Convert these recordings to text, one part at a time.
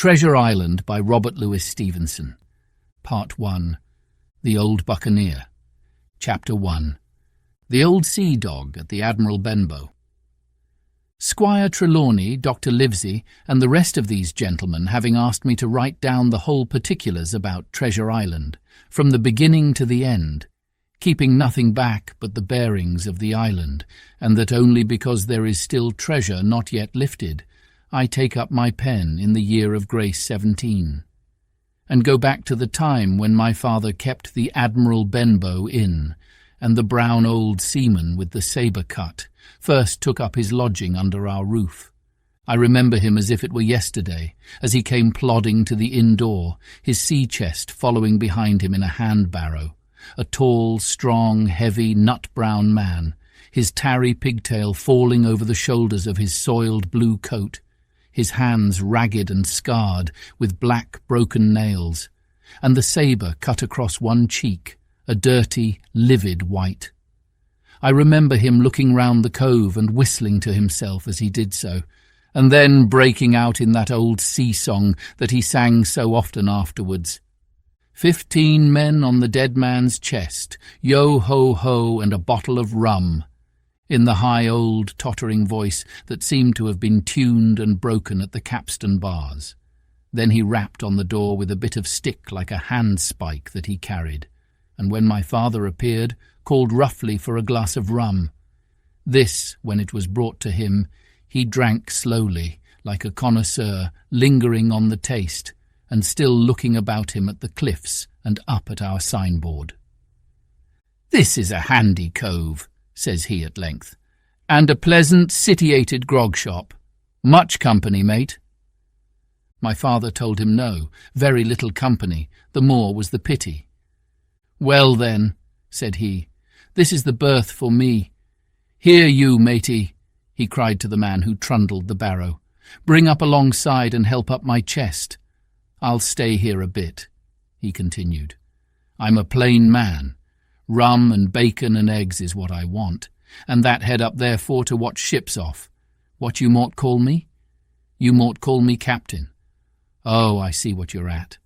Treasure Island by Robert Louis Stevenson. Part 1. The Old Buccaneer. Chapter 1. The Old Sea Dog at the Admiral Benbow. Squire Trelawney, Dr. Livesey, and the rest of these gentlemen having asked me to write down the whole particulars about Treasure Island, from the beginning to the end, keeping nothing back but the bearings of the island, and that only because there is still treasure not yet lifted, I take up my pen in the year of grace 17, and go back to the time when my father kept the Admiral Benbow inn, and the brown old seaman with the sabre cut first took up his lodging under our roof. I remember him as if it were yesterday, as he came plodding to the inn door, his sea-chest following behind him in a hand-barrow, a tall, strong, heavy, nut-brown man, his tarry pigtail falling over the shoulders of his soiled blue coat, his hands ragged and scarred with black broken nails, and the sabre cut across one cheek, a dirty, livid white. I remember him looking round the cove and whistling to himself as he did so, and then breaking out in that old sea-song that he sang so often afterwards. 15 men on the dead man's chest, yo-ho-ho and a bottle of rum, in the high old tottering voice that seemed to have been tuned and broken at the capstan bars. Then he rapped on the door with a bit of stick like a handspike that he carried, and when my father appeared, called roughly for a glass of rum. This, when it was brought to him, he drank slowly, like a connoisseur, lingering on the taste, and still looking about him at the cliffs and up at our signboard. "This is a handy cove," says he at length, "and a pleasant, sitiated grog-shop. Much company, mate?" My father told him no, very little company, the more was the pity. "Well then," said he, "this is the berth for me. Here you, matey," he cried to the man who trundled the barrow, "bring up alongside and help up my chest. I'll stay here a bit," he continued. "I'm a plain man. Rum and bacon and eggs is what I want, and that head up therefore to watch ships off. What you mought call me? You mought call me captain. Oh, I see what you're at.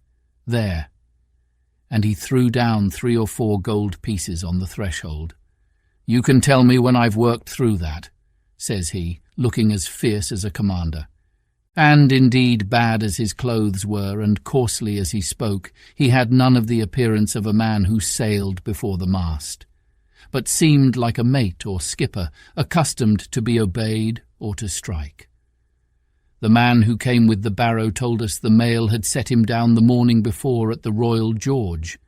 There." And he threw down 3 or 4 gold pieces on the threshold. "You can tell me when I've worked through that," says he, looking as fierce as a commander. And indeed, bad as his clothes were and coarsely as he spoke, he had none of the appearance of a man who sailed before the mast, but seemed like a mate or skipper, accustomed to be obeyed or to strike. The man who came with the barrow told us the mail had set him down the morning before at the Royal George,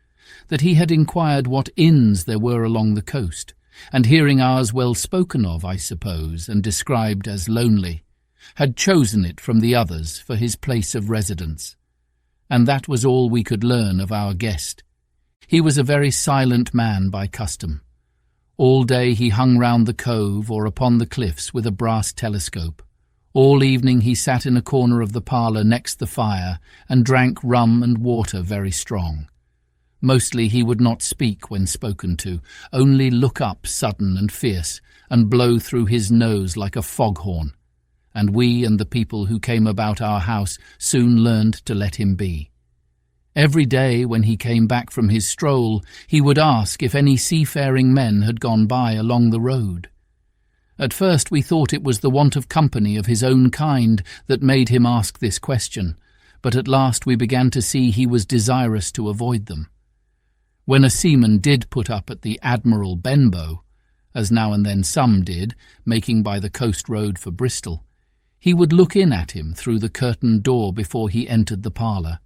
that he had inquired what inns there were along the coast, and hearing ours well spoken of, I suppose, and described as lonely, had chosen it from the others for his place of residence. And that was all we could learn of our guest. He was a very silent man by custom. All day he hung round the cove or upon the cliffs with a brass telescope. All evening he sat in a corner of the parlour next the fire and drank rum and water very strong. Mostly he would not speak when spoken to, only look up sudden and fierce, and blow through his nose like a foghorn, and we and the people who came about our house soon learned to let him be. Every day when he came back from his stroll, he would ask if any seafaring men had gone by along the road. At first we thought it was the want of company of his own kind that made him ask this question, but at last we began to see he was desirous to avoid them. When a seaman did put up at the Admiral Benbow, as now and then some did, making by the coast road for Bristol, he would look in at him through the curtained door before he entered the parlour,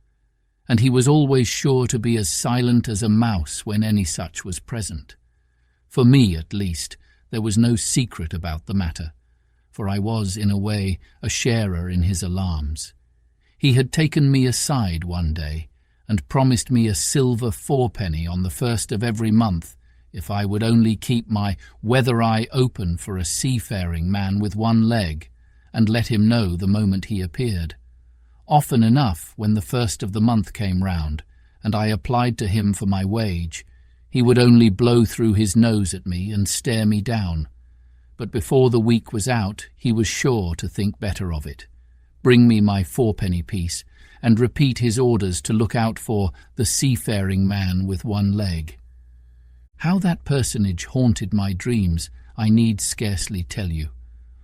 and he was always sure to be as silent as a mouse when any such was present. For me, at least, there was no secret about the matter, for I was, in a way, a sharer in his alarms. He had taken me aside one day, and promised me a silver 4-penny on the 1st of every month if I would only keep my weather eye open for a seafaring man with one leg, and let him know the moment he appeared. Often enough, when the 1st of the month came round, and I applied to him for my wage, he would only blow through his nose at me and stare me down. But before the week was out, he was sure to think better of it, bring me my fourpenny piece, and repeat his orders to look out for the seafaring man with one leg. How that personage haunted my dreams I need scarcely tell you.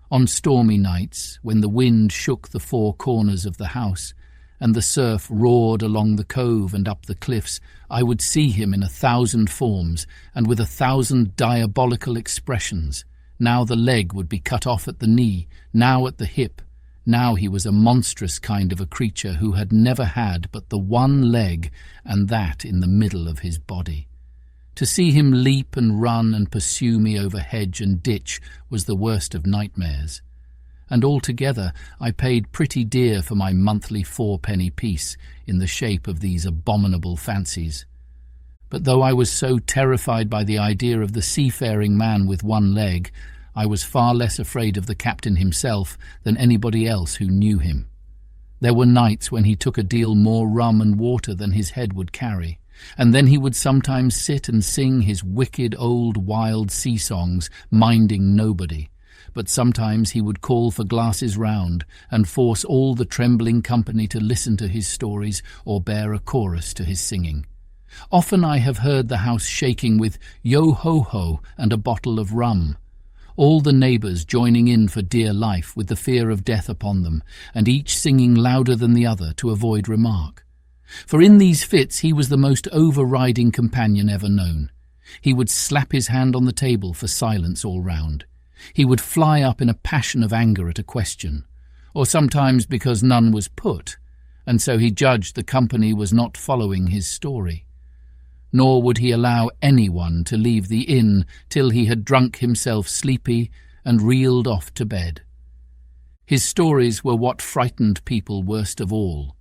On stormy nights, when the wind shook the four corners of the house, and the surf roared along the cove and up the cliffs, I would see him in 1,000 forms and with 1,000 diabolical expressions. Now the leg would be cut off at the knee, now at the hip. Now he was a monstrous kind of a creature who had never had but the one leg, and that in the middle of his body. To see him leap and run and pursue me over hedge and ditch was the worst of nightmares. And altogether I paid pretty dear for my monthly fourpenny piece in the shape of these abominable fancies. But though I was so terrified by the idea of the seafaring man with one leg, I was far less afraid of the captain himself than anybody else who knew him. There were nights when he took a deal more rum and water than his head would carry, and then he would sometimes sit and sing his wicked old wild sea songs, minding nobody. But sometimes he would call for glasses round and force all the trembling company to listen to his stories or bear a chorus to his singing. Often I have heard the house shaking with yo-ho-ho and a bottle of rum, all the neighbours joining in for dear life with the fear of death upon them, and each singing louder than the other to avoid remark. For in these fits he was the most overriding companion ever known. He would slap his hand on the table for silence all round. He would fly up in a passion of anger at a question, or sometimes because none was put, and so he judged the company was not following his story. Nor would he allow anyone to leave the inn till he had drunk himself sleepy and reeled off to bed. His stories were what frightened people worst of all.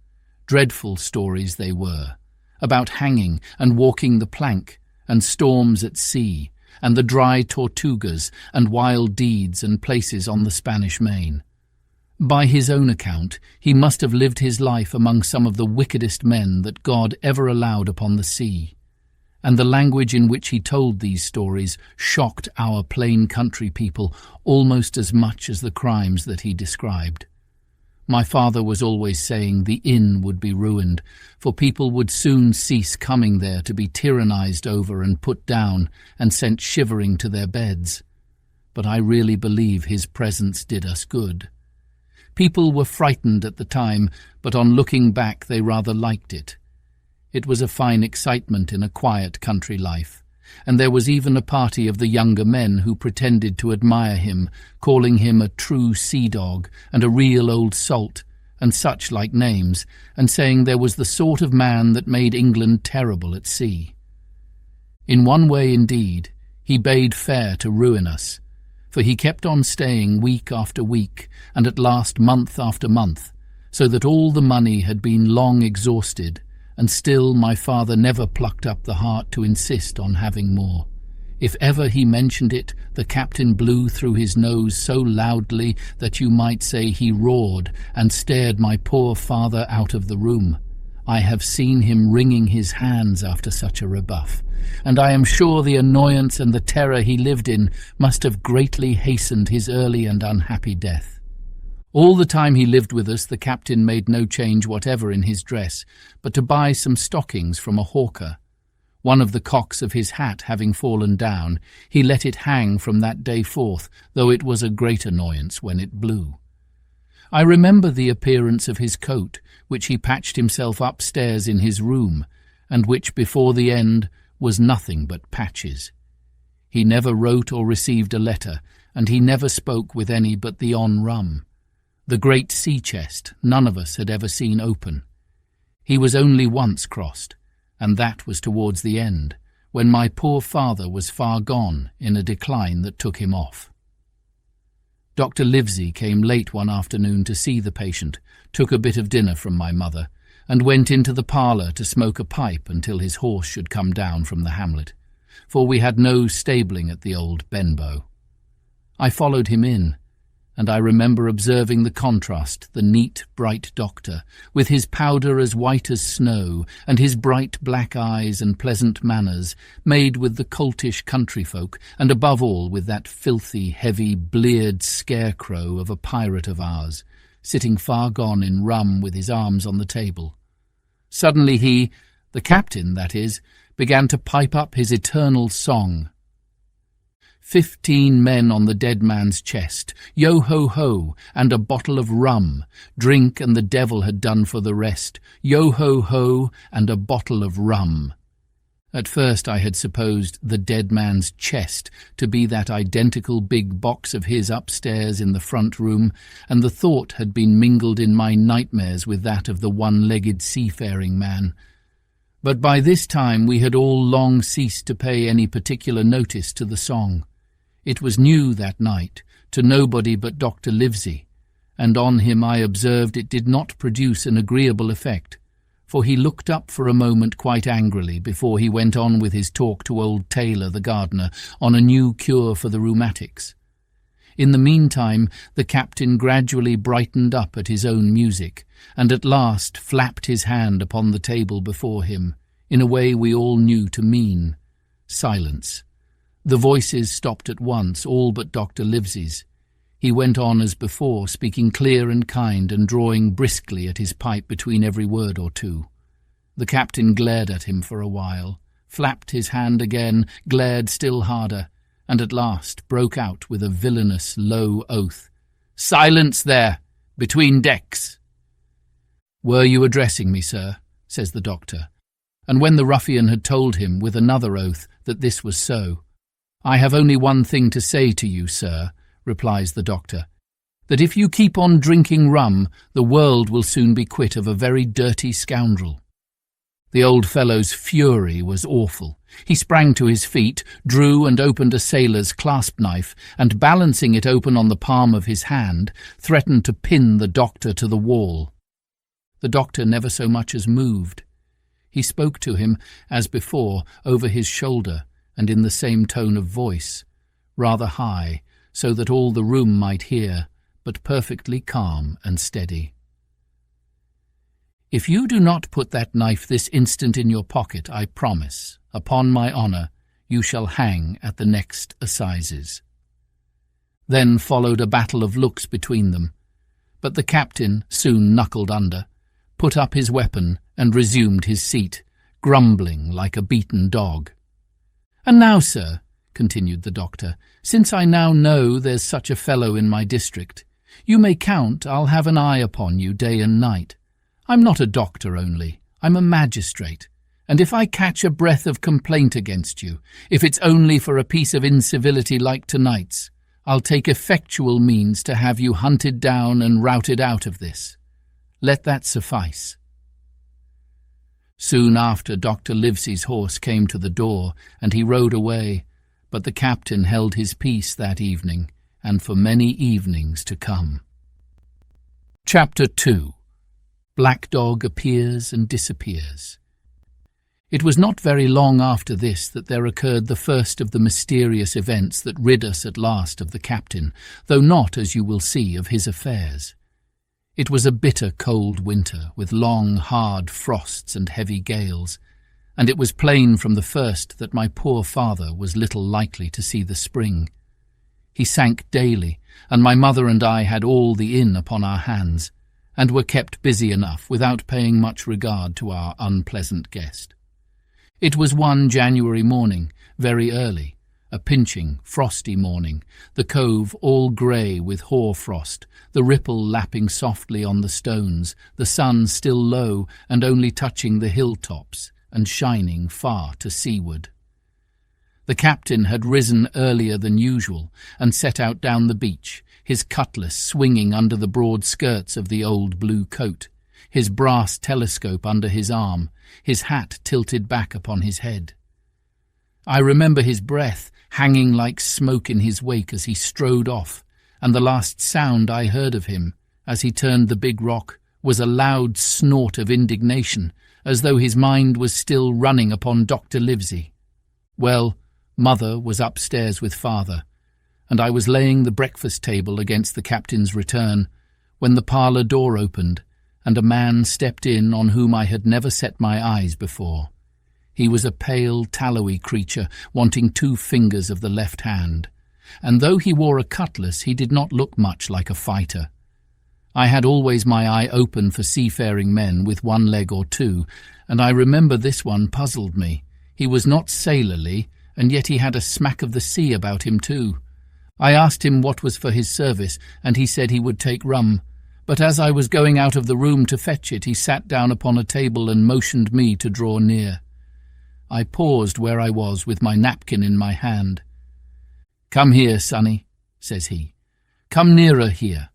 Dreadful stories they were, about hanging and walking the plank, and storms at sea, and the dry Tortugas, and wild deeds and places on the Spanish Main. By his own account, he must have lived his life among some of the wickedest men that God ever allowed upon the sea, and the language in which he told these stories shocked our plain country people almost as much as the crimes that he described. My father was always saying the inn would be ruined, for people would soon cease coming there to be tyrannized over and put down and sent shivering to their beds. But I really believe his presence did us good. People were frightened at the time, but on looking back they rather liked it. It was a fine excitement in a quiet country life, and there was even a party of the younger men who pretended to admire him, calling him a true sea-dog and a real old salt, and such like names, and saying there was the sort of man that made England terrible at sea. In one way, indeed, he bade fair to ruin us, for he kept on staying week after week, and at last month after month, so that all the money had been long exhausted, and still my father never plucked up the heart to insist on having more. If ever he mentioned it, the captain blew through his nose so loudly that you might say he roared and stared my poor father out of the room. I have seen him wringing his hands after such a rebuff, and I am sure the annoyance and the terror he lived in must have greatly hastened his early and unhappy death. All the time he lived with us, the captain made no change whatever in his dress, but to buy some stockings from a hawker. One of the cocks of his hat having fallen down, he let it hang from that day forth, though it was a great annoyance when it blew. I remember the appearance of his coat, which he patched himself upstairs in his room, and which before the end was nothing but patches. He never wrote or received a letter, and he never spoke with any but the on-rum. The great sea chest none of us had ever seen open. He was only once crossed, and that was towards the end, when my poor father was far gone in a decline that took him off. Dr. Livesey came late one afternoon to see the patient, took a bit of dinner from my mother, and went into the parlour to smoke a pipe until his horse should come down from the hamlet, for we had no stabling at the old Benbow. I followed him in, and I remember observing the contrast, the neat, bright doctor, with his powder as white as snow, and his bright black eyes and pleasant manners, made with the coltish country folk, and above all with that filthy, heavy, bleared scarecrow of a pirate of ours, sitting far gone in rum with his arms on the table. Suddenly he, the captain that is, began to pipe up his eternal song. 15 men on the dead man's chest, yo-ho-ho, and a bottle of rum, drink and the devil had done for the rest, yo-ho-ho, and a bottle of rum. At first I had supposed the dead man's chest to be that identical big box of his upstairs in the front room, and the thought had been mingled in my nightmares with that of the one-legged seafaring man. But by this time we had all long ceased to pay any particular notice to the song. It was new that night, to nobody but Dr. Livesey, and on him I observed it did not produce an agreeable effect, for he looked up for a moment quite angrily before he went on with his talk to old Taylor the gardener on a new cure for the rheumatics. In the meantime the captain gradually brightened up at his own music, and at last flapped his hand upon the table before him, in a way we all knew to mean silence. The voices stopped at once, all but Dr. Livesey's. He went on as before, speaking clear and kind and drawing briskly at his pipe between every word or two. The captain glared at him for a while, flapped his hand again, glared still harder, and at last broke out with a villainous low oath. "Silence there! Between decks!" "Were you addressing me, sir?" says the doctor. And when the ruffian had told him, with another oath, that this was so, "I have only one thing to say to you, sir," replies the doctor, "that if you keep on drinking rum, the world will soon be quit of a very dirty scoundrel." The old fellow's fury was awful. He sprang to his feet, drew and opened a sailor's clasp knife, and balancing it open on the palm of his hand, threatened to pin the doctor to the wall. The doctor never so much as moved. He spoke to him, as before, over his shoulder, and in the same tone of voice, rather high, so that all the room might hear, but perfectly calm and steady. "If you do not put that knife this instant in your pocket, I promise, upon my honour, you shall hang at the next assizes." Then followed a battle of looks between them, but the captain soon knuckled under, put up his weapon, and resumed his seat, grumbling like a beaten dog. "And now, sir," continued the doctor, "since I now know there's such a fellow in my district, you may count I'll have an eye upon you day and night. I'm not a doctor only, I'm a magistrate, and if I catch a breath of complaint against you, if it's only for a piece of incivility like tonight's, I'll take effectual means to have you hunted down and routed out of this. Let that suffice." Soon after Dr. Livesey's horse came to the door, and he rode away, but the captain held his peace that evening, and for many evenings to come. Chapter 2. Black Dog appears and disappears. It was not very long after this that there occurred the first of the mysterious events that rid us at last of the captain, though not, as you will see, of his affairs. It was a bitter cold winter, with long, hard frosts and heavy gales, and it was plain from the first that my poor father was little likely to see the spring. He sank daily, and my mother and I had all the inn upon our hands, and were kept busy enough without paying much regard to our unpleasant guest. It was one January morning, very early, a pinching, frosty morning, the cove all grey with hoar-frost, the ripple lapping softly on the stones, the sun still low and only touching the hill-tops and shining far to seaward. The captain had risen earlier than usual and set out down the beach, his cutlass swinging under the broad skirts of the old blue coat, his brass telescope under his arm, his hat tilted back upon his head. I remember his breath hanging like smoke in his wake as he strode off, and the last sound I heard of him, as he turned the big rock, was a loud snort of indignation, as though his mind was still running upon Dr. Livesey. Well, Mother was upstairs with Father, and I was laying the breakfast table against the captain's return, when the parlour door opened, and a man stepped in on whom I had never set my eyes before. He was a pale, tallowy creature, wanting 2 fingers of the left hand, and though he wore a cutlass, he did not look much like a fighter. I had always my eye open for seafaring men with one leg or two, and I remember this one puzzled me. He was not sailorly, and yet he had a smack of the sea about him too. I asked him what was for his service, and he said he would take rum. But as I was going out of the room to fetch it, he sat down upon a table and motioned me to draw near. I paused where I was with my napkin in my hand. "Come here, sonny," says he. "Come nearer here."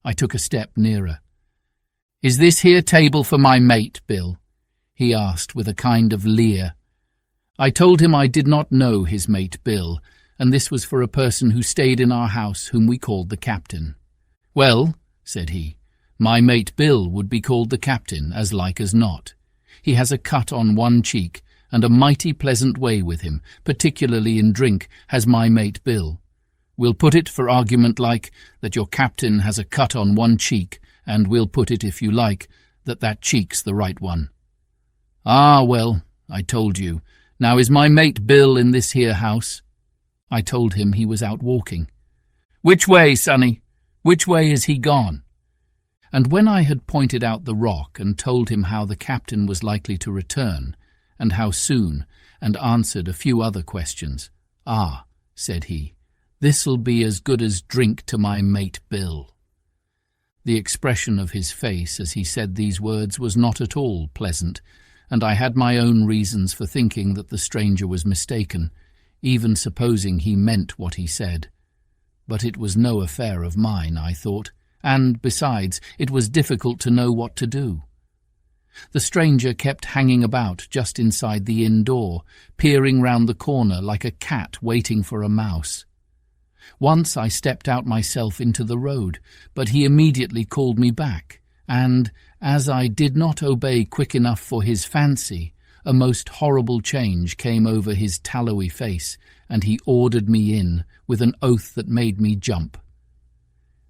I took a step nearer. "Is this here table for my mate, Bill?" he asked with a kind of leer. I told him I did not know his mate Bill, and this was for a person who stayed in our house whom we called the captain. "Well," said he, "my mate Bill would be called the captain, as like as not. He has a cut on one cheek, and a mighty pleasant way with him, particularly in drink, has my mate Bill. We'll put it for argument like that your captain has a cut on one cheek, and we'll put it, if you like, that that cheek's the right one." "Ah, well, I told you. Now is my mate Bill in this here house?" I told him he was out walking. "Which way, sonny? Which way is he gone?" And when I had pointed out the rock and told him how the captain was likely to return, and how soon, and answered a few other questions, "Ah," said he, "this'll be as good as drink to my mate Bill." The expression of his face as he said these words was not at all pleasant, and I had my own reasons for thinking that the stranger was mistaken, even supposing he meant what he said. But it was no affair of mine, I thought, and, besides, it was difficult to know what to do. The stranger kept hanging about just inside the inn door, peering round the corner like a cat waiting for a mouse. Once I stepped out myself into the road, but he immediately called me back, and, as I did not obey quick enough for his fancy, a most horrible change came over his tallowy face, and he ordered me in, with an oath that made me jump.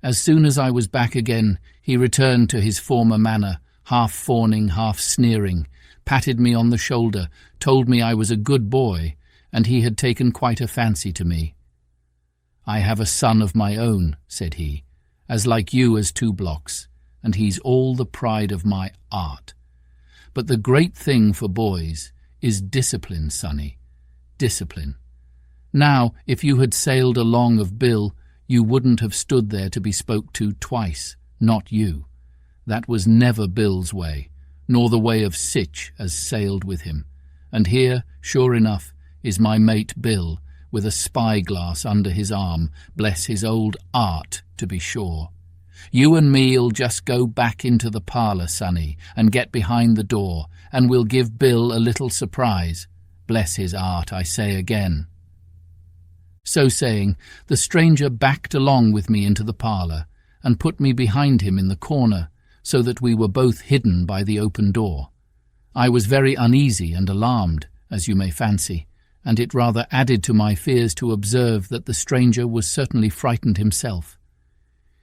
As soon as I was back again, he returned to his former manner, half fawning, half sneering, patted me on the shoulder, told me I was a good boy, and he had taken quite a fancy to me. "I have a son of my own," said he, "as like you as 2 blocks, and he's all the pride of my art. But the great thing for boys is discipline, sonny, discipline. Now, if you had sailed along of Bill, you wouldn't have stood there to be spoke to twice, not you. That was never Bill's way, nor the way of Sitch as sailed with him. And here, sure enough, is my mate Bill, with a spyglass under his arm, bless his old art, to be sure. You and me'll just go back into the parlour, sonny, and get behind the door, and we'll give Bill a little surprise. Bless his art, I say again." So saying, the stranger backed along with me into the parlour, and put me behind him in the corner, so that we were both hidden by the open door. I was very uneasy and alarmed, as you may fancy, and it rather added to my fears to observe that the stranger was certainly frightened himself.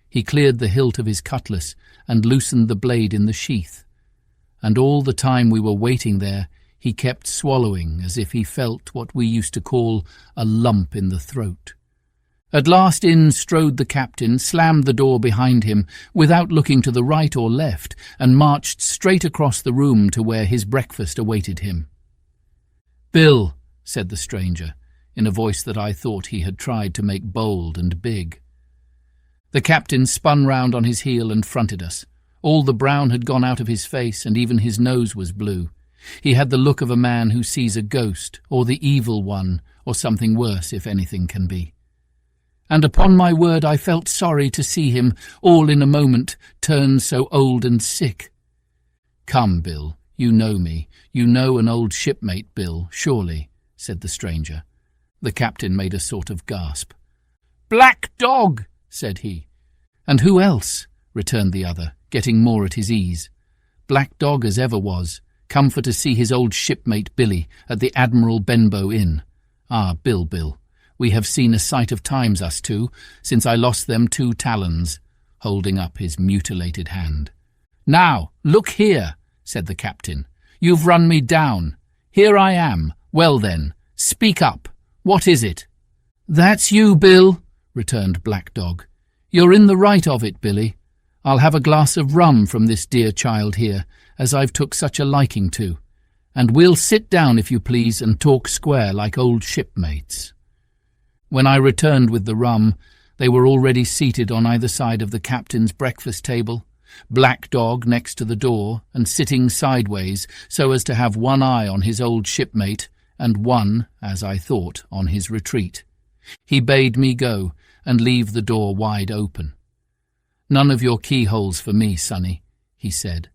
He cleared the hilt of his cutlass and loosened the blade in the sheath, and all the time we were waiting there he kept swallowing as if he felt what we used to call a lump in the throat. At last in strode the captain, slammed the door behind him without looking to the right or left, and marched straight across the room to where his breakfast awaited him. "Bill," said the stranger, in a voice that I thought he had tried to make bold and big. The captain spun round on his heel and fronted us. All the brown had gone out of his face, and even his nose was blue. He had the look of a man who sees a ghost, or the evil one, or something worse, if anything can be. And upon my word I felt sorry to see him, all in a moment, turn so old and sick. "Come, Bill, you know me. You know an old shipmate, Bill, surely," said the stranger. The captain made a sort of gasp. "Black Dog," said he. "And who else?" returned the other, getting more at his ease. "Black Dog as ever was, come for to see his old shipmate Billy at the Admiral Benbow Inn. Ah, Bill, we have seen a sight of times, us two, since I lost them 2 talons," holding up his mutilated hand. "Now, look here," said the captain. "You've run me down. Here I am. Well then, speak up. What is it?" "That's you, Bill," returned Black Dog. "You're in the right of it, Billy. I'll have a glass of rum from this dear child here, as I've took such a liking to, and we'll sit down, if you please, and talk square like old shipmates." When I returned with the rum, they were already seated on either side of the captain's breakfast table, Black Dog next to the door, and sitting sideways so as to have one eye on his old shipmate and one, as I thought, on his retreat. He bade me go and leave the door wide open. "None of your keyholes for me, Sonny," he said,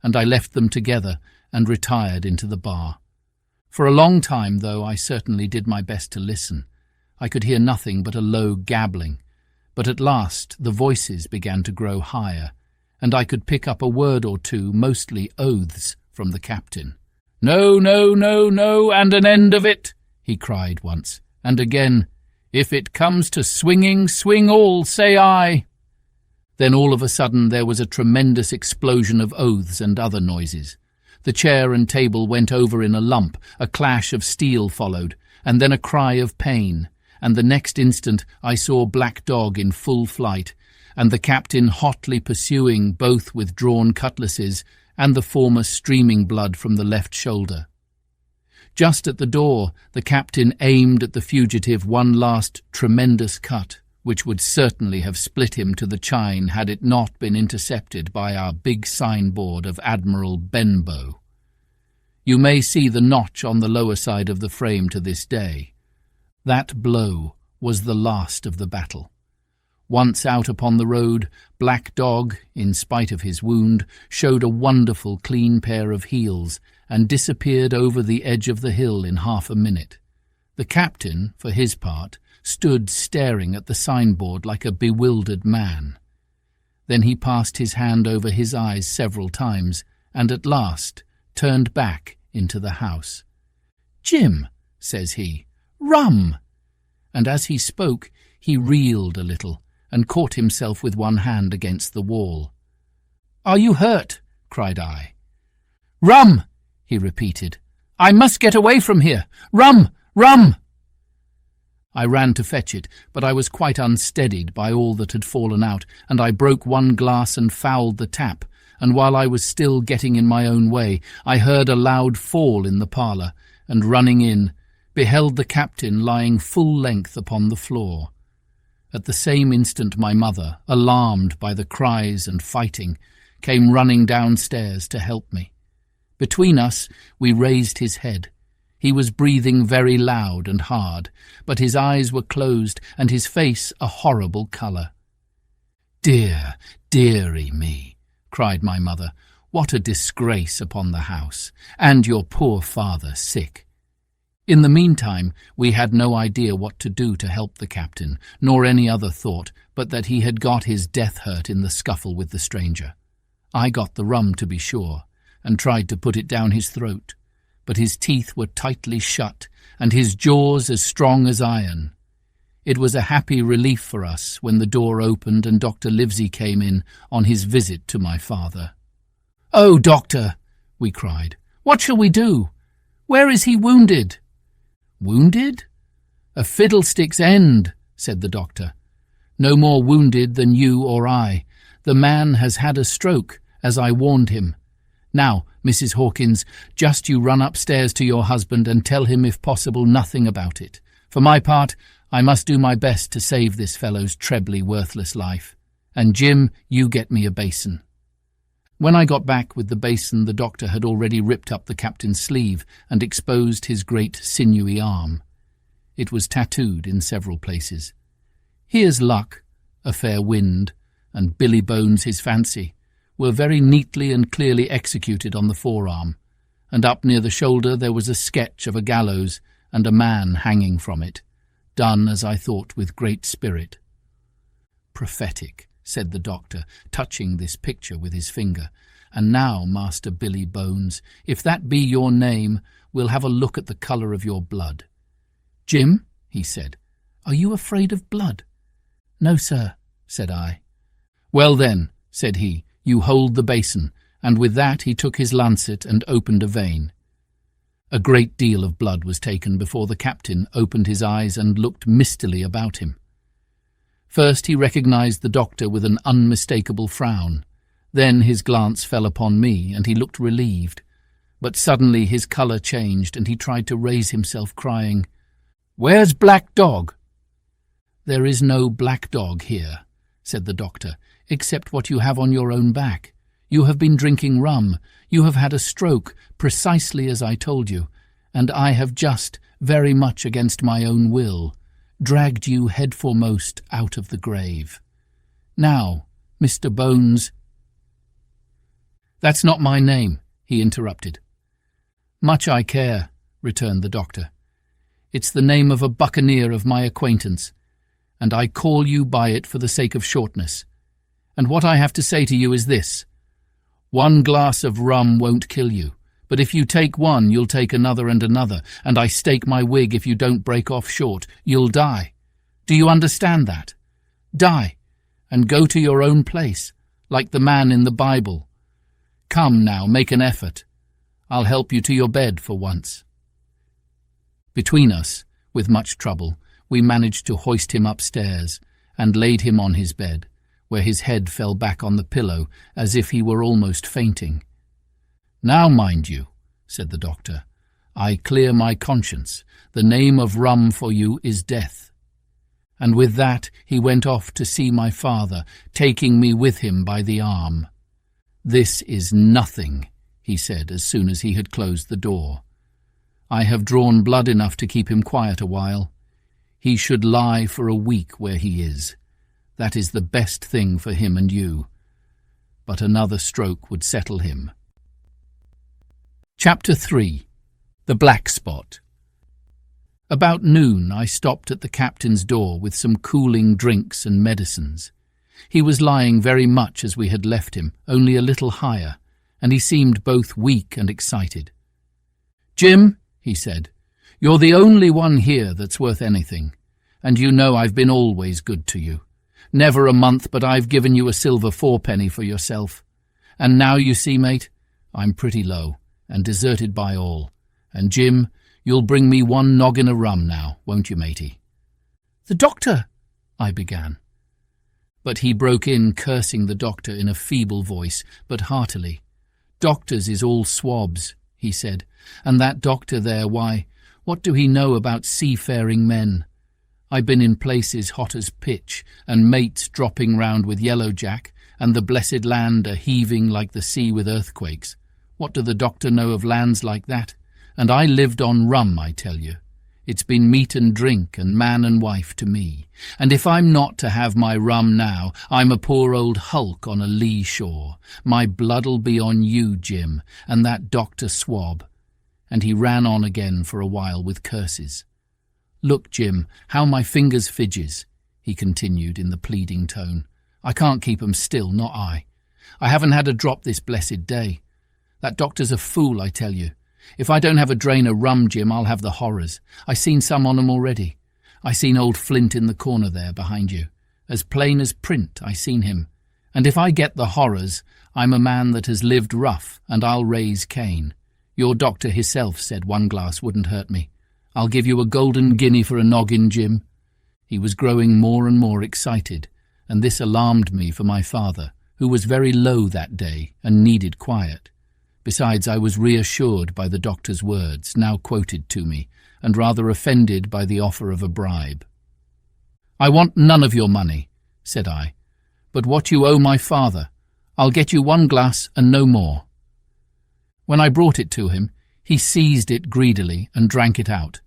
and I left them together and retired into the bar. For a long time, though, I certainly did my best to listen. I could hear nothing but a low gabbling, but at last the voices began to grow higher, and I could pick up a word or two, mostly oaths, from the captain. "No, no, no, no, and an end of it," he cried once, and again, "If it comes to swinging, swing all, say I." Then all of a sudden there was a tremendous explosion of oaths and other noises. The chair and table went over in a lump, a clash of steel followed, and then a cry of pain, and the next instant I saw Black Dog in full flight, and the captain hotly pursuing, both with drawn cutlasses, and the former streaming blood from the left shoulder. Just at the door, the captain aimed at the fugitive one last tremendous cut, which would certainly have split him to the chine had it not been intercepted by our big signboard of Admiral Benbow. You may see the notch on the lower side of the frame to this day. That blow was the last of the battle. Once out upon the road, Black Dog, in spite of his wound, showed a wonderful clean pair of heels and disappeared over the edge of the hill in half a minute. The captain, for his part, stood staring at the signboard like a bewildered man. Then he passed his hand over his eyes several times and at last turned back into the house. "Jim," says he, "rum!" And as he spoke, he reeled a little and caught himself with one hand against the wall. "Are you hurt?" cried I. "Rum!" he repeated. "I must get away from here. Rum! Rum!" I ran to fetch it, but I was quite unsteadied by all that had fallen out, and I broke one glass and fouled the tap, and while I was still getting in my own way, I heard a loud fall in the parlour, and running in, beheld the captain lying full length upon the floor. At the same instant my mother, alarmed by the cries and fighting, came running downstairs to help me. Between us we raised his head. He was breathing very loud and hard, but his eyes were closed and his face a horrible colour. "Dear, dearie me," cried my mother, "what a disgrace upon the house, and your poor father sick." In the meantime, we had no idea what to do to help the captain, nor any other thought but that he had got his death hurt in the scuffle with the stranger. I got the rum, to be sure, and tried to put it down his throat, but his teeth were tightly shut and his jaws as strong as iron. It was a happy relief for us when the door opened and Dr. Livesey came in on his visit to my father. "Oh, doctor," we cried, "what shall we do? Where is he wounded?" "Wounded? A fiddlestick's end," said the doctor. "No more wounded than you or I. The man has had a stroke, as I warned him. Now, Mrs. Hawkins, just you run upstairs to your husband and tell him, if possible, nothing about it. For my part, I must do my best to save this fellow's trebly worthless life. And Jim, you get me a basin." When I got back with the basin, the doctor had already ripped up the captain's sleeve and exposed his great sinewy arm. It was tattooed in several places. "Here's luck," "a fair wind," and "Billy Bones his fancy," were very neatly and clearly executed on the forearm, and up near the shoulder there was a sketch of a gallows and a man hanging from it, done, as I thought, with great spirit. "Prophetic," said the doctor, touching this picture with his finger. "And now, Master Billy Bones, if that be your name, we'll have a look at the colour of your blood." "Jim," he said, "are you afraid of blood?" "No, sir," said I. "Well then," said he, "you hold the basin," and with that he took his lancet and opened a vein. A great deal of blood was taken before the captain opened his eyes and looked mistily about him. First he recognized the doctor with an unmistakable frown. Then his glance fell upon me, and he looked relieved. But suddenly his colour changed, and he tried to raise himself, crying, "Where's Black Dog?" "There is no black dog here," said the doctor, "except what you have on your own back. You have been drinking rum. You have had a stroke, precisely as I told you, and I have just, very much against my own will, dragged you headforemost out of the grave. Now, Mr. Bones—" "That's not my name," he interrupted. "Much I care," returned the doctor. "It's the name of a buccaneer of my acquaintance, and I call you by it for the sake of shortness. And what I have to say to you is this. 1 glass of rum won't kill you, but if you take one, you'll take another and another, and I stake my wig if you don't break off short, you'll die. Do you understand that? Die, and go to your own place, like the man in the Bible. Come now, make an effort. I'll help you to your bed for once." Between us, with much trouble, we managed to hoist him upstairs and laid him on his bed, where his head fell back on the pillow as if he were almost fainting. "Now, mind you," said the doctor, "I clear my conscience. The name of rum for you is death." And with that he went off to see my father, taking me with him by the arm. "This is nothing," he said as soon as he had closed the door. "I have drawn blood enough to keep him quiet a while. He should lie for a week where he is. That is the best thing for him and you. But another stroke would settle him." Chapter 3. The Black Spot. About noon I stopped at the captain's door with some cooling drinks and medicines. He was lying very much as we had left him, only a little higher, and he seemed both weak and excited. "Jim," he said, "you're the only one here that's worth anything, and you know I've been always good to you. Never a month but I've given you a silver 4-penny for yourself. And now you see, mate, I'm pretty low, and deserted by all. And Jim, you'll bring me 1 noggin of rum now, won't you, matey?" "The doctor," I began. But he broke in, cursing the doctor in a feeble voice, but heartily. "Doctors is all swabs," he said, "and that doctor there, why, what do he know about seafaring men? I've been in places hot as pitch, and mates dropping round with yellow jack, and the blessed land a-heaving like the sea with earthquakes. What do the doctor know of lands like that? And I lived on rum, I tell you. It's been meat and drink and man and wife to me. And if I'm not to have my rum now, I'm a poor old hulk on a lee shore. My blood'll be on you, Jim, and that Dr. Swab." And he ran on again for a while with curses. "Look, Jim, how my fingers fidges," he continued in the pleading tone. "I can't keep 'em still, not I. I haven't had a drop this blessed day. That doctor's a fool, I tell you. If I don't have a drain of rum, Jim, I'll have the horrors. I seen some on 'em already. I seen old Flint in the corner there behind you. As plain as print, I seen him. And if I get the horrors, I'm a man that has lived rough, and I'll raise Cain. Your doctor hisself said 1 glass wouldn't hurt me. I'll give you a golden guinea for a noggin, Jim." He was growing more and more excited, and this alarmed me for my father, who was very low that day and needed quiet. Besides, I was reassured by the doctor's words, now quoted to me, and rather offended by the offer of a bribe. "I want none of your money," said I, "but what you owe my father. I'll get you 1 glass and no more." When I brought it to him, he seized it greedily and drank it out.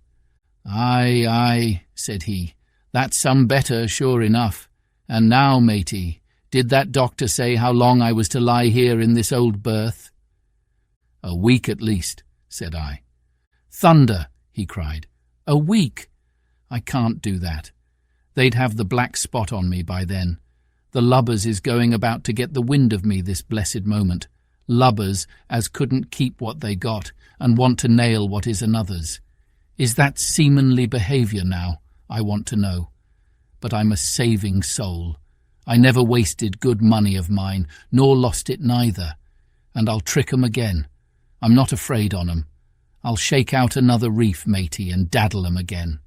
"Aye, aye," said he, "that's some better, sure enough. And now, matey, did that doctor say how long I was to lie here in this old berth?" "A week at least," said I. "Thunder," he cried. "A week? I can't do that. They'd have the black spot on me by then. The lubbers is going about to get the wind of me this blessed moment. Lubbers as couldn't keep what they got and want to nail what is another's. Is that seamanly behaviour now, I want to know? But I'm a saving soul. I never wasted good money of mine, nor lost it neither. And I'll trick 'em again. I'm not afraid on 'em. I'll shake out another reef, matey, and daddle 'em again."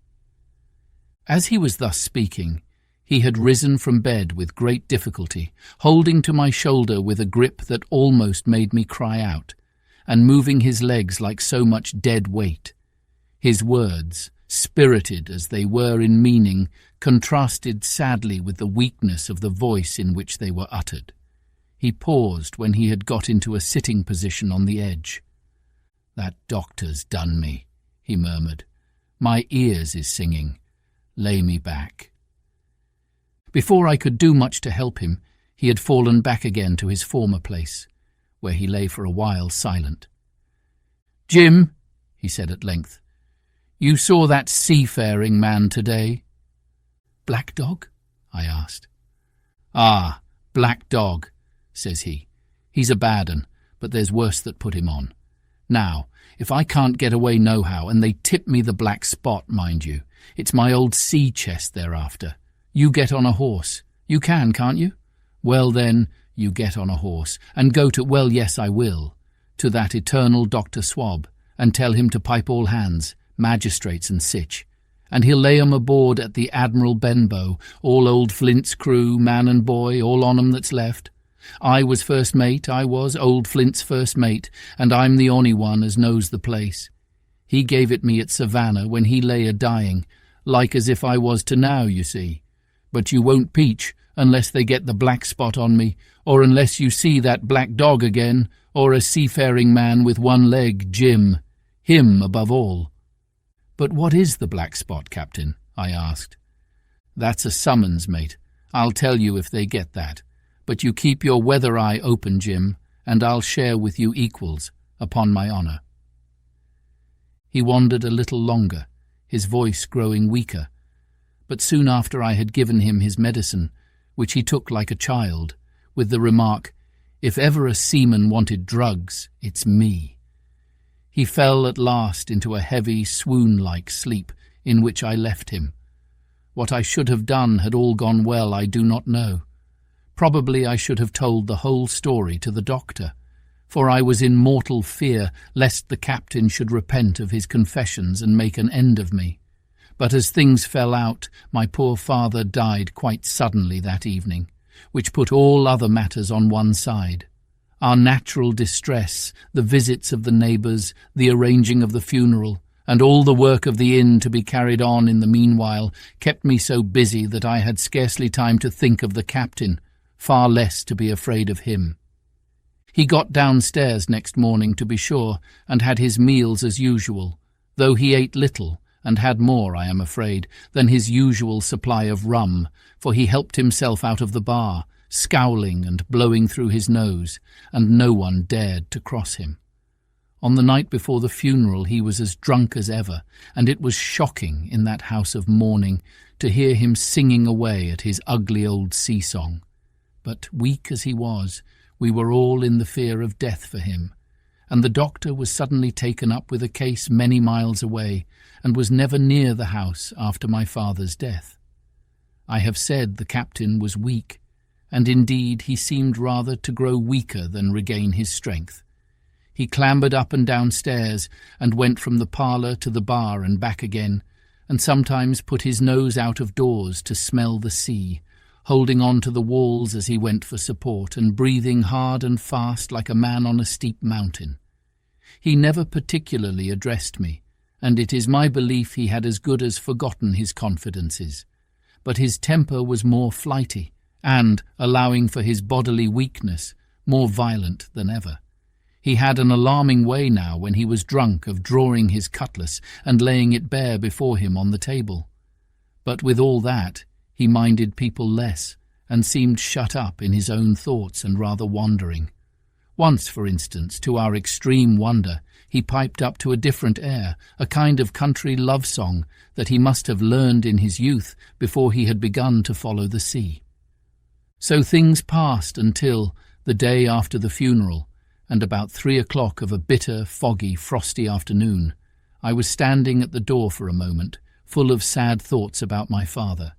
As he was thus speaking, He had risen from bed with great difficulty, holding to my shoulder with a grip that almost made me cry out, and moving his legs like so much dead weight. His words, spirited as they were in meaning, contrasted sadly with the weakness of the voice in which they were uttered. He paused when he had got into a sitting position on the edge. "That doctor's done me," he murmured. "My ears is singing. Lay me back." Before I could do much to help him, he had fallen back again to his former place, where he lay for a while silent. "Jim," he said at length, "you saw that seafaring man today?" "Black Dog?" I asked. "Ah, Black Dog," says he. "He's a bad un, but there's worse that put him on. Now, if I can't get away nohow, and they tip me the black spot, mind you, it's my old sea chest they're after. You get on a horse. You can, can't you? Well then, you get on a horse, and go to, well, yes, I will, to that eternal Dr. Swab, and tell him to pipe all hands, magistrates and sich, and he'll lay 'em aboard at the Admiral Benbow, all old Flint's crew, man and boy, all on 'em that's left. I was first mate, I was, old Flint's first mate, and I'm the only one as knows the place. He gave it me at Savannah when he lay a-dying, like as if I was to now, you see. But you won't peach unless they get the black spot on me, or unless you see that Black Dog again, or a seafaring man with one leg, Jim. Him above all." "But what is the black spot, Captain?" I asked. "That's a summons, mate. I'll tell you if they get that. But you keep your weather eye open, Jim, and I'll share with you equals, upon my honour." He wandered a little longer, his voice growing weaker, but soon after I had given him his medicine, which he took like a child, with the remark, "If ever a seaman wanted drugs, it's me," he fell at last into a heavy, swoon-like sleep, in which I left him. What I should have done had all gone well, I do not know. Probably I should have told the whole story to the doctor, for I was in mortal fear lest the captain should repent of his confessions and make an end of me. But as things fell out, my poor father died quite suddenly that evening, which put all other matters on one side. Our natural distress, the visits of the neighbours, the arranging of the funeral, and all the work of the inn to be carried on in the meanwhile, kept me so busy that I had scarcely time to think of the captain, far less to be afraid of him. He got downstairs next morning, to be sure, and had his meals as usual, though he ate little, and had more, I am afraid, than his usual supply of rum, for he helped himself out of the bar, scowling and blowing through his nose, and no one dared to cross him. On the night before the funeral he was as drunk as ever, and it was shocking in that house of mourning to hear him singing away at his ugly old sea-song. But weak as he was, we were all in the fear of death for him, and the doctor was suddenly taken up with a case many miles away, and was never near the house after my father's death. I have said the captain was weak, and indeed he seemed rather to grow weaker than regain his strength. He clambered up and down stairs, and went from the parlour to the bar and back again, and sometimes put his nose out of doors to smell the sea, holding on to the walls as he went for support, and breathing hard and fast like a man on a steep mountain. He never particularly addressed me, and it is my belief he had as good as forgotten his confidences, but his temper was more flighty, and, allowing for his bodily weakness, more violent than ever. He had an alarming way now, when he was drunk, of drawing his cutlass and laying it bare before him on the table. But with all that, he minded people less, and seemed shut up in his own thoughts and rather wandering. Once, for instance, to our extreme wonder, he piped up to a different air, a kind of country love-song that he must have learned in his youth before he had begun to follow the sea. So things passed until, the day after the funeral, and about 3 o'clock of a bitter, foggy, frosty afternoon, I was standing at the door for a moment, full of sad thoughts about my father,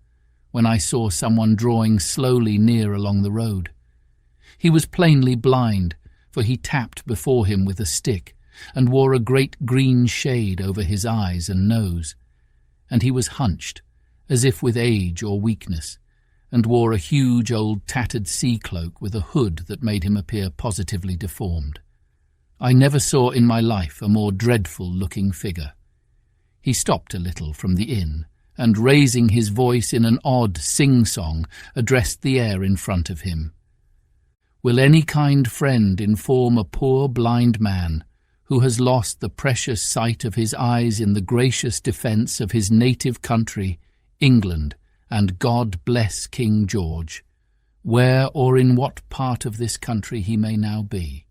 when I saw someone drawing slowly near along the road. He was plainly blind, for he tapped before him with a stick, and wore a great green shade over his eyes and nose, and he was hunched, as if with age or weakness, and wore a huge old tattered sea cloak with a hood that made him appear positively deformed. I never saw in my life a more dreadful-looking figure. He stopped a little from the inn, and raising his voice in an odd sing-song, addressed the air in front of him. "Will any kind friend inform a poor blind man who has lost the precious sight of his eyes in the gracious defence of his native country, England, and God bless King George, where or in what part of this country he may now be?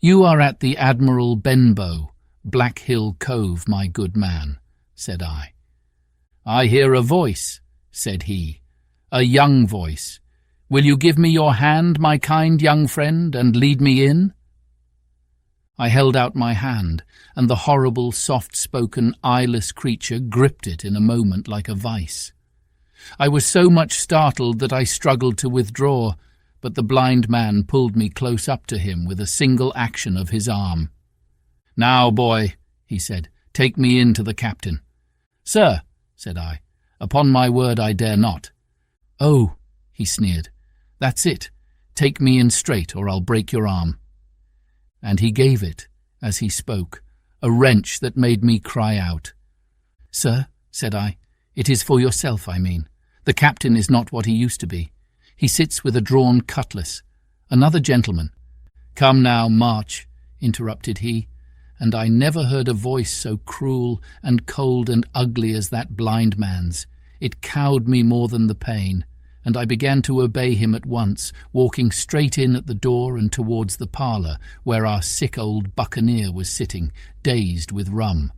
You are at the Admiral Benbow, Black Hill Cove, my good man," said I. "I hear a voice," said he, "a young voice. Will you give me your hand, my kind young friend, and lead me in?" I held out my hand, and the horrible, soft-spoken, eyeless creature gripped it in a moment like a vice. I was so much startled that I struggled to withdraw, but the blind man pulled me close up to him with a single action of his arm. "Now, boy," he said, "take me in to the captain." "Sir," said I, "upon my word I dare not." "Oh," he sneered, "that's it. Take me in straight, or I'll break your arm." And he gave it, as he spoke, a wrench that made me cry out. "Sir," said I, "it is for yourself, I mean. The captain is not what he used to be. He sits with a drawn cutlass. Another gentleman." "Come now, march," interrupted he, and I never heard a voice so cruel and cold and ugly as that blind man's. It cowed me more than the pain, and I began to obey him at once, walking straight in at the door and towards the parlour, where our sick old buccaneer was sitting, dazed with rum.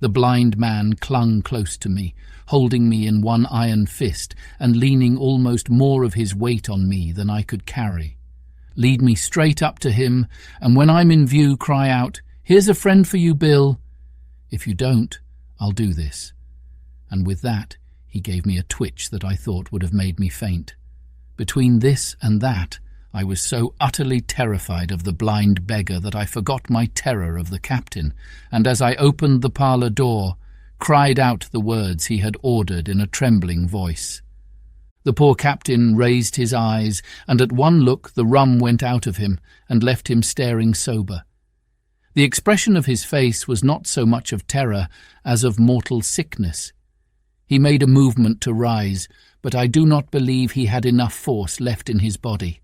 The blind man clung close to me, holding me in one iron fist and leaning almost more of his weight on me than I could carry. Lead me straight up to him, and when I'm in view cry out, "Here's a friend for you, Bill." If you don't, I'll do this. And with that, he gave me a twitch that I thought would have made me faint. Between this and that, I was so utterly terrified of the blind beggar that I forgot my terror of the captain, and as I opened the parlour door, cried out the words he had ordered in a trembling voice. The poor captain raised his eyes, and at one look the rum went out of him and left him staring sober. The expression of his face was not so much of terror as of mortal sickness. He made a movement to rise, but I do not believe he had enough force left in his body.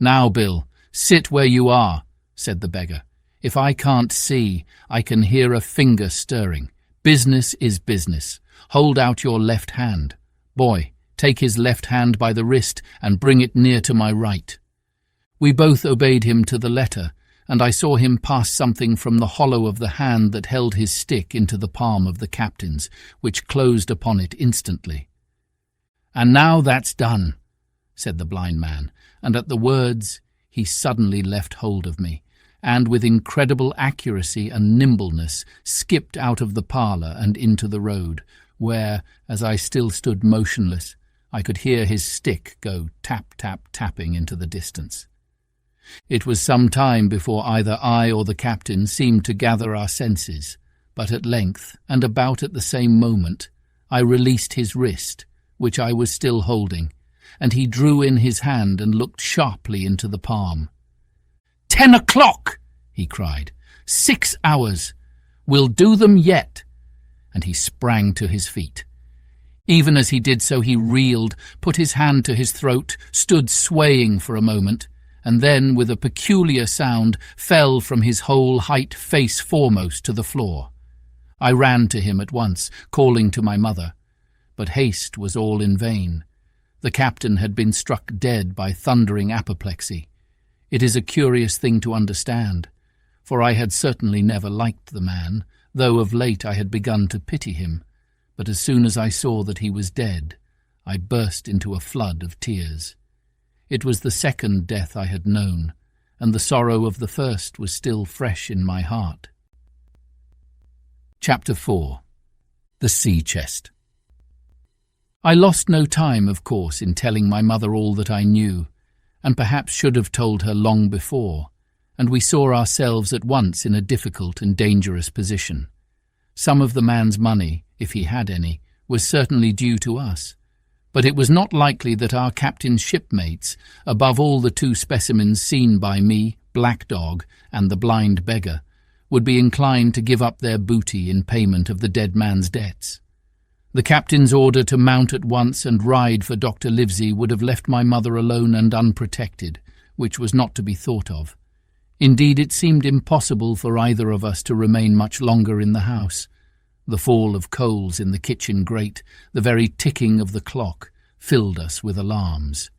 "Now, Bill, sit where you are," said the beggar. "If I can't see, I can hear a finger stirring. Business is business. Hold out your left hand. Boy, take his left hand by the wrist and bring it near to my right." We both obeyed him to the letter, and I saw him pass something from the hollow of the hand that held his stick into the palm of the captain's, which closed upon it instantly. "And now that's done," said the blind man, and at the words he suddenly left hold of me, and with incredible accuracy and nimbleness skipped out of the parlour and into the road, where, as I still stood motionless, I could hear his stick go tap-tap-tapping into the distance. It was some time before either I or the captain seemed to gather our senses, but at length, and about at the same moment, I released his wrist, which I was still holding, and he drew in his hand and looked sharply into the palm. 10 o'clock, he cried. 6 hours. We'll do them yet. And he sprang to his feet. Even as he did so, he reeled, put his hand to his throat, stood swaying for a moment, and then, with a peculiar sound, fell from his whole height face foremost to the floor. I ran to him at once, calling to my mother. But haste was all in vain. The captain had been struck dead by thundering apoplexy. It is a curious thing to understand, for I had certainly never liked the man, though of late I had begun to pity him. But as soon as I saw that he was dead, I burst into a flood of tears. It was the second death I had known, and the sorrow of the first was still fresh in my heart. Chapter 4. The Sea Chest. I lost no time, of course, in telling my mother all that I knew, and perhaps should have told her long before, and we saw ourselves at once in a difficult and dangerous position. Some of the man's money, if he had any, was certainly due to us, but it was not likely that our captain's shipmates, above all the two specimens seen by me, Black Dog, and the blind beggar, would be inclined to give up their booty in payment of the dead man's debts. The captain's order to mount at once and ride for Dr. Livesey would have left my mother alone and unprotected, which was not to be thought of. Indeed, it seemed impossible for either of us to remain much longer in the house. The fall of coals in the kitchen grate, the very ticking of the clock, filled us with alarms.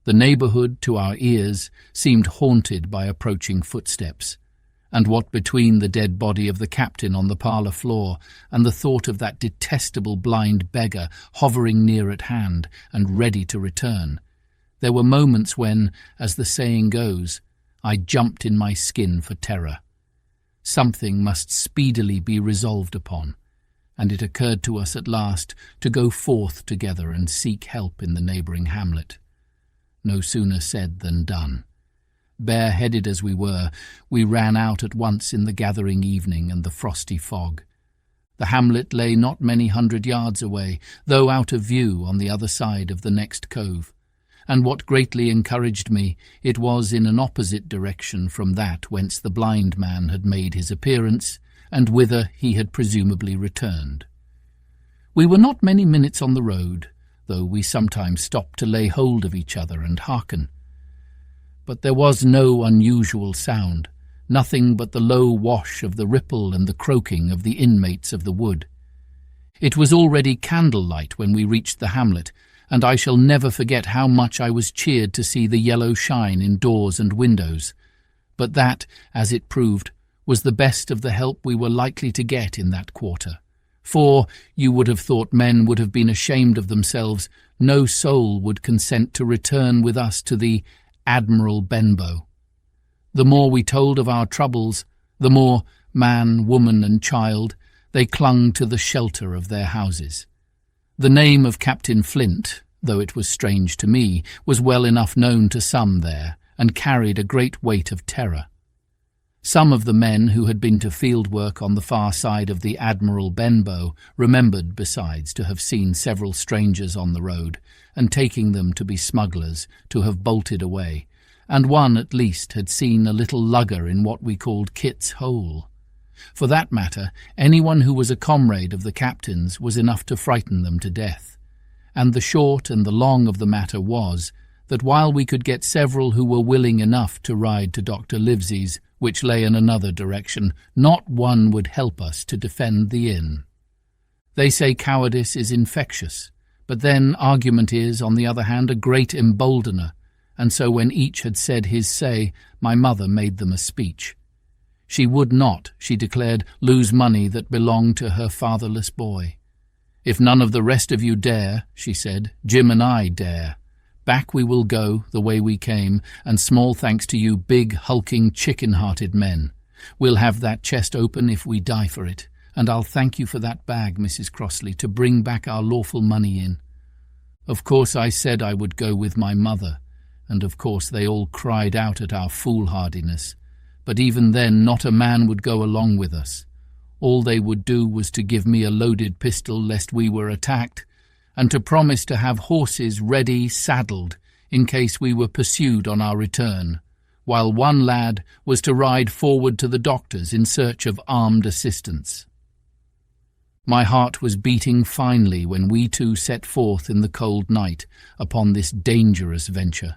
The neighbourhood, to our ears, seemed haunted by approaching footsteps, and what between the dead body of the captain on the parlour floor and the thought of that detestable blind beggar hovering near at hand and ready to return, there were moments when, as the saying goes, I jumped in my skin for terror. Something must speedily be resolved upon, and it occurred to us at last to go forth together and seek help in the neighbouring hamlet. No sooner said than done. Bareheaded as we were, we ran out at once in the gathering evening and the frosty fog. The hamlet lay not many 100 yards away, though out of view on the other side of the next cove, and what greatly encouraged me, it was in an opposite direction from that whence the blind man had made his appearance, and whither he had presumably returned. We were not many minutes on the road, though we sometimes stopped to lay hold of each other and hearken. But there was no unusual sound, nothing but the low wash of the ripple and the croaking of the inmates of the wood. It was already candlelight when we reached the hamlet, and I shall never forget how much I was cheered to see the yellow shine in doors and windows. But that, as it proved, was the best of the help we were likely to get in that quarter. For, you would have thought men would have been ashamed of themselves, no soul would consent to return with us to the Admiral Benbow. The more we told of our troubles, the more, man, woman and child, they clung to the shelter of their houses. The name of Captain Flint, though it was strange to me, was well enough known to some there, and carried a great weight of terror. Some of the men who had been to field work on the far side of the Admiral Benbow remembered, besides, to have seen several strangers on the road, and taking them to be smugglers, to have bolted away, and one at least had seen a little lugger in what we called Kit's Hole. For that matter, anyone who was a comrade of the captain's was enough to frighten them to death, and the short and the long of the matter was that while we could get several who were willing enough to ride to Dr. Livesey's, which lay in another direction, not one would help us to defend the inn. They say cowardice is infectious, but then argument is, on the other hand, a great emboldener, and so when each had said his say, my mother made them a speech. She would not, she declared, lose money that belonged to her fatherless boy. If none of the rest of you dare, she said, Jim and I dare. Back we will go, the way we came, and small thanks to you big, hulking, chicken-hearted men. We'll have that chest open if we die for it, and I'll thank you for that bag, Mrs. Crossley, to bring back our lawful money in. Of course I said I would go with my mother, and of course they all cried out at our foolhardiness, but even then not a man would go along with us. All they would do was to give me a loaded pistol lest we were attacked, and to promise to have horses ready saddled in case we were pursued on our return, while one lad was to ride forward to the doctor's in search of armed assistance. My heart was beating finely when we two set forth in the cold night upon this dangerous venture.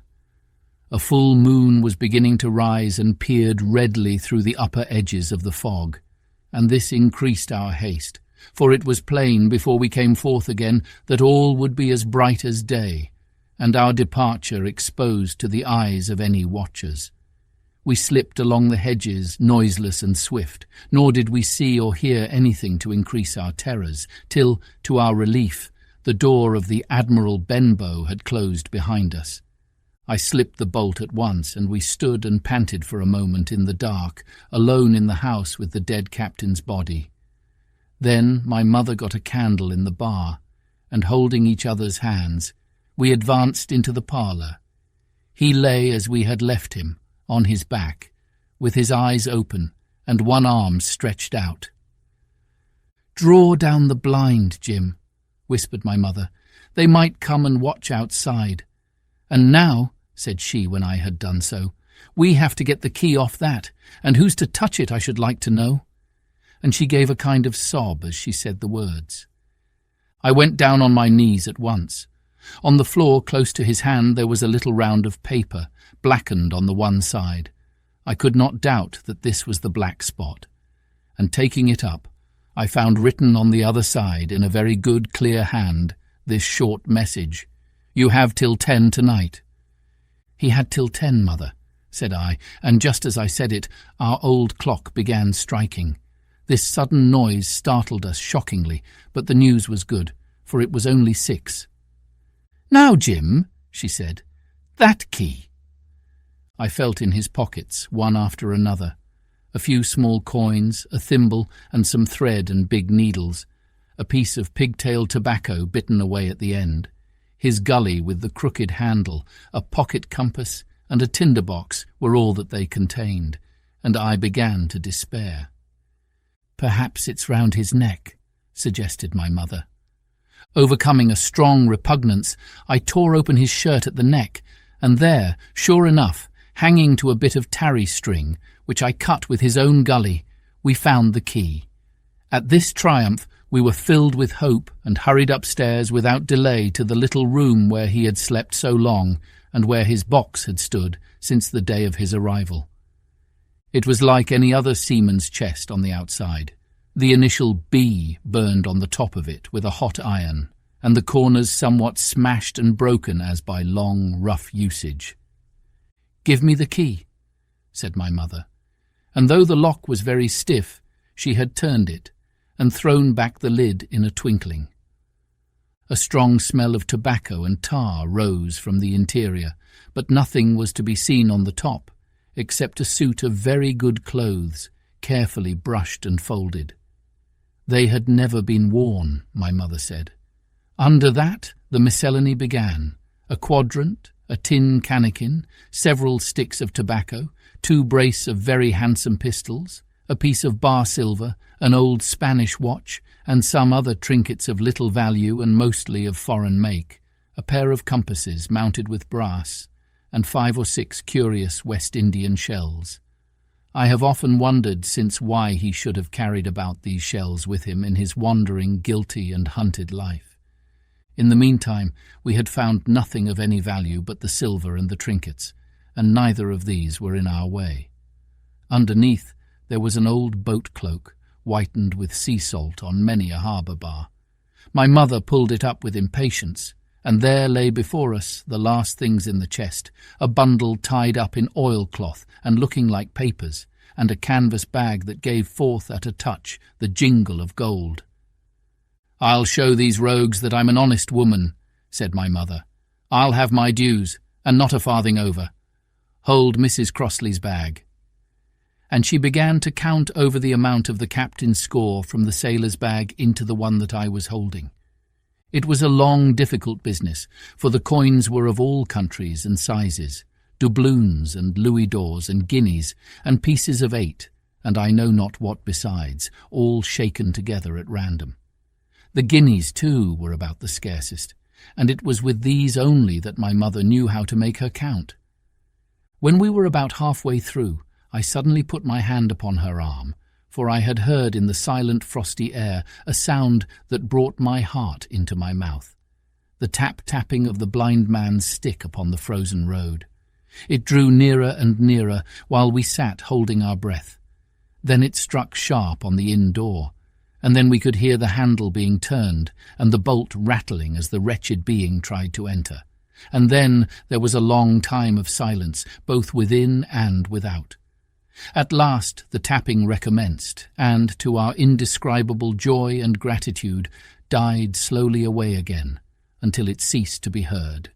A full moon was beginning to rise and peered redly through the upper edges of the fog, and this increased our haste, for it was plain before we came forth again that all would be as bright as day, and our departure exposed to the eyes of any watchers. We slipped along the hedges, noiseless and swift, nor did we see or hear anything to increase our terrors, till, to our relief, the door of the Admiral Benbow had closed behind us. I slipped the bolt at once, and we stood and panted for a moment in the dark, alone in the house with the dead captain's body. Then my mother got a candle in the bar, and holding each other's hands, we advanced into the parlour. He lay as we had left him, on his back, with his eyes open and one arm stretched out. "Draw down the blind, Jim," whispered my mother. They might come and watch outside. And now, said she when I had done so, we have to get the key off that, and who's to touch it, I should like to know. And she gave a kind of sob as she said the words. I went down on my knees at once. On the floor, close to his hand, there was a little round of paper, blackened on the one side. I could not doubt that this was the black spot. And taking it up, I found written on the other side, in a very good, clear hand, this short message. You have till 10 tonight. He had till 10, Mother, said I, and just as I said it, our old clock began striking. This sudden noise startled us shockingly, but the news was good, for it was only 6. Now, Jim, she said, that key. I felt in his pockets, one after another. A few small coins, a thimble, and some thread and big needles. A piece of pigtail tobacco bitten away at the end. His gully with the crooked handle, a pocket compass, and a tinderbox were all that they contained, and I began to despair. Perhaps it's round his neck, suggested my mother. Overcoming a strong repugnance, I tore open his shirt at the neck, and there, sure enough, hanging to a bit of tarry string, which I cut with his own gully, we found the key. At this triumph we were filled with hope and hurried upstairs without delay to the little room where he had slept so long and where his box had stood since the day of his arrival. It was like any other seaman's chest on the outside. The initial B burned on the top of it with a hot iron, and the corners somewhat smashed and broken as by long, rough usage. "Give me the key," said my mother, and though the lock was very stiff, she had turned it and thrown back the lid in a twinkling. A strong smell of tobacco and tar rose from the interior, but nothing was to be seen on the top, except a suit of very good clothes, carefully brushed and folded. They had never been worn, my mother said. Under that the miscellany began: a quadrant, a tin cannikin, several sticks of tobacco, 2 brace of very handsome pistols, a piece of bar silver, an old Spanish watch, and some other trinkets of little value and mostly of foreign make, a pair of compasses mounted with brass, and 5 or 6 curious West Indian shells. I have often wondered since why he should have carried about these shells with him in his wandering, guilty and hunted life. In the meantime, we had found nothing of any value but the silver and the trinkets, and neither of these were in our way. Underneath, there was an old boat cloak, whitened with sea salt on many a harbour bar. My mother pulled it up with impatience, and there lay before us the last things in the chest, a bundle tied up in oilcloth and looking like papers, and a canvas bag that gave forth at a touch the jingle of gold. "I'll show these rogues that I'm an honest woman," said my mother. "I'll have my dues, and not a farthing over. Hold Mrs. Crossley's bag." And she began to count over the amount of the captain's score from the sailor's bag into the one that I was holding. It was a long, difficult business, for the coins were of all countries and sizes, doubloons and louis d'ors and guineas and pieces of 8, and I know not what besides, all shaken together at random. The guineas, too, were about the scarcest, and it was with these only that my mother knew how to make her count. When we were about halfway through, I suddenly put my hand upon her arm, for I had heard in the silent frosty air a sound that brought my heart into my mouth, the tap-tapping of the blind man's stick upon the frozen road. It drew nearer and nearer while we sat holding our breath. Then it struck sharp on the inn door, and then we could hear the handle being turned and the bolt rattling as the wretched being tried to enter. And then there was a long time of silence, both within and without. At last the tapping recommenced, and, to our indescribable joy and gratitude, died slowly away again, until it ceased to be heard.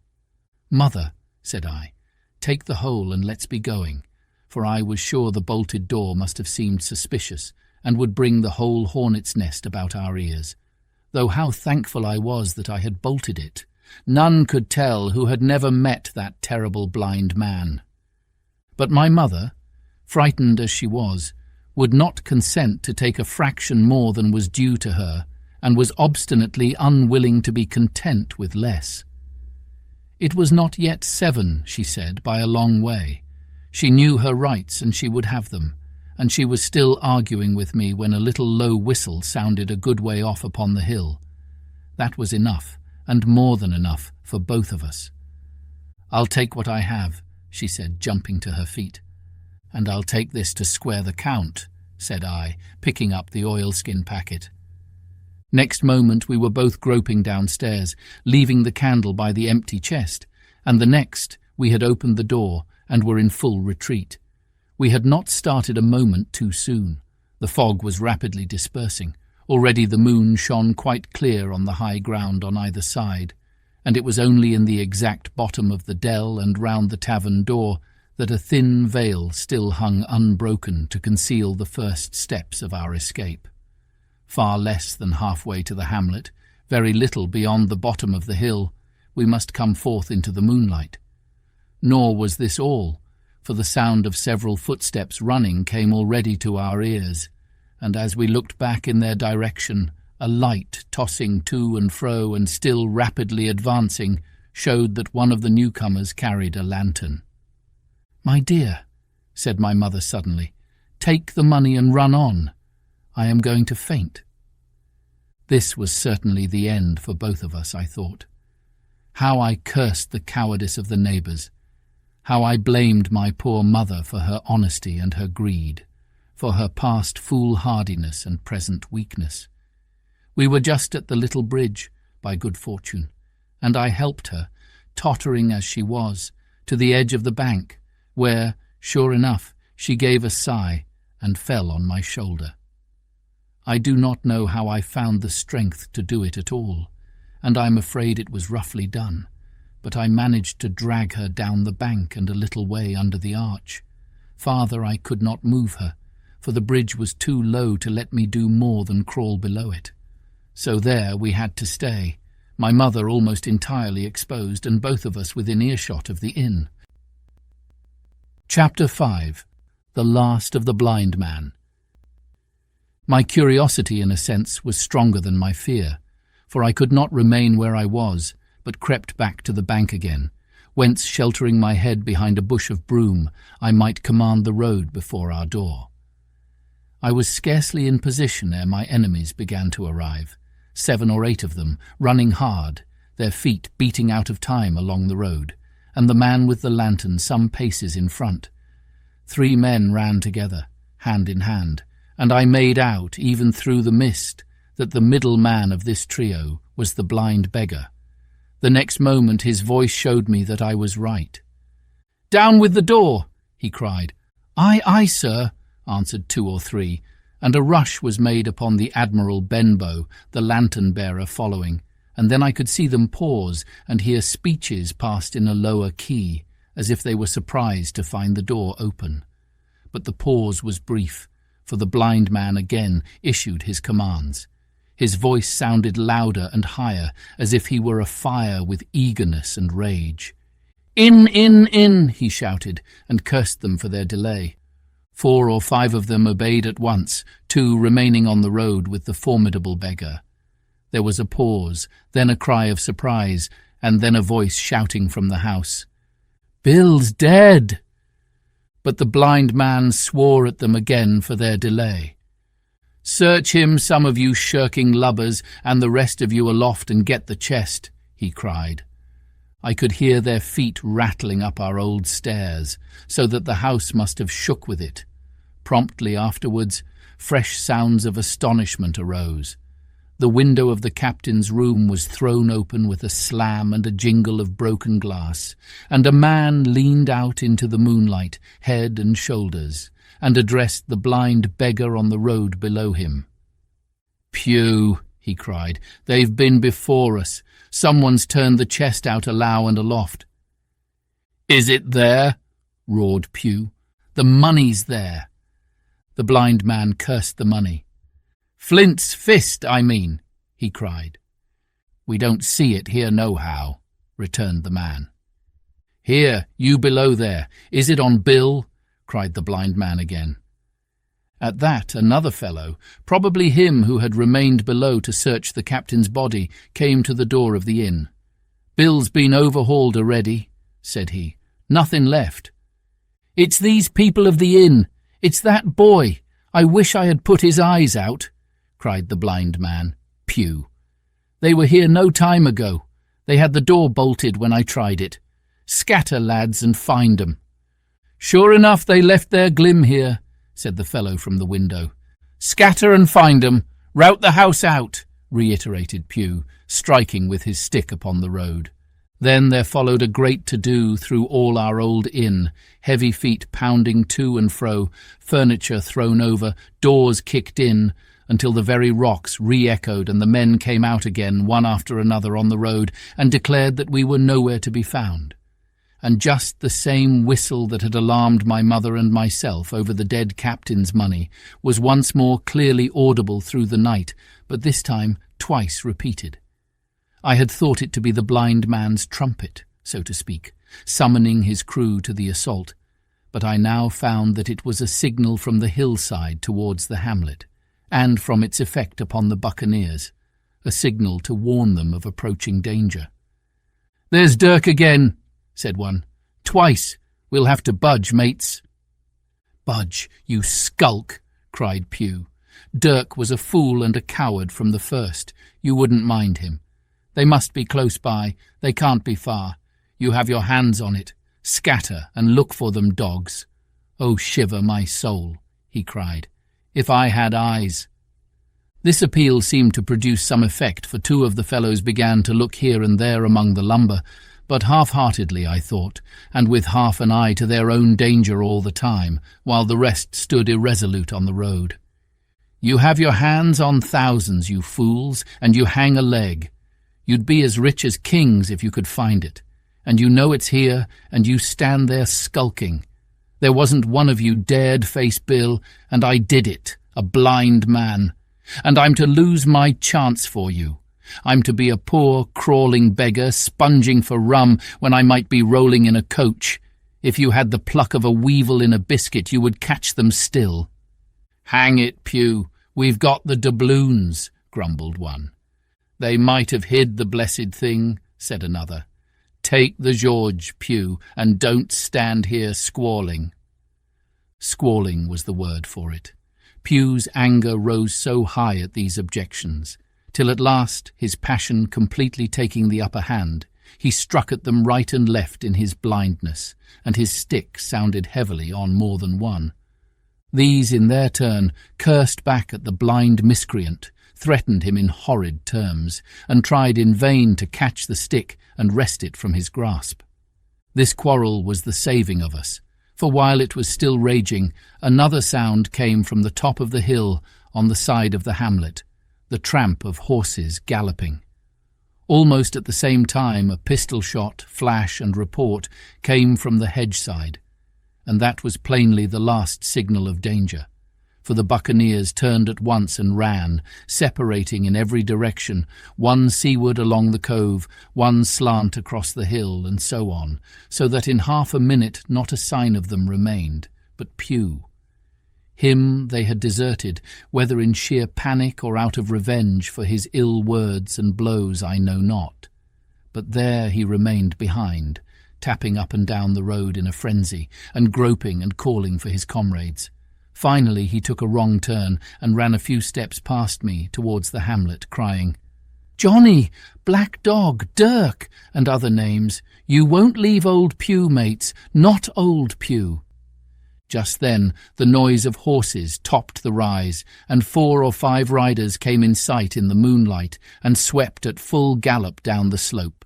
"Mother," said I, "take the whole and let's be going," for I was sure the bolted door must have seemed suspicious, and would bring the whole hornet's nest about our ears, though how thankful I was that I had bolted it. None could tell who had never met that terrible blind man. But my mother, frightened as she was, would not consent to take a fraction more than was due to her, and was obstinately unwilling to be content with less. It was not yet 7, she said, by a long way. She knew her rights and she would have them, and she was still arguing with me when a little low whistle sounded a good way off upon the hill. That was enough, and more than enough, for both of us. "I'll take what I have," she said, jumping to her feet. "And I'll take this to square the count," said I, picking up the oilskin packet. Next moment we were both groping downstairs, leaving the candle by the empty chest, and the next we had opened the door and were in full retreat. We had not started a moment too soon. The fog was rapidly dispersing. Already the moon shone quite clear on the high ground on either side, and it was only in the exact bottom of the dell and round the tavern door that a thin veil still hung unbroken to conceal the first steps of our escape. Far less than halfway to the hamlet, very little beyond the bottom of the hill, we must come forth into the moonlight. Nor was this all, for the sound of several footsteps running came already to our ears, and as we looked back in their direction, a light tossing to and fro and still rapidly advancing showed that one of the newcomers carried a lantern. "My dear," said my mother suddenly, "take the money and run on. I am going to faint." This was certainly the end for both of us, I thought. How I cursed the cowardice of the neighbours. How I blamed my poor mother for her honesty and her greed, for her past foolhardiness and present weakness. We were just at the little bridge, by good fortune, and I helped her, tottering as she was, to the edge of the bank, where, sure enough, she gave a sigh and fell on my shoulder. I do not know how I found the strength to do it at all, and I'm afraid it was roughly done, but I managed to drag her down the bank and a little way under the arch. Farther I could not move her, for the bridge was too low to let me do more than crawl below it. So there we had to stay, my mother almost entirely exposed and both of us within earshot of the inn. Chapter 5. The Last of the Blind Man. My curiosity, in a sense, was stronger than my fear, for I could not remain where I was, but crept back to the bank again, whence, sheltering my head behind a bush of broom, I might command the road before our door. I was scarcely in position ere my enemies began to arrive, 7 or 8 of them, running hard, their feet beating out of time along the road, and the man with the lantern some paces in front. 3 men ran together, hand in hand, and I made out, even through the mist, that the middle man of this trio was the blind beggar. The next moment his voice showed me that I was right. "Down with the door!" he cried. "Aye, aye, sir," answered 2 or 3, and a rush was made upon the Admiral Benbow, the lantern-bearer following, and then I could see them pause and hear speeches passed in a lower key, as if they were surprised to find the door open. But the pause was brief, for the blind man again issued his commands. His voice sounded louder and higher, as if he were afire with eagerness and rage. "In, in," he shouted, and cursed them for their delay. 4 or 5 of them obeyed at once, 2 remaining on the road with the formidable beggar. There was a pause, then a cry of surprise, and then a voice shouting from the house, "Bill's dead!" But the blind man swore at them again for their delay. "Search him, some of you shirking lubbers, and the rest of you aloft and get the chest," he cried. I could hear their feet rattling up our old stairs, so that the house must have shook with it. Promptly afterwards, fresh sounds of astonishment arose. The window of the captain's room was thrown open with a slam and a jingle of broken glass, and a man leaned out into the moonlight, head and shoulders, and addressed the blind beggar on the road below him. "Pew," he cried, "they've been before us. Someone's turned the chest out alow and aloft." "Is it there?" roared Pew. "The money's there." The blind man cursed the money. "Flint's fist, I mean," he cried. "We don't see it here nohow," returned the man. "Here, you below there, is it on Bill?" cried the blind man again. At that, another fellow, probably him who had remained below to search the captain's body, came to the door of the inn. "Bill's been overhauled already," said he. "Nothing left." "It's these people of the inn. It's that boy. I wish I had put his eyes out," cried the blind man. "Pew. They were here no time ago. They had the door bolted when I tried it. Scatter, lads, and find 'em." "Sure enough they left their glim here," said the fellow from the window. "Scatter and find 'em. Rout the house out," reiterated Pew, striking with his stick upon the road. Then there followed a great to-do through all our old inn, heavy feet pounding to and fro, furniture thrown over, doors kicked in, until the very rocks re-echoed and the men came out again, one after another, on the road, and declared that we were nowhere to be found. And just the same whistle that had alarmed my mother and myself over the dead captain's money was once more clearly audible through the night, but this time twice repeated. I had thought it to be the blind man's trumpet, so to speak, summoning his crew to the assault, but I now found that it was a signal from the hillside towards the hamlet, and from its effect upon the buccaneers, a signal to warn them of approaching danger. "There's Dirk again," said one. "Twice. We'll have to budge, mates." "Budge, you skulk," cried Pew. "Dirk was a fool and a coward from the first. You wouldn't mind him. They must be close by. They can't be far. You have your hands on it. Scatter and look for them, dogs. Oh, shiver my soul," he cried. "If I had eyes." This appeal seemed to produce some effect, for two of the fellows began to look here and there among the lumber, but half-heartedly, I thought, and with half an eye to their own danger all the time, while the rest stood irresolute on the road. "You have your hands on thousands, you fools, and you hang a leg. You'd be as rich as kings if you could find it, and you know it's here, and you stand there skulking. There wasn't one of you dared face Bill, and I did it, a blind man. And I'm to lose my chance for you. I'm to be a poor, crawling beggar, sponging for rum when I might be rolling in a coach. If you had the pluck of a weevil in a biscuit, you would catch them still." "Hang it, Pew, we've got the doubloons," grumbled one. "They might have hid the blessed thing," said another. "Take the George, Pew, and don't stand here squalling." Squalling was the word for it. Pew's anger rose so high at these objections, till at last, his passion completely taking the upper hand, he struck at them right and left in his blindness, and his stick sounded heavily on more than one. These, in their turn, cursed back at the blind miscreant, threatened him in horrid terms, and tried in vain to catch the stick and wrest it from his grasp. This quarrel was the saving of us, for while it was still raging, another sound came from the top of the hill on the side of the hamlet, the tramp of horses galloping. Almost at the same time a pistol shot, flash, and report came from the hedge side, and that was plainly the last signal of danger, for the buccaneers turned at once and ran, separating in every direction, one seaward along the cove, one slant across the hill, and so on, so that in half a minute not a sign of them remained, but Pew. Him they had deserted, whether in sheer panic or out of revenge for his ill words and blows I know not. But there he remained behind, tapping up and down the road in a frenzy, and groping and calling for his comrades. Finally he took a wrong turn and ran a few steps past me towards the hamlet, crying, "Johnny, Black Dog, Dirk, and other names, you won't leave old Pew, mates, not old Pew." Just then the noise of horses topped the rise, and 4 or 5 riders came in sight in the moonlight and swept at full gallop down the slope.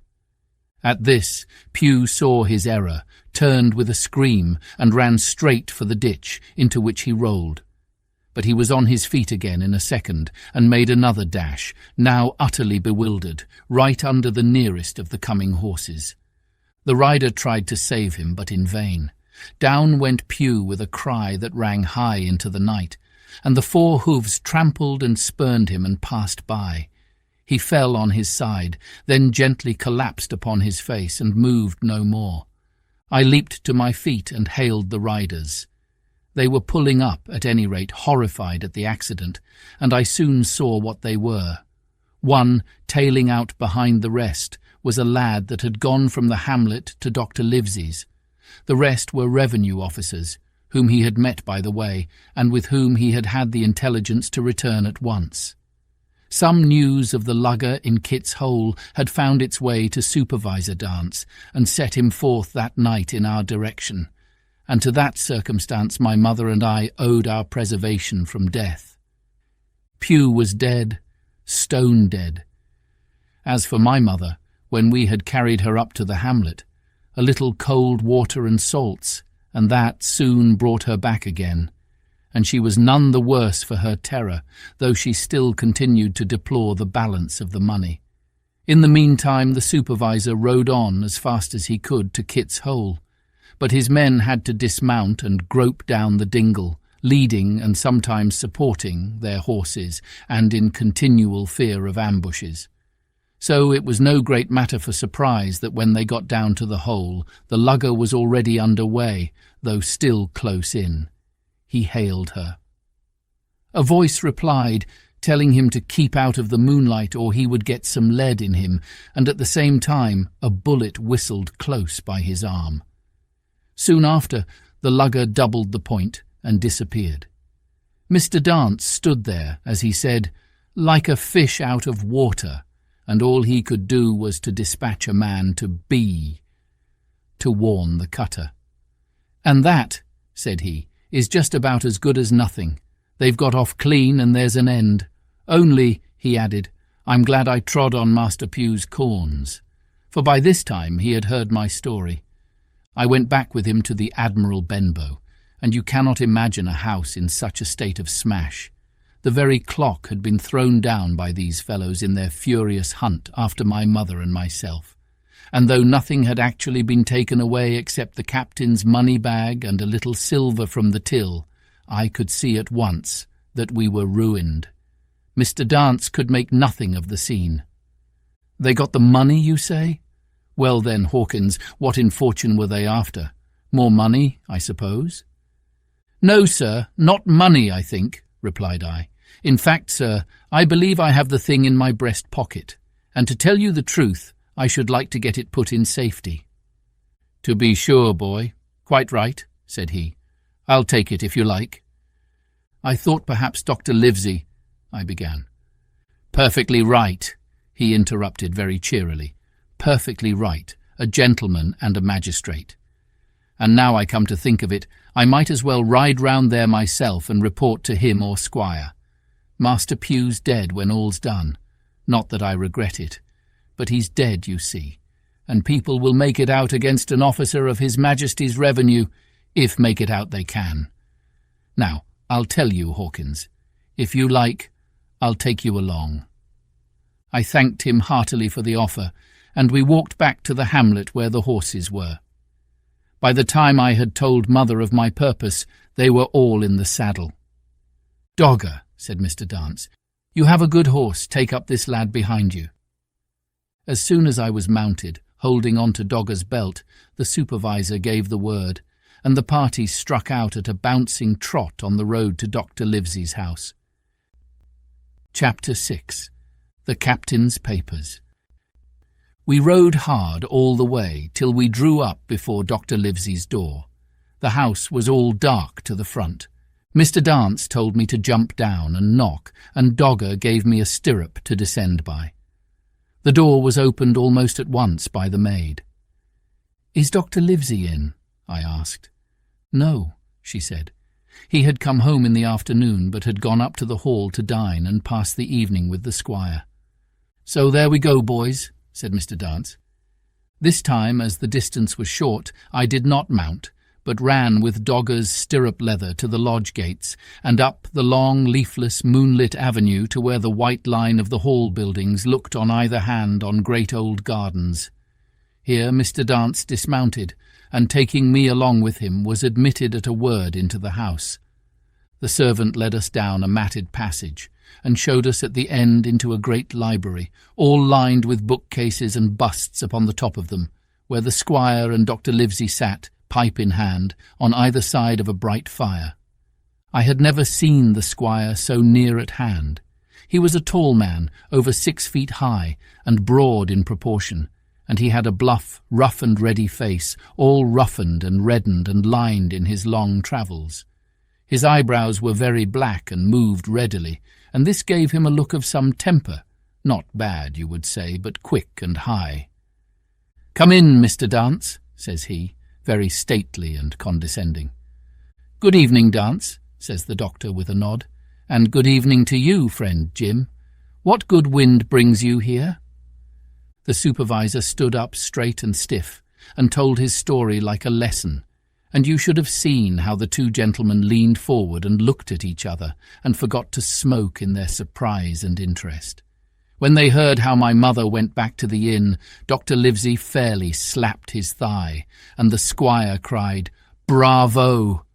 At this, Pew saw his error, turned with a scream, and ran straight for the ditch, into which he rolled. But he was on his feet again in a second, and made another dash, now utterly bewildered, right under the nearest of the coming horses. The rider tried to save him, but in vain. Down went Pew with a cry that rang high into the night, and the 4 hoofs trampled and spurned him and passed by. He fell on his side, then gently collapsed upon his face and moved no more. I leaped to my feet and hailed the riders. They were pulling up, at any rate, horrified at the accident, and I soon saw what they were. One, tailing out behind the rest, was a lad that had gone from the hamlet to Dr. Livesey's. The rest were revenue officers, whom he had met by the way, and with whom he had had the intelligence to return at once. Some news of the lugger in Kit's Hole had found its way to Supervisor Dance, and set him forth that night in our direction, and to that circumstance my mother and I owed our preservation from death. Pugh was dead, stone dead. As for my mother, when we had carried her up to the hamlet, a little cold water and salts, and that soon brought her back again, and she was none the worse for her terror, though she still continued to deplore the balance of the money. In the meantime the supervisor rode on as fast as he could to Kit's Hole, but his men had to dismount and grope down the dingle, leading and sometimes supporting their horses, and in continual fear of ambushes. So it was no great matter for surprise that when they got down to the hole, the lugger was already under way, though still close in. He hailed her. A voice replied, telling him to keep out of the moonlight or he would get some lead in him, and at the same time a bullet whistled close by his arm. Soon after, the lugger doubled the point and disappeared. Mr. Dance stood there, as he said, like a fish out of water, and all he could do was to dispatch a man to warn the cutter. "And that," said he, "is just about as good as nothing. They've got off clean and there's an end. Only," he added, "I'm glad I trod on Master Pugh's corns." For by this time he had heard my story. I went back with him to the Admiral Benbow, and you cannot imagine a house in such a state of smash. The very clock had been thrown down by these fellows in their furious hunt after my mother and myself, and though nothing had actually been taken away except the captain's money-bag and a little silver from the till, I could see at once that we were ruined. Mr. Dance could make nothing of the scene. "They got the money, you say? Well then, Hawkins, what in fortune were they after? More money, I suppose?" "No, sir, not money, I think," replied I. "In fact, sir, I believe I have the thing in my breast pocket, and to tell you the truth, I should like to get it put in safety." "To be sure, boy. Quite right," said he. "I'll take it if you like." "I thought perhaps Dr. Livesey—" I began. "Perfectly right," he interrupted very cheerily. "Perfectly right, a gentleman and a magistrate. And now I come to think of it, I might as well ride round there myself and report to him or Squire. Master Pugh's dead when all's done. Not that I regret it. But he's dead, you see, and people will make it out against an officer of His Majesty's revenue, if make it out they can. Now, I'll tell you, Hawkins. If you like, I'll take you along." I thanked him heartily for the offer, and we walked back to the hamlet where the horses were. By the time I had told Mother of my purpose, they were all in the saddle. "Dogger," said Mr. Dance, "you have a good horse, take up this lad behind you." As soon as I was mounted, holding on to Dogger's belt, the supervisor gave the word, and the party struck out at a bouncing trot on the road to Dr. Livesey's house. Chapter 6. The Captain's Papers. We rode hard all the way till we drew up before Dr. Livesey's door. The house was all dark to the front. Mr. Dance told me to jump down and knock, and Dogger gave me a stirrup to descend by. The door was opened almost at once by the maid. "Is Dr. Livesey in?" I asked. "No," she said. He had come home in the afternoon, but had gone up to the hall to dine and pass the evening with the squire. "So there we go, boys," said Mr. Dance. This time, as the distance was short, I did not mount, but ran with Dogger's stirrup leather to the lodge gates, and up the long, leafless, moonlit avenue to where the white line of the hall buildings looked on either hand on great old gardens. Here Mr. Dance dismounted, and taking me along with him, was admitted at a word into the house. The servant led us down a matted passage, and showed us at the end into a great library, all lined with bookcases and busts upon the top of them, where the squire and Dr. Livesey sat, pipe in hand, on either side of a bright fire. I had never seen the squire so near at hand. He was a tall man, over 6 feet high, and broad in proportion, and he had a bluff, rough and ready face, all roughened and reddened and lined in his long travels. His eyebrows were very black and moved readily, and this gave him a look of some temper, not bad, you would say, but quick and high. "Come in, Mr. Dance," says he, very stately and condescending. "Good evening, Dance," says the doctor with a nod, "and good evening to you, friend Jim. What good wind brings you here?" The supervisor stood up straight and stiff, and told his story like a lesson, and you should have seen how the two gentlemen leaned forward and looked at each other, and forgot to smoke in their surprise and interest. When they heard how my mother went back to the inn, Dr. Livesey fairly slapped his thigh, and the squire cried, "Bravo!"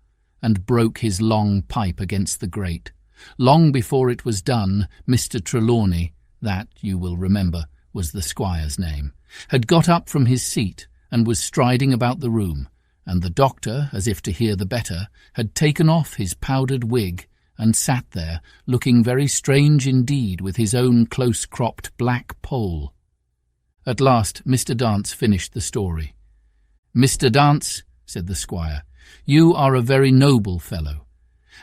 and broke his long pipe against the grate. Long before it was done, Mr. Trelawney, that, you will remember, was the squire's name, had got up from his seat and was striding about the room, and the doctor, as if to hear the better, had taken off his powdered wig and sat there, looking very strange indeed with his own close-cropped black poll. At last Mr. Dance finished the story. "Mr. Dance," said the squire, "you are a very noble fellow,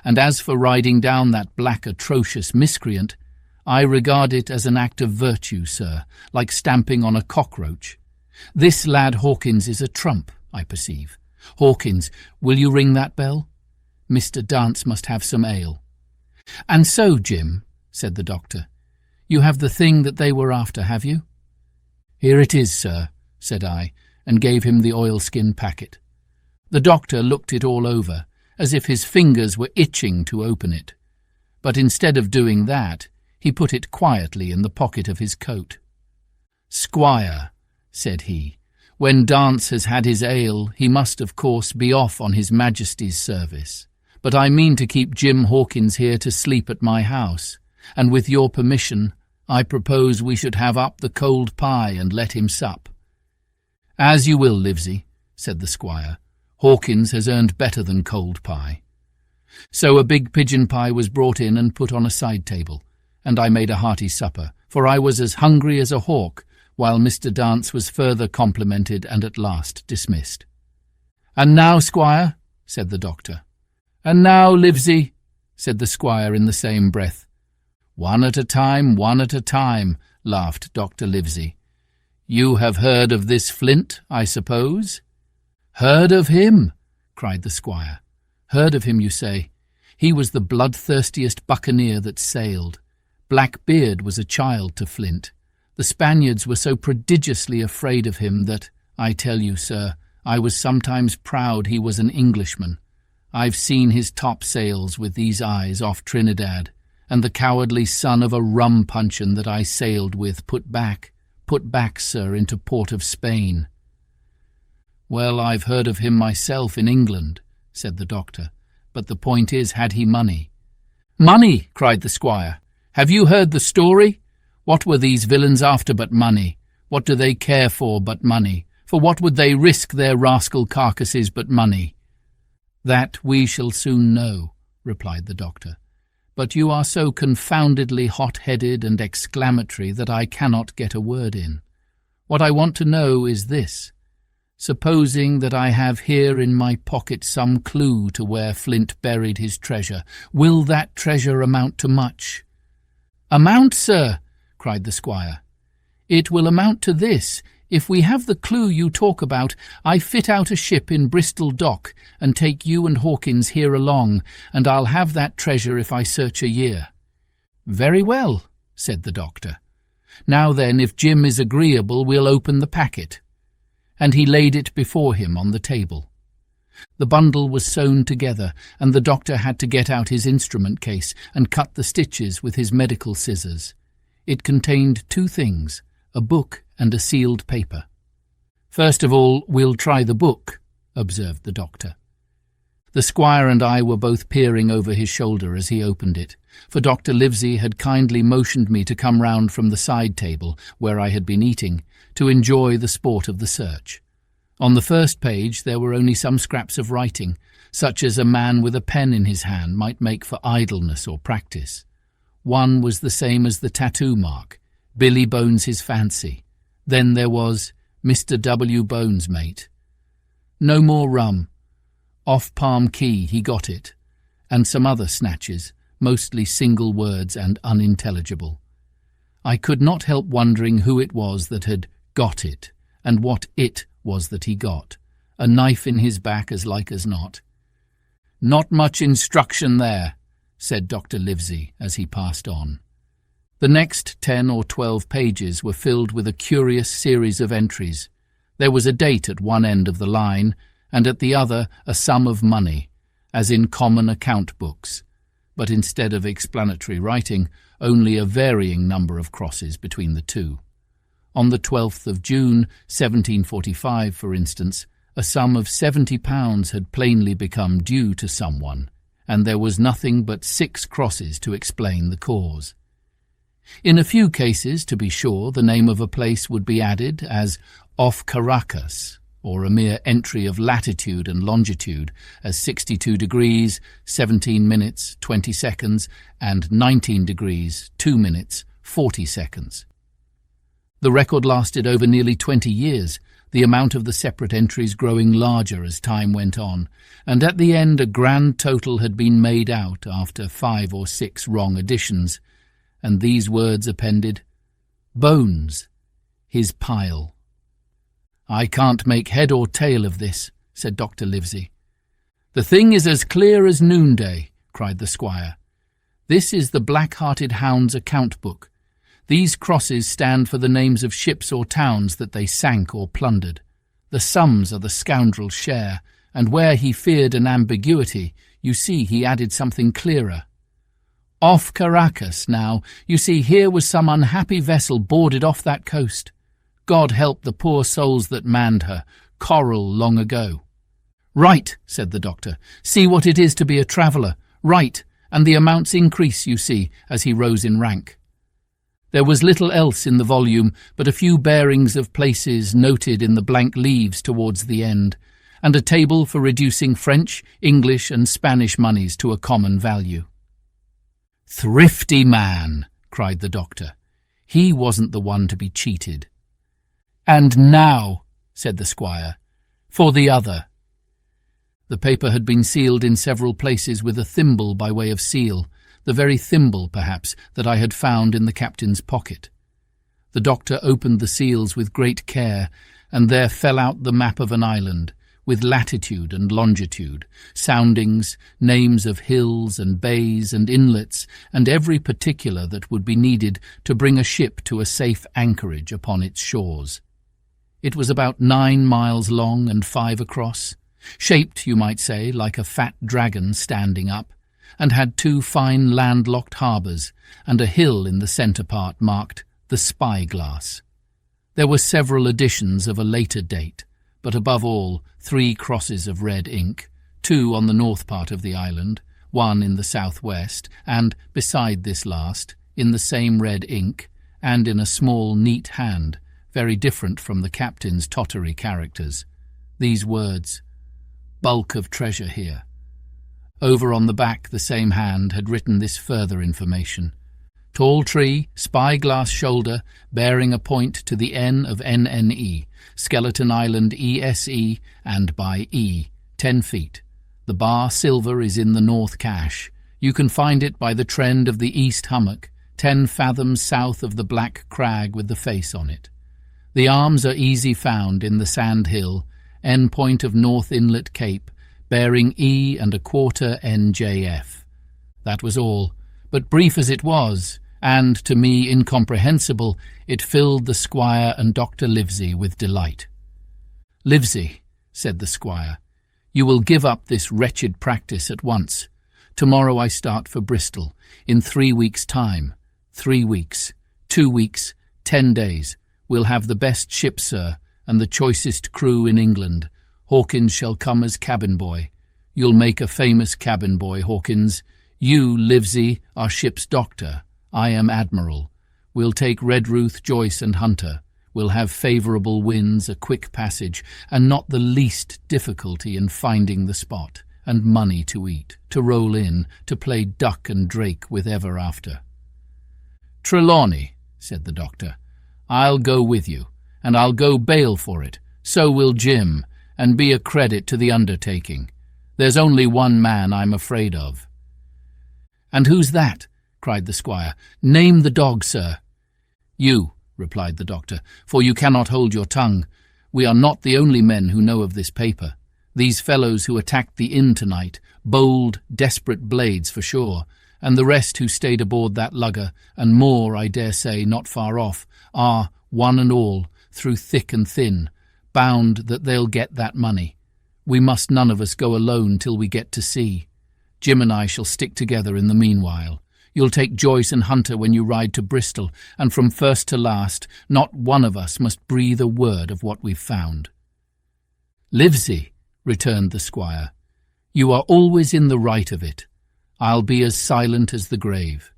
and as for riding down that black atrocious miscreant, I regard it as an act of virtue, sir, like stamping on a cockroach. This lad Hawkins is a trump, I perceive. Hawkins, will you ring that bell? Mr. Dance must have some ale." "And so, Jim," said the doctor, "you have the thing that they were after, have you?" "Here it is, sir," said I, and gave him the oilskin packet. The doctor looked it all over, as if his fingers were itching to open it. But instead of doing that, he put it quietly in the pocket of his coat. "Squire," said he, "when Dance has had his ale, he must, of course, be off on his Majesty's service. But I mean to keep Jim Hawkins here to sleep at my house, and with your permission, I propose we should have up the cold pie and let him sup." "As you will, Livesey," said the squire. "Hawkins has earned better than cold pie." So a big pigeon pie was brought in and put on a side table, and I made a hearty supper, for I was as hungry as a hawk, while Mr. Dance was further complimented and at last dismissed. "And now, squire," said the doctor. "And now, Livesey," said the squire in the same breath. "One at a time, laughed Dr. Livesey. "You have heard of this Flint, I suppose?" "Heard of him?" cried the squire. "Heard of him, you say? He was the bloodthirstiest buccaneer that sailed. Blackbeard was a child to Flint. The Spaniards were so prodigiously afraid of him that, I tell you, sir, I was sometimes proud he was an Englishman. I've seen his topsails with these eyes off Trinidad, and the cowardly son of a rum puncheon that I sailed with put back, sir, into port of Spain." "Well, I've heard of him myself in England," said the doctor, "but the point is, had he money?" "Money!" cried the squire. "Have you heard the story? What were these villains after but money? What do they care for but money? For what would they risk their rascal carcasses but money?" "That we shall soon know," replied the doctor. "But you are so confoundedly hot-headed and exclamatory that I cannot get a word in. What I want to know is this. Supposing that I have here in my pocket some clue to where Flint buried his treasure, will that treasure amount to much?" "Amount, sir?" cried the squire. "It will amount to this. If we have the clue you talk about, I fit out a ship in Bristol dock and take you and Hawkins here along, and I'll have that treasure if I search a year." "Very well," said the doctor. "Now then, if Jim is agreeable, we'll open the packet." And he laid it before him on the table. The bundle was sewn together, and the doctor had to get out his instrument case and cut the stitches with his medical scissors. It contained 2 things, a book and a sealed paper. "First of all, we'll try the book," observed the doctor. The squire and I were both peering over his shoulder as he opened it, for Dr. Livesey had kindly motioned me to come round from the side table, where I had been eating, to enjoy the sport of the search. On the first page there were only some scraps of writing, such as a man with a pen in his hand might make for idleness or practice. One was the same as the tattoo mark, Billy Bones his fancy. Then there was Mr. W. Bones, mate. No more rum. Off Palm Key he got it, and some other snatches, mostly single words and unintelligible. I could not help wondering who it was that had got it, and what it was that he got. A knife in his back as like as not. "Not much instruction there," said Dr. Livesey as he passed on. The next 10 or 12 pages were filled with a curious series of entries. There was a date at one end of the line, and at the other a sum of money, as in common account books, but instead of explanatory writing, only a varying number of crosses between the two. On the 12th of June, 1745, for instance, a sum of £70 had plainly become due to someone, and there was nothing but 6 crosses to explain the cause. In a few cases, to be sure, the name of a place would be added as off Caracas, or a mere entry of latitude and longitude as 62 degrees, 17 minutes, 20 seconds, and 19 degrees, 2 minutes, 40 seconds. The record lasted over nearly 20 years, the amount of the separate entries growing larger as time went on, and at the end a grand total had been made out after 5 or 6 wrong additions, and these words appended: "Bones, his pile." "I can't make head or tail of this," said Dr. Livesey. "The thing is as clear as noonday," cried the squire. "This is the Black-Hearted Hound's account book. These crosses stand for the names of ships or towns that they sank or plundered. The sums are the scoundrel's share, and where he feared an ambiguity, you see he added something clearer. Off Caracas, now, you see here was some unhappy vessel boarded off that coast. God help the poor souls that manned her, Coracle long ago." "Right," said the doctor. "See what it is to be a traveller. Right, and the amounts increase, you see, as he rose in rank." There was little else in the volume but a few bearings of places noted in the blank leaves towards the end, and a table for reducing French, English, and Spanish moneys to a common value. "Thrifty man!" cried the doctor. He wasn't the one to be cheated. "And now," said the squire, "for the other." The paper had been sealed in several places with a thimble by way of seal, the very thimble, perhaps, that I had found in the captain's pocket. The doctor opened the seals with great care, and there fell out the map of an island, with latitude and longitude, soundings, names of hills and bays and inlets, and every particular that would be needed to bring a ship to a safe anchorage upon its shores. It was about 9 miles long and 5 across, shaped, you might say, like a fat dragon standing up, and had 2 fine landlocked harbours, and a hill in the centre part marked the Spyglass. There were several editions of a later date, but above all 3 crosses of red ink, 2 on the north part of the island, 1 in the southwest, and, beside this last, in the same red ink, and in a small, neat hand, very different from the captain's tottery characters, these words: "Bulk of treasure here." Over on the back the same hand had written this further information: "Tall tree, spyglass shoulder, bearing a point to the N of NNE, Skeleton Island ESE, and by E, 10 feet. The bar silver is in the north cache. You can find it by the trend of the east hummock, 10 fathoms south of the black crag with the face on it. The arms are easy found in the sand hill, N point of North Inlet Cape, bearing E and a quarter NJF. That was all, but brief as it was, and to me incomprehensible, it filled the squire and Dr. Livesey with delight. "Livesey," said the squire, "you will give up this wretched practice at once. Tomorrow I start for Bristol, in 3 weeks' time. 3 weeks, 2 weeks, 10 days. We'll have the best ship, sir, and the choicest crew in England. Hawkins shall come as cabin boy. You'll make a famous cabin boy, Hawkins. You, Livesey, are ship's doctor. I am Admiral. We'll take Redruth, Joyce, and Hunter. We'll have favourable winds, a quick passage, and not the least difficulty in finding the spot. and money to eat, to roll in, to play duck and drake with ever after. "Trelawney," said the doctor, "I'll go with you, and I'll go bail for it. So will Jim, and be a credit to the undertaking. There's only one man I'm afraid of." "And who's that?" cried the squire. "Name the dog, sir." "You," replied the doctor, "for you cannot hold your tongue. We are not the only men who know of this paper. These fellows who attacked the inn tonight, bold, desperate blades for sure, and the rest who stayed aboard that lugger, and more, I dare say, not far off, are, one and all, through thick and thin, bound that they'll get that money. We must none of us go alone till we get to sea. Jim and I shall stick together in the meanwhile. You'll take Joyce and Hunter when you ride to Bristol, and from first to last, not one of us must breathe a word of what we've found." "Livesey," returned the squire, "you are always in the right of it. I'll be as silent as the grave."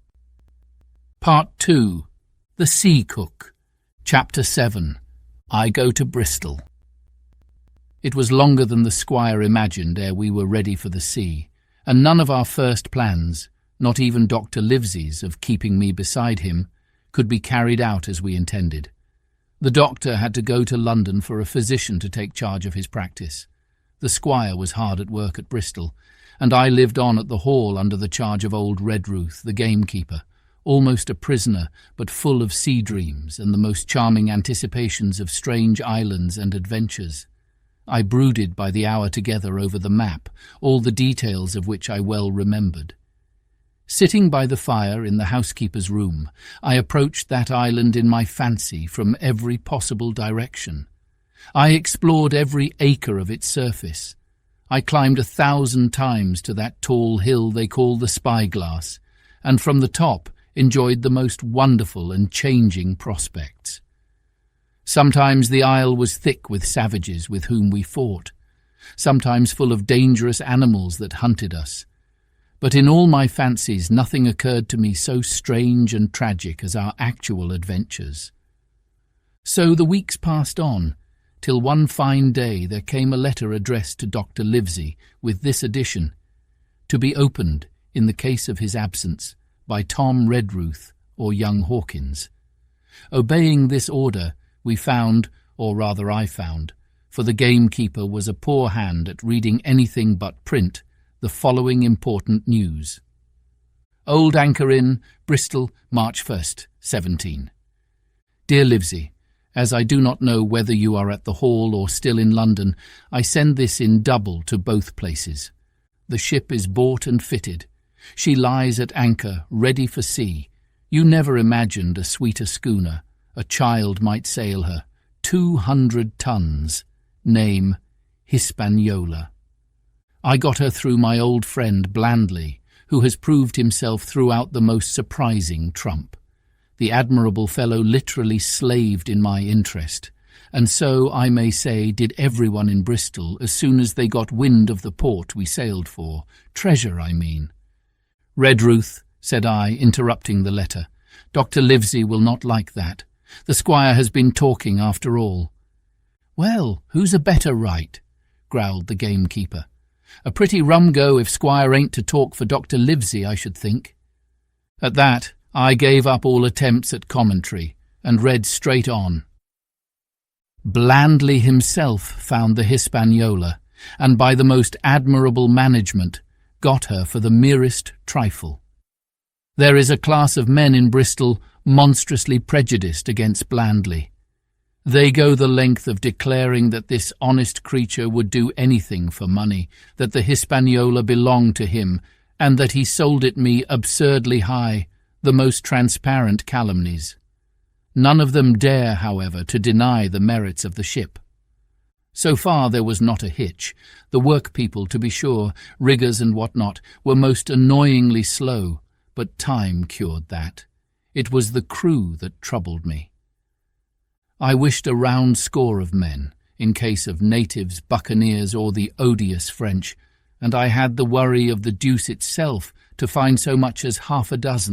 Part 2. The Sea Cook. Chapter 7. I Go to Bristol. It was longer than the squire imagined ere we were ready for the sea, and none of our first plans, not even Dr. Livesey's of keeping me beside him, could be carried out as we intended. The doctor had to go to London for a physician to take charge of his practice. The squire was hard at work at Bristol, and I lived on at the hall under the charge of old Redruth, the gamekeeper, almost a prisoner, but full of sea dreams and the most charming anticipations of strange islands and adventures. I brooded by the hour together over the map, all the details of which I well remembered. Sitting by the fire in the housekeeper's room, I approached that island in my fancy from every possible direction. I explored every acre of its surface. I climbed 1,000 times to that tall hill they call the Spyglass, and from the top enjoyed the most wonderful and changing prospects. Sometimes the isle was thick with savages with whom we fought, sometimes full of dangerous animals that hunted us. But in all my fancies nothing occurred to me so strange and tragic as our actual adventures. So the weeks passed on, till one fine day there came a letter addressed to Dr. Livesey with this addition, to be opened, in the case of his absence, by Tom Redruth or young Hawkins. Obeying this order, we found, or rather I found, for the gamekeeper was a poor hand at reading anything but print, the following important news. Old Anchor Inn, Bristol, March 1st, 17. Dear Livesey, as I do not know whether you are at the Hall or still in London, I send this in double to both places. The ship is bought and fitted. She lies at anchor, ready for sea. You never imagined a sweeter schooner. A child might sail her. 200 tons. Name, Hispaniola. I got her through my old friend Blandley, who has proved himself throughout the most surprising trump. The admirable fellow literally slaved in my interest, and so, I may say, did everyone in Bristol as soon as they got wind of the port we sailed for. Treasure, I mean. Redruth, said I, interrupting the letter, Dr. Livesey will not like that. The squire has been talking after all. Well, who's a better right? Growled the gamekeeper. A pretty rum go if squire ain't to talk for Dr. Livesey, I should think. At that, I gave up all attempts at commentary, and read straight on. Blandley himself found the Hispaniola, and by the most admirable management, got her for the merest trifle. There is a class of men in Bristol monstrously prejudiced against Blandley. They go the length of declaring that this honest creature would do anything for money, that the Hispaniola belonged to him, and that he sold it me absurdly high, the most transparent calumnies. None of them dare, however, to deny the merits of the ship. So far there was not a hitch. The workpeople, to be sure, riggers and what not, were most annoyingly slow, but time cured that. It was the crew that troubled me. I wished a round score of men, in case of natives, buccaneers, or the odious French, and I had the worry of the deuce itself to find so much as 6,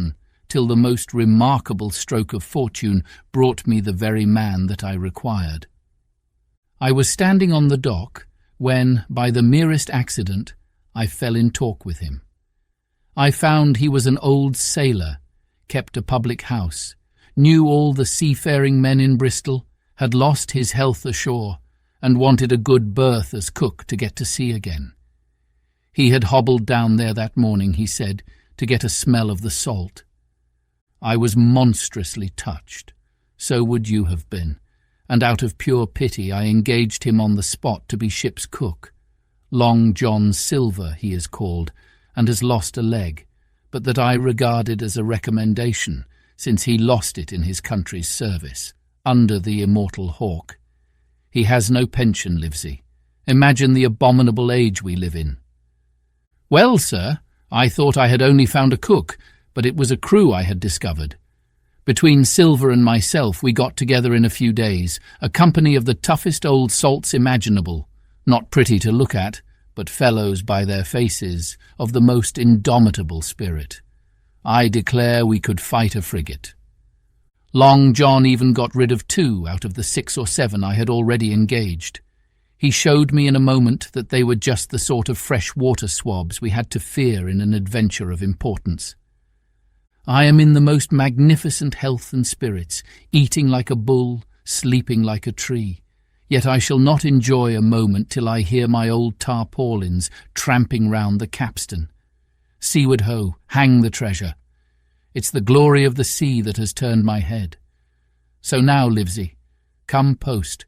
till the most remarkable stroke of fortune brought me the very man that I required. I was standing on the dock when, by the merest accident, I fell in talk with him. I found he was an old sailor, kept a public house, knew all the seafaring men in Bristol, had lost his health ashore, and wanted a good berth as cook to get to sea again. He had hobbled down there that morning, he said, to get a smell of the salt. I was monstrously touched. So would you have been, and out of pure pity I engaged him on the spot to be ship's cook. Long John Silver he is called, and has lost a leg, but that I regarded as a recommendation, since he lost it in his country's service, under the immortal hawk. He has no pension, Livesey. Imagine the abominable age we live in. Well, sir, I thought I had only found a cook, but it was a crew I had discovered. Between Silver and myself we got together in a few days, a company of the toughest old salts imaginable, not pretty to look at, but fellows by their faces, of the most indomitable spirit. I declare we could fight a frigate. Long John even got rid of 2 out of the 6 or 7 I had already engaged. He showed me in a moment that they were just the sort of fresh water swabs we had to fear in an adventure of importance. I am in the most magnificent health and spirits, eating like a bull, sleeping like a tree. Yet I shall not enjoy a moment till I hear my old tarpaulins tramping round the capstan. Seaward ho, hang the treasure. It's the glory of the sea that has turned my head. So now, Livesey, come post.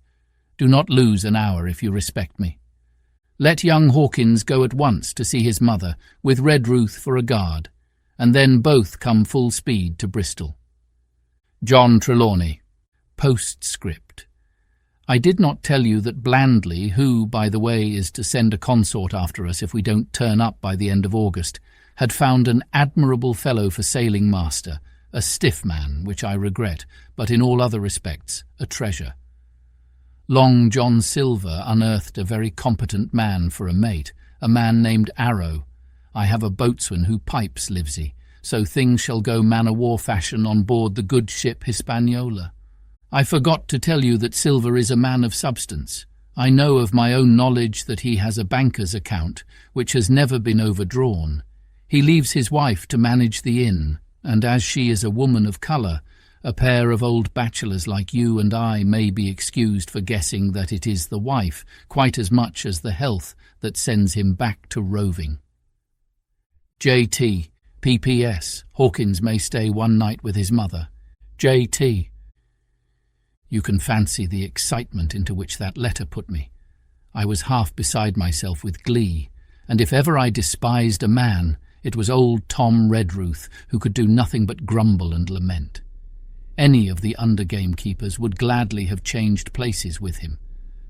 Do not lose an hour if you respect me. Let young Hawkins go at once to see his mother, with Redruth for a guard, and then both come full speed to Bristol. John Trelawney. Postscript. I did not tell you that Blandley, who, by the way, is to send a consort after us if we don't turn up by the end of August, had found an admirable fellow for sailing master, a stiff man, which I regret, but in all other respects, a treasure. Long John Silver unearthed a very competent man for a mate, a man named Arrow. I have a boatswain who pipes, Livesey, so things shall go man-o'-war fashion on board the good ship Hispaniola. I forgot to tell you that Silver is a man of substance. I know of my own knowledge that he has a banker's account, which has never been overdrawn. He leaves his wife to manage the inn, and as she is a woman of colour, a pair of old bachelors like you and I may be excused for guessing that it is the wife, quite as much as the health, that sends him back to roving. J.T. P.P.S. Hawkins may stay one night with his mother. J.T. You can fancy the excitement into which that letter put me. I was half beside myself with glee, and if ever I despised a man, it was old Tom Redruth, who could do nothing but grumble and lament. Any of the under-gamekeepers would gladly have changed places with him,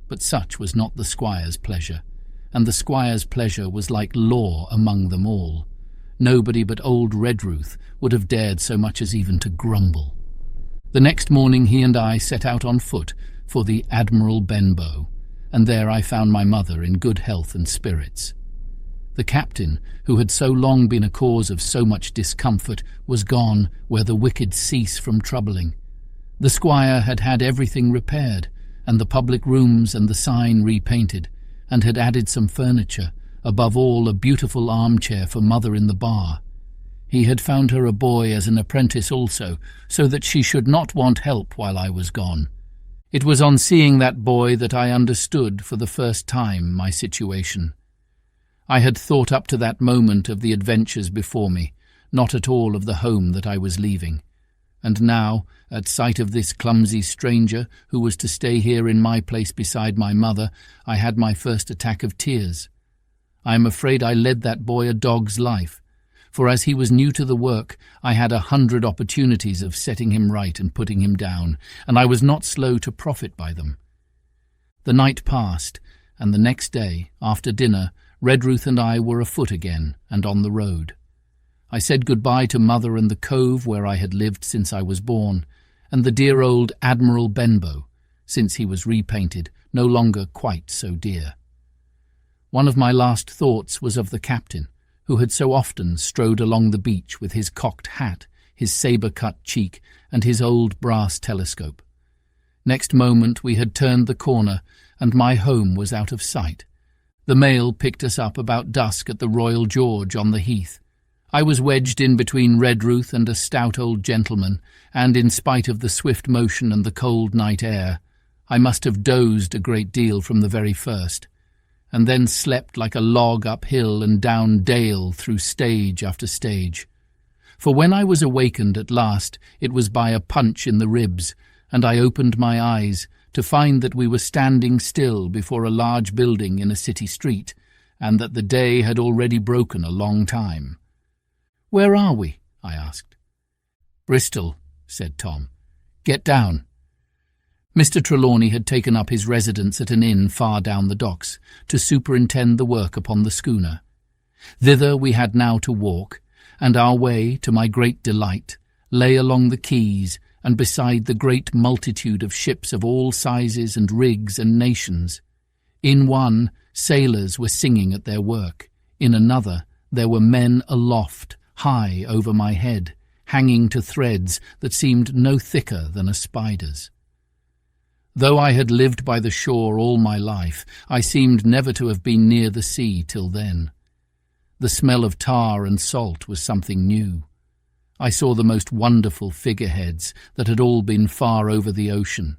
but such was not the squire's pleasure, and the squire's pleasure was like law among them all. Nobody but old Redruth would have dared so much as even to grumble. The next morning he and I set out on foot for the Admiral Benbow, and there I found my mother in good health and spirits. The captain, who had so long been a cause of so much discomfort, was gone where the wicked cease from troubling. The squire had had everything repaired, and the public rooms and the sign repainted, and had added some furniture, above all a beautiful armchair for mother in the bar. He had found her a boy as an apprentice also, so that she should not want help while I was gone. It was on seeing that boy that I understood for the first time my situation. I had thought up to that moment of the adventures before me, not at all of the home that I was leaving. And now, at sight of this clumsy stranger who was to stay here in my place beside my mother, I had my first attack of tears. I am afraid I led that boy a dog's life, for as he was new to the work, I had 100 opportunities of setting him right and putting him down, and I was not slow to profit by them. The night passed, and the next day, after dinner, Redruth and I were afoot again and on the road. I said goodbye to mother and the cove where I had lived since I was born, and the dear old Admiral Benbow, since he was repainted, no longer quite so dear. One of my last thoughts was of the captain, who had so often strode along the beach with his cocked hat, his sabre-cut cheek, and his old brass telescope. Next moment we had turned the corner, and my home was out of sight, The mail picked us up about dusk at the Royal George on the Heath. I was wedged in between Redruth and a stout old gentleman, and in spite of the swift motion and the cold night air, I must have dozed a great deal from the very first, and then slept like a log up hill and down dale through stage after stage. For when I was awakened at last, it was by a punch in the ribs, and I opened my eyes to find that we were standing still before a large building in a city street, and that the day had already broken a long time. "Where are we?" I asked. "Bristol," said Tom. "Get down." Mr. Trelawney had taken up his residence at an inn far down the docks to superintend the work upon the schooner. Thither we had now to walk, and our way, to my great delight, lay along the quays and beside the great multitude of ships of all sizes and rigs and nations. In one, sailors were singing at their work. In another, there were men aloft, high over my head, hanging to threads that seemed no thicker than a spider's. Though I had lived by the shore all my life, I seemed never to have been near the sea till then. The smell of tar and salt was something new. I saw the most wonderful figureheads that had all been far over the ocean.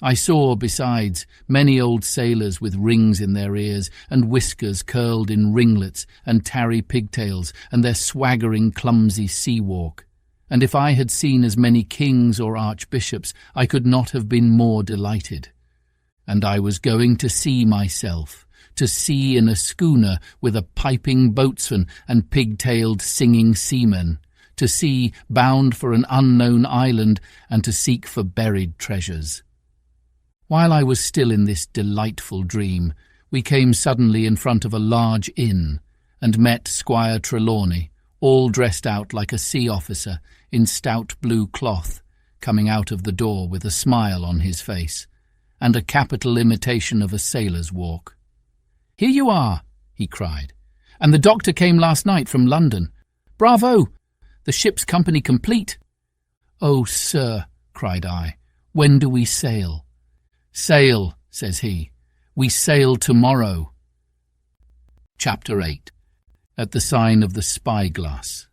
I saw, besides, many old sailors with rings in their ears and whiskers curled in ringlets and tarry pigtails and their swaggering, clumsy sea-walk. And if I had seen as many kings or archbishops, I could not have been more delighted. And I was going to see myself, to sea in a schooner with a piping boatswain and pigtailed singing seamen, to sea bound for an unknown island and to seek for buried treasures. While I was still in this delightful dream, we came suddenly in front of a large inn and met Squire Trelawney, all dressed out like a sea officer in stout blue cloth, coming out of the door with a smile on his face, and a capital imitation of a sailor's walk. "Here you are," he cried, "and the doctor came last night from London. Bravo! The ship's company complete." "Oh, sir," cried I, "when do we sail?" "Sail," says he. "We sail tomorrow." Chapter 8. At the sign of the spyglass.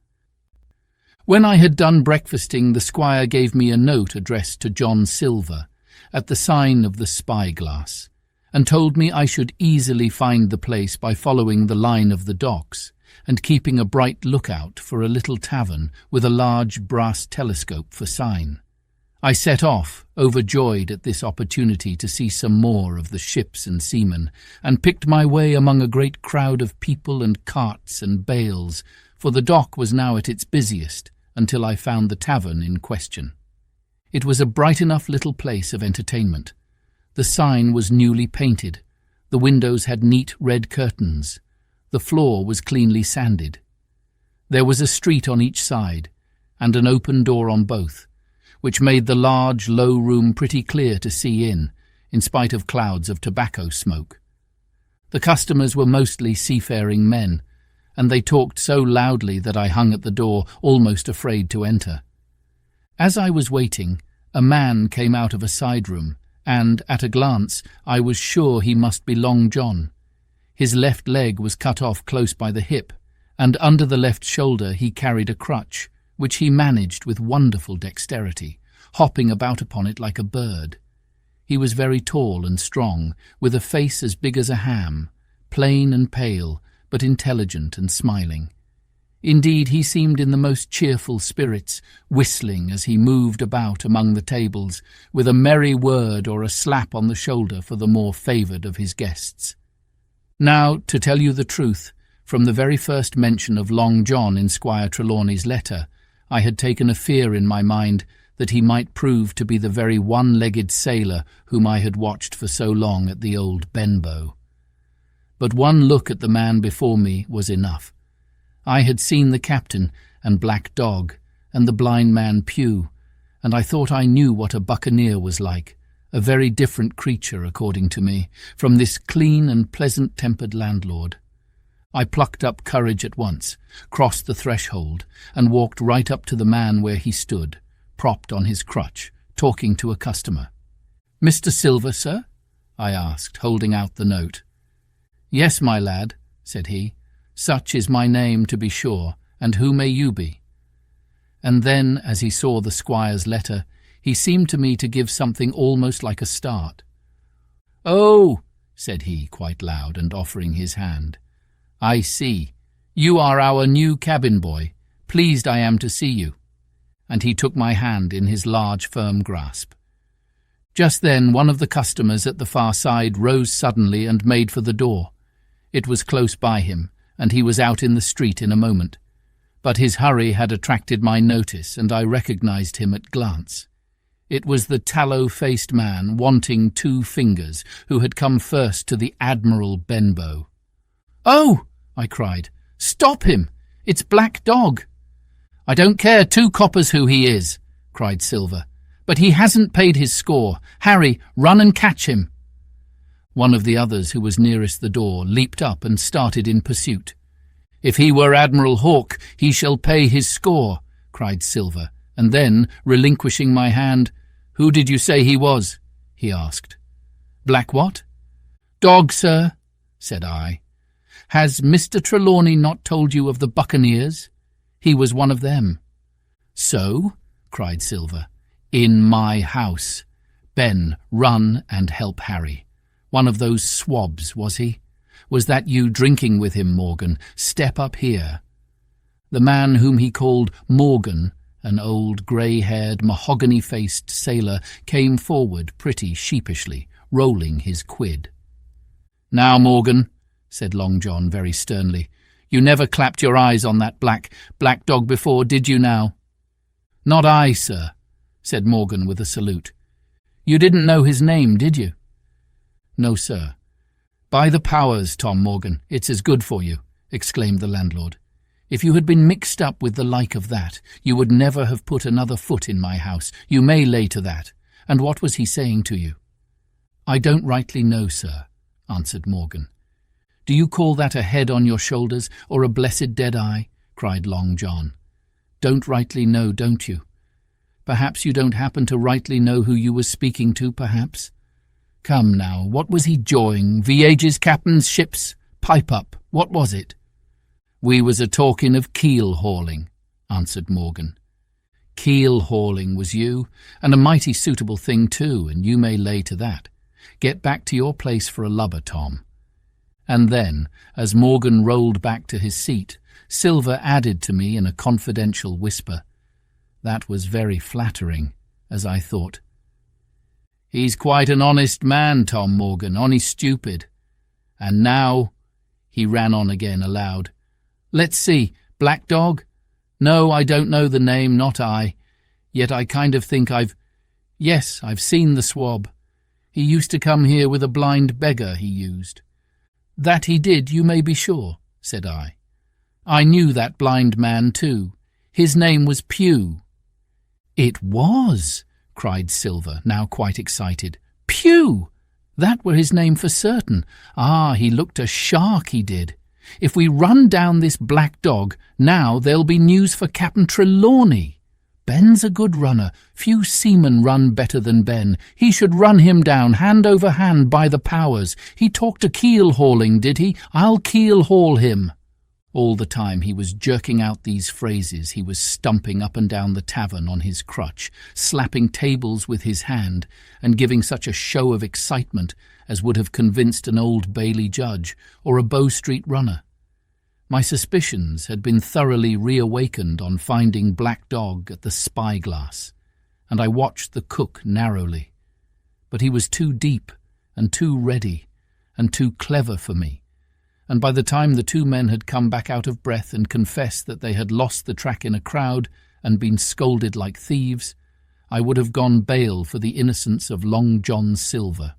When I had done breakfasting, the squire gave me a note addressed to John Silver, at the sign of the spyglass, and told me I should easily find the place by following the line of the docks, and keeping a bright lookout for a little tavern with a large brass telescope for sign. I set off, overjoyed at this opportunity to see some more of the ships and seamen, and picked my way among a great crowd of people and carts and bales, for the dock was now at its busiest, until I found the tavern in question. It was a bright enough little place of entertainment. The sign was newly painted, the windows had neat red curtains, the floor was cleanly sanded. There was a street on each side, and an open door on both, which made the large, low room pretty clear to see in spite of clouds of tobacco smoke. The customers were mostly seafaring men, and they talked so loudly that I hung at the door, almost afraid to enter. As I was waiting, a man came out of a side room, and, at a glance, I was sure he must be Long John. His left leg was cut off close by the hip, and under the left shoulder he carried a crutch, which he managed with wonderful dexterity, hopping about upon it like a bird. He was very tall and strong, with a face as big as a ham, plain and pale, but intelligent and smiling. Indeed, he seemed in the most cheerful spirits, whistling as he moved about among the tables, with a merry word or a slap on the shoulder for the more favoured of his guests. Now, to tell you the truth, from the very first mention of Long John in Squire Trelawney's letter, I had taken a fear in my mind that he might prove to be the very one-legged sailor whom I had watched for so long at the old Benbow. But one look at the man before me was enough. I had seen the captain and Black Dog and the blind man Pew, and I thought I knew what a buccaneer was like, a very different creature, according to me, from this clean and pleasant-tempered landlord. I plucked up courage at once, crossed the threshold, and walked right up to the man where he stood, propped on his crutch, talking to a customer. "Mr. Silver, sir?" I asked, holding out the note. "Yes, my lad," said he. "Such is my name, to be sure, and who may you be?" And then, as he saw the squire's letter, he seemed to me to give something almost like a start. "Oh," said he, quite loud, and offering his hand. "I see. You are our new cabin boy. Pleased I am to see you." And he took my hand in his large, firm grasp. Just then one of the customers at the far side rose suddenly and made for the door. It was close by him, and he was out in the street in a moment. But his hurry had attracted my notice, and I recognized him at glance. It was the tallow-faced man, wanting 2 fingers, who had come first to the Admiral Benbow. "Oh!" I cried. "Stop him! It's Black Dog!" "I don't care 2 coppers who he is," cried Silver. "But he hasn't paid his score. Harry, run and catch him." One of the others, who was nearest the door, leaped up and started in pursuit. "If he were Admiral Hawke, he shall pay his score," cried Silver, and then, relinquishing my hand, "Who did you say he was?" he asked. "Black what?" "Dog, sir," said I. "Has Mr. Trelawney not told you of the buccaneers? He was one of them." "So?" cried Silver. "In my house. Ben, run and help Harry. One of those swabs, was he? Was that you drinking with him, Morgan? Step up here." The man whom he called Morgan, an old grey-haired, mahogany-faced sailor, came forward pretty sheepishly, rolling his quid. "Now, Morgan," said Long John very sternly, "you never clapped your eyes on that black dog before, did you now?" "Not I, sir," said Morgan with a salute. "You didn't know his name, did you?" "No, sir." "By the powers, Tom Morgan, it's as good for you," exclaimed the landlord. "If you had been mixed up with the like of that, you would never have put another foot in my house. You may lay to that. And what was he saying to you?" "I don't rightly know, sir," answered Morgan. "Do you call that a head on your shoulders, or a blessed dead eye?" cried Long John. "Don't rightly know, don't you? Perhaps you don't happen to rightly know who you was speaking to, perhaps? Come now, what was he jawing? Voyage's captain's ships? Pipe up, what was it?" "We was a-talking of keel-hauling," answered Morgan. "Keel-hauling was you, and a mighty suitable thing too, and you may lay to that. Get back to your place for a lubber, Tom." And then, as Morgan rolled back to his seat, Silver added to me in a confidential whisper, "That was very flattering," as I thought. "He's quite an honest man, Tom Morgan, only stupid. And now," he ran on again aloud, "let's see, Black Dog? No, I don't know the name, not I. Yet I kind of think Yes, I've seen the swab. He used to come here with a blind beggar, he used." "That he did, you may be sure," said I. "I knew that blind man too. His name was Pugh." "It was!" cried Silver, now quite excited. "Pugh! That were his name for certain. Ah, he looked a shark, he did. If we run down this Black Dog, now there'll be news for Captain Trelawney. Ben's a good runner. Few seamen run better than Ben. He should run him down, hand over hand, by the powers. He talked of keel-hauling, did he? I'll keel-haul him." All the time he was jerking out these phrases, he was stumping up and down the tavern on his crutch, slapping tables with his hand, and giving such a show of excitement as would have convinced an Old Bailey judge or a Bow Street runner. My suspicions had been thoroughly reawakened on finding Black Dog at the spy-glass, and I watched the cook narrowly. But he was too deep and too ready and too clever for me, and by the time the 2 men had come back out of breath and confessed that they had lost the track in a crowd and been scolded like thieves, I would have gone bail for the innocence of Long John Silver.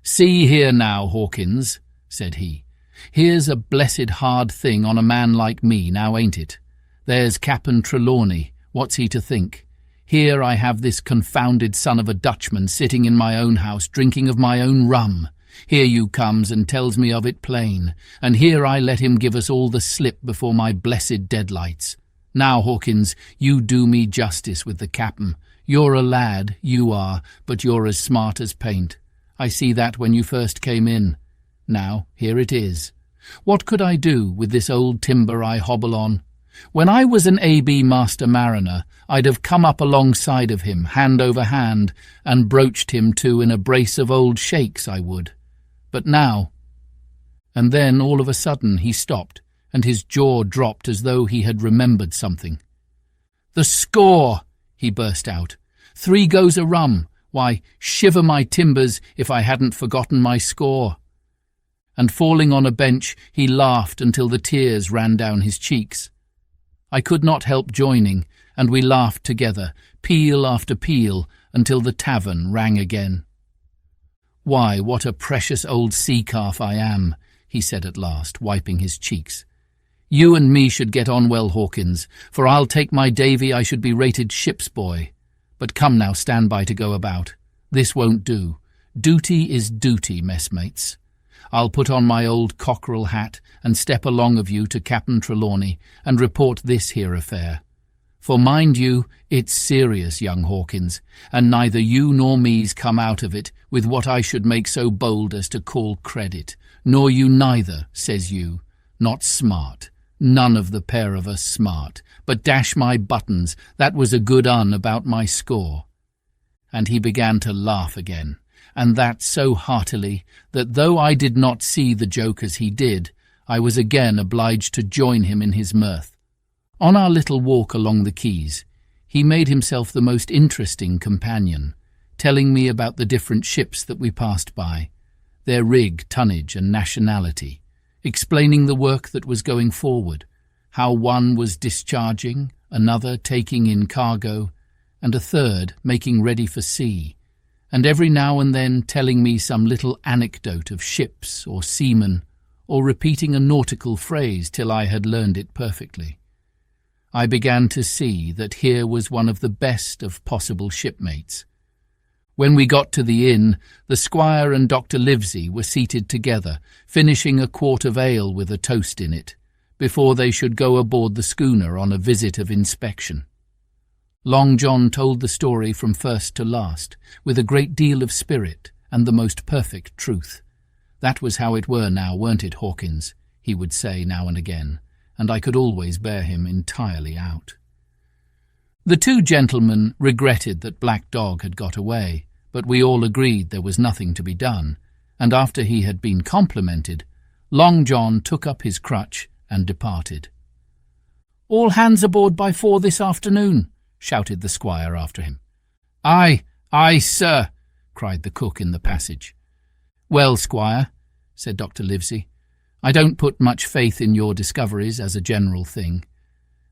"See here now, Hawkins," said he. "Here's a blessed hard thing on a man like me, now ain't it? There's Captain Trelawney. What's he to think? Here I have this confounded son of a Dutchman sitting in my own house drinking of my own rum. Here you comes and tells me of it plain, and here I let him give us all the slip before my blessed deadlights. Now, Hawkins, you do me justice with the cap'n. You're a lad, you are, but you're as smart as paint. I see that when you first came in. Now, here it is. What could I do with this old timber I hobble on? When I was an A.B. master mariner, I'd have come up alongside of him, hand over hand, and broached him to in a brace of old shakes, I would. But now— And then, all of a sudden, he stopped, and his jaw dropped as though he had remembered something. "The score!" he burst out. "3 goes a rum! Why, shiver my timbers if I hadn't forgotten my score!" And falling on a bench, he laughed until the tears ran down his cheeks. I could not help joining, and we laughed together, peal after peal, until the tavern rang again. "Why, what a precious old sea-calf I am," he said at last, wiping his cheeks. "You and me should get on well, Hawkins, for I'll take my Davy I should be rated ship's boy. But come now, stand by to go about. This won't do. Duty is duty, messmates. I'll put on my old cockerel hat and step along of you to Captain Trelawney and report this here affair. For mind you, it's serious, young Hawkins, and neither you nor me's come out of it with what I should make so bold as to call credit, nor you neither, says you. Not smart. None of the pair of us smart, but dash my buttons, that was a good un about my score." And he began to laugh again, and that so heartily that though I did not see the joke as he did, I was again obliged to join him in his mirth. On our little walk along the quays, he made himself the most interesting companion, telling me about the different ships that we passed by, their rig, tonnage, and nationality, explaining the work that was going forward, how one was discharging, another taking in cargo, and a third making ready for sea, and every now and then telling me some little anecdote of ships or seamen, or repeating a nautical phrase till I had learned it perfectly. I began to see that here was one of the best of possible shipmates. When we got to the inn, the squire and Dr. Livesey were seated together, finishing a quart of ale with a toast in it, before they should go aboard the schooner on a visit of inspection. Long John told the story from first to last, with a great deal of spirit and the most perfect truth. "That was how it were now, weren't it, Hawkins?" he would say now and again, and I could always bear him entirely out. The 2 gentlemen regretted that Black Dog had got away, but we all agreed there was nothing to be done, and after he had been complimented, Long John took up his crutch and departed. "All hands aboard by 4 this afternoon," shouted the squire after him. "Aye, aye, sir," cried the cook in the passage. "Well, squire," said Dr. Livesey, "I don't put much faith in your discoveries as a general thing,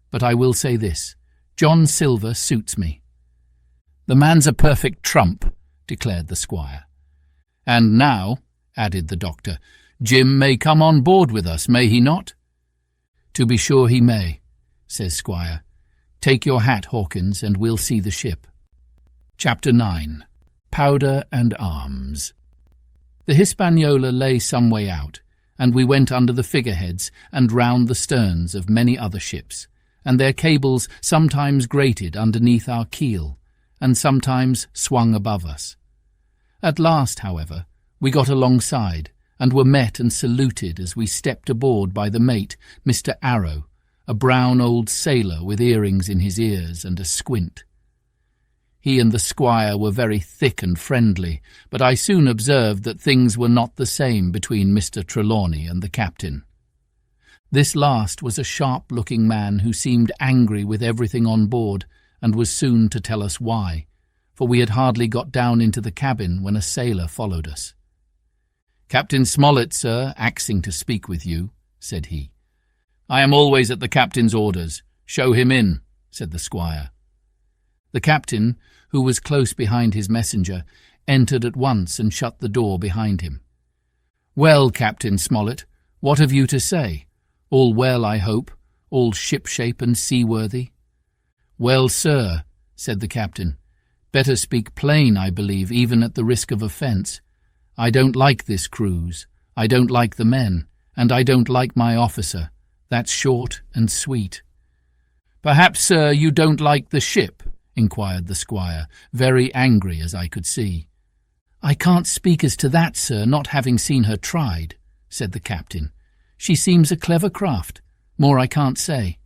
but I will say this. John Silver suits me." "The man's a perfect trump," declared the squire. "And now," added the doctor, "Jim may come on board with us, may he not?" "To be sure he may," says Squire. "Take your hat, Hawkins, and we'll see the ship." Chapter 9. Powder and Arms. The Hispaniola lay some way out, and we went under the figureheads and round the sterns of many other ships, and their cables sometimes grated underneath our keel, and sometimes swung above us. At last, however, we got alongside, and were met and saluted as we stepped aboard by the mate, Mr. Arrow, a brown old sailor with earrings in his ears and a squint. He and the squire were very thick and friendly, but I soon observed that things were not the same between Mr. Trelawney and the captain. This last was a sharp-looking man who seemed angry with everything on board, and was soon to tell us why, for we had hardly got down into the cabin when a sailor followed us. "Captain Smollett, sir, axing to speak with you," said he. "I am always at the captain's orders. Show him in," said the squire. The captain, who was close behind his messenger, entered at once and shut the door behind him. "Well, Captain Smollett, what have you to say? All well, I hope, all shipshape and seaworthy?" "Well, sir," said the captain, "better speak plain, I believe, even at the risk of offence. I don't like this cruise, I don't like the men, and I don't like my officer. That's short and sweet." "Perhaps, sir, you don't like the ship?" inquired the squire, very angry as I could see. "I can't speak as to that, sir, not having seen her tried," said the captain. "She seems a clever craft. More I can't say."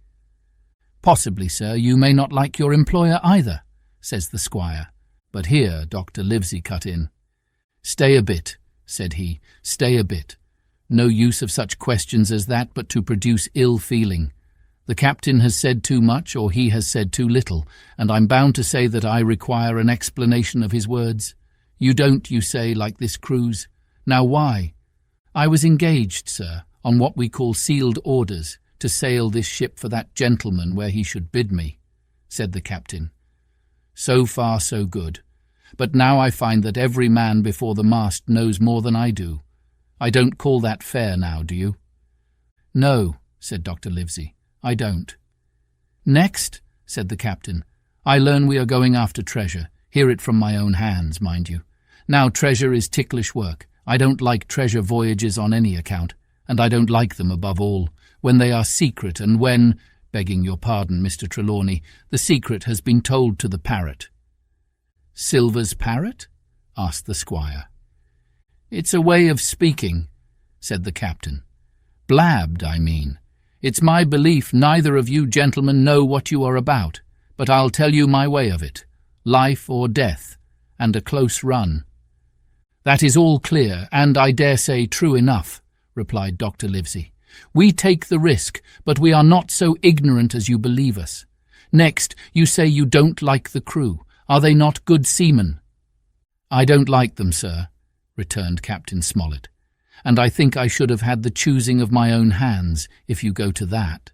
"Possibly, sir, you may not like your employer either," says the squire. But here Dr. Livesey cut in. "Stay a bit," said he, "stay a bit. No use of such questions as that but to produce ill feeling. The captain has said too much or he has said too little, and I'm bound to say that I require an explanation of his words. You don't, you say, like this cruise. Now why? I was engaged, sir, on what we call sealed orders, to sail this ship for that gentleman where he should bid me," said the captain. "So far so good. But now I find that every man before the mast knows more than I do. I don't call that fair now, do you?" "No," said Dr. Livesey, "I don't." "Next," said the captain, "I learn we are going after treasure. Hear it from my own hands, mind you. Now treasure is ticklish work. I don't like treasure voyages on any account, and I don't like them above all, when they are secret and when, begging your pardon, Mr. Trelawney, the secret has been told to the parrot." "Silver's parrot?" asked the squire. "It's a way of speaking," said the captain. "Blabbed, I mean. It's my belief neither of you gentlemen know what you are about, but I'll tell you my way of it. Life or death, and a close run." "That is all clear, and I dare say true enough," replied Dr. Livesey. "We take the risk, but we are not so ignorant as you believe us. Next, you say you don't like the crew. Are they not good seamen?" "I don't like them, sir," returned Captain Smollett, "and I think I should have had the choosing of my own hands, if you go to that."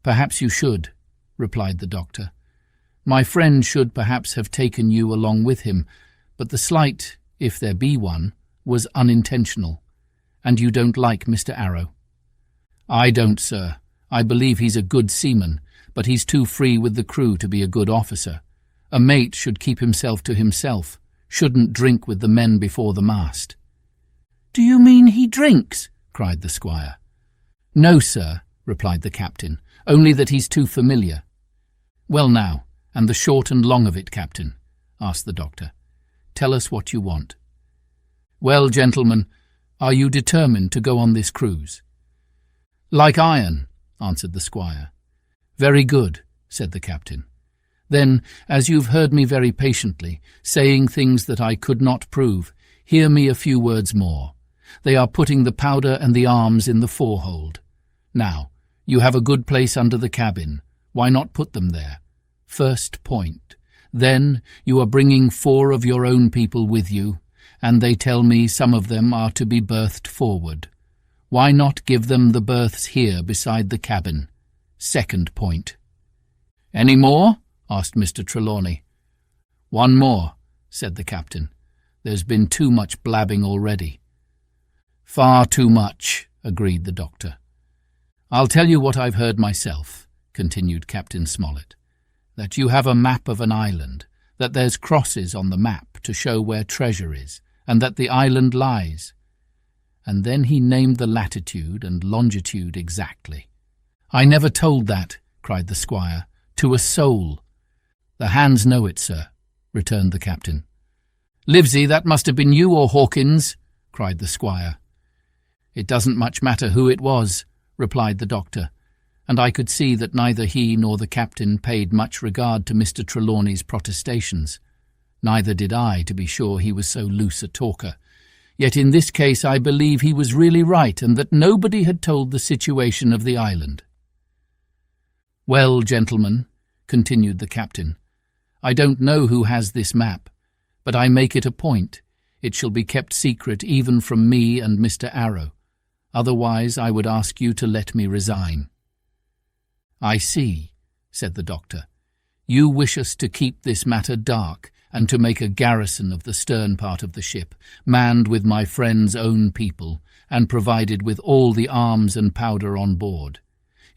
"Perhaps you should," replied the doctor. "My friend should perhaps have taken you along with him, but the slight, if there be one, was unintentional. And you don't like Mr. Arrow?" "I don't, sir. I believe he's a good seaman, but he's too free with the crew to be a good officer. A mate should keep himself to himself, shouldn't drink with the men before the mast." "Do you mean he drinks?" cried the squire. "No, sir," replied the captain, "only that he's too familiar." "Well now, and the short and long of it, captain?" asked the doctor. "Tell us what you want." "Well, gentlemen, are you determined to go on this cruise?" "Like iron," answered the squire. "Very good," said the captain. "Then, as you've heard me very patiently, saying things that I could not prove, hear me a few words more. They are putting the powder and the arms in the forehold. Now, you have a good place under the cabin. Why not put them there? First point. Then you are bringing 4 of your own people with you, and they tell me some of them are to be berthed forward. Why not give them the berths here beside the cabin? Second point." "Any more?" asked Mr. Trelawney. "One more," said the captain. "There's been too much blabbing already." "Far too much," agreed the doctor. "I'll tell you what I've heard myself," continued Captain Smollett, "that you have a map of an island, that there's crosses on the map to show where treasure is, and that the island lies." And then he named the latitude and longitude exactly. "I never told that," cried the squire, "to a soul." "The hands know it, sir," returned the captain. "Livesey, that must have been you or Hawkins," cried the squire. "It doesn't much matter who it was," replied the doctor, and I could see that neither he nor the captain paid much regard to Mr. Trelawney's protestations. Neither did I, to be sure, he was so loose a talker. Yet in this case I believe he was really right, and that nobody had told the situation of the island. "Well, gentlemen," continued the captain, "I don't know who has this map, but I make it a point. It shall be kept secret even from me and Mr. Arrow. Otherwise I would ask you to let me resign." "I see," said the doctor. "You wish us to keep this matter dark, and to make a garrison of the stern part of the ship, manned with my friend's own people, and provided with all the arms and powder on board.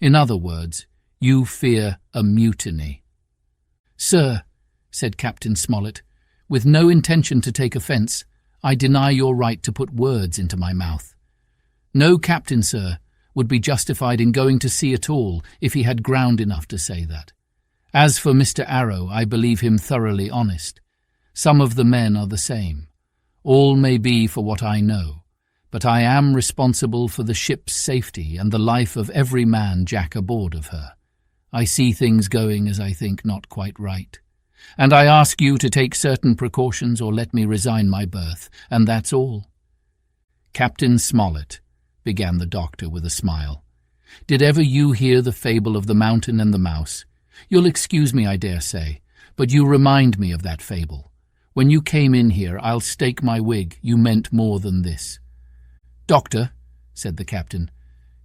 In other words, you fear a mutiny." "Sir," said Captain Smollett, "with no intention to take offence, I deny your right to put words into my mouth. No captain, sir, would be justified in going to sea at all if he had ground enough to say that. As for Mr. Arrow, I believe him thoroughly honest. Some of the men are the same. All may be for what I know, but I am responsible for the ship's safety and the life of every man jack aboard of her. I see things going, as I think, not quite right. And I ask you to take certain precautions or let me resign my berth, and that's all." "Captain Smollett," began the doctor with a smile, "did ever you hear the fable of the mountain and the mouse? You'll excuse me, I dare say, but you remind me of that fable. When you came in here, I'll stake my wig, you meant more than this." "Doctor," said the captain,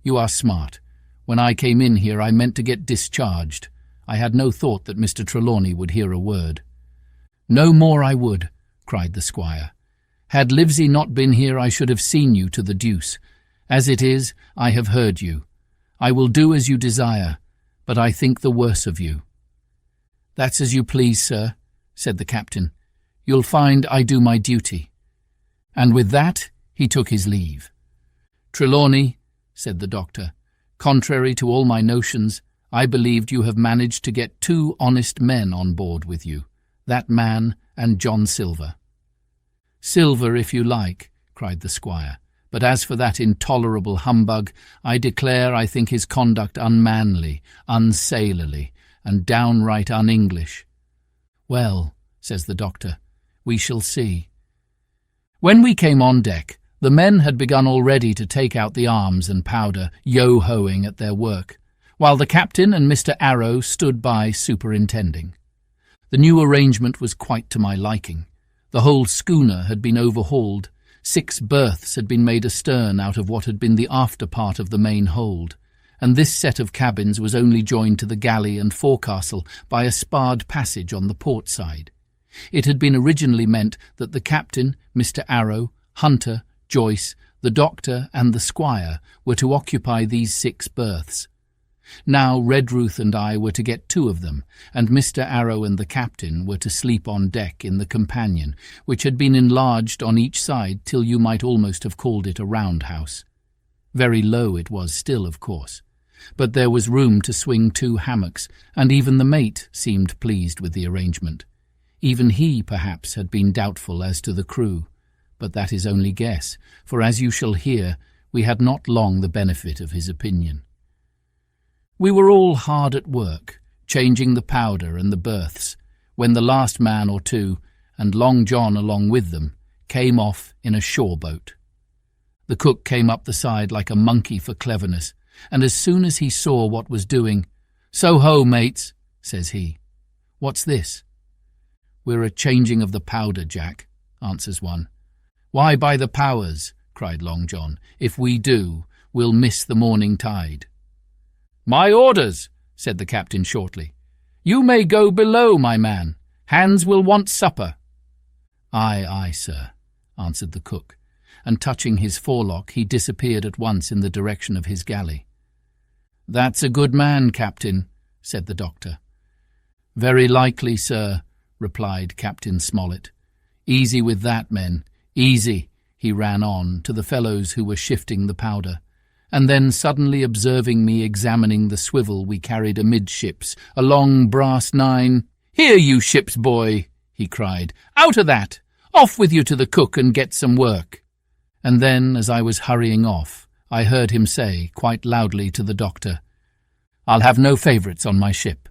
"you are smart. When I came in here, I meant to get discharged. I had no thought that Mr. Trelawney would hear a word." "No more I would," cried the squire. "Had Livesey not been here, I should have seen you to the deuce. As it is, I have heard you. I will do as you desire, but I think the worse of you." "That's as you please, sir," said the captain. "You'll find I do my duty." And with that he took his leave. "Trelawney," said the doctor, "contrary to all my notions, I believed you have managed to get 2 honest men on board with you, that man and John Silver." "Silver, if you like," cried the squire, "but as for that intolerable humbug, I declare I think his conduct unmanly, unsailorly, and downright un-English." "Well," says the doctor, "we shall see." When we came on deck, the men had begun already to take out the arms and powder, yo-hoing at their work, while the captain and Mr. Arrow stood by superintending. The new arrangement was quite to my liking. The whole schooner had been overhauled. 6 berths had been made astern out of what had been the after part of the main hold, and this set of cabins was only joined to the galley and forecastle by a sparred passage on the port side. It had been originally meant that the captain, Mr. Arrow, Hunter, Joyce, the doctor, and the squire were to occupy these 6 berths. Now Redruth and I were to get 2 of them, and Mr. Arrow and the captain were to sleep on deck in the companion, which had been enlarged on each side till you might almost have called it a roundhouse. Very low it was still, of course, but there was room to swing 2 hammocks, and even the mate seemed pleased with the arrangement. Even he, perhaps, had been doubtful as to the crew, but that is only guess, for as you shall hear, we had not long the benefit of his opinion. We were all hard at work, changing the powder and the berths, when the last man or 2, and Long John along with them, came off in a shore boat. The cook came up the side like a monkey for cleverness, and as soon as he saw what was doing, "So ho, mates," says he. "What's this?" "We're a changing of the powder, Jack," answers one. "Why, by the powers," cried Long John, "if we do, we'll miss the morning tide." "My orders," said the captain shortly. "You may go below, my man. Hands will want supper." "Aye, aye, sir," answered the cook, and touching his forelock he disappeared at once in the direction of his galley. "That's a good man, Captain," said the doctor. "Very likely, sir," replied Captain Smollett. "Easy with that, men, easy," he ran on to the fellows who were shifting the powder, and then suddenly observing me examining the swivel we carried amidships, a long brass 9, "Here, you ship's boy," he cried, "out of that! Off with you to the cook and get some work." And then, as I was hurrying off, I heard him say, quite loudly to the doctor, "I'll have no favourites on my ship."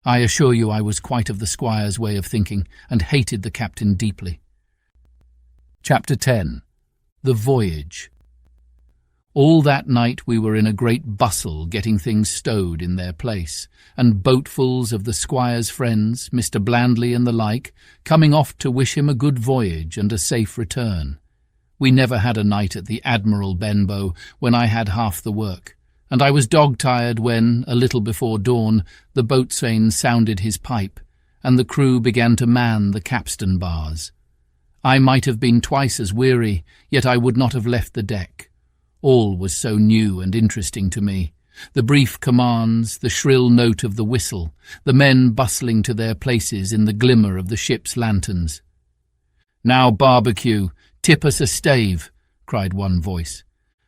I assure you I was quite of the squire's way of thinking, and hated the captain deeply. Chapter 10. The Voyage. All that night we were in a great bustle getting things stowed in their place, and boatfuls of the squire's friends, Mr. Blandley and the like, coming off to wish him a good voyage and a safe return. We never had a night at the Admiral Benbow when I had half the work, and I was dog-tired when, a little before dawn, the boatswain sounded his pipe, and the crew began to man the capstan bars. I might have been twice as weary, yet I would not have left the deck. All was so new and interesting to me. The brief commands, the shrill note of the whistle, the men bustling to their places in the glimmer of the ship's lanterns. "Now, barbecue, tip us a stave," cried one voice.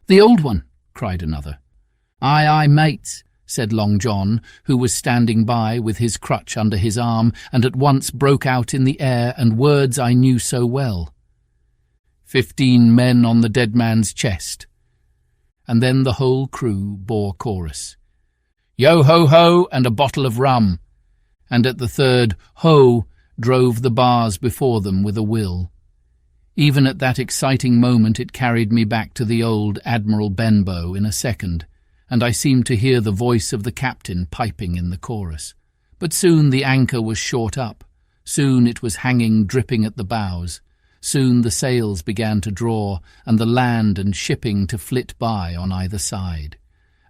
"The old one," cried another. "Aye, aye, mates," said Long John, who was standing by with his crutch under his arm, and at once broke out in the air and words I knew so well. 15 men on the dead man's chest. And then the whole crew bore chorus. Yo-ho-ho and a bottle of rum. And at the third ho drove the bars before them with a will. Even at that exciting moment it carried me back to the old Admiral Benbow in a second, and I seemed to hear the voice of the captain piping in the chorus. But soon the anchor was short up. Soon it was hanging dripping at the bows. Soon the sails began to draw, and the land and shipping to flit by on either side.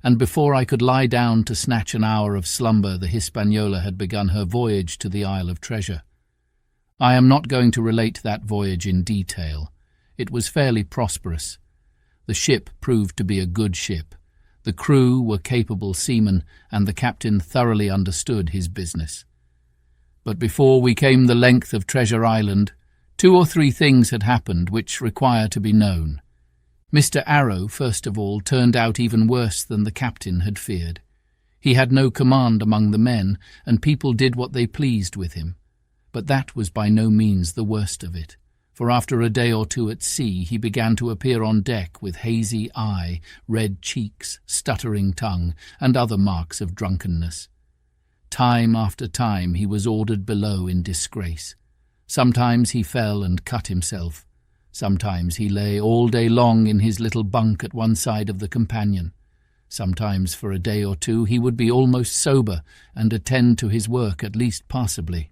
And before I could lie down to snatch an hour of slumber, the Hispaniola had begun her voyage to the Isle of Treasure. I am not going to relate that voyage in detail. It was fairly prosperous. The ship proved to be a good ship. The crew were capable seamen, and the captain thoroughly understood his business. But before we came the length of Treasure Island, 2 or 3 things had happened which require to be known. Mr. Arrow, first of all, turned out even worse than the captain had feared. He had no command among the men, and people did what they pleased with him. But that was by no means the worst of it, for after a day or 2 at sea he began to appear on deck with hazy eye, red cheeks, stuttering tongue, and other marks of drunkenness. Time after time he was ordered below in disgrace. Sometimes he fell and cut himself. Sometimes he lay all day long in his little bunk at one side of the companion. Sometimes for a day or 2 he would be almost sober and attend to his work at least passably.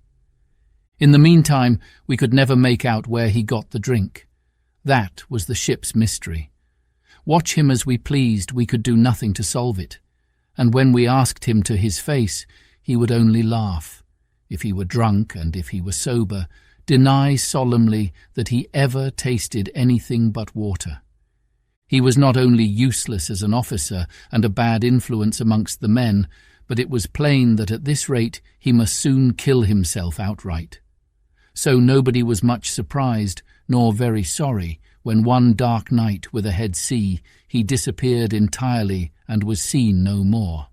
In the meantime, we could never make out where he got the drink. That was the ship's mystery. Watch him as we pleased, we could do nothing to solve it. And when we asked him to his face, he would only laugh. If he were drunk and if he were sober, deny solemnly that he ever tasted anything but water. He was not only useless as an officer and a bad influence amongst the men, but it was plain that at this rate he must soon kill himself outright. So nobody was much surprised, nor very sorry, when one dark night with a head sea he disappeared entirely and was seen no more.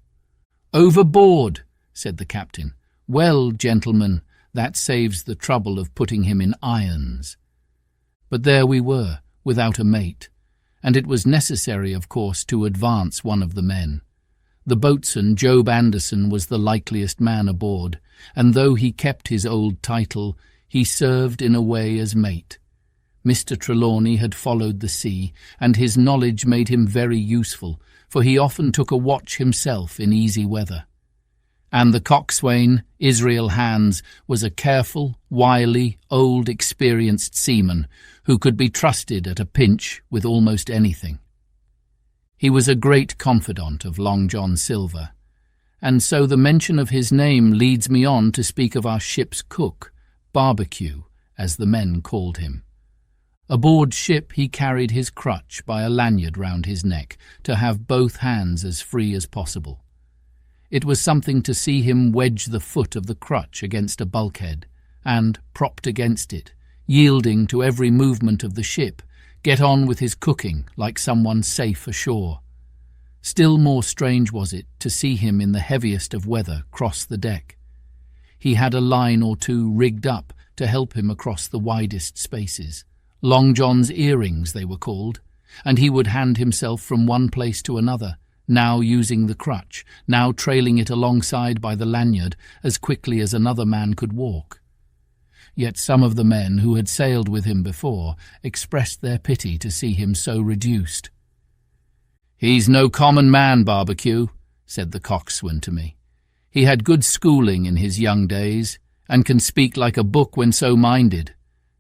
"Overboard," said the captain. "Well, gentlemen, that saves the trouble of putting him in irons." But there we were, without a mate, and it was necessary, of course, to advance one of the men. The boatswain, Job Anderson, was the likeliest man aboard, and though he kept his old title, he served in a way as mate. Mr. Trelawney had followed the sea, and his knowledge made him very useful, for he often took a watch himself in easy weather. And the coxswain, Israel Hands, was a careful, wily, old, experienced seaman who could be trusted at a pinch with almost anything. He was a great confidant of Long John Silver, and so the mention of his name leads me on to speak of our ship's cook, Barbecue, as the men called him. Aboard ship he carried his crutch by a lanyard round his neck to have both hands as free as possible. It was something to see him wedge the foot of the crutch against a bulkhead, and, propped against it, yielding to every movement of the ship, get on with his cooking like someone safe ashore. Still more strange was it to see him in the heaviest of weather cross the deck. He had a line or 2 rigged up to help him across the widest spaces. Long John's earrings, they were called, and he would hand himself from one place to another, now using the crutch, now trailing it alongside by the lanyard as quickly as another man could walk. Yet some of the men who had sailed with him before expressed their pity to see him so reduced. "He's no common man, Barbecue," said the coxswain to me. "He had good schooling in his young days, and can speak like a book when so minded,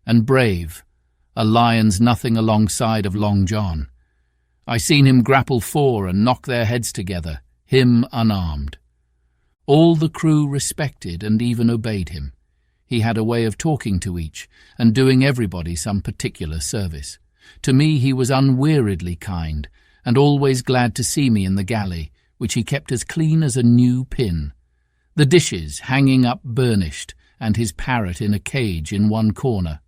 and brave. A lion's nothing alongside of Long John. I seen him grapple 4 and knock their heads together, him unarmed." All the crew respected and even obeyed him. He had a way of talking to each, and doing everybody some particular service. To me he was unweariedly kind, and always glad to see me in the galley, which he kept as clean as a new pin. The dishes hanging up burnished, and his parrot in a cage in one corner.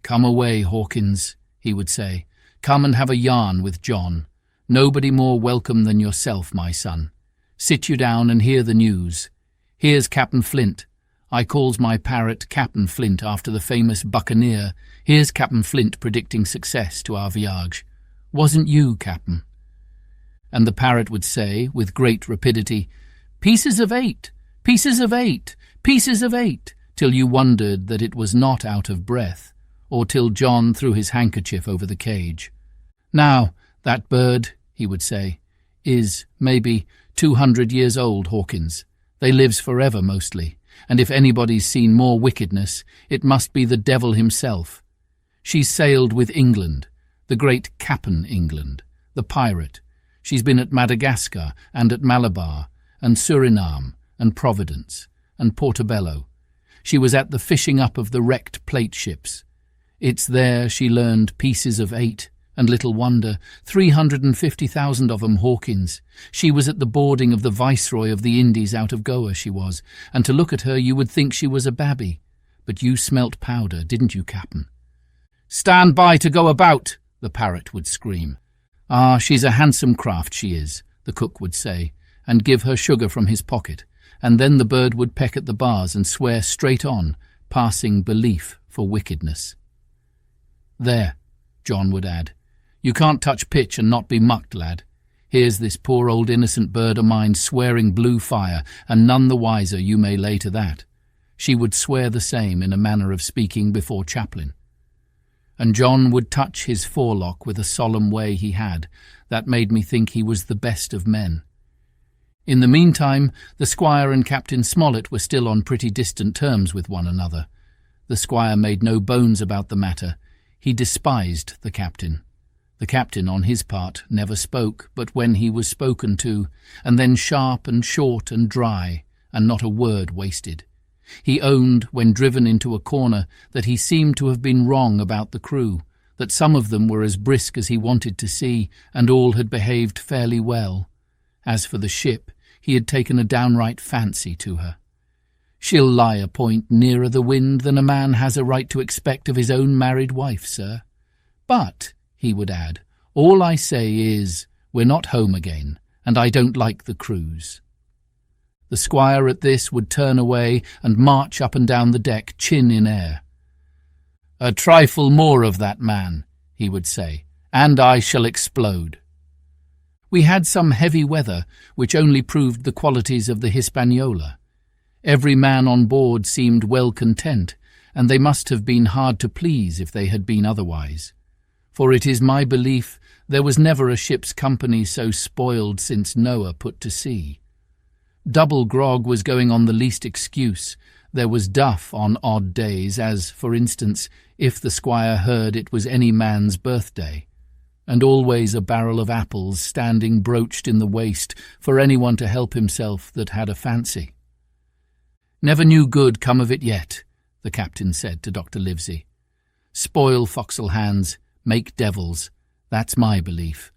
"Come away, Hawkins," he would say. "Come and have a yarn with John. Nobody more welcome than yourself, my son. Sit you down and hear the news. Here's Captain Flint. I calls my parrot Captain Flint after the famous buccaneer. Here's Captain Flint predicting success to our voyage. Wasn't you, Captain? And the parrot would say, with great rapidity, "Pieces of 8, pieces of 8, pieces of 8, till you wondered that it was not out of breath, or till John threw his handkerchief over the cage. Now, that bird, he would say, is, maybe, 200 years old, Hawkins. They lives forever, mostly, and if anybody's seen more wickedness, it must be the devil himself. She's sailed with England, the great Cap'n England, the pirate. She's been at Madagascar and at Malabar, and Suriname, and Providence, and Portobello. She was at the fishing up of the wrecked plate ships. It's there she learned pieces of 8, and little wonder, 350,000 of 'em, Hawkins. She was at the boarding of the Viceroy of the Indies out of Goa, she was, and to look at her you would think she was a babby. But you smelt powder, didn't you, Cap'n? "Stand by to go about," the parrot would scream. "Ah, she's a handsome craft, she is," the cook would say, and give her sugar from his pocket, and then the bird would peck at the bars and swear straight on, passing belief for wickedness. "There," John would add, "you can't touch pitch and not be mucked, lad. Here's this poor old innocent bird o' mine swearing blue fire, and none the wiser you may lay to that." She would swear the same in a manner of speaking before Chaplain. And John would touch his forelock with a solemn way he had, that made me think he was the best of men. In the meantime, the squire and Captain Smollett were still on pretty distant terms with one another. The squire made no bones about the matter. He despised the captain. The captain, on his part, never spoke but when he was spoken to, and then sharp and short and dry, and not a word wasted. He owned, when driven into a corner, that he seemed to have been wrong about the crew, that some of them were as brisk as he wanted to see, and all had behaved fairly well. As for the ship, he had taken a downright fancy to her. "She'll lie a point nearer the wind than a man has a right to expect of his own married wife, sir. But," he would add, "all I say is, we're not home again, and I don't like the cruise." The squire at this would turn away and march up and down the deck, chin in air. "A trifle more of that man," he would say, "and I shall explode." We had some heavy weather, which only proved the qualities of the Hispaniola. Every man on board seemed well content, and they must have been hard to please if they had been otherwise. For it is my belief there was never a ship's company so spoiled since Noah put to sea. Double grog was going on the least excuse. There was duff on odd days, as, for instance, if the squire heard it was any man's birthday, and always a barrel of apples standing broached in the waist for anyone to help himself that had a fancy. "Never knew good come of it yet," the captain said to Dr. Livesey. "Spoil forecastle hands, make devils, that's my belief.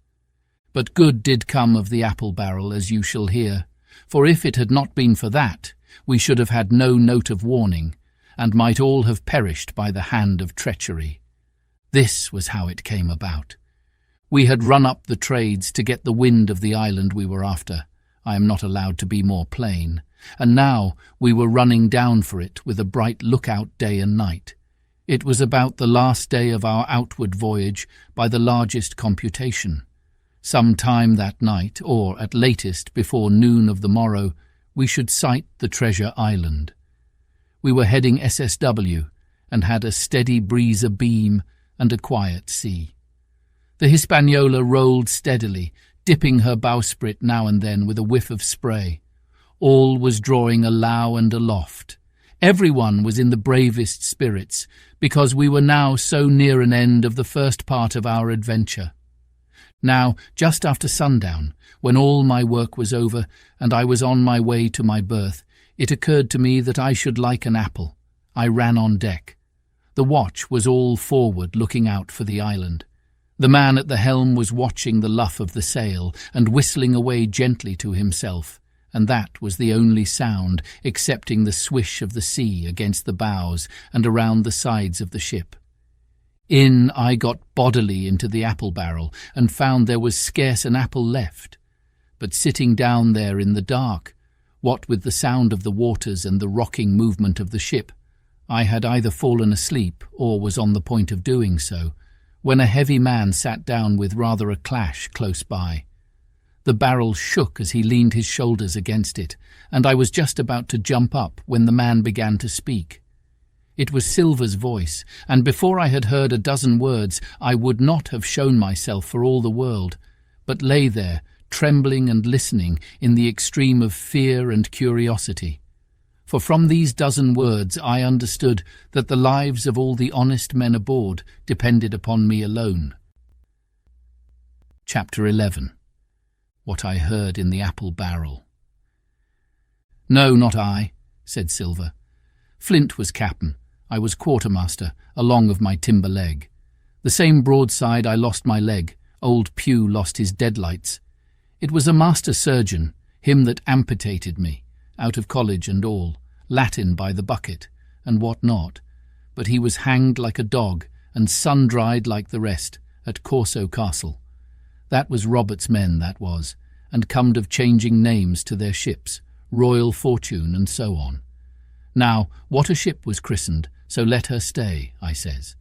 But good did come of the apple barrel, as you shall hear, for if it had not been for that, we should have had no note of warning, and might all have perished by the hand of treachery. This was how it came about. We had run up the trades to get the wind of the island we were after. I am not allowed to be more plain. And now we were running down for it with a bright lookout day and night. It was about the last day of our outward voyage by the largest computation. Some time that night, or at latest before noon of the morrow, we should sight the treasure island. We were heading SSW, and had a steady breeze abeam and a quiet sea. The Hispaniola rolled steadily, dipping her bowsprit now and then with a whiff of spray. All was drawing alow and aloft. Everyone was in the bravest spirits, because we were now so near an end of the first part of our adventure. Now, just after sundown, when all my work was over and I was on my way to my berth, it occurred to me that I should like an apple. I ran on deck. The watch was all forward, looking out for the island. The man at the helm was watching the luff of the sail and whistling away gently to himself, and that was the only sound, excepting the swish of the sea against the bows and around the sides of the ship. In I got bodily into the apple barrel, and found there was scarce an apple left. But sitting down there in the dark, What with the sound of the waters and the rocking movement of the ship, I had either fallen asleep or was on the point of doing so, when a heavy man sat down with rather a clash close by. The barrel shook as he leaned his shoulders against it, and I was just about to jump up when the man began to speak. It was Silver's voice, and before I had heard a dozen words I would not have shown myself for all the world, but lay there, trembling and listening in the extreme of fear and curiosity. For from these dozen words I understood that the lives of all the honest men aboard depended upon me alone. Chapter 11. What I heard in the apple barrel. "No, not I," said Silver. "Flint was captain. I was quartermaster, along of my timber leg. The same broadside I lost my leg, old Pugh lost his deadlights. It was a master surgeon, him that amputated me, out of college and all, Latin by the bucket, and what not, but he was hanged like a dog, and sun-dried like the rest, at Corso Castle. That was Robert's men, that was, and comed of changing names to their ships, Royal Fortune, and so on. Now, what a ship was christened, so let her stay, I says.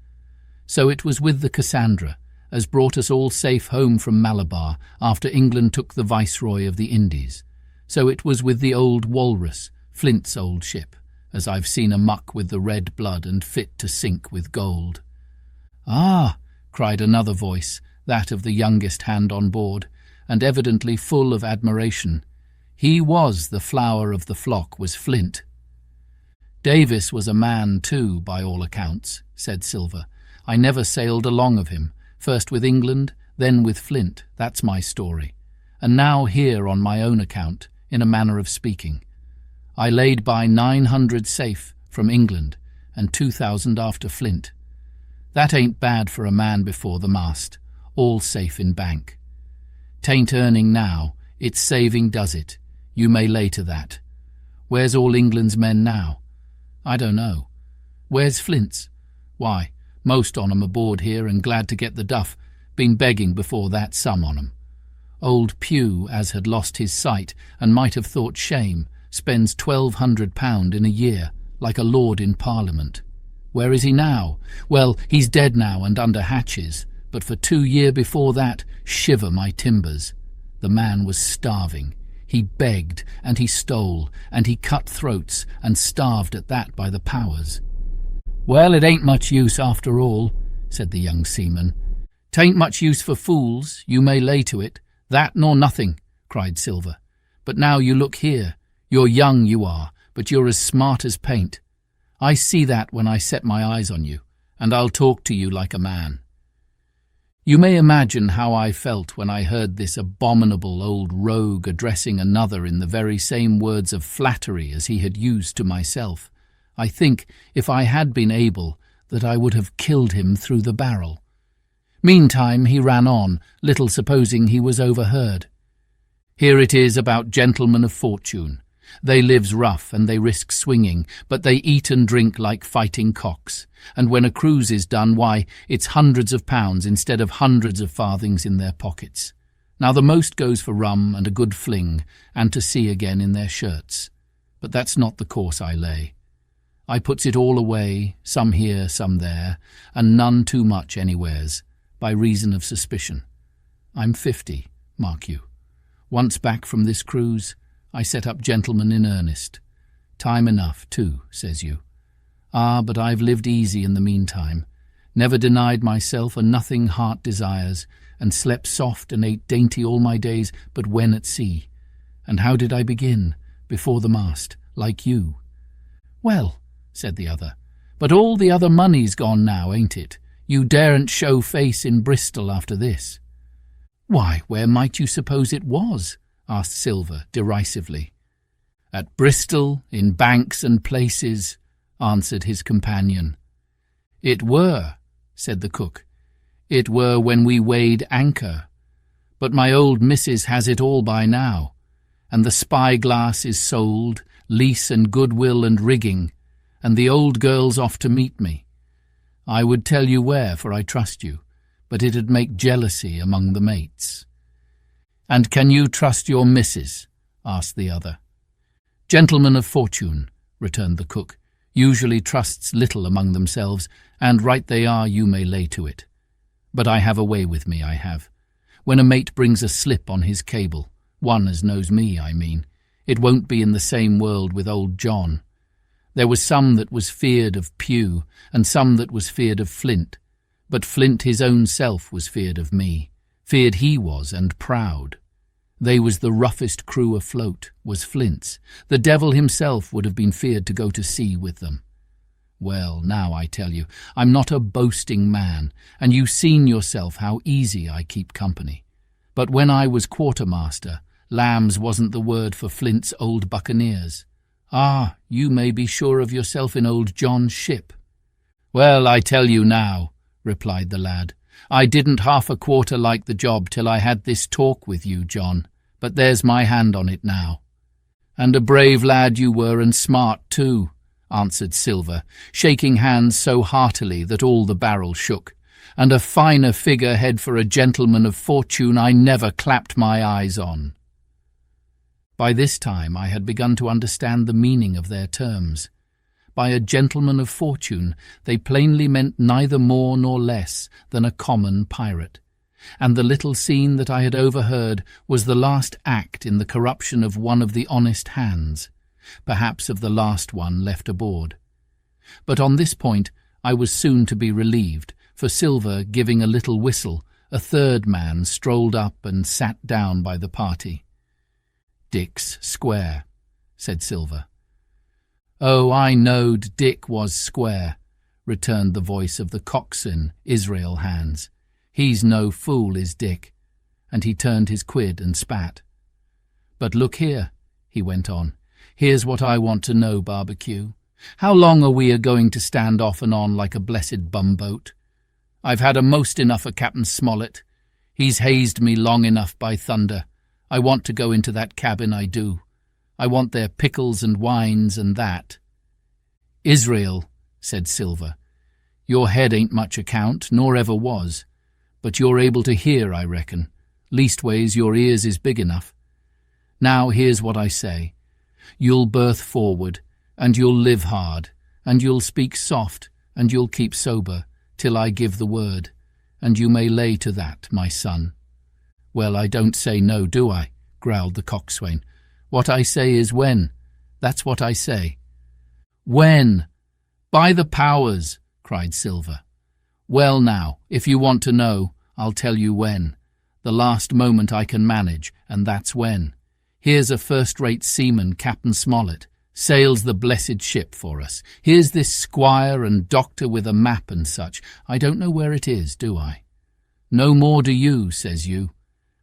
So it was with the Cassandra, as brought us all safe home from Malabar after England took the Viceroy of the Indies. So it was with the old Walrus, Flint's old ship, as I've seen a muck with the red blood and fit to sink with gold." "Ah!" cried another voice, that of the youngest hand on board, and evidently full of admiration. "He was the flower of the flock, was Flint." "Davis was a man too, by all accounts," said Silver. "I never sailed along of him, first with England, then with Flint, that's my story, and now here on my own account, in a manner of speaking. I laid by 900 safe from England, and 2,000 after Flint. That ain't bad for a man before the mast, all safe in bank. 'Tain't earning now, it's saving does it, you may lay to that. Where's all England's men now? I don't know. Where's Flint's? Why, most on 'em aboard here and glad to get the duff, been begging before that some on 'em. Old Pugh, as had lost his sight and might have thought shame, spends £1,200 in a year, like a lord in Parliament. Where is he now? Well, he's dead now and under hatches, but for 2 years before that, shiver my timbers. The man was starving. He begged, and he stole, and he cut throats, and starved at that by the powers. "Well, it ain't much use after all," said the young seaman. "'Tain't much use for fools, you may lay to it. That nor nothing," cried Silver. "But now you look here. You're young, you are, but you're as smart as paint. I see that when I set my eyes on you, and I'll talk to you like a man." You may imagine how I felt when I heard this abominable old rogue addressing another in the very same words of flattery as he had used to myself. I think, if I had been able, that I would have killed him through the barrel. Meantime he ran on, little supposing he was overheard. "Here it is about gentlemen of fortune. They lives rough and they risk swinging, but they eat and drink like fighting cocks, and when a cruise is done, why, it's hundreds of pounds instead of hundreds of farthings in their pockets. Now the most goes for rum and a good fling, and to sea again in their shirts. But that's not the course I lay. I puts it all away, some here, some there, and none too much anywheres, by reason of suspicion. I'm 50, mark you. Once back from this cruise, I set up gentlemen in earnest. Time enough, too, says you. Ah, but I've lived easy in the meantime, never denied myself a nothing heart desires, and slept soft and ate dainty all my days, but when at sea. And how did I begin? Before the mast, like you. Well, said the other, but all the other money's gone now, ain't it? You daren't show face in Bristol after this. Why, where might you suppose it was? Asked Silver derisively. At Bristol, in banks and places, answered his companion. It were, said the cook. It were when we weighed anchor. But my old missus has it all by now, and the spy-glass is sold, lease and goodwill and rigging, and the old girl's off to meet me. I would tell you where, for I trust you, but it'd make jealousy among the mates. And can you trust your missus? Asked the other. "Gentlemen of fortune," returned the cook, "usually trusts little among themselves, and right they are you may lay to it. But I have a way with me, I have. When a mate brings a slip on his cable, one as knows me, I mean, it won't be in the same world with old John. There was some that was feared of Pew, and some that was feared of Flint, but Flint his own self was feared of me, feared he was, and proud. They was the roughest crew afloat, was Flint's. The devil himself would have been feared to go to sea with them. Well, now I tell you, I'm not a boasting man, and you've seen yourself how easy I keep company. But when I was quartermaster, lambs wasn't the word for Flint's old buccaneers. Ah, you may be sure of yourself in old John's ship." "Well, I tell you now," replied the lad, "I didn't half a quarter like the job till I had this talk with you, John, but there's my hand on it now." "And a brave lad you were, and smart too," answered Silver, shaking hands so heartily that all the barrel shook, "and a finer figurehead for a gentleman of fortune I never clapped my eyes on." By this time I had begun to understand the meaning of their terms. By a gentleman of fortune they plainly meant neither more nor less than a common pirate, and the little scene that I had overheard was the last act in the corruption of one of the honest hands, perhaps of the last one left aboard. But on this point I was soon to be relieved, for Silver, giving a little whistle, a third man strolled up and sat down by the party. "Dick's square," said Silver. "Oh, I knowed Dick was square," returned the voice of the coxswain, Israel Hands. "He's no fool, is Dick." And he turned his quid and spat. "But look here," he went on, "here's what I want to know, Barbecue. How long are we a-going to stand off and on like a blessed bumboat? I've had a most enough of Captain Smollett. He's hazed me long enough, by thunder. I want to go into that cabin, I do. I want their pickles and wines and that." "Israel," said Silver, "your head ain't much account, nor ever was, but you're able to hear, I reckon. Leastways, your ears is big enough. Now, here's what I say. You'll berth forward, and you'll live hard, and you'll speak soft, and you'll keep sober, till I give the word, and you may lay to that, my son." "Well, I don't say no, do I?" growled the coxswain. "What I say is when. That's what I say." "When? By the powers!" cried Silver. "Well now, if you want to know, I'll tell you when. The last moment I can manage, and that's when. Here's a first-rate seaman, Captain Smollett, sails the blessed ship for us. Here's this squire and doctor with a map and such. I don't know where it is, do I? No more do you, says you.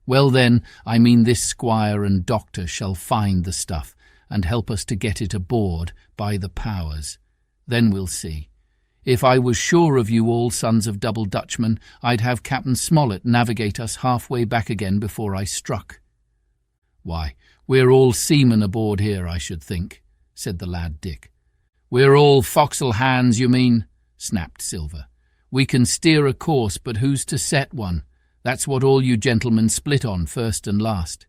Well then, I mean this squire and doctor shall find the stuff and help us to get it aboard by the powers. Then we'll see. If I was sure of you all, sons of double Dutchmen, I'd have Captain Smollett navigate us halfway back again before I struck." "Why, we're all seamen aboard here, I should think," said the lad Dick. "We're all forecastle hands, you mean?" snapped Silver. "We can steer a course, but who's to set one? That's what all you gentlemen split on first and last.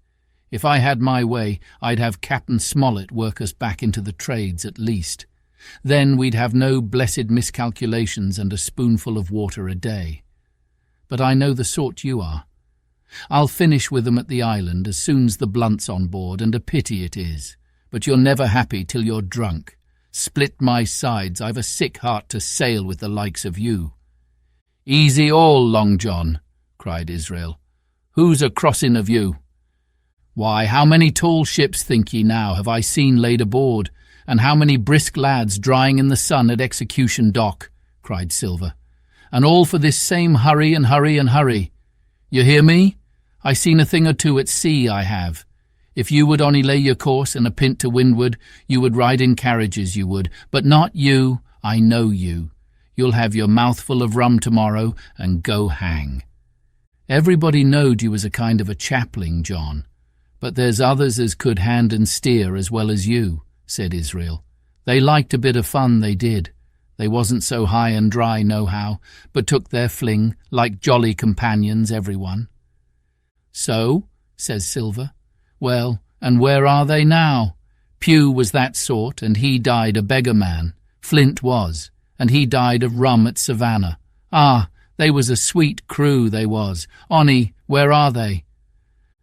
If I had my way, I'd have Captain Smollett work us back into the trades at least. Then we'd have no blessed miscalculations and a spoonful of water a day. But I know the sort you are. I'll finish with them at the island as soon's the Blunt's on board, and a pity it is. But you're never happy till you're drunk. Split my sides, I've a sick heart to sail with the likes of you." "Easy all, Long John," cried Israel. "Who's a-crossing of you?" "Why, how many tall ships, think ye now, have I seen laid aboard, and how many brisk lads drying in the sun at Execution Dock?" cried Silver. "And all for this same hurry and hurry and hurry. You hear me? I seen a thing or two at sea, I have. If you would only lay your course and a pint to windward, you would ride in carriages, you would. But not you, I know you. You'll have your mouthful of rum tomorrow and go hang. Everybody knowed you was a kind of a chaplain, John. But there's others as could hand and steer as well as you," said Israel. "They liked a bit of fun, they did. They wasn't so high and dry nohow, but took their fling, like jolly companions, every one." "So?" says Silver. "Well, and where are they now? Pugh was that sort, and he died a beggar man. Flint was, and he died of rum at Savannah. Ah, they was a sweet crew, they was. Onny, where are they?"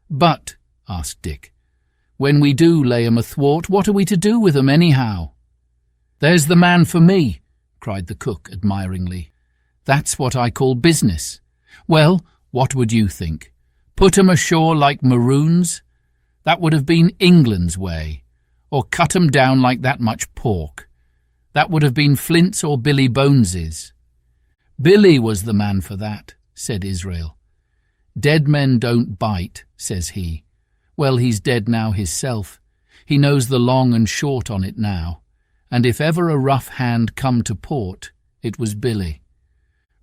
"But," asked Dick, "when we do lay 'em athwart, what are we to do with 'em anyhow?" "There's the man for me," cried the cook admiringly. "That's what I call business. Well, what would you think? Put 'em ashore like maroons? That would have been England's way. Or cut 'em down like that much pork. That would have been Flint's or Billy Bones's." "Billy was the man for that," said Israel. "Dead men don't bite," says he. Well, he's dead now hisself. He knows the long and short on it now. And if ever a rough hand come to port, it was Billy.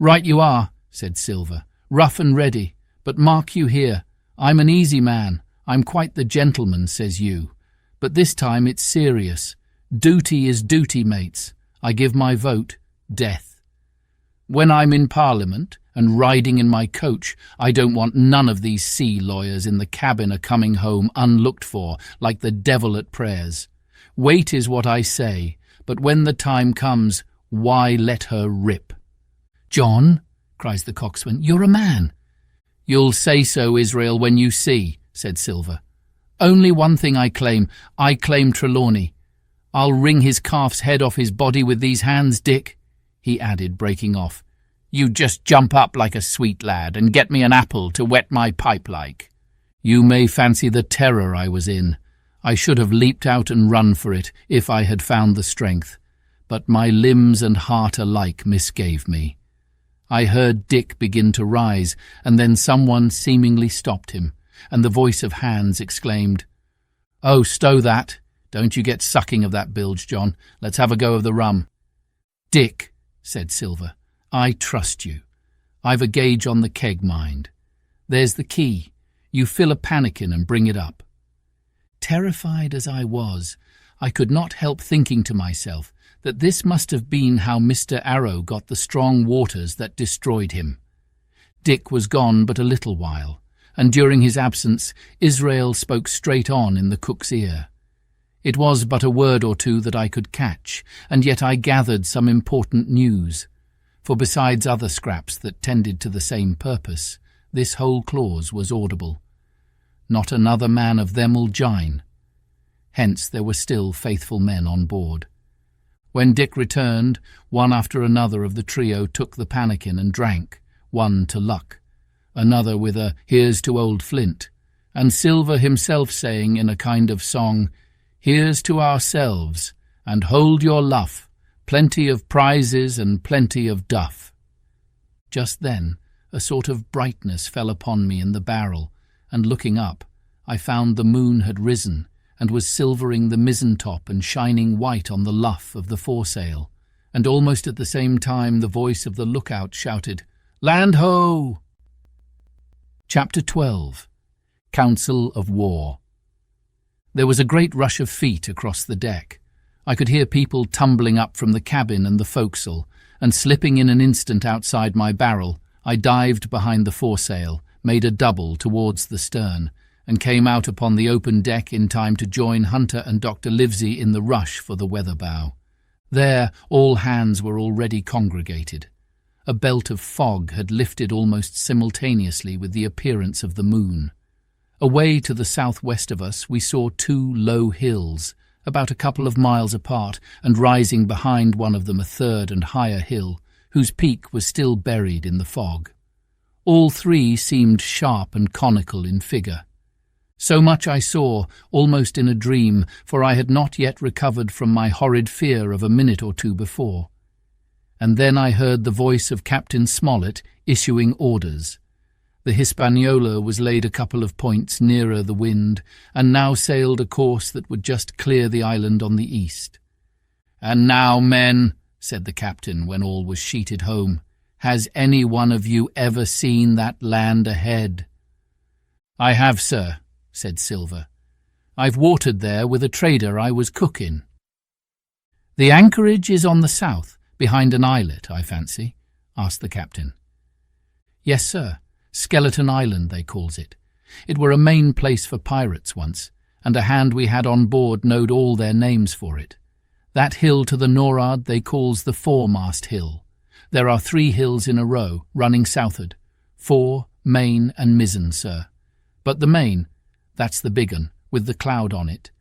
"Right you are," said Silver, "rough and ready. But mark you here, I'm an easy man. I'm quite the gentleman, says you. But this time it's serious. Duty is duty, mates. I give my vote, death. When I'm in Parliament and riding in my coach, I don't want none of these sea lawyers in the cabin a-coming home unlooked for, like the devil at prayers. Wait is what I say, but when the time comes, why let her rip?" "John," cries the coxswain, "you're a man." "You'll say so, Israel, when you see," said Silver. "Only one thing I claim Trelawney. I'll wring his calf's head off his body with these hands, Dick," he added, breaking off. "You just jump up like a sweet lad and get me an apple to wet my pipe like. You may fancy the terror I was in. I should have leaped out and run for it if I had found the strength, but my limbs and heart alike misgave me. I heard Dick begin to rise, and then someone seemingly stopped him, and the voice of Hans exclaimed, "Oh, stow that! Don't you get sucking of that bilge, John. Let's have a go of the rum." "Dick," said Silver, "I trust you. I've a gauge on the keg, mind. There's the key. You fill a pannikin and bring it up." Terrified as I was, I could not help thinking to myself that this must have been how Mr. Arrow got the strong waters that destroyed him. Dick was gone but a little while, and during his absence Israel spoke straight on in the cook's ear. It was but a word or two that I could catch, and yet I gathered some important news, for besides other scraps that tended to the same purpose, this whole clause was audible. "Not another man of them'll jine." Hence there were still faithful men on board. When Dick returned, one after another of the trio took the pannikin and drank, one to luck, another with a "Here's to old Flint," and Silver himself saying in a kind of song, "Here's to ourselves, and hold your luff, plenty of prizes and plenty of duff." Just then a sort of brightness fell upon me in the barrel, and looking up, I found the moon had risen, and was silvering the mizzen-top and shining white on the luff of the foresail, and almost at the same time the voice of the lookout shouted, "Land ho!" Chapter 12. Council of War. There was a great rush of feet across the deck. I could hear people tumbling up from the cabin and the forecastle, and slipping in an instant outside my barrel, I dived behind the foresail, made a double towards the stern, and came out upon the open deck in time to join Hunter and Dr. Livesey in the rush for the weather bow. There all hands were already congregated. A belt of fog had lifted almost simultaneously with the appearance of the moon. Away to the southwest of us we saw two low hills, about a couple of miles apart, and rising behind one of them a third and higher hill, whose peak was still buried in the fog. All three seemed sharp and conical in figure. So much I saw, almost in a dream, for I had not yet recovered from my horrid fear of a minute or two before. And then I heard the voice of Captain Smollett issuing orders. The Hispaniola was laid a couple of points nearer the wind, and now sailed a course that would just clear the island on the east. "And now, men," said the captain when all was sheeted home, "has any one of you ever seen that land ahead?" "I have, sir," said Silver. "I've watered there with a trader I was cook in." "The anchorage is on the south, behind an islet, I fancy?" asked the captain. "Yes, sir. Skeleton Island, they calls it. It were a main place for pirates once, and a hand we had on board knowed all their names for it. That hill to the nor'ard they calls the foremast hill. There are 3 hills in a row, running southward, fore, main and mizzen, sir. But the main, that's the big un, with the cloud on it,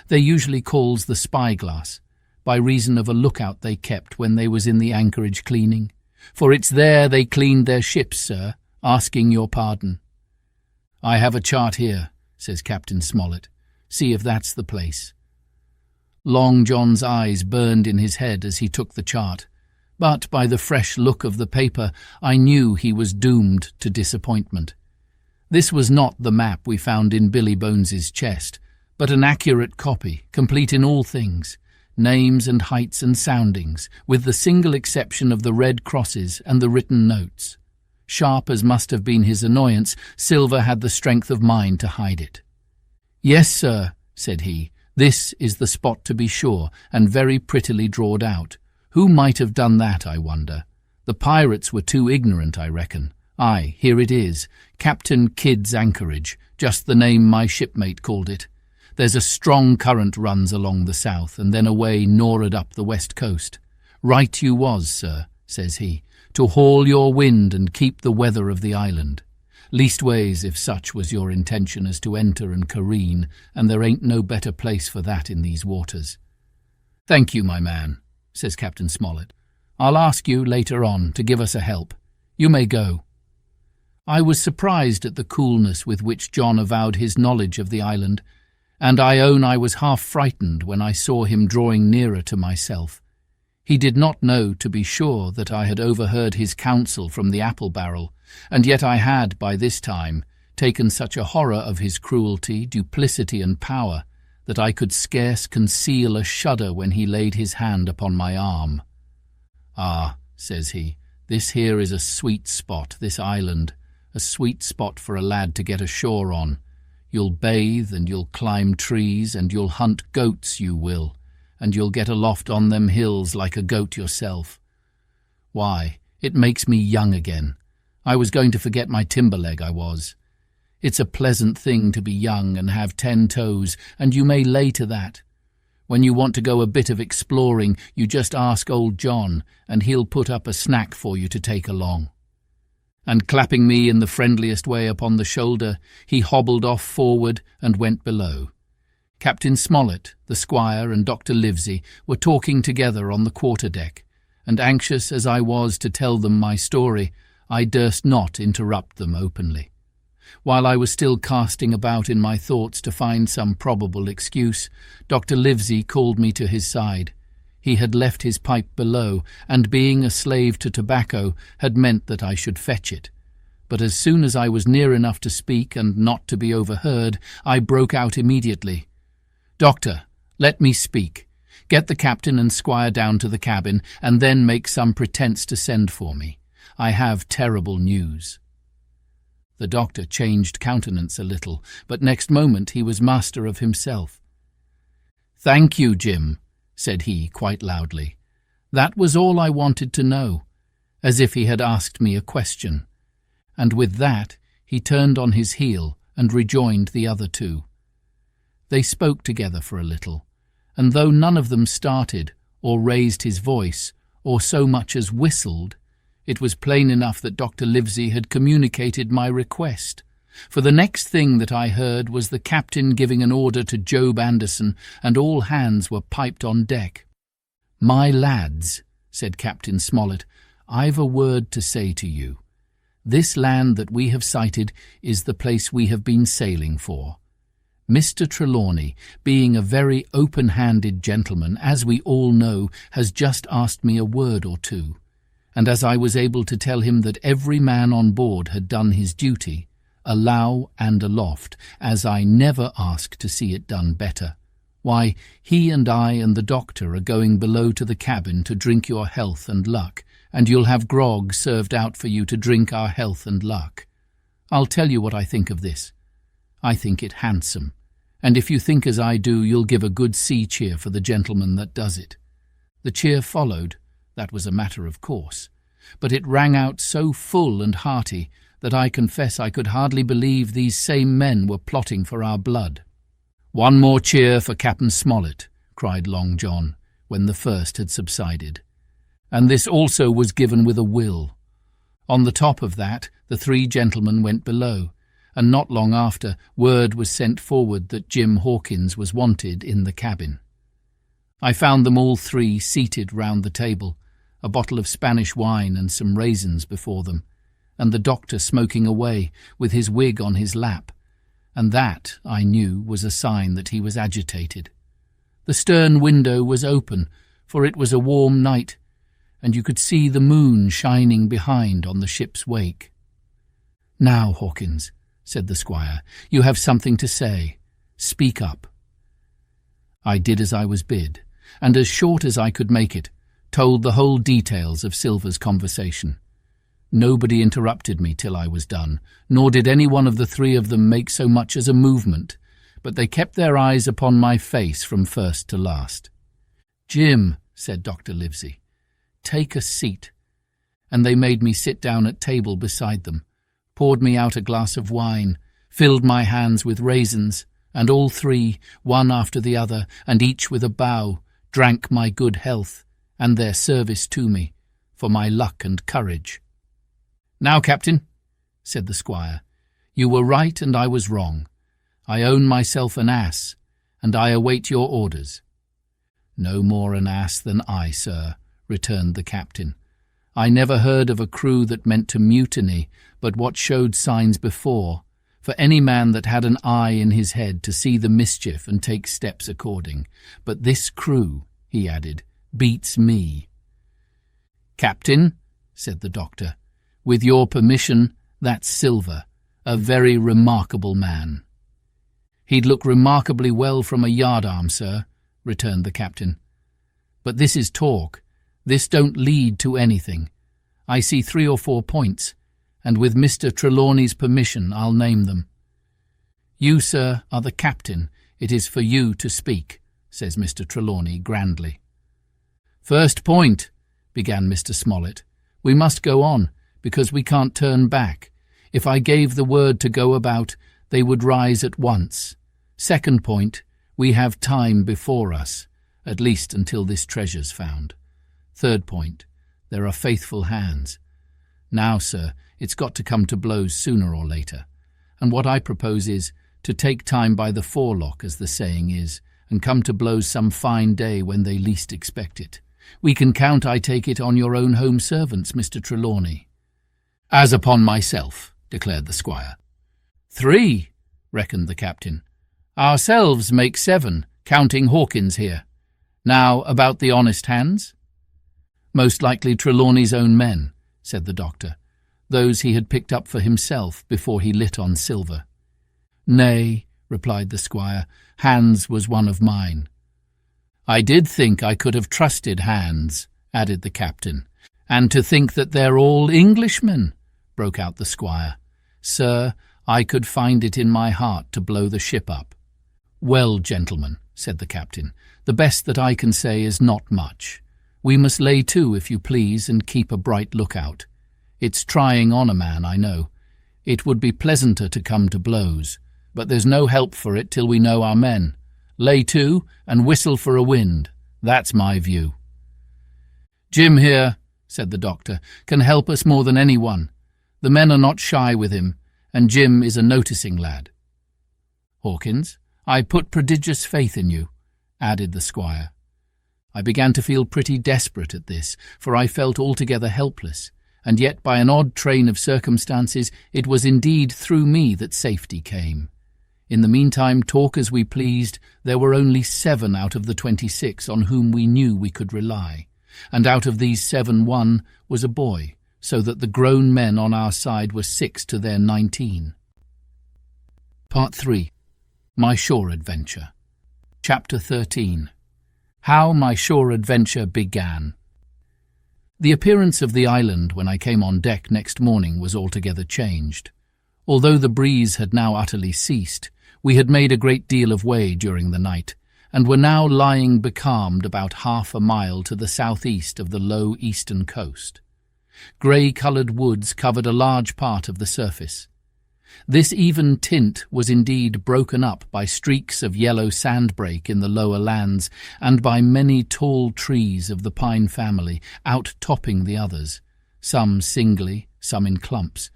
they usually calls the spyglass, by reason of a lookout they kept when they was in the anchorage cleaning. For it's there they cleaned their ships, sir, asking your pardon. I have a chart here, says Captain Smollett. See if that's the place. Long John's eyes burned in his head as he took the chart, but by the fresh look of the paper I knew he was doomed to disappointment. This was not the map we found in Billy Bones's chest, but an accurate copy, complete in all things, names and heights and soundings, with the single exception of the red crosses and the written notes. Sharp as must have been his annoyance, Silver had the strength of mind to hide it. "Yes, sir," said he, "this is the spot to be sure, and very prettily drawed out. Who might have done that, I wonder? The pirates were too ignorant, I reckon. Aye, here it is, Captain Kidd's anchorage, just the name my shipmate called it. There's a strong current runs along the south, and then away nor'ard up the west coast. Right you was, sir," says he, "to haul your wind and keep the weather of the island. Leastways, if such was your intention as to enter and careen, and there ain't no better place for that in these waters." "Thank you, my man," says Captain Smollett. "I'll ask you later on to give us a help. You may go." I was surprised at the coolness with which John avowed his knowledge of the island, and I own I was half frightened when I saw him drawing nearer to myself. He did not know, to be sure, that I had overheard his counsel from the apple barrel, and yet I had, by this time, taken such a horror of his cruelty, duplicity, and power, that I could scarce conceal a shudder when he laid his hand upon my arm. "Ah," says he, "this here is a sweet spot, this island, a sweet spot for a lad to get ashore on. You'll bathe, and you'll climb trees, and you'll hunt goats, you will, and you'll get aloft on them hills like a goat yourself. Why, it makes me young again. I was going to forget my timber-leg, I was. It's a pleasant thing to be young and have 10 toes, and you may lay to that. When you want to go a bit of exploring, you just ask old John, and he'll put up a snack for you to take along." And clapping me in the friendliest way upon the shoulder, he hobbled off forward and went below. Captain Smollett, the squire, and Dr. Livesey were talking together on the quarter-deck, and anxious as I was to tell them my story, I durst not interrupt them openly. While I was still casting about in my thoughts to find some probable excuse, Dr. Livesey called me to his side. He had left his pipe below, and being a slave to tobacco had meant that I should fetch it. But as soon as I was near enough to speak and not to be overheard, I broke out immediately. "Doctor, let me speak. Get the captain and squire down to the cabin, and then make some pretence to send for me. I have terrible news." The doctor changed countenance a little, but next moment he was master of himself. "Thank you, Jim," said he quite loudly. "That was all I wanted to know," as if he had asked me a question. And with that he turned on his heel and rejoined the other 2. They spoke together for a little, and though none of them started, or raised his voice, or so much as whistled, it was plain enough that Dr. Livesey had communicated my request, for the next thing that I heard was the captain giving an order to Job Anderson, and all hands were piped on deck. "My lads," said Captain Smollett, "I've a word to say to you. This land that we have sighted is the place we have been sailing for. Mr. Trelawney, being a very open-handed gentleman, as we all know, has just asked me a word or two, and as I was able to tell him that every man on board had done his duty, alow and aloft, as I never ask to see it done better, why, he and I and the doctor are going below to the cabin to drink your health and luck, and you'll have grog served out for you to drink our health and luck. I'll tell you what I think of this. I think it handsome, and if you think as I do, you'll give a good sea cheer for the gentleman that does it." The cheer followed. That was a matter of course, but it rang out so full and hearty that I confess I could hardly believe these same men were plotting for our blood. "One more cheer for Captain Smollett," cried Long John, when the first had subsided. And this also was given with a will. On the top of that, the three gentlemen went below, and not long after, word was sent forward that Jim Hawkins was wanted in the cabin. I found them all three seated round the table, a bottle of Spanish wine and some raisins before them, and the doctor smoking away, with his wig on his lap, and that, I knew, was a sign that he was agitated. The stern window was open, for it was a warm night, and you could see the moon shining behind on the ship's wake. "Now, Hawkins," said the squire, "you have something to say. Speak up." I did as I was bid, and as short as I could make it, told the whole details of Silver's conversation. Nobody interrupted me till I was done, nor did any one of the three of them make so much as a movement, but they kept their eyes upon my face from first to last. "Jim," said Dr. Livesey, "take a seat." And they made me sit down at table beside them, poured me out a glass of wine, filled my hands with raisins, and all three, one after the other, and each with a bow, drank my good health, and their service to me, for my luck and courage. "Now, Captain," said the squire, "you were right and I was wrong. I own myself an ass, and I await your orders." "No more an ass than I, sir," returned the captain. "I never heard of a crew that meant to mutiny, but what showed signs before, for any man that had an eye in his head to see the mischief and take steps according. But this crew," he added, "beats me." "Captain," said the doctor, "with your permission, that's Silver, a very remarkable man." "He'd look remarkably well from a yardarm, sir," returned the captain. "But this is talk. This don't lead to anything. I see 3 or 4 points, and with Mr. Trelawney's permission I'll name them." "You, sir, are the captain. It is for you to speak," says Mr. Trelawney grandly. "First point," began Mr. Smollett. "We must go on, because we can't turn back. If I gave the word to go about, they would rise at once. Second point, we have time before us, at least until this treasure's found. Third point, there are faithful hands. Now, sir, it's got to come to blows sooner or later, and what I propose is to take time by the forelock, as the saying is, and come to blows some fine day when they least expect it. We can count, I take it, on your own home servants, Mr. Trelawney." "As upon myself," declared the squire. "3, reckoned the captain. "Ourselves make 7, counting Hawkins here. Now, about the honest hands?" "Most likely Trelawney's own men," said the doctor, "those he had picked up for himself before he lit on Silver." "Nay," replied the squire, "Hans was one of mine." "I did think I could have trusted Hans," added the captain. "And to think that they're all Englishmen," broke out the squire. "Sir, I could find it in my heart to blow the ship up." "Well, gentlemen," said the captain, "the best that I can say is not much. We must lay to, if you please, and keep a bright lookout. It's trying on a man, I know. It would be pleasanter to come to blows, but there's no help for it till we know our men. Lay to, and whistle for a wind. That's my view." "Jim here," said the doctor, "can help us more than anyone. The men are not shy with him, and Jim is a noticing lad." "Hawkins, I put prodigious faith in you," added the squire. I began to feel pretty desperate at this, for I felt altogether helpless, and yet by an odd train of circumstances it was indeed through me that safety came. In the meantime, talk as we pleased, there were only 7 out of the 26 on whom we knew we could rely, and out of these 7 one was a boy, so that the grown men on our side were 6 to their 19. Part 3. My Shore Adventure. Chapter 13. How my shore adventure began. The appearance of the island when I came on deck next morning was altogether changed. Although the breeze had now utterly ceased, we had made a great deal of way during the night, and were now lying becalmed about half a mile to the southeast of the low eastern coast. Grey-coloured woods covered a large part of the surface. This even tint was indeed broken up by streaks of yellow sandbreak in the lower lands and by many tall trees of the pine family out-topping the others, some singly, some in clumps,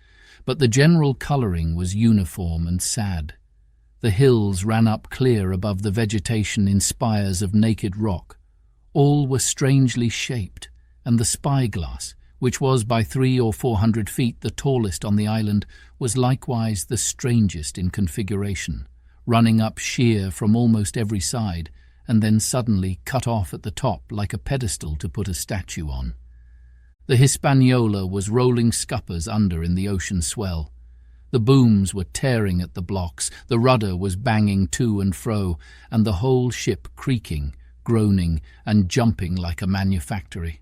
but the general colouring was uniform and sad. The hills ran up clear above the vegetation in spires of naked rock. All were strangely shaped, and the spyglass, which was by 300 or 400 feet the tallest on the island, was likewise the strangest in configuration, running up sheer from almost every side, and then suddenly cut off at the top like a pedestal to put a statue on. The Hispaniola was rolling scuppers under in the ocean swell. The booms were tearing at the blocks, the rudder was banging to and fro, and the whole ship creaking, groaning, and jumping like a manufactory.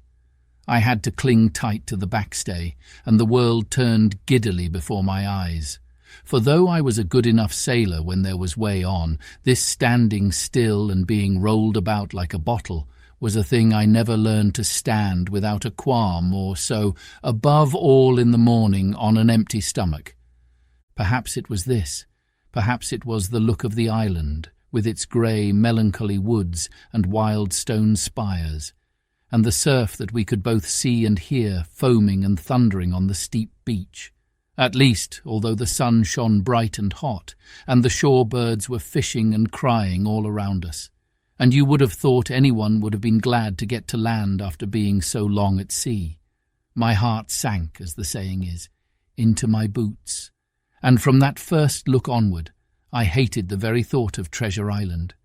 I had to cling tight to the backstay, and the world turned giddily before my eyes. For though I was a good enough sailor when there was way on, this standing still and being rolled about like a bottle was a thing I never learned to stand without a qualm or so, above all in the morning on an empty stomach. Perhaps it was this, perhaps it was the look of the island, with its grey, melancholy woods and wild stone spires, and the surf that we could both see and hear foaming and thundering on the steep beach. At least, although the sun shone bright and hot, and the shore birds were fishing and crying all around us, and you would have thought anyone would have been glad to get to land after being so long at sea. My heart sank, as the saying is, into my boots, and from that first look onward, I hated the very thought of Treasure Island.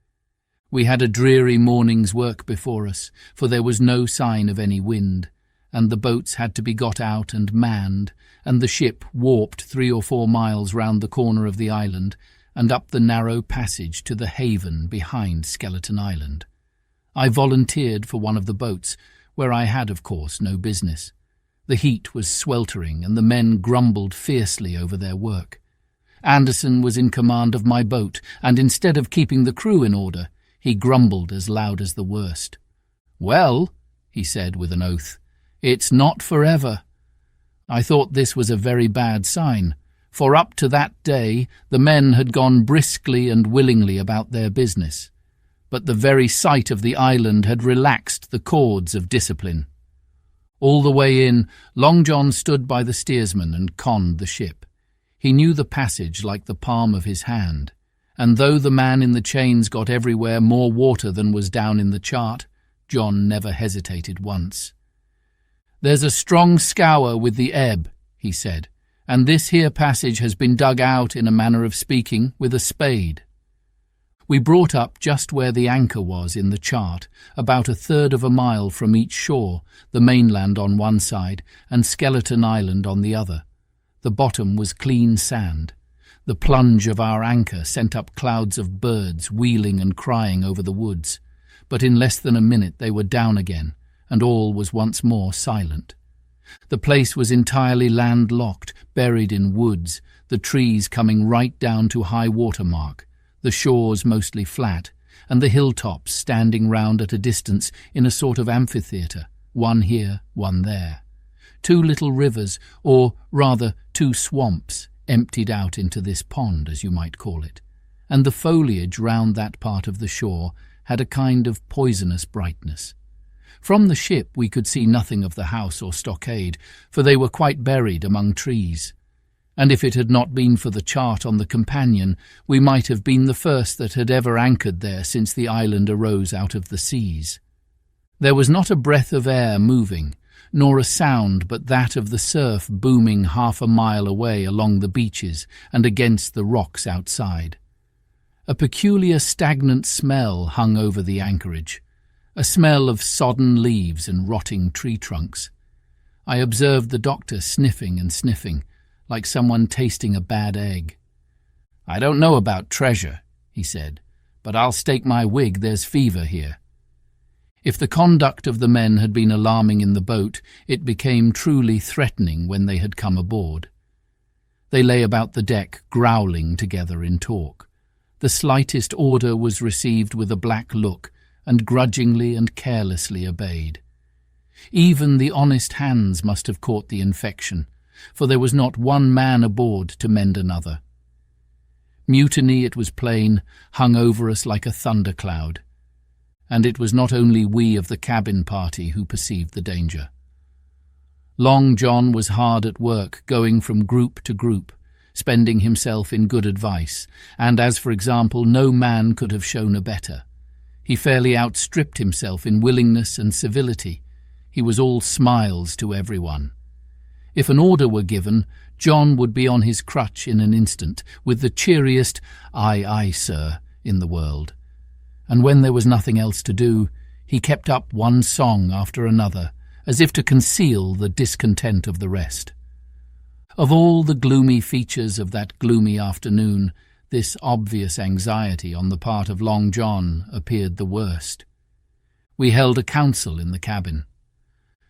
We had a dreary morning's work before us, for there was no sign of any wind, and the boats had to be got out and manned, and the ship warped 3 or 4 miles round the corner of the island and up the narrow passage to the haven behind Skeleton Island. I volunteered for one of the boats, where I had, of course, no business. The heat was sweltering, and the men grumbled fiercely over their work. Anderson was in command of my boat, and instead of keeping the crew in order, he grumbled as loud as the worst. "Well," he said with an oath, "it's not forever." I thought this was a very bad sign, for up to that day the men had gone briskly and willingly about their business, but the very sight of the island had relaxed the cords of discipline. All the way in, Long John stood by the steersman and conned the ship. He knew the passage like the palm of his hand, and though the man in the chains got everywhere more water than was down in the chart, John never hesitated once. "There's a strong scour with the ebb," he said, "and this here passage has been dug out, in a manner of speaking, with a spade." We brought up just where the anchor was in the chart, about 1/3 of a mile from each shore, the mainland on one side and Skeleton Island on the other. The bottom was clean sand. The plunge of our anchor sent up clouds of birds wheeling and crying over the woods, but in less than a minute they were down again, and all was once more silent. The place was entirely landlocked, buried in woods, the trees coming right down to high water mark, the shores mostly flat, and the hilltops standing round at a distance in a sort of amphitheatre, one here, one there. 2 little rivers, or rather 2 swamps, emptied out into this pond, as you might call it, and the foliage round that part of the shore had a kind of poisonous brightness. From the ship we could see nothing of the house or stockade, for they were quite buried among trees, and if it had not been for the chart on the companion, we might have been the first that had ever anchored there since the island arose out of the seas. There was not a breath of air moving, nor a sound but that of the surf booming 1/2 mile away along the beaches and against the rocks outside. A peculiar stagnant smell hung over the anchorage, a smell of sodden leaves and rotting tree trunks. I observed the doctor sniffing and sniffing, like someone tasting a bad egg. "I don't know about treasure," he said, "but I'll stake my wig there's fever here." If the conduct of the men had been alarming in the boat, it became truly threatening when they had come aboard. They lay about the deck, growling together in talk. The slightest order was received with a black look, and grudgingly and carelessly obeyed. Even the honest hands must have caught the infection, for there was not one man aboard to mend another. Mutiny, it was plain, hung over us like a thundercloud, and it was not only we of the cabin party who perceived the danger. Long John was hard at work, going from group to group, spending himself in good advice, and as, for example, no man could have shown a better. He fairly outstripped himself in willingness and civility. He was all smiles to everyone. If an order were given, John would be on his crutch in an instant, with the cheeriest "Aye, aye, sir" in the world. And when there was nothing else to do, he kept up one song after another, as if to conceal the discontent of the rest. Of all the gloomy features of that gloomy afternoon, this obvious anxiety on the part of Long John appeared the worst. We held a council in the cabin.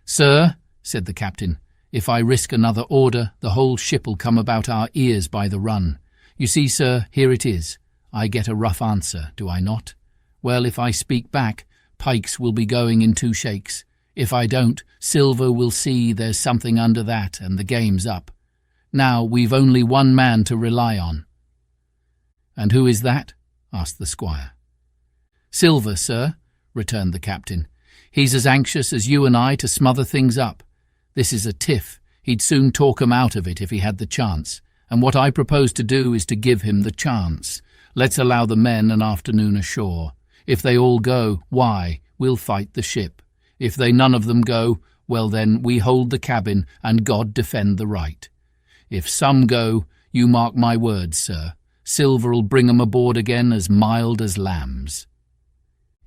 "Sir," said the captain, "if I risk another order, the whole ship'll come about our ears by the run. You see, sir, here it is. I get a rough answer, do I not? Well, if I speak back, pikes will be going in 2 shakes. If I don't, Silver will see there's something under that, and the game's up. Now we've only one man to rely on." "And who is that?" asked the squire. "Silver, sir," returned the captain. "He's as anxious as you and I to smother things up. This is a tiff. He'd soon talk 'em out of it if he had the chance, and what I propose to do is to give him the chance. Let's allow the men an afternoon ashore. If they all go, why, we'll fight the ship. If they none of them go, well then, we hold the cabin, and God defend the right. If some go, you mark my words, sir, Silver'll bring 'em aboard again as mild as lambs."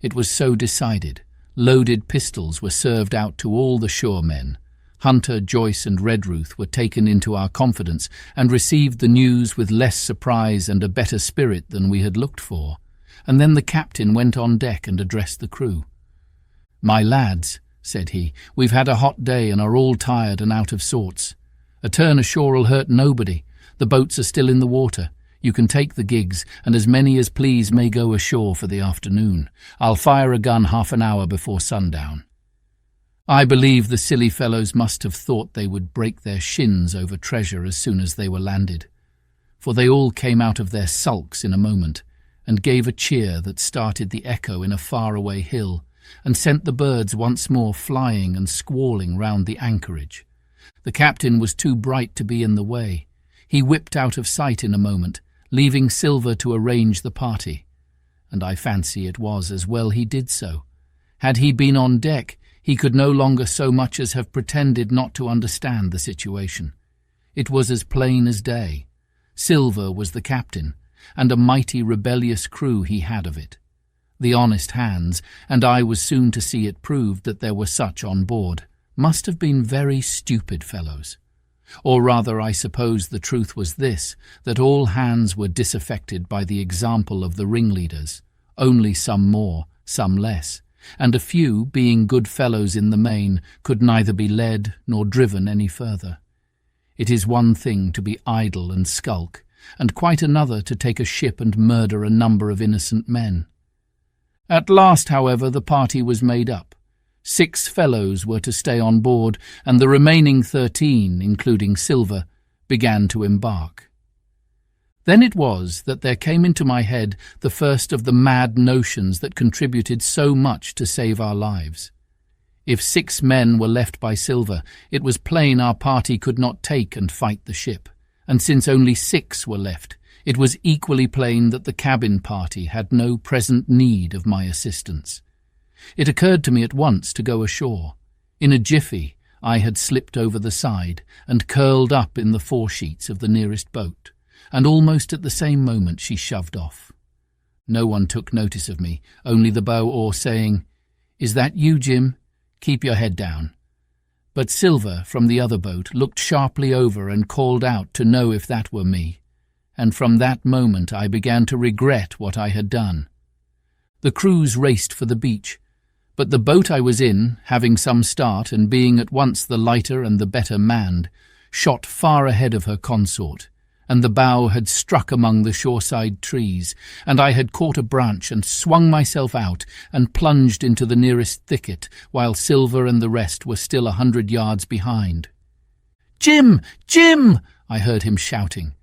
It was so decided. Loaded pistols were served out to all the shore men. Hunter, Joyce, and Redruth were taken into our confidence and received the news with less surprise and a better spirit than we had looked for. And then the captain went on deck and addressed the crew. "My lads," said he, "we've had a hot day and are all tired and out of sorts. A turn ashore'll hurt nobody. The boats are still in the water. You can take the gigs, and as many as please may go ashore for the afternoon. I'll fire a gun half an hour before sundown." I believe the silly fellows must have thought they would break their shins over treasure as soon as they were landed, for they all came out of their sulks in a moment, and gave a cheer that started the echo in a far-away hill, and sent the birds once more flying and squalling round the anchorage. The captain was too bright to be in the way. He whipped out of sight in a moment, leaving Silver to arrange the party, and I fancy it was as well he did so. Had he been on deck, he could no longer so much as have pretended not to understand the situation. It was as plain as day. Silver was the captain, and a mighty rebellious crew he had of it. The honest hands, and I was soon to see it proved that there were such on board, must have been very stupid fellows. Or rather, I suppose the truth was this, that all hands were disaffected by the example of the ringleaders, only some more, some less, and a few, being good fellows in the main, could neither be led nor driven any further. It is one thing to be idle and skulk, and quite another to take a ship and murder a number of innocent men. At last, however, the party was made up. 6 fellows were to stay on board, and the remaining 13, including Silver, began to embark. Then it was that there came into my head the first of the mad notions that contributed so much to save our lives. If 6 men were left by Silver, it was plain our party could not take and fight the ship, and since only 6 were left, it was equally plain that the cabin party had no present need of my assistance. It occurred to me at once to go ashore. In a jiffy, I had slipped over the side and curled up in the foresheets of the nearest boat, and almost at the same moment she shoved off. No one took notice of me, only the bow oar saying, "Is that you, Jim? Keep your head down." But Silver, from the other boat, looked sharply over and called out to know if that were me, and from that moment I began to regret what I had done. The crews raced for the beach, but the boat I was in, having some start and being at once the lighter and the better manned, shot far ahead of her consort, and the bow had struck among the shoreside trees, and I had caught a branch and swung myself out and plunged into the nearest thicket, while Silver and the rest were still 100 yards behind. Jim! Jim!" I heard him shouting.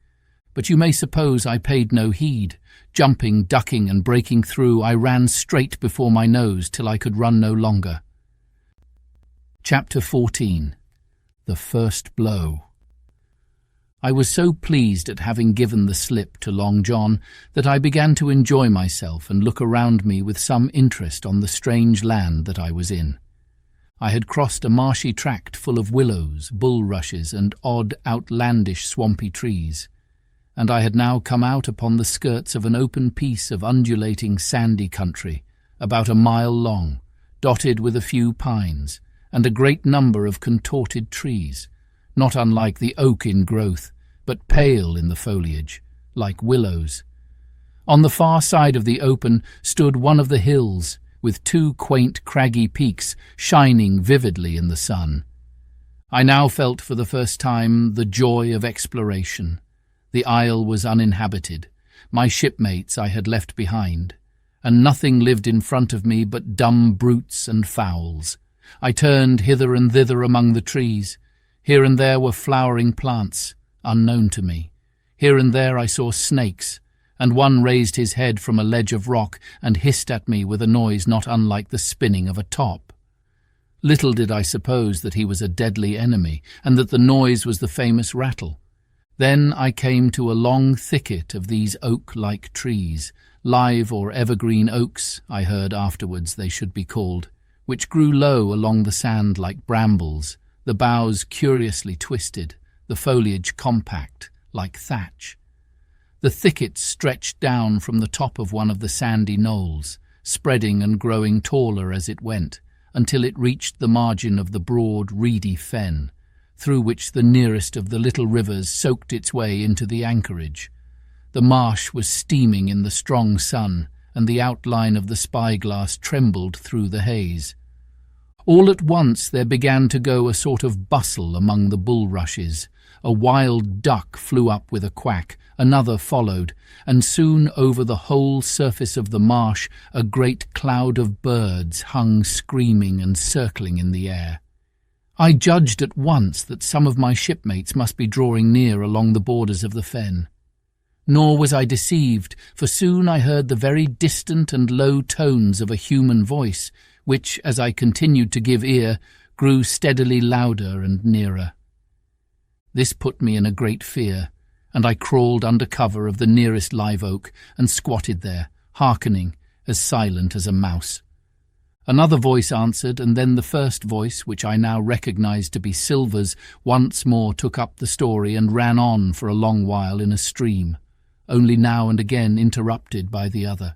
But you may suppose I paid no heed. Jumping, ducking, and breaking through, I ran straight before my nose till I could run no longer. Chapter 14. The First Blow. I was so pleased at having given the slip to Long John that I began to enjoy myself and look around me with some interest on the strange land that I was in. I had crossed a marshy tract full of willows, bulrushes, and odd, outlandish, swampy trees, and I had now come out upon the skirts of an open piece of undulating sandy country, about a mile long, dotted with a few pines, and a great number of contorted trees, not unlike the oak in growth, but pale in the foliage, like willows. On the far side of the open stood one of the hills, with two quaint craggy peaks shining vividly in the sun. I now felt for the first time the joy of exploration. The isle was uninhabited. My shipmates I had left behind, and nothing lived in front of me but dumb brutes and fowls. I turned hither and thither among the trees. Here and there were flowering plants, unknown to me. Here and there I saw snakes, and one raised his head from a ledge of rock and hissed at me with a noise not unlike the spinning of a top. Little did I suppose that he was a deadly enemy, and that the noise was the famous rattle. Then I came to a long thicket of these oak-like trees, live or evergreen oaks, I heard afterwards they should be called, which grew low along the sand like brambles, the boughs curiously twisted, the foliage compact, like thatch. The thicket stretched down from the top of one of the sandy knolls, spreading and growing taller as it went, until it reached the margin of the broad, reedy fen, through which the nearest of the little rivers soaked its way into the anchorage. The marsh was steaming in the strong sun, and the outline of the spyglass trembled through the haze. All at once there began to go a sort of bustle among the bulrushes. A wild duck flew up with a quack, another followed, and soon over the whole surface of the marsh a great cloud of birds hung screaming and circling in the air. I judged at once that some of my shipmates must be drawing near along the borders of the fen. Nor was I deceived, for soon I heard the very distant and low tones of a human voice, which, as I continued to give ear, grew steadily louder and nearer. This put me in a great fear, and I crawled under cover of the nearest live oak and squatted there, hearkening, as silent as a mouse. Another voice answered, and then the first voice, which I now recognized to be Silver's, once more took up the story and ran on for a long while in a stream, only now and again interrupted by the other.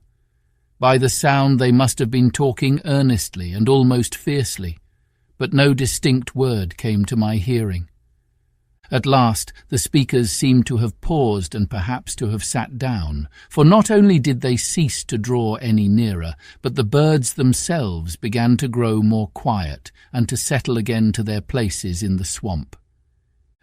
By the sound they must have been talking earnestly and almost fiercely, but no distinct word came to my hearing. At last the speakers seemed to have paused and perhaps to have sat down, for not only did they cease to draw any nearer, but the birds themselves began to grow more quiet and to settle again to their places in the swamp.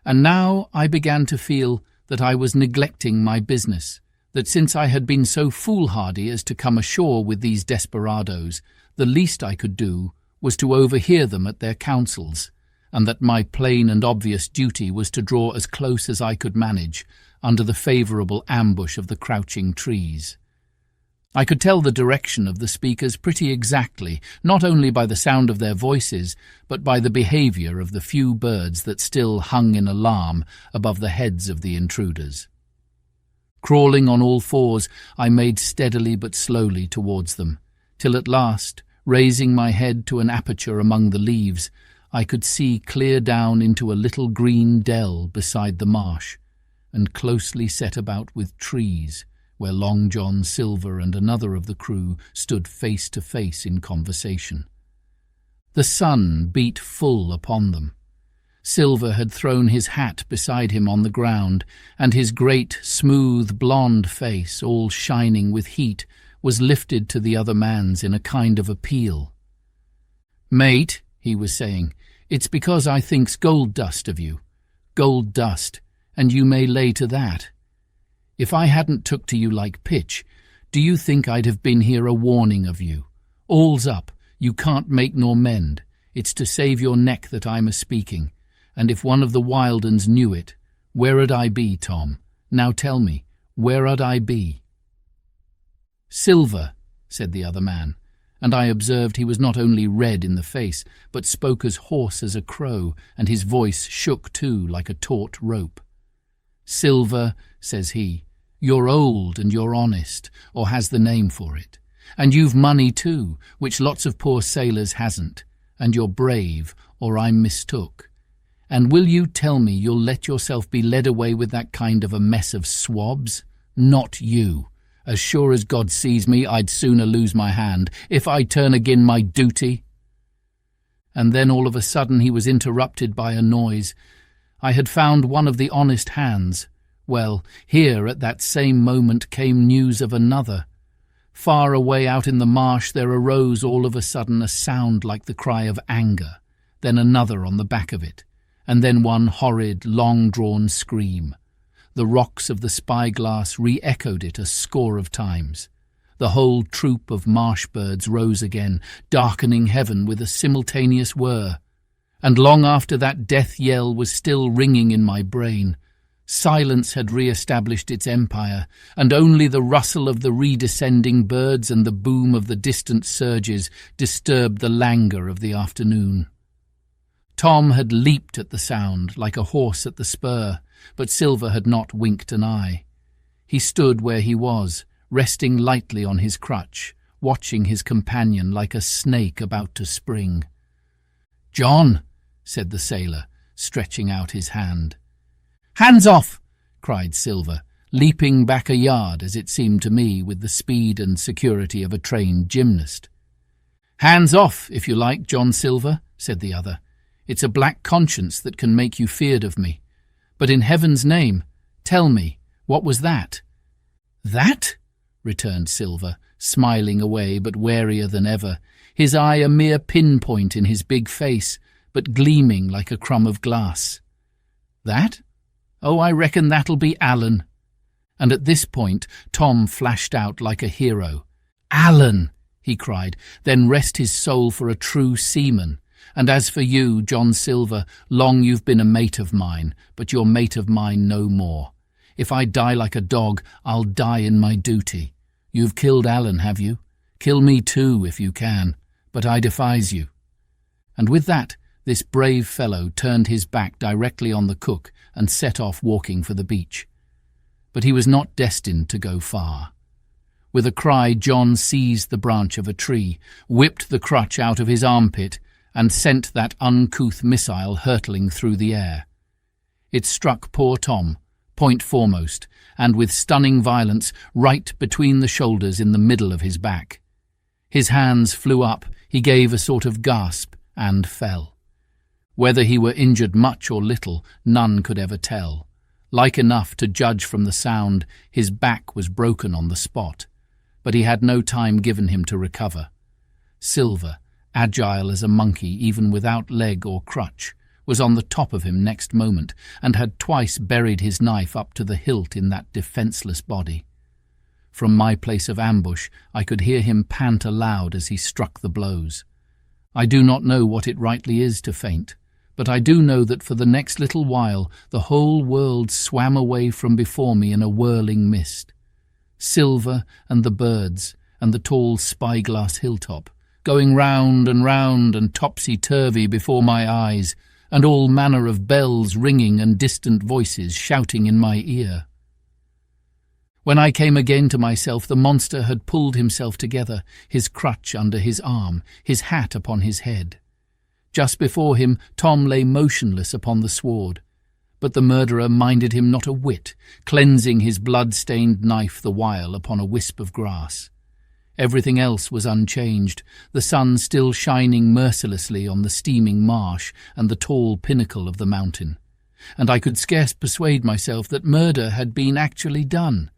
And now I began to feel that I was neglecting my business, that since I had been so foolhardy as to come ashore with these desperadoes, the least I could do was to overhear them at their councils, and that my plain and obvious duty was to draw as close as I could manage, under the favourable ambush of the crouching trees. I could tell the direction of the speakers pretty exactly, not only by the sound of their voices, but by the behaviour of the few birds that still hung in alarm above the heads of the intruders. Crawling on all fours, I made steadily but slowly towards them, till at last, raising my head to an aperture among the leaves, I could see clear down into a little green dell beside the marsh, and closely set about with trees, where Long John Silver and another of the crew stood face to face in conversation. The sun beat full upon them. Silver had thrown his hat beside him on the ground, and his great, smooth, blonde face, all shining with heat, was lifted to the other man's in a kind of appeal. "Mate," he was saying, "it's because I thinks gold dust of you. Gold dust, and you may lay to that. If I hadn't took to you like pitch, do you think I'd have been here a warning of you? All's up, you can't make nor mend. It's to save your neck that I'm a-speaking, and if one of the wild uns knew it, where'd I be, Tom? Now tell me, where'd I be?" "Silver," said the other man, and I observed he was not only red in the face, but spoke as hoarse as a crow, and his voice shook too like a taut rope. "Silver," says he, "you're old and you're honest, or has the name for it, and you've money too, which lots of poor sailors hasn't, and you're brave, or I'm mistook. And will you tell me you'll let yourself be led away with that kind of a mess of swabs? Not you. As sure as God sees me, I'd sooner lose my hand, if I turn agin my duty." And then all of a sudden he was interrupted by a noise. I had found one of the honest hands. Well, here at that same moment came news of another. Far away out in the marsh there arose all of a sudden a sound like the cry of anger, then another on the back of it, and then one horrid, long-drawn scream. The rocks of the spyglass re-echoed it a score of times. The whole troop of marsh birds rose again, darkening heaven with a simultaneous whir. And long after that death yell was still ringing in my brain. Silence had re-established its empire, and only the rustle of the redescending birds and the boom of the distant surges disturbed the languor of the afternoon. Tom had leaped at the sound, like a horse at the spur, but Silver had not winked an eye. He stood where he was, resting lightly on his crutch, watching his companion like a snake about to spring. "John," said the sailor, stretching out his hand. "Hands off!" cried Silver, leaping back a yard, as it seemed to me, with the speed and security of a trained gymnast. "Hands off, if you like, John Silver," said the other. "It's a black conscience that can make you feared of me. But in heaven's name, tell me, what was that?" "That?" returned Silver, smiling away but warier than ever, his eye a mere pinpoint in his big face, but gleaming like a crumb of glass. "That? Oh, I reckon that'll be Alan." And at this point Tom flashed out like a hero. "Alan!" he cried, "then rest his soul for a true seaman. And as for you, John Silver, long you've been a mate of mine, but you're mate of mine no more. If I die like a dog, I'll die in my duty. You've killed Alan, have you? Kill me too, if you can, but I defies you." And with that, this brave fellow turned his back directly on the cook and set off walking for the beach. But he was not destined to go far. With a cry, John seized the branch of a tree, whipped the crutch out of his armpit, and sent that uncouth missile hurtling through the air. It struck poor Tom, point foremost, and with stunning violence, right between the shoulders in the middle of his back. His hands flew up, he gave a sort of gasp, and fell. Whether he were injured much or little, none could ever tell. Like enough, to judge from the sound, his back was broken on the spot, but he had no time given him to recover. Silver, agile as a monkey even without leg or crutch, was on the top of him next moment, and had twice buried his knife up to the hilt in that defenceless body. From my place of ambush I could hear him pant aloud as he struck the blows. I do not know what it rightly is to faint, but I do know that for the next little while the whole world swam away from before me in a whirling mist. Silver and the birds and the tall spyglass hilltop, going round and topsy-turvy before my eyes, and all manner of bells ringing and distant voices shouting in my ear. When I came again to myself, the monster had pulled himself together, his crutch under his arm, his hat upon his head. Just before him, Tom lay motionless upon the sward, but the murderer minded him not a whit, cleansing his blood-stained knife the while upon a wisp of grass. Everything else was unchanged, the sun still shining mercilessly on the steaming marsh and the tall pinnacle of the mountain, and I could scarce persuade myself that murder had been actually done,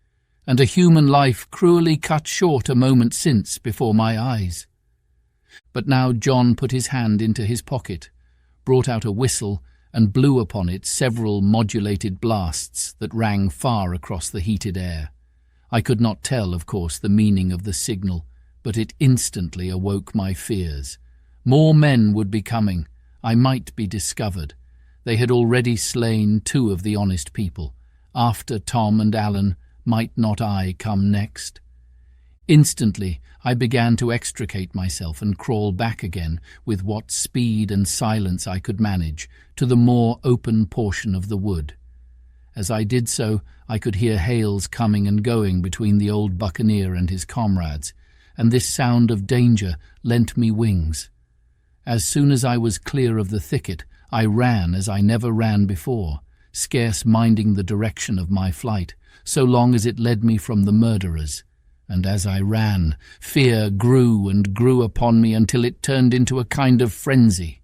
and a human life cruelly cut short a moment since before my eyes. But now John put his hand into his pocket, brought out a whistle, and blew upon it several modulated blasts that rang far across the heated air. I could not tell, of course, the meaning of the signal, but it instantly awoke my fears. More men would be coming. I might be discovered. They had already slain 2 of the honest people. After Tom and Alan, might not I come next? Instantly I began to extricate myself and crawl back again, with what speed and silence I could manage, to the more open portion of the wood. As I did so, I could hear hails coming and going between the old buccaneer and his comrades, and this sound of danger lent me wings. As soon as I was clear of the thicket, I ran as I never ran before, scarce minding the direction of my flight, so long as it led me from the murderers. And as I ran, fear grew and grew upon me until it turned into a kind of frenzy.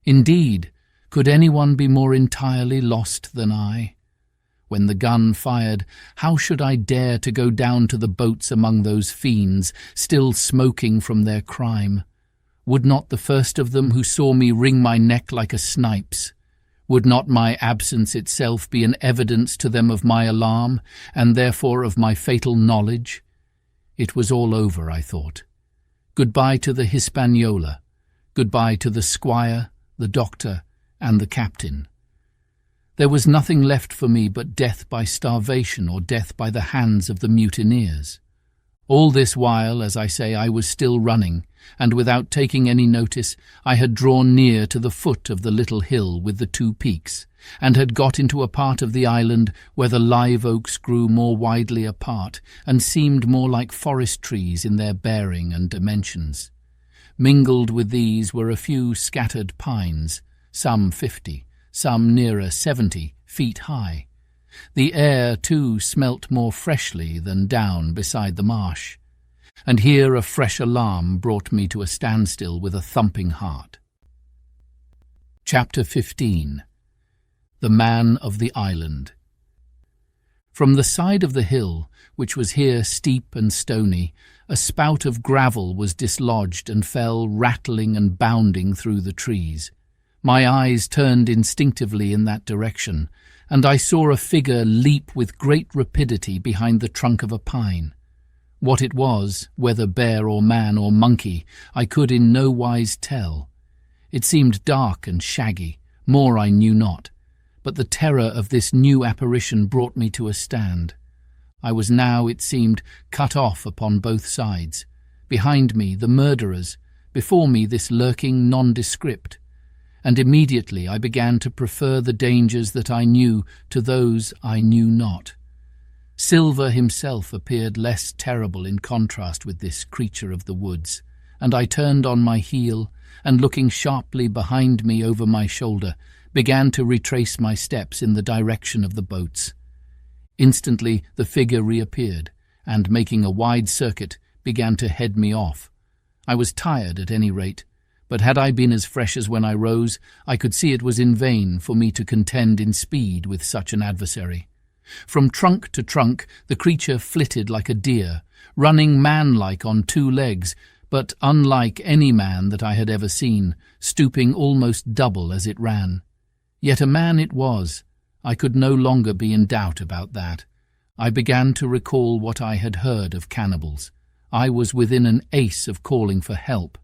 Indeed, could anyone be more entirely lost than I? When the gun fired, how should I dare to go down to the boats among those fiends, still smoking from their crime? Would not the first of them who saw me wring my neck like a snipe's? Would not my absence itself be an evidence to them of my alarm, and therefore of my fatal knowledge? It was all over, I thought. Goodbye to the Hispaniola. Goodbye to the squire, the doctor, and the captain. There was nothing left for me but death by starvation or death by the hands of the mutineers. All this while, as I say, I was still running, and without taking any notice, I had drawn near to the foot of the little hill with the 2 peaks, and had got into a part of the island where the live oaks grew more widely apart and seemed more like forest trees in their bearing and dimensions. Mingled with these were a few scattered pines, some 50, some nearer 70 feet high. The air, too, smelt more freshly than down beside the marsh. And here a fresh alarm brought me to a standstill with a thumping heart. Chapter 15. The Man of the Island. From the side of the hill, which was here steep and stony, a spout of gravel was dislodged and fell rattling and bounding through the trees. My eyes turned instinctively in that direction, and I saw a figure leap with great rapidity behind the trunk of a pine. What it was, whether bear or man or monkey, I could in no wise tell. It seemed dark and shaggy, more I knew not, but the terror of this new apparition brought me to a stand. I was now, it seemed, cut off upon both sides. Behind me, the murderers, before me this lurking nondescript, and immediately I began to prefer the dangers that I knew to those I knew not. Silver himself appeared less terrible in contrast with this creature of the woods, and I turned on my heel, and looking sharply behind me over my shoulder, began to retrace my steps in the direction of the boats. Instantly the figure reappeared, and making a wide circuit, began to head me off. I was tired at any rate, but had I been as fresh as when I rose, I could see it was in vain for me to contend in speed with such an adversary. From trunk to trunk the creature flitted like a deer, running man-like on 2 legs, but unlike any man that I had ever seen, stooping almost double as it ran. Yet a man it was. I could no longer be in doubt about that. I began to recall what I had heard of cannibals. I was within an ace of calling for help,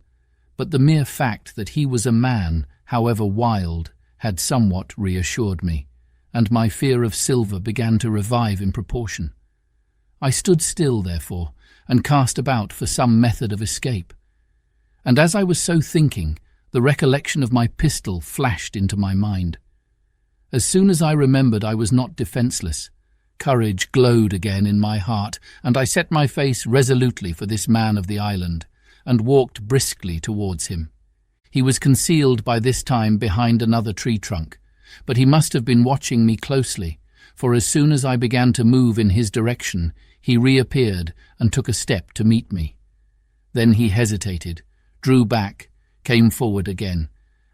but the mere fact that he was a man, however wild, had somewhat reassured me, and my fear of Silver began to revive in proportion. I stood still, therefore, and cast about for some method of escape. And as I was so thinking, the recollection of my pistol flashed into my mind. As soon as I remembered I was not defenceless, courage glowed again in my heart, and I set my face resolutely for this man of the island, and walked briskly towards him. He was concealed by this time behind another tree trunk, but he must have been watching me closely, for as soon as I began to move in his direction, he reappeared and took a step to meet me. Then he hesitated, drew back, came forward again,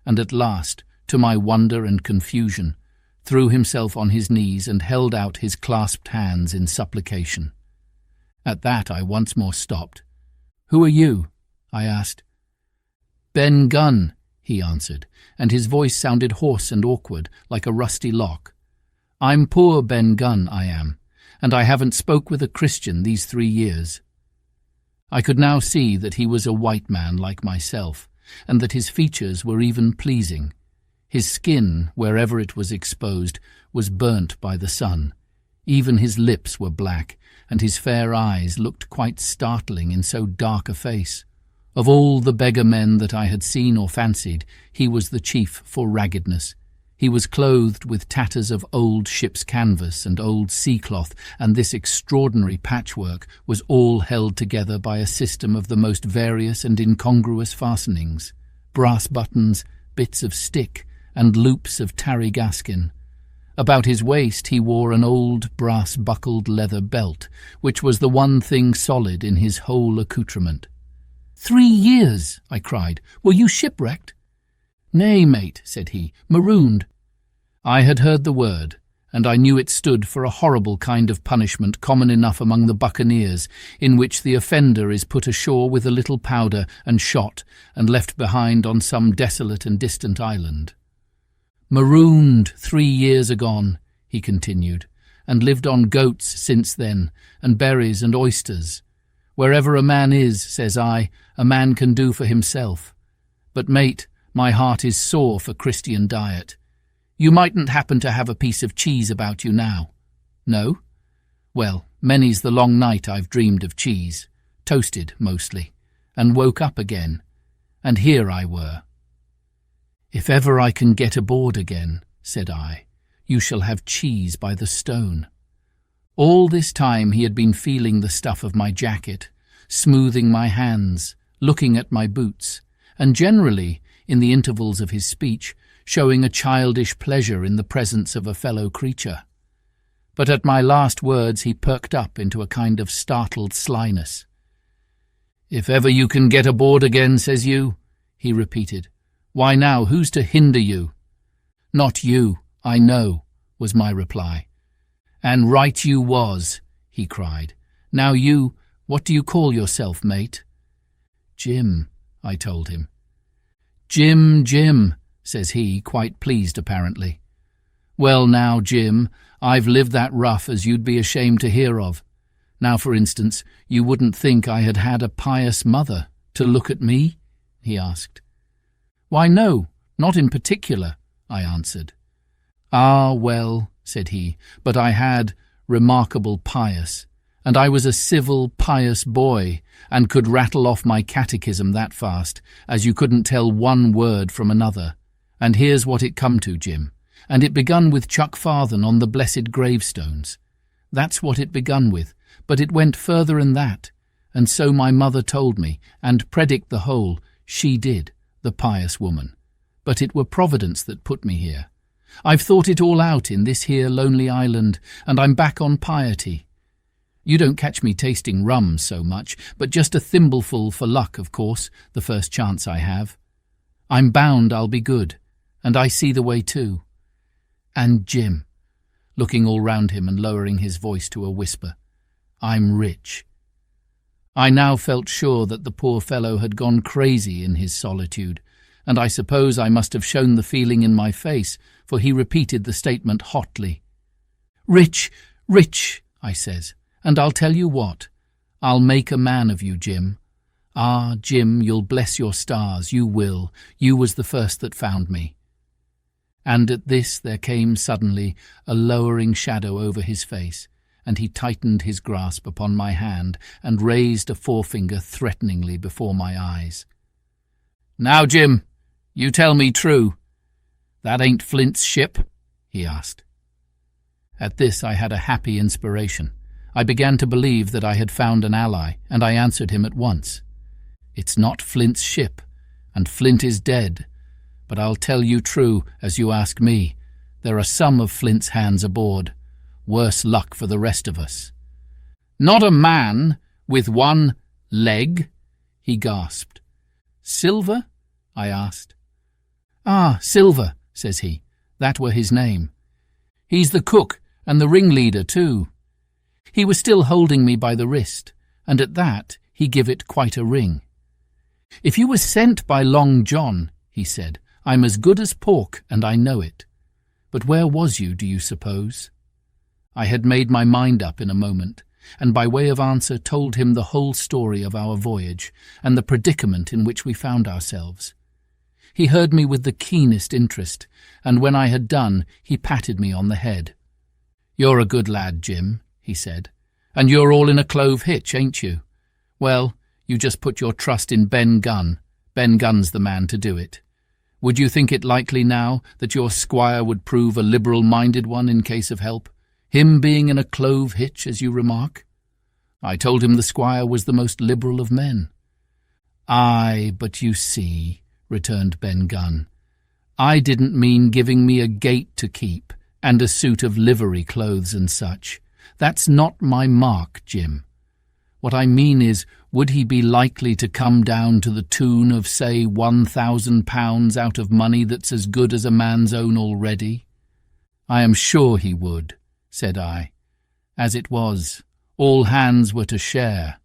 and at last, to my wonder and confusion, threw himself on his knees and held out his clasped hands in supplication. At that I once more stopped. "Who are you?" I asked. "Ben Gunn," he answered, and his voice sounded hoarse and awkward, like a rusty lock. "I'm poor Ben Gunn, I am, and I haven't spoke with a Christian these 3 years." I could now see that he was a white man like myself, and that his features were even pleasing. His skin, wherever it was exposed, was burnt by the sun. Even his lips were black, and his fair eyes looked quite startling in so dark a face. Of all the beggar men that I had seen or fancied, he was the chief for raggedness. He was clothed with tatters of old ship's canvas and old sea-cloth, and this extraordinary patchwork was all held together by a system of the most various and incongruous fastenings, brass buttons, bits of stick, and loops of tarry gaskin. About his waist he wore an old brass-buckled leather belt, which was the one thing solid in his whole accoutrement. 3 years, I cried. Were you shipwrecked? Nay, mate, said he, marooned. I had heard the word, and I knew it stood for a horrible kind of punishment common enough among the buccaneers, in which the offender is put ashore with a little powder and shot, and left behind on some desolate and distant island. Marooned 3 years agone, he continued, and lived on goats since then, and berries and oysters. Wherever a man is, says I, a man can do for himself. But, mate, my heart is sore for Christian diet. You mightn't happen to have a piece of cheese about you now. No? Well, many's the long night I've dreamed of cheese, toasted mostly, and woke up again, and here I were. If ever I can get aboard again, said I, you shall have cheese by the stone. All this time he had been feeling the stuff of my jacket, smoothing my hands, looking at my boots, and generally, in the intervals of his speech, showing a childish pleasure in the presence of a fellow creature. But at my last words he perked up into a kind of startled slyness. If ever you can get aboard again, says you, he repeated. Why now, who's to hinder you? Not you, I know, was my reply. And right you was, he cried. Now you, what do you call yourself, mate? Jim, I told him. Jim, Jim, says he, quite pleased apparently. Well now, Jim, I've lived that rough as you'd be ashamed to hear of. Now, for instance, you wouldn't think I had had a pious mother to look at me? He asked. Why, no, not in particular, I answered. Ah, well, said he, but I had remarkable pious, and I was a civil, pious boy, and could rattle off my catechism that fast, as you couldn't tell one word from another. And here's what it come to, Jim, and it begun with Chuck Farthen on the blessed gravestones. That's what it begun with, but it went further than that, and so my mother told me, and predict the whole, she did, the pious woman. But it were Providence that put me here. I've thought it all out in this here lonely island, and I'm back on piety. You don't catch me tasting rum so much, but just a thimbleful for luck, of course, the first chance I have. I'm bound I'll be good, and I see the way too. And Jim, looking all round him and lowering his voice to a whisper, I'm rich. I now felt sure that the poor fellow had gone crazy in his solitude, and I suppose I must have shown the feeling in my face, for he repeated the statement hotly. Rich, rich, I says, and I'll tell you what, I'll make a man of you, Jim. Ah, Jim, you'll bless your stars, you will. You was the first that found me. And at this there came suddenly a lowering shadow over his face, and he tightened his grasp upon my hand and raised a forefinger threateningly before my eyes. Now, Jim, you tell me true. That ain't Flint's ship? He asked. At this I had a happy inspiration. I began to believe that I had found an ally, and I answered him at once. It's not Flint's ship, and Flint is dead. But I'll tell you true, as you ask me, there are some of Flint's hands aboard. Worse luck for the rest of us. Not a man with one leg? He gasped. Silver? I asked. Ah, Silver, says he. That were his name. He's the cook and the ringleader too. He was still holding me by the wrist, and at that he give it quite a ring. If you were sent by Long John, he said, I'm as good as pork, and I know it. But where was you, do you suppose? I had made my mind up in a moment, and by way of answer told him the whole story of our voyage and the predicament in which we found ourselves. He heard me with the keenest interest, and when I had done, he patted me on the head. "You're a good lad, Jim," he said, "and you're all in a clove hitch, ain't you? Well, you just put your trust in Ben Gunn. Ben Gunn's the man to do it. Would you think it likely now that your squire would prove a liberal-minded one in case of help, him being in a clove hitch, as you remark?" I told him the squire was the most liberal of men. "Aye, but you see," returned Ben Gunn, "I didn't mean giving me a gate to keep and a suit of livery clothes and such. That's not my mark, Jim. What I mean is, would he be likely to come down to the tune of, say, £1,000 out of money that's as good as a man's own already?" "I am sure he would," said I. As it was, all hands were to share.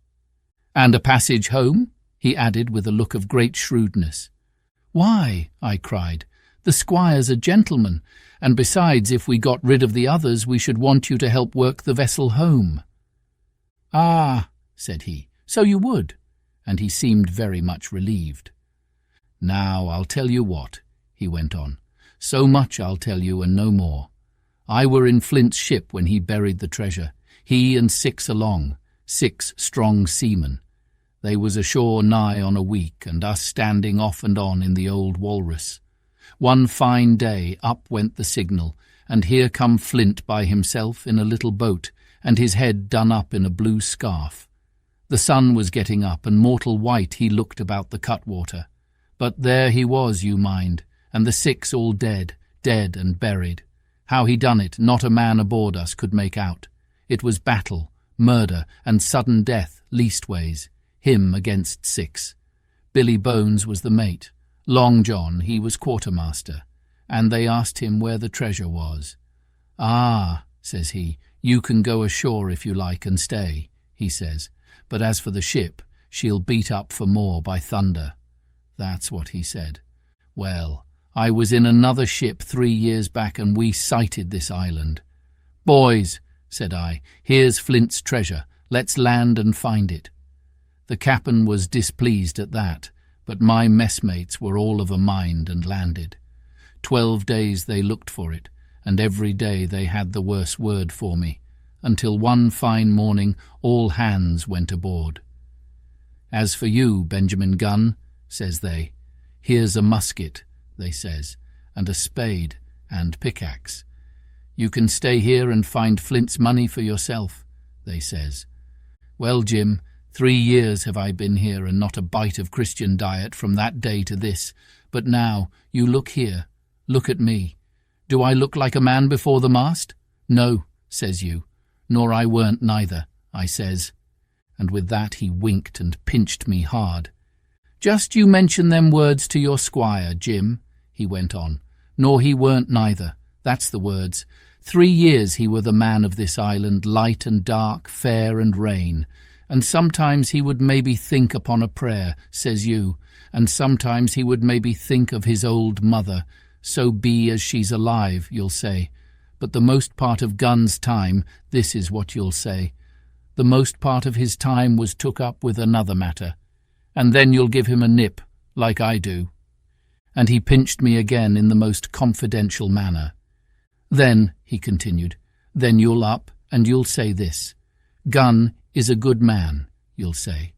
"And a passage home?" he added with a look of great shrewdness. "Why," I cried, "the squire's a gentleman, and besides, if we got rid of the others, we should want you to help work the vessel home." "Ah," said he, "so you would," and he seemed very much relieved. "Now, I'll tell you what," he went on. "So much I'll tell you and no more. I were in Flint's ship when he buried the treasure, he and 6 along, 6 strong seamen. They was ashore nigh on a week, and us standing off and on in the old Walrus. One fine day up went the signal, and here come Flint by himself in a little boat, and his head done up in a blue scarf. The sun was getting up, and mortal white he looked about the cutwater. But there he was, you mind, and the 6 all dead, dead and buried. How he done it, not a man aboard us could make out. It was battle, murder, and sudden death, leastways, him against 6. Billy Bones was the mate. Long John, he was quartermaster, and they asked him where the treasure was. "Ah," says he, "you can go ashore if you like and stay," he says, "but as for the ship, she'll beat up for more by thunder." That's what he said. Well, I was in another ship 3 years back, and we sighted this island. "Boys," said I, "here's Flint's treasure. Let's land and find it." The captain was displeased at that, but my messmates were all of a mind and landed. 12 days they looked for it, and every day they had the worse word for me, until one fine morning all hands went aboard. "As for you, Benjamin Gunn," says they, "here's a musket," they says, "and a spade and pickaxe. You can stay here and find Flint's money for yourself," they says. Well, Jim, 3 years have I been here, and not a bite of Christian diet from that day to this. But now, you look here, look at me. Do I look like a man before the mast? No, says you. Nor I weren't neither, I says. And with that he winked and pinched me hard. "Just you mention them words to your squire, Jim," he went on. "Nor he weren't neither, that's the words. 3 years he were the man of this island, light and dark, fair and rain. And sometimes he would maybe think upon a prayer, says you, and sometimes he would maybe think of his old mother. So be as she's alive, you'll say. But the most part of Gunn's time, this is what you'll say. The most part of his time was took up with another matter. And then you'll give him a nip, like I do." And he pinched me again in the most confidential manner. "Then," he continued, "then you'll up and you'll say this. Gunn is a good man, you'll say.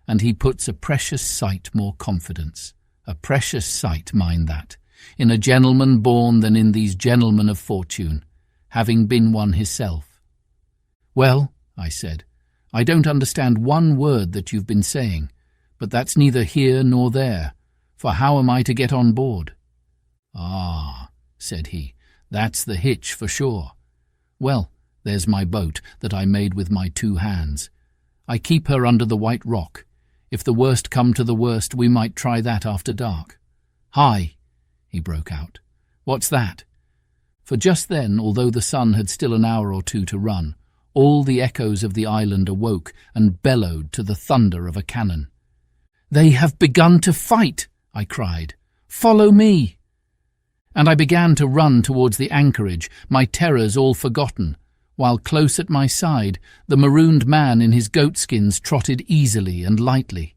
And he puts a precious sight more confidence. A precious sight, mind that, in a gentleman born than in these gentlemen of fortune, having been one hisself." "Well," I said, "I don't understand one word that you've been saying, but that's neither here nor there, for how am I to get on board?" "Ah," said he, "that's the hitch for sure. Well, there's my boat that I made with my 2 hands. I keep her under the White Rock. If the worst come to the worst, we might try that after dark. Hi!" he broke out. "What's that?" For just then, although the sun had still an hour or 2 to run, all the echoes of the island awoke and bellowed to the thunder of a cannon. "They have begun to fight!" I cried. "Follow me!" And I began to run towards the anchorage, my terrors all forgotten, while close at my side the marooned man in his goatskins trotted easily and lightly.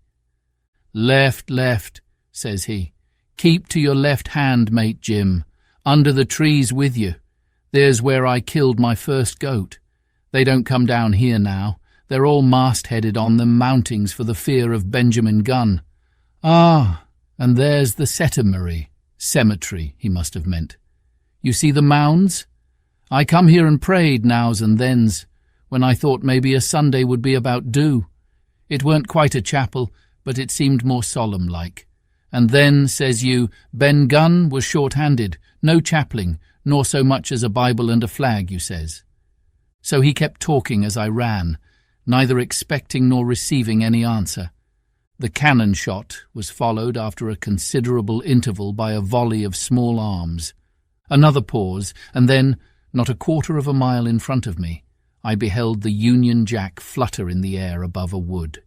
"Left, left," says he. "Keep to your left hand, mate Jim, under the trees with you. There's where I killed my first goat. They don't come down here now. They're all mast-headed on them mountings for the fear of Benjamin gun. Ah, and there's the cemetery, he must have meant. You see the mounds? I come here and prayed nows and thens, when I thought maybe a Sunday would be about due. It weren't quite a chapel, but it seemed more solemn-like. And then, says you, Ben Gunn was short-handed, no chaplain, nor so much as a Bible and a flag, you says. So he kept talking as I ran, neither expecting nor receiving any answer. The cannon shot was followed after a considerable interval by a volley of small arms. Another pause, and then, not a quarter of a mile in front of me, I beheld the Union Jack flutter in the air above a wood.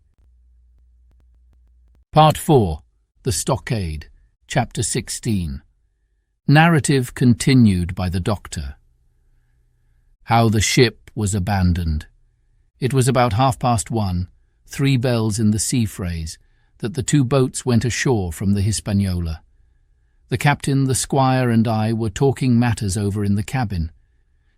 Part 4. The Stockade, Chapter 16. Narrative continued by the Doctor. How the ship was abandoned. It was about 1:30, 3 bells in the sea phrase, that the 2 boats went ashore from the Hispaniola. The captain, the squire, and I were talking matters over in the cabin.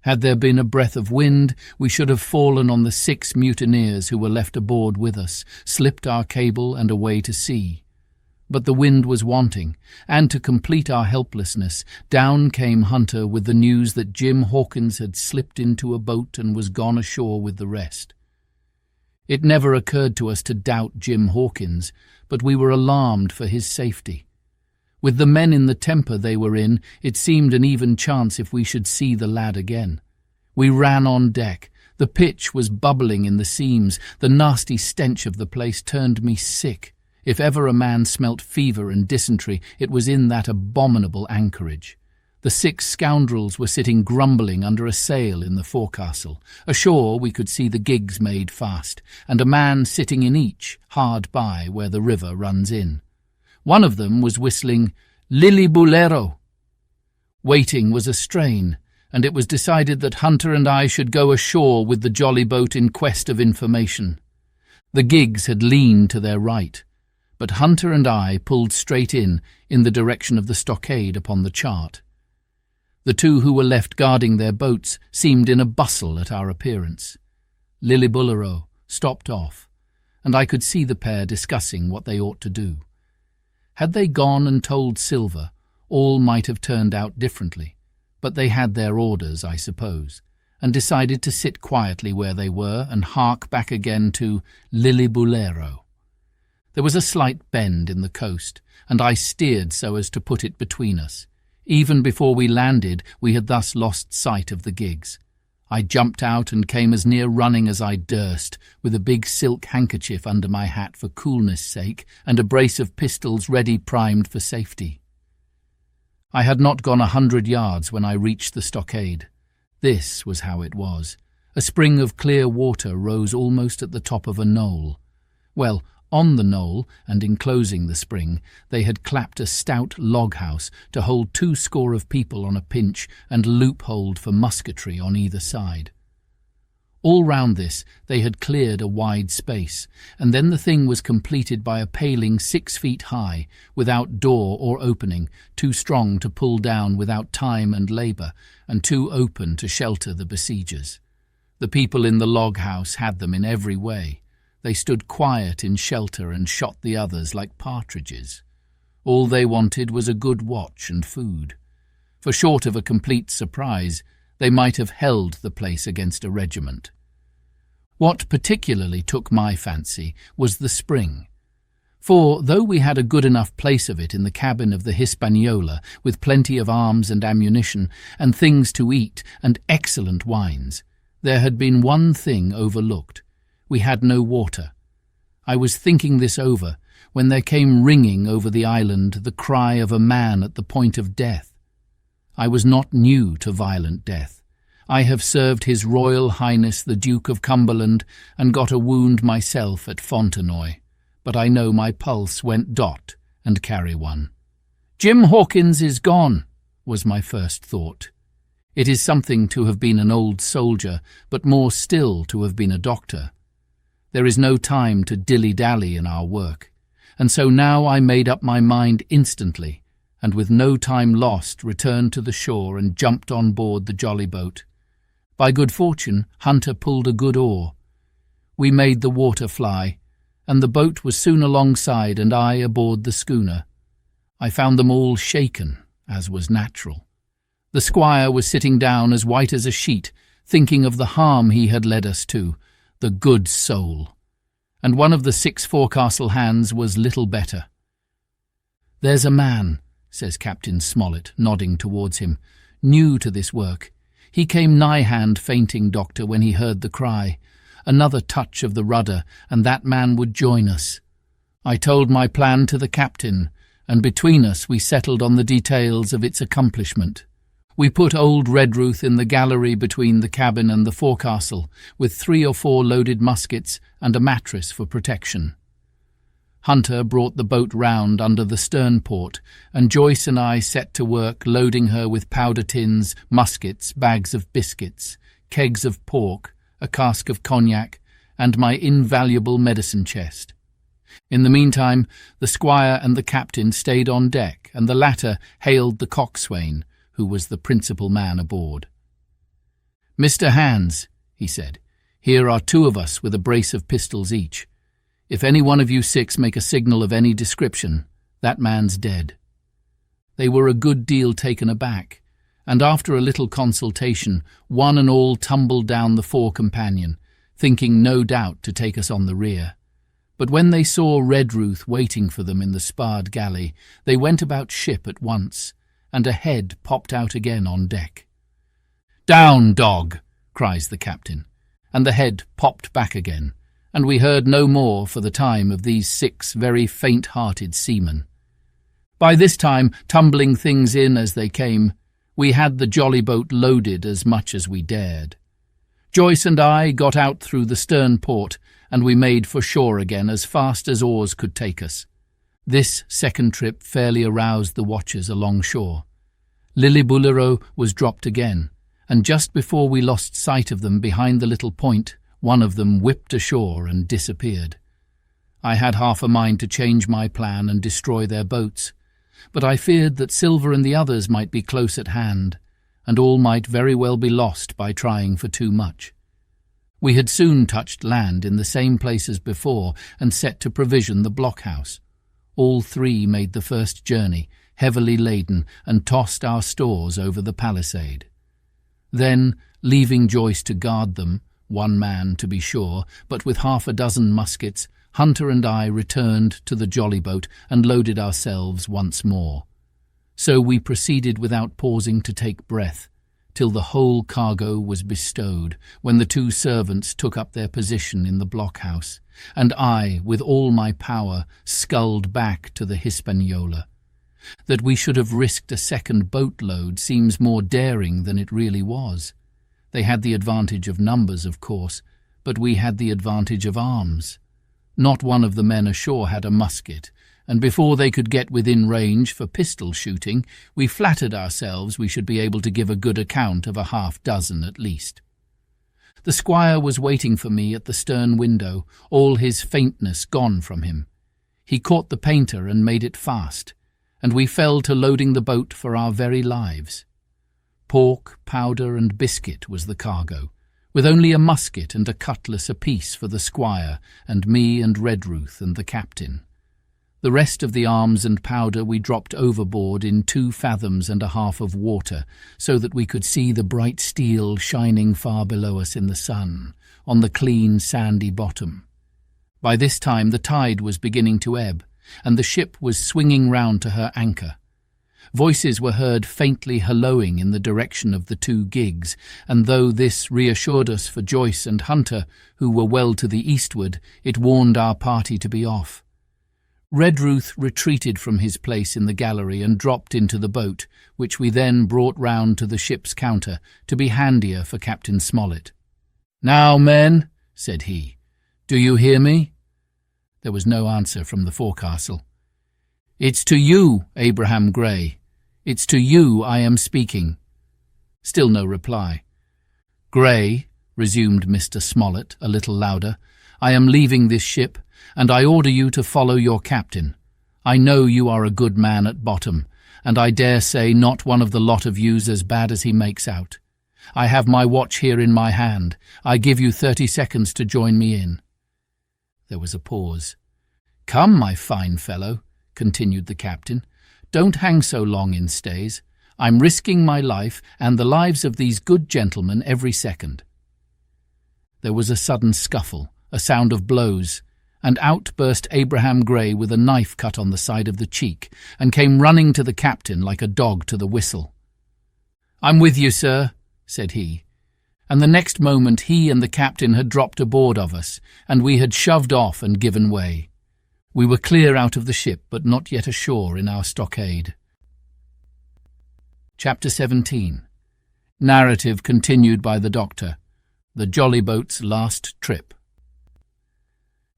Had there been a breath of wind, we should have fallen on the 6 mutineers who were left aboard with us, slipped our cable and away to sea. But the wind was wanting, and to complete our helplessness, down came Hunter with the news that Jim Hawkins had slipped into a boat and was gone ashore with the rest. It never occurred to us to doubt Jim Hawkins, but we were alarmed for his safety. With the men in the temper they were in, it seemed an even chance if we should see the lad again. We ran on deck. The pitch was bubbling in the seams. The nasty stench of the place turned me sick. If ever a man smelt fever and dysentery, it was in that abominable anchorage. The 6 scoundrels were sitting grumbling under a sail in the forecastle. Ashore we could see the gigs made fast, and a man sitting in each, hard by where the river runs in. One of them was whistling "Lili Bulero." Waiting was a strain, and it was decided that Hunter and I should go ashore with the jolly boat in quest of information. The gigs had leaned to their right, but Hunter and I pulled straight in the direction of the stockade upon the chart. The 2 who were left guarding their boats seemed in a bustle at our appearance. Lili Bulero stopped off, and I could see the pair discussing what they ought to do. Had they gone and told Silver, all might have turned out differently, but they had their orders, I suppose, and decided to sit quietly where they were and hark back again to Lili Bulero. There was a slight bend in the coast, and I steered so as to put it between us. Even before we landed, we had thus lost sight of the gigs. I jumped out and came as near running as I durst, with a big silk handkerchief under my hat for coolness' sake, and a brace of pistols ready primed for safety. I had not gone 100 yards when I reached the stockade. This was how it was. A spring of clear water rose almost at the top of a knoll. Well, on the knoll, and enclosing the spring, they had clapped a stout log-house to hold 20 of people on a pinch and loopholed for musketry on either side. All round this they had cleared a wide space, and then the thing was completed by a paling 6 feet high, without door or opening, too strong to pull down without time and labour, and too open to shelter the besiegers. The people in the log-house had them in every way. They stood quiet in shelter and shot the others like partridges. All they wanted was a good watch and food. For short of a complete surprise, they might have held the place against a regiment. What particularly took my fancy was the spring. For, though we had a good enough place of it in the cabin of the Hispaniola, with plenty of arms and ammunition, and things to eat, and excellent wines, there had been one thing overlooked. We had no water. I was thinking this over when there came ringing over the island the cry of a man at the point of death. I was not new to violent death. I have served His Royal Highness the Duke of Cumberland and got a wound myself at Fontenoy, but I know my pulse went dot and carry one. "Jim Hawkins is gone," was my first thought. It is something to have been an old soldier, but more still to have been a doctor. There is no time to dilly-dally in our work, and so now I made up my mind instantly, and with no time lost returned to the shore and jumped on board the jolly boat. By good fortune, Hunter pulled a good oar. We made the water fly, and the boat was soon alongside and I aboard the schooner. I found them all shaken, as was natural. The squire was sitting down as white as a sheet, thinking of the harm he had led us to, the good soul. And one of the 6 forecastle hands was little better. "There's a man," says Captain Smollett, nodding towards him, "new to this work. He came nigh-hand fainting, Doctor, when he heard the cry. Another touch of the rudder, and that man would join us. I told my plan to the captain, and between us we settled on the details of its accomplishment. We put old Redruth in the gallery between the cabin and the forecastle, with 3 or 4 loaded muskets and a mattress for protection. Hunter brought the boat round under the stern port, and Joyce and I set to work loading her with powder tins, muskets, bags of biscuits, kegs of pork, a cask of cognac, and my invaluable medicine chest. In the meantime, the squire and the captain stayed on deck, and the latter hailed the coxswain, who was the principal man aboard. "Mr. Hands," he said, "here are 2 of us with a brace of pistols each. If any one of you 6 make a signal of any description, that man's dead." They were a good deal taken aback, and after a little consultation, one and all tumbled down the fore companion, thinking no doubt to take us on the rear. But when they saw Redruth waiting for them in the sparred galley, they went about ship at once, and a head popped out again on deck. "Down, dog!" cries the captain, and the head popped back again, and we heard no more for the time of these 6 very faint-hearted seamen. By this time, tumbling things in as they came, we had the jolly boat loaded as much as we dared. Joyce and I got out through the stern port, and we made for shore again as fast as oars could take us. This second trip fairly aroused the watchers along shore. Lillibulero was dropped again, and just before we lost sight of them behind the little point, one of them whipped ashore and disappeared. I had half a mind to change my plan and destroy their boats, but I feared that Silver and the others might be close at hand, and all might very well be lost by trying for too much. We had soon touched land in the same place as before and set to provision the blockhouse. All 3 made the first journey, heavily laden, and tossed our stores over the palisade. Then, leaving Joyce to guard them, 1 man to be sure, but with half a dozen muskets, Hunter and I returned to the jolly boat and loaded ourselves once more. So we proceeded without pausing to take breath, till the whole cargo was bestowed, when the 2 servants took up their position in the blockhouse, and I, with all my power, sculled back to the Hispaniola. That we should have risked a second boatload seems more daring than it really was. They had the advantage of numbers, of course, but we had the advantage of arms. Not one of the men ashore had a musket, and before they could get within range for pistol shooting, we flattered ourselves we should be able to give a good account of a half-dozen at least. The squire was waiting for me at the stern window, all his faintness gone from him. He caught the painter and made it fast, and we fell to loading the boat for our very lives. Pork, powder, and biscuit was the cargo, with only a musket and a cutlass apiece for the squire, and me and Redruth and the captain. The rest of the arms and powder we dropped overboard in 2 fathoms and a half of water, so that we could see the bright steel shining far below us in the sun, on the clean sandy bottom. By this time the tide was beginning to ebb, and the ship was swinging round to her anchor. Voices were heard faintly hallooing in the direction of the 2 gigs, and though this reassured us for Joyce and Hunter, who were well to the eastward, it warned our party to be off. Redruth retreated from his place in the gallery and dropped into the boat, which we then brought round to the ship's counter, to be handier for Captain Smollett. "Now, men," said he, "do you hear me?" There was no answer from the forecastle. "It's to you, Abraham Gray. It's to you I am speaking." Still no reply. "Gray," resumed Mr. Smollett a little louder, "I am leaving this ship, and I order you to follow your captain. I know you are a good man at bottom, and I dare say not one of the lot of you's as bad as he makes out. I have my watch here in my hand. I give you 30 seconds to join me in." There was a pause. "Come, my fine fellow," continued the captain. "Don't hang so long in stays. I'm risking my life and the lives of these good gentlemen every second." There was a sudden scuffle, a sound of blows, and out burst Abraham Gray with a knife cut on the side of the cheek, and came running to the captain like a dog to the whistle. "I'm with you, sir," said he, and the next moment he and the captain had dropped aboard of us, and we had shoved off and given way. We were clear out of the ship, but not yet ashore in our stockade. Chapter 17. Narrative continued by the Doctor. The Jolly Boat's last trip.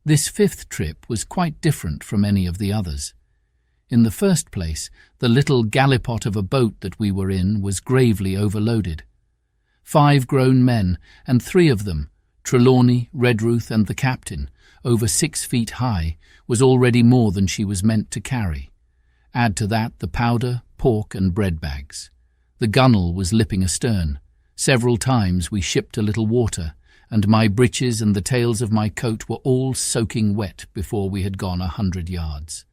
This fifth trip was quite different from any of the others. In the first place, the little gallipot of a boat that we were in was gravely overloaded. 5 grown men, and 3 of them, Trelawney, Redruth, and the captain, over 6 feet high, was already more than she was meant to carry. Add to that the powder, pork, and bread bags. The gunwale was lipping astern. Several times we shipped a little water, and my breeches and the tails of my coat were all soaking wet before we had gone 100 yards.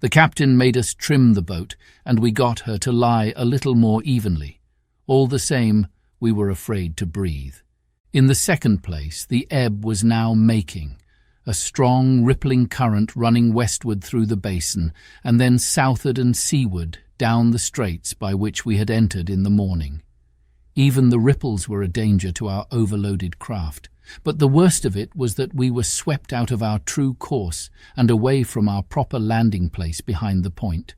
The captain made us trim the boat, and we got her to lie a little more evenly. All the same, we were afraid to breathe. In the second place, the ebb was now making, a strong, rippling current running westward through the basin, and then southward and seaward down the straits by which we had entered in the morning. Even the ripples were a danger to our overloaded craft, but the worst of it was that we were swept out of our true course and away from our proper landing place behind the point.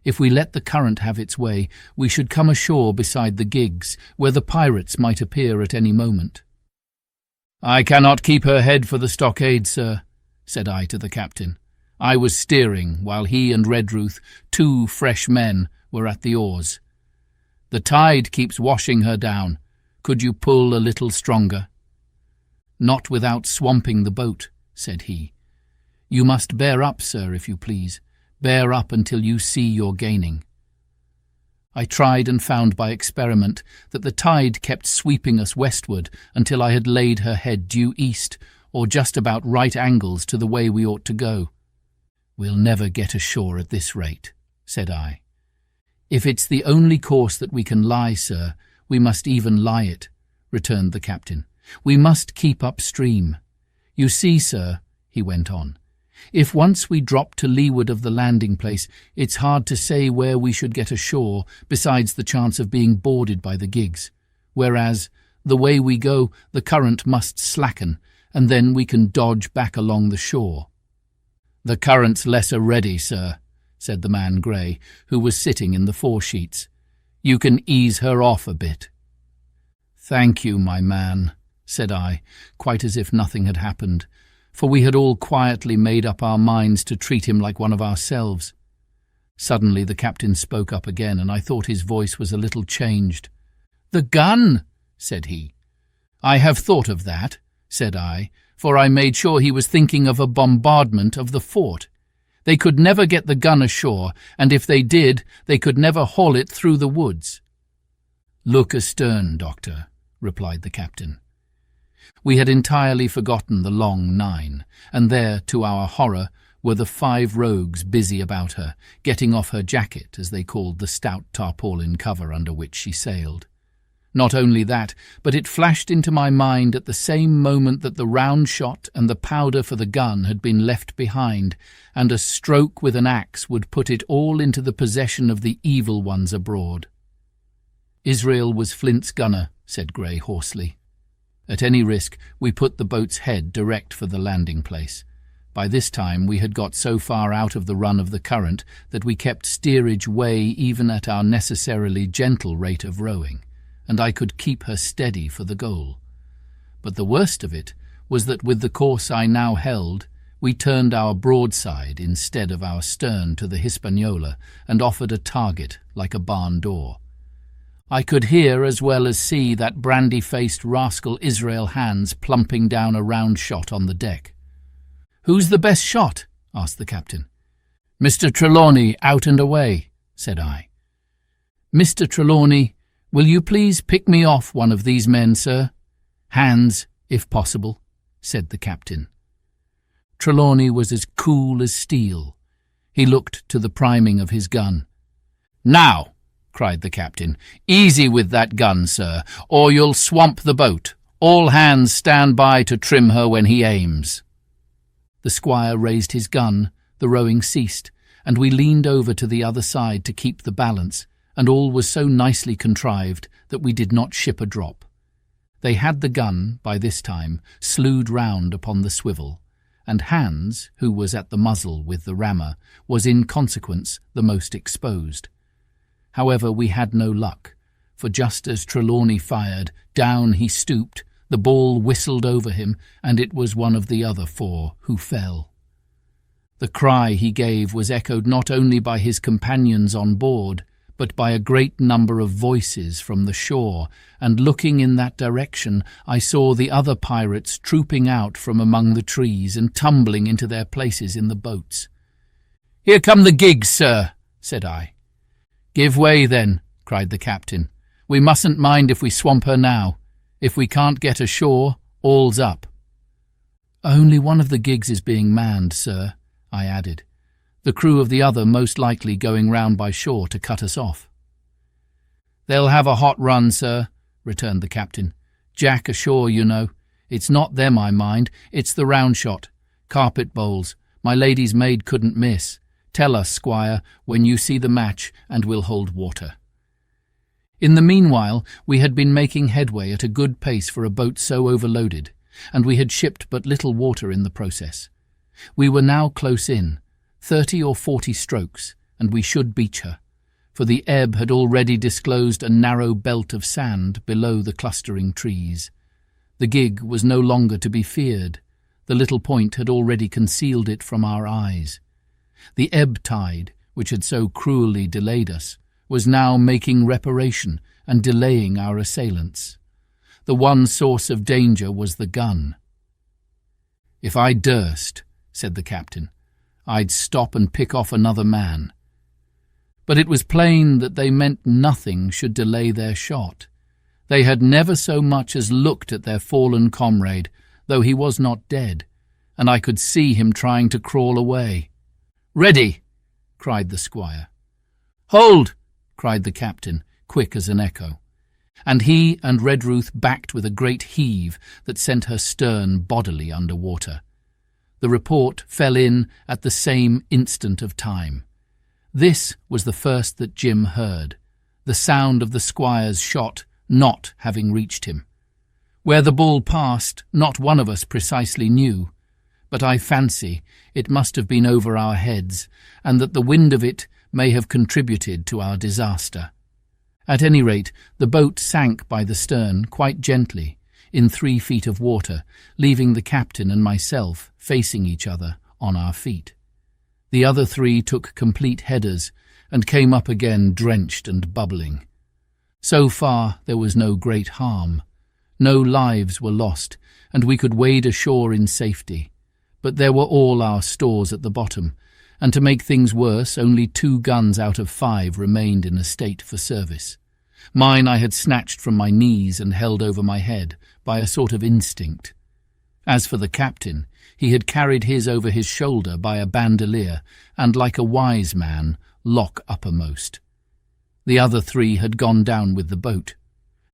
If we let the current have its way, we should come ashore beside the gigs, where the pirates might appear at any moment. "I cannot keep her head for the stockade, sir," said I to the captain. I was steering, while he and Redruth, 2 fresh men, were at the oars. "The tide keeps washing her down. Could you pull a little stronger?" "Not without swamping the boat," said he. "You must bear up, sir, if you please. Bear up until you see you're gaining." I tried and found by experiment that the tide kept sweeping us westward until I had laid her head due east, or just about right angles to the way we ought to go. "We'll never get ashore at this rate," said I. "If it's the only course that we can lie, sir, we must even lie it," returned the captain. "We must keep upstream. You see, sir," he went on, "if once we drop to leeward of the landing place, it's hard to say where we should get ashore, besides the chance of being boarded by the gigs. Whereas, the way we go, the current must slacken, and then we can dodge back along the shore." "The current's lesser ready, sir," said the man Gray, who was sitting in the foresheets. "You can ease her off a bit." "Thank you, my man," said I, quite as if nothing had happened, for we had all quietly made up our minds to treat him like one of ourselves. Suddenly the captain spoke up again, and I thought his voice was a little changed. "The gun," said he. "I have thought of that," said I, for I made sure he was thinking of a bombardment of the fort. "They could never get the gun ashore, and if they did, they could never haul it through the woods." "Look astern, Doctor," replied the captain. We had entirely forgotten the long 9, and there, to our horror, were the 5 rogues busy about her, getting off her jacket, as they called the stout tarpaulin cover under which she sailed. Not only that, but it flashed into my mind at the same moment that the round shot and the powder for the gun had been left behind, and a stroke with an axe would put it all into the possession of the evil ones abroad. "Israel was Flint's gunner," said Gray hoarsely. At any risk, we put the boat's head direct for the landing place. By this time we had got so far out of the run of the current that we kept steerage way even at our necessarily gentle rate of rowing, and I could keep her steady for the goal. But the worst of it was that with the course I now held, we turned our broadside instead of our stern to the Hispaniola and offered a target like a barn door. I could hear as well as see that brandy-faced rascal Israel Hands plumping down a round shot on the deck. "Who's the best shot?" asked the captain. "Mr. Trelawney, out and away," said I. "Mr. Trelawney, will you please pick me off one of these men, sir? Hands, if possible," said the captain. Trelawney was as cool as steel. He looked to the priming of his gun. "Now," cried the captain, "easy with that gun, sir, or you'll swamp the boat. All hands stand by to trim her when he aims." The squire raised his gun, the rowing ceased, and we leaned over to the other side to keep the balance, and all was so nicely contrived that we did not ship a drop. They had the gun, by this time, slewed round upon the swivel, and Hans, who was at the muzzle with the rammer, was in consequence the most exposed. However, we had no luck, for just as Trelawney fired, down he stooped, the ball whistled over him, and it was one of the other four who fell. The cry he gave was echoed not only by his companions on board, but by a great number of voices from the shore, and looking in that direction I saw the other pirates trooping out from among the trees and tumbling into their places in the boats. "Here come the gigs, sir," said I. "Give way, then," cried the captain. "We mustn't mind if we swamp her now. If we can't get ashore, all's up." "Only one of the gigs is being manned, sir," I added. "The crew of the other most likely going round by shore to cut us off." "They'll have a hot run, sir," returned the captain. "Jack ashore, you know. It's not them I mind, it's the round shot. Carpet bowls. My lady's maid couldn't miss. Tell us, squire, when you see the match, and we'll hold water." In the meanwhile, we had been making headway at a good pace for a boat so overloaded, and we had shipped but little water in the process. We were now close in, 30 or 40 strokes, and we should beach her, for the ebb had already disclosed a narrow belt of sand below the clustering trees. The gig was no longer to be feared. The little point had already concealed it from our eyes. The ebb-tide, which had so cruelly delayed us, was now making reparation and delaying our assailants. The one source of danger was the gun. "If I durst," said the captain, "I'd stop and pick off another man." But it was plain that they meant nothing should delay their shot. They had never so much as looked at their fallen comrade, though he was not dead, and I could see him trying to crawl away. "Ready!" cried the squire. "Hold!" cried the captain, quick as an echo. And he and Redruth backed with a great heave that sent her stern bodily under water. The report fell in at the same instant of time. This was the first that Jim heard, the sound of the squire's shot not having reached him. Where the ball passed, not one of us precisely knew, but I fancy it must have been over our heads, and that the wind of it may have contributed to our disaster. At any rate, the boat sank by the stern quite gently, in 3 feet of water, leaving the captain and myself facing each other on our feet. The other 3 took complete headers and came up again drenched and bubbling. So far there was no great harm. No lives were lost, and we could wade ashore in safety. But there were all our stores at the bottom, and to make things worse, only 2 guns out of 5 remained in a state for service. Mine I had snatched from my knees and held over my head by a sort of instinct. As for the captain, he had carried his over his shoulder by a bandolier, and like a wise man, lock uppermost. The other 3 had gone down with the boat.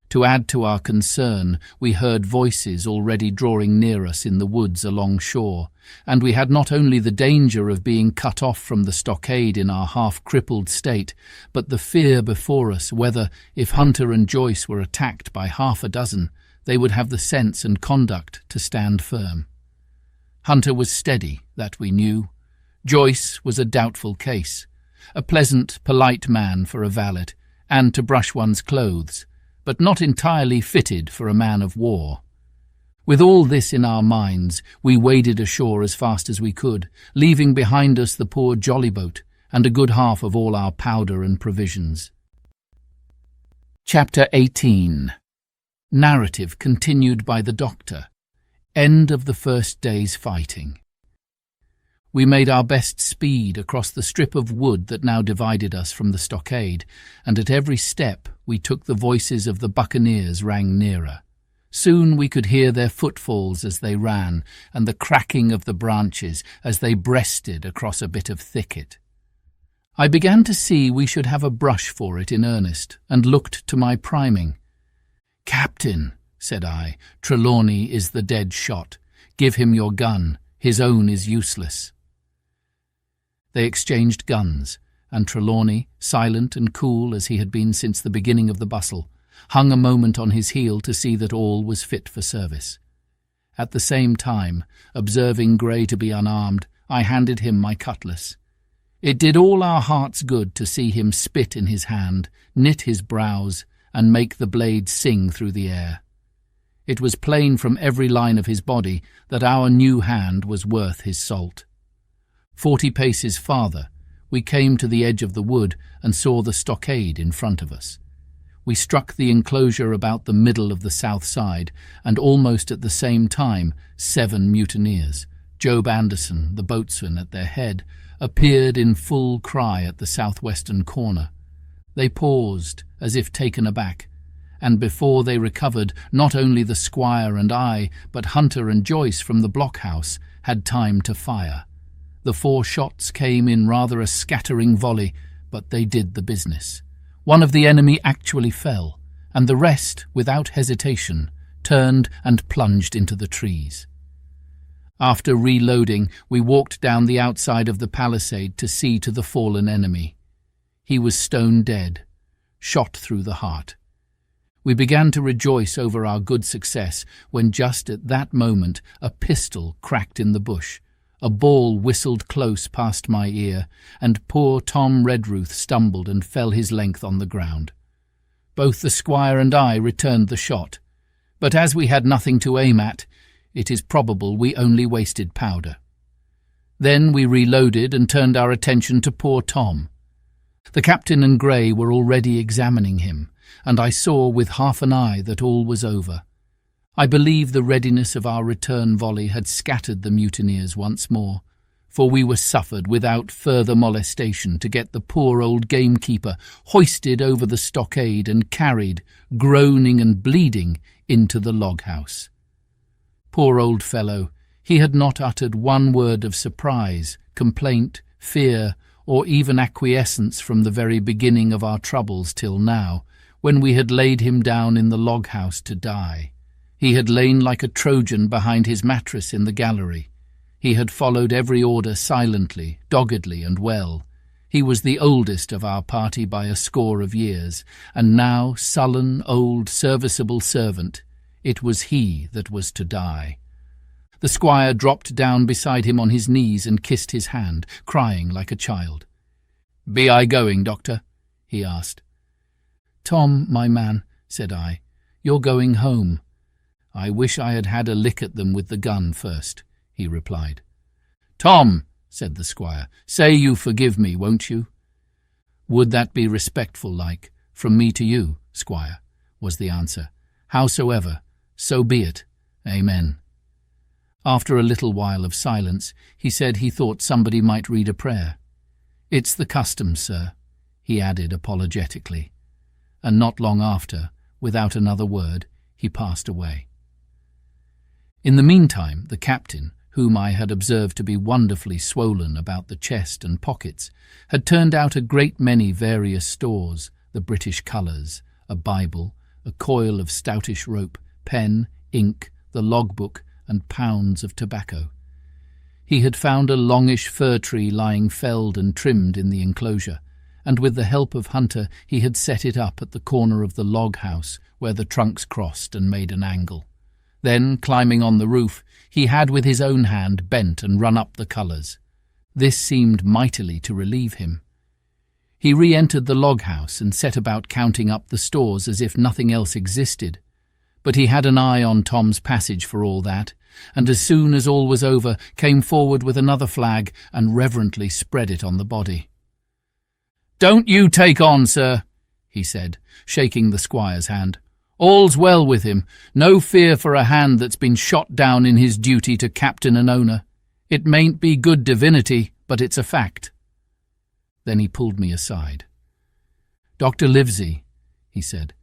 To add to our concern, we heard voices already drawing near us in the woods along shore, and we had not only the danger of being cut off from the stockade in our half-crippled state, but the fear before us whether, if Hunter and Joyce were attacked by 6, they would have the sense and conduct to stand firm. Hunter was steady, that we knew. Joyce was a doubtful case, a pleasant, polite man for a valet, and to brush one's clothes, but not entirely fitted for a man of war. With all this in our minds, we waded ashore as fast as we could, leaving behind us the poor jolly-boat and a good half of all our powder and provisions. Chapter 18. Narrative continued by the doctor. End of the first day's fighting. We made our best speed across the strip of wood that now divided us from the stockade, and at every step we took the voices of the buccaneers rang nearer. Soon we could hear their footfalls as they ran, and the cracking of the branches as they breasted across a bit of thicket. I began to see we should have a brush for it in earnest, and looked to my priming. "Captain," said I, "Trelawney is the dead shot. Give him your gun. His own is useless." They exchanged guns, and Trelawney, silent and cool as he had been since the beginning of the bustle, hung a moment on his heel to see that all was fit for service. At the same time, observing Grey to be unarmed, I handed him my cutlass. It did all our hearts good to see him spit in his hand, knit his brows, and make the blade sing through the air. It was plain from every line of his body that our new hand was worth his salt. 40 paces farther, we came to the edge of the wood and saw the stockade in front of us. We struck the enclosure about the middle of the south side, and almost at the same time 7 mutineers, Job Anderson, the boatswain, at their head, appeared in full cry at the southwestern corner. They paused, as if taken aback, and before they recovered, not only the squire and I, but Hunter and Joyce from the blockhouse, had time to fire. The 4 shots came in rather a scattering volley, but they did the business. One of the enemy actually fell, and the rest, without hesitation, turned and plunged into the trees. After reloading, we walked down the outside of the palisade to see to the fallen enemy. He was stone dead, shot through the heart. We began to rejoice over our good success when just at that moment a pistol cracked in the bush. A ball whistled close past my ear, and poor Tom Redruth stumbled and fell his length on the ground. Both the squire and I returned the shot, but as we had nothing to aim at, it is probable we only wasted powder. Then we reloaded and turned our attention to poor Tom. The captain and Grey were already examining him, and I saw with half an eye that all was over. I believe the readiness of our return volley had scattered the mutineers once more, for we were suffered without further molestation to get the poor old gamekeeper hoisted over the stockade and carried, groaning and bleeding, into the log-house. Poor old fellow, he had not uttered one word of surprise, complaint, fear, or even acquiescence from the very beginning of our troubles till now, when we had laid him down in the log-house to die. He had lain like a Trojan behind his mattress in the gallery. He had followed every order silently, doggedly, and well. He was the oldest of our party by a score of years, and now, sullen, old, serviceable servant, it was he that was to die. The squire dropped down beside him on his knees and kissed his hand, crying like a child. "Be I going, doctor?" he asked. "Tom, my man," said I, "you're going home." "I wish I had had a lick at them with the gun first," he replied. "Tom," said the squire, "say you forgive me, won't you?" "Would that be respectful like, from me to you, squire?" was the answer. "Howsoever, so be it. Amen." After a little while of silence, he said he thought somebody might read a prayer. "It's the custom, sir," he added apologetically. And not long after, without another word, he passed away. In the meantime, the captain, whom I had observed to be wonderfully swollen about the chest and pockets, had turned out a great many various stores, the British colours, a Bible, a coil of stoutish rope, pen, ink, the logbook, and pounds of tobacco. He had found a longish fir tree lying felled and trimmed in the enclosure, and with the help of Hunter he had set it up at the corner of the log-house where the trunks crossed and made an angle. Then, climbing on the roof, he had with his own hand bent and run up the colours. This seemed mightily to relieve him. He re-entered the log-house and set about counting up the stores as if nothing else existed. But he had an eye on Tom's passage for all that, and as soon as all was over, came forward with another flag and reverently spread it on the body. "Don't you take on, sir," he said, shaking the squire's hand. "All's well with him. No fear for a hand that's been shot down in his duty to captain and owner. It mayn't be good divinity, but it's a fact." Then he pulled me aside. "Dr. Livesey," he said,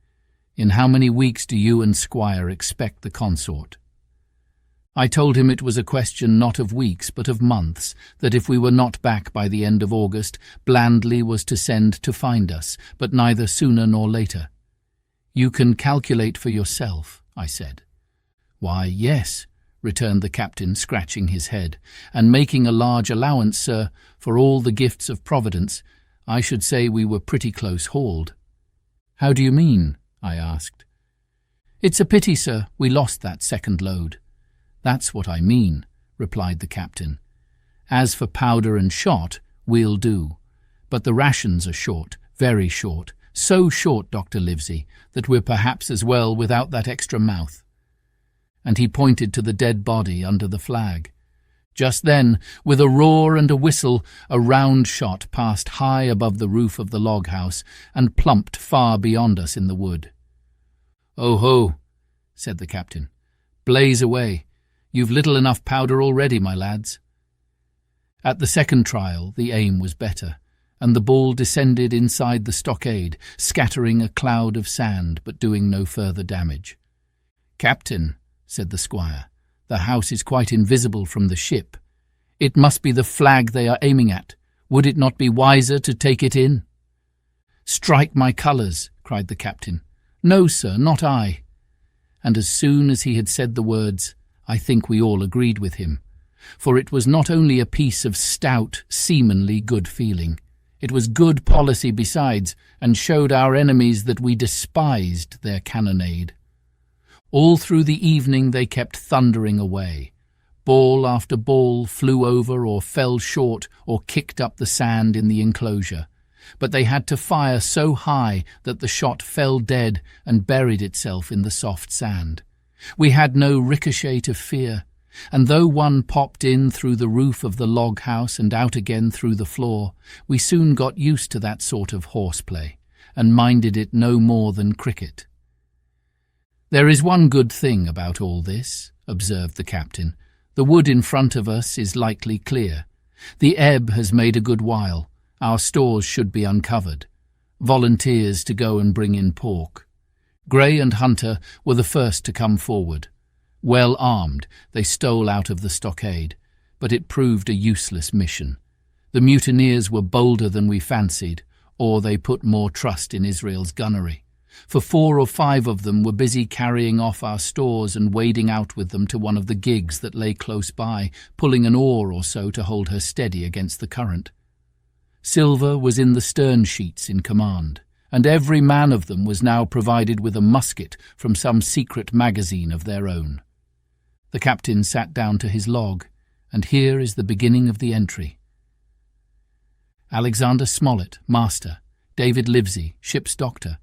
"in how many weeks do you and Squire expect the consort?" I told him it was a question not of weeks but of months, that if we were not back by the end of August, Blandley was to send to find us, but neither sooner nor later. "You can calculate for yourself," I said. "Why, yes," returned the captain, scratching his head, "and making a large allowance, sir, for all the gifts of Providence, I should say we were pretty close hauled." "How do you mean?" I asked. "It's a pity, sir, we lost that second load." "That's what I mean," replied the captain. "As for powder and shot, we'll do. But the rations are short, very short, so short, Dr. Livesey, that we're perhaps as well without that extra mouth." And he pointed to the dead body under the flag. Just then, with a roar and a whistle, a round shot passed high above the roof of the log house and plumped far beyond us in the wood. "Oh ho," said the captain. "Blaze away. You've little enough powder already, my lads." At the second trial, the aim was better, and the ball descended inside the stockade, scattering a cloud of sand, but doing no further damage. "Captain," said the squire, "the house is quite invisible from the ship. It must be the flag they are aiming at. Would it not be wiser to take it in?" "Strike my colours," cried the captain. "No, sir, not I." And as soon as he had said the words, I think we all agreed with him, for it was not only a piece of stout, seamanly good feeling, it was good policy besides, and showed our enemies that we despised their cannonade. All through the evening they kept thundering away. Ball after ball flew over or fell short or kicked up the sand in the enclosure, but they had to fire so high that the shot fell dead and buried itself in the soft sand. We had no ricochet to fear, and though one popped in through the roof of the log house and out again through the floor, we soon got used to that sort of horseplay, and minded it no more than cricket. "There is one good thing about all this," observed the captain. "The wood in front of us is likely clear. The ebb has made a good while. Our stores should be uncovered. Volunteers to go and bring in pork." Gray and Hunter were the first to come forward. Well armed, they stole out of the stockade, but it proved a useless mission. The mutineers were bolder than we fancied, or they put more trust in Israel's gunnery, for 4 or 5 of them were busy carrying off our stores and wading out with them to one of the gigs that lay close by, pulling an oar or so to hold her steady against the current. Silver was in the stern sheets in command, and every man of them was now provided with a musket from some secret magazine of their own. The captain sat down to his log, and here is the beginning of the entry. Alexander Smollett, master; David Livesey, ship's doctor;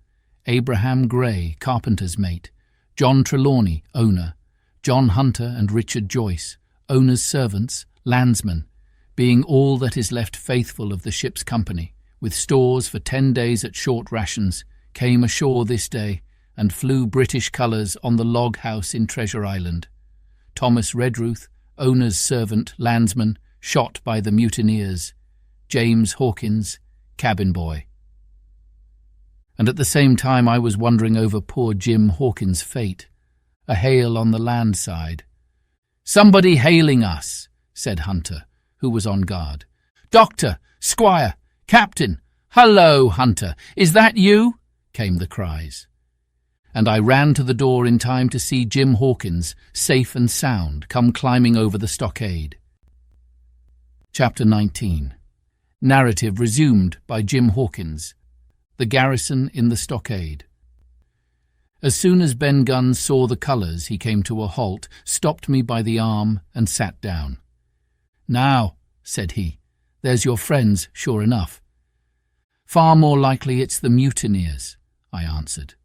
Abraham Gray, carpenter's mate; John Trelawney, owner; John Hunter and Richard Joyce, owner's servants, landsmen, being all that is left faithful of the ship's company, with stores for 10 days at short rations, came ashore this day, and flew British colours on the log house in Treasure Island. Thomas Redruth, owner's servant, landsman, shot by the mutineers; James Hawkins, cabin boy. And at the same time I was wondering over poor Jim Hawkins' fate. A hail on the land side. "Somebody hailing us," said Hunter, who was on guard. "Doctor! Squire! Captain! Hullo, Hunter! Is that you?" came the cries. And I ran to the door in time to see Jim Hawkins, safe and sound, come climbing over the stockade. Chapter 19. Narrative resumed by Jim Hawkins. The Garrison in the Stockade. As soon as Ben Gunn saw the colours, he came to a halt, stopped me by the arm, and sat down. "Now," said he, "there's your friends, sure enough." "Far more likely it's the mutineers," I answered.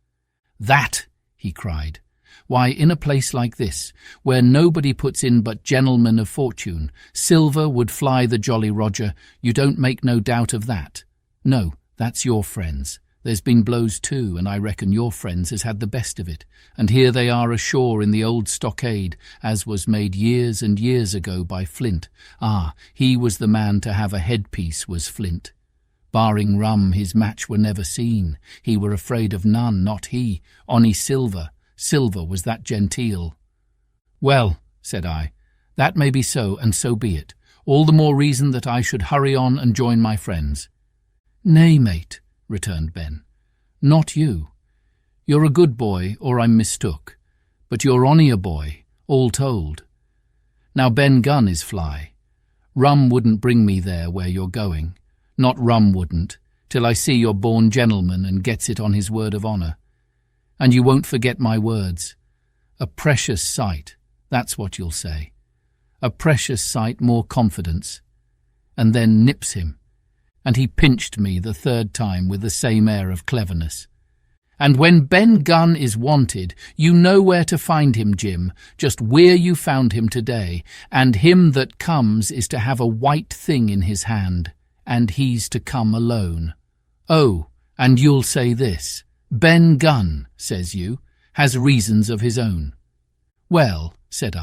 "That!" he cried. "Why, in a place like this, where nobody puts in but gentlemen of fortune, silver would fly the Jolly Roger, you don't make no doubt of that. No, that's your friends. There's been blows too, and I reckon your friends has had the best of it, and here they are ashore in the old Stockade, as was made years and years ago by Flint. Ah, he was the man to have a headpiece, was Flint. Barring rum, his match were never seen. He were afraid of none, not he. Ony Silver was that genteel. Well, said I, that may be so, and so be it. All the more reason that I should hurry on and join my friends. Nay, mate, returned Ben, not you. You're a good boy, or I'm mistook, but you're ony a boy, all told. Now Ben Gunn is fly. Rum wouldn't bring me there where you're going. Not rum wouldn't, till I see you're born gentleman and gets it on his word of honour. And you won't forget my words. A precious sight, that's what you'll say. A precious sight more confidence. And then nips him. And he pinched me the third time with the same air of cleverness. And when Ben Gunn is wanted, you know where to find him, Jim, just where you found him today, and him that comes is to have a white thing in his hand, and he's to come alone. Oh, and you'll say this, Ben Gunn, says you, has reasons of his own. Well, said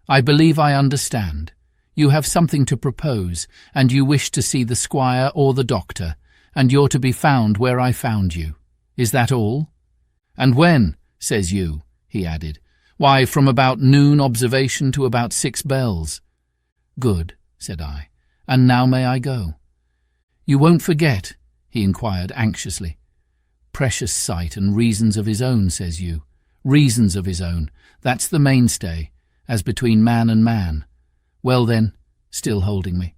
I believe I understand. You have something to propose, and you wish to see the squire or the doctor, and you're to be found where I found you. Is that all? And when, says you, he added. Why, from about noon observation to about 6 bells. Good, said I. And now may I go? You won't forget, he inquired anxiously. Precious sight and reasons of his own, says you. Reasons of his own, that's the mainstay, as between man and man. Well then, still holding me,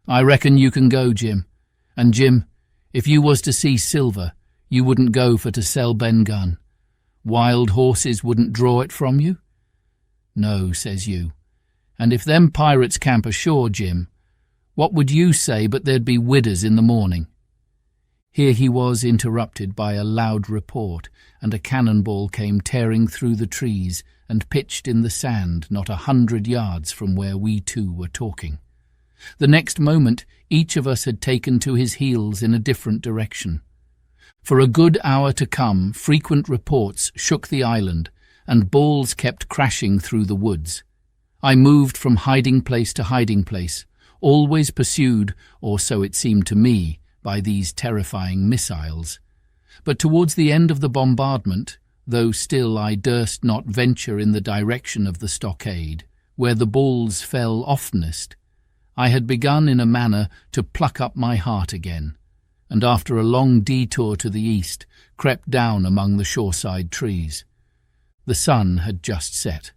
I reckon you can go, Jim. And Jim, if you was to see silver, you wouldn't go for to sell Ben Gunn. Wild horses wouldn't draw it from you? No, says you. And if them pirates camp ashore, Jim, what would you say but there'd be widders in the morning? Here he was interrupted by a loud report, and a cannonball came tearing through the trees and pitched in the sand not 100 yards from where we two were talking. The next moment each of us had taken to his heels in a different direction. For a good hour to come, frequent reports shook the island, and balls kept crashing through the woods. I moved from hiding place to hiding place, always pursued, or so it seemed to me, by these terrifying missiles. But towards the end of the bombardment, though still I durst not venture in the direction of the stockade, where the balls fell oftenest, I had begun in a manner to pluck up my heart again, and after a long detour to the east, crept down among the shoreside trees. The sun had just set.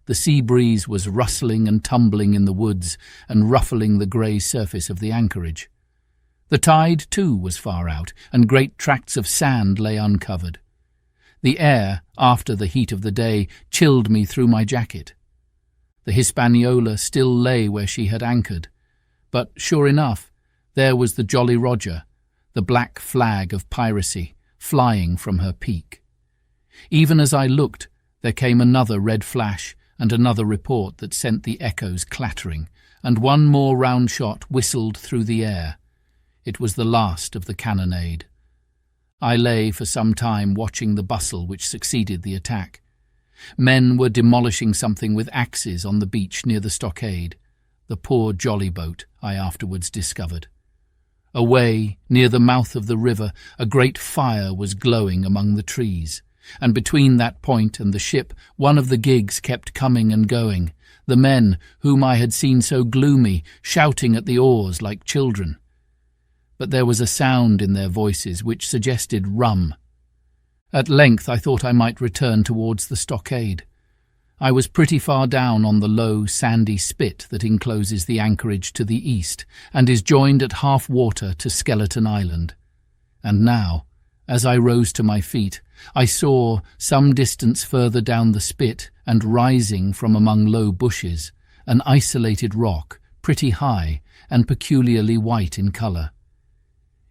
The sea breeze was rustling and tumbling in the woods and ruffling the grey surface of the anchorage. The tide, too, was far out, and great tracts of sand lay uncovered. The air, after the heat of the day, chilled me through my jacket. The Hispaniola still lay where she had anchored, but, sure enough, there was the Jolly Roger, the black flag of piracy, flying from her peak. Even as I looked, there came another red flash and another report that sent the echoes clattering, and one more round shot whistled through the air. It was the last of the cannonade. I lay for some time watching the bustle which succeeded the attack. Men were demolishing something with axes on the beach near the stockade, the poor jolly boat, I afterwards discovered. Away, near the mouth of the river, a great fire was glowing among the trees, and between that point and the ship one of the gigs kept coming and going, the men, whom I had seen so gloomy, shouting at the oars like children. But there was a sound in their voices which suggested rum. At length I thought I might return towards the stockade. I was pretty far down on the low, sandy spit that encloses the anchorage to the east and is joined at half water to Skeleton Island. And now, as I rose to my feet, I saw, some distance further down the spit and rising from among low bushes, an isolated rock, pretty high and peculiarly white in colour.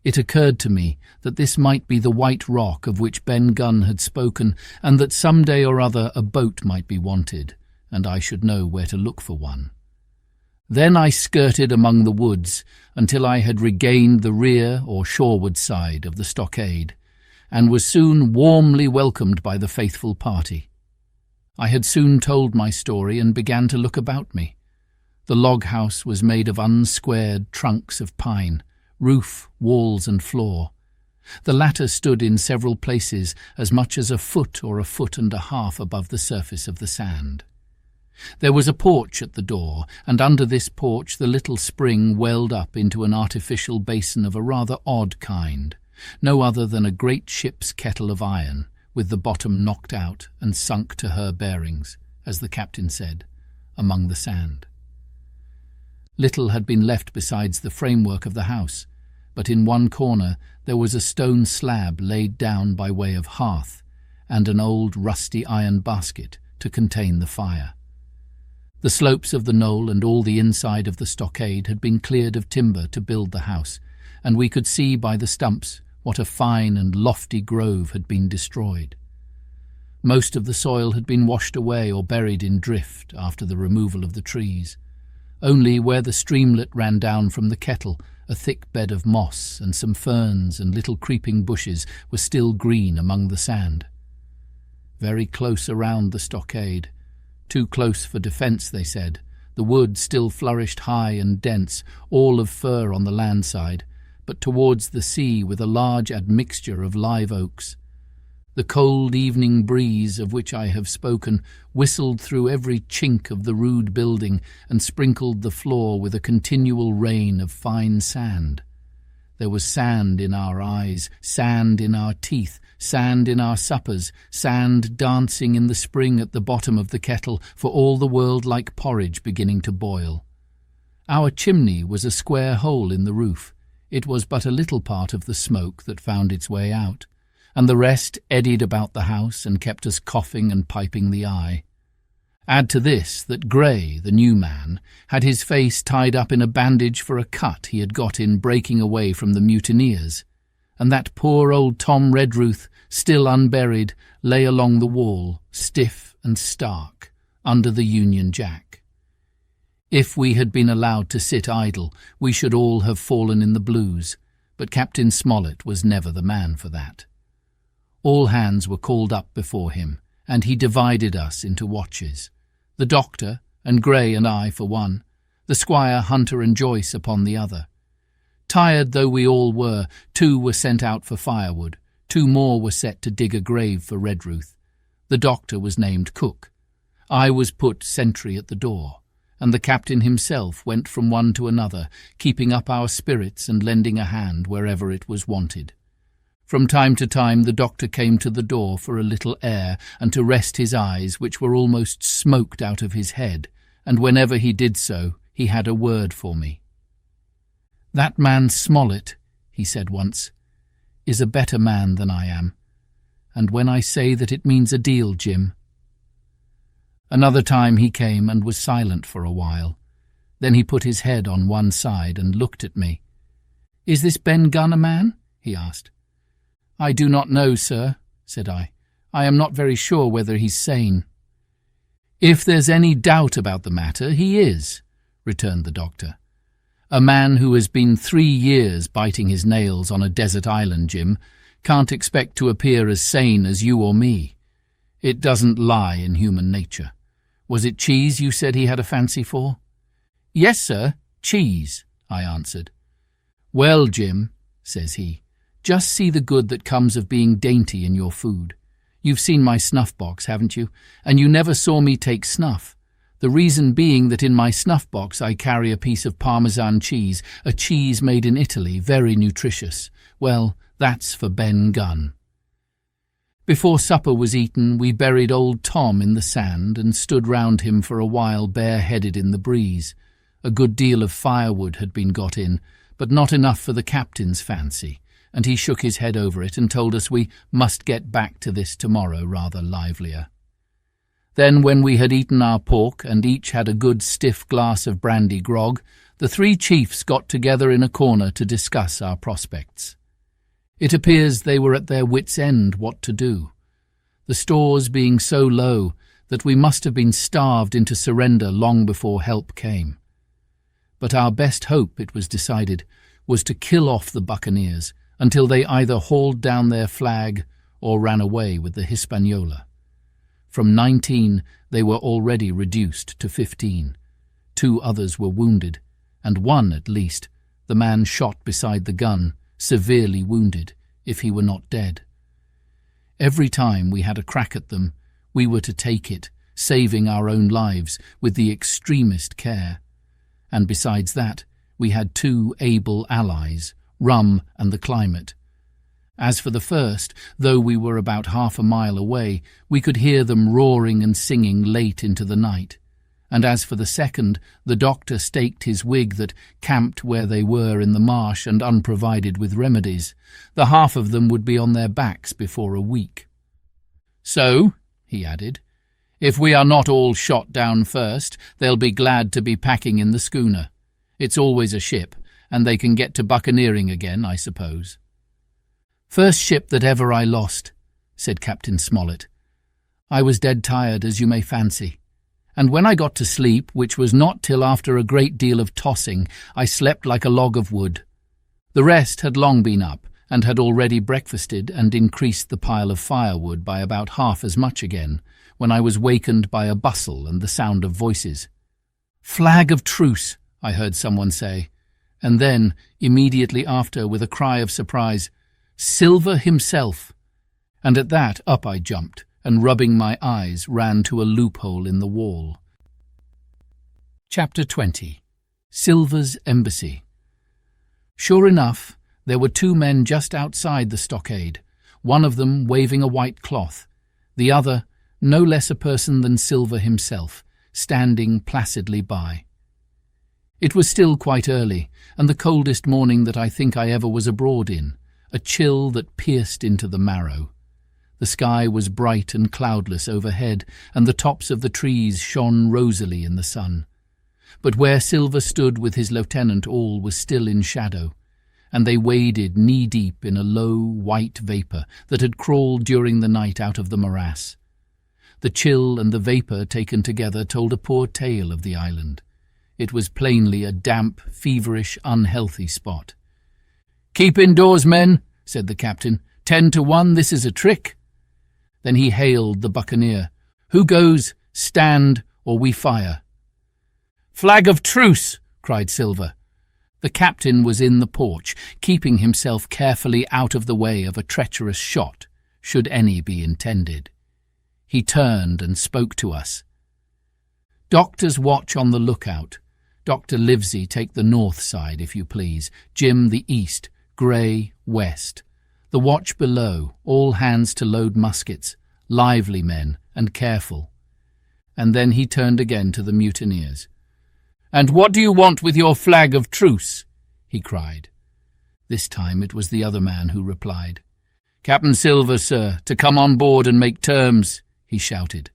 It occurred to me that this might be the white rock of which Ben Gunn had spoken, and that some day or other a boat might be wanted, and I should know where to look for one. Then I skirted among the woods until I had regained the rear or shoreward side of the stockade, and was soon warmly welcomed by the faithful party. I had soon told my story and began to look about me. The log house was made of unsquared trunks of pine, roof, walls and floor. The latter stood in several places as much as a foot or a foot and a half above the surface of the sand. There was a porch at the door, and under this porch the little spring welled up into an artificial basin of a rather odd kind, no other than a great ship's kettle of iron, with the bottom knocked out and sunk to her bearings, as the captain said, among the sand. Little had been left besides the framework of the house, but in one corner there was a stone slab laid down by way of hearth, and an old rusty iron basket to contain the fire. The slopes of the knoll and all the inside of the stockade had been cleared of timber to build the house, and we could see by the stumps what a fine and lofty grove had been destroyed. Most of the soil had been washed away or buried in drift after the removal of the trees. Only where the streamlet ran down from the kettle, a thick bed of moss and some ferns and little creeping bushes were still green among the sand. Very close around the stockade, too close for defence, they said, the wood still flourished high and dense, all of fir on the land side, but towards the sea with a large admixture of live oaks. The cold evening breeze of which I have spoken whistled through every chink of the rude building and sprinkled the floor with a continual rain of fine sand. There was sand in our eyes, sand in our teeth, sand in our suppers, sand dancing in the spring at the bottom of the kettle, for all the world like porridge beginning to boil. Our chimney was a square hole in the roof. It was but a little part of the smoke that found its way out, and the rest eddied about the house and kept us coughing and piping the eye. Add to this that Gray, the new man, had his face tied up in a bandage for a cut he had got in breaking away from the mutineers, and that poor old Tom Redruth, still unburied, lay along the wall, stiff and stark, under the Union Jack. If we had been allowed to sit idle, we should all have fallen in the blues, but Captain Smollett was never the man for that. All hands were called up before him, and he divided us into watches. The doctor, and Gray and I for one, the Squire, Hunter and Joyce upon the other. Tired though we all were, 2 were sent out for firewood, 2 more were set to dig a grave for Redruth. The doctor was named Cook. I was put sentry at the door, and the captain himself went from one to another, keeping up our spirits and lending a hand wherever it was wanted. From time to time the doctor came to the door for a little air and to rest his eyes, which were almost smoked out of his head, and whenever he did so, he had a word for me. "That man Smollett," he said once, "is a better man than I am, and when I say that it means a deal, Jim." Another time he came and was silent for a while. Then he put his head on one side and looked at me. "Is this Ben Gunn a man?" he asked. "I do not know, sir," said I. "I am not very sure whether he's sane." "If there's any doubt about the matter, he is," returned the doctor. "A man who has been 3 years biting his nails on a desert island, Jim, can't expect to appear as sane as you or me. It doesn't lie in human nature. Was it cheese you said he had a fancy for?" "Yes, sir, cheese," I answered. "Well, Jim," says he, "just see the good that comes of being dainty in your food. You've seen my snuff-box, haven't you? And you never saw me take snuff. The reason being that in my snuff-box I carry a piece of Parmesan cheese, a cheese made in Italy, very nutritious. Well, that's for Ben Gunn." Before supper was eaten, we buried old Tom in the sand and stood round him for a while bare-headed in the breeze. A good deal of firewood had been got in, but not enough for the captain's fancy, and he shook his head over it and told us we must get back to this tomorrow rather livelier. Then, when we had eaten our pork and each had a good stiff glass of brandy grog, the 3 chiefs got together in a corner to discuss our prospects. It appears they were at their wits' end what to do, the stores being so low that we must have been starved into surrender long before help came. But our best hope, it was decided, was to kill off the buccaneers until they either hauled down their flag or ran away with the Hispaniola. From 19, they were already reduced to 15. 2 others were wounded, and one, at least, the man shot beside the gun, severely wounded, if he were not dead. Every time we had a crack at them, we were to take it, saving our own lives with the extremest care. And besides that, we had 2 able allies, rum and the climate. As for the first, though we were about half a mile away, we could hear them roaring and singing late into the night. And as for the second, the doctor staked his wig that, camped where they were in the marsh and unprovided with remedies, the half of them would be on their backs before a week. So, he added, if we are not all shot down first, they'll be glad to be packing in the schooner. It's always a ship, and they can get to buccaneering again, I suppose. First ship that ever I lost, said Captain Smollett. I was dead tired, as you may fancy, and when I got to sleep, which was not till after a great deal of tossing, I slept like a log of wood. The rest had long been up, and had already breakfasted and increased the pile of firewood by about half as much again, when I was wakened by a bustle and the sound of voices. "Flag of truce," I heard someone say, and then, immediately after, with a cry of surprise, "Silver himself!" And at that up I jumped, and rubbing my eyes ran to a loophole in the wall. Chapter 20. Silver's Embassy. Sure enough, there were 2 men just outside the stockade, one of them waving a white cloth, the other, no less a person than Silver himself, standing placidly by. It was still quite early, and the coldest morning that I think I ever was abroad in, a chill that pierced into the marrow. The sky was bright and cloudless overhead, and the tops of the trees shone rosily in the sun. But where Silver stood with his lieutenant all was still in shadow, and they waded knee-deep in a low, white vapour that had crawled during the night out of the morass. The chill and the vapour taken together told a poor tale of the island. It was plainly a damp, feverish, unhealthy spot. "Keep indoors, men," said the captain. 10 to 1, this is a trick." Then he hailed the buccaneer. "Who goes? Stand, or we fire." "Flag of truce!" cried Silver. The captain was in the porch, keeping himself carefully out of the way of a treacherous shot, should any be intended. He turned and spoke to us. "Doctors watch on the lookout. Dr. Livesey take the north side, if you please, Jim the east, Grey west. The watch below, all hands to load muskets, lively men and careful." And then he turned again to the mutineers. "And what do you want with your flag of truce?" he cried. This time it was the other man who replied. "Captain Silver, sir, to come on board and make terms," he shouted.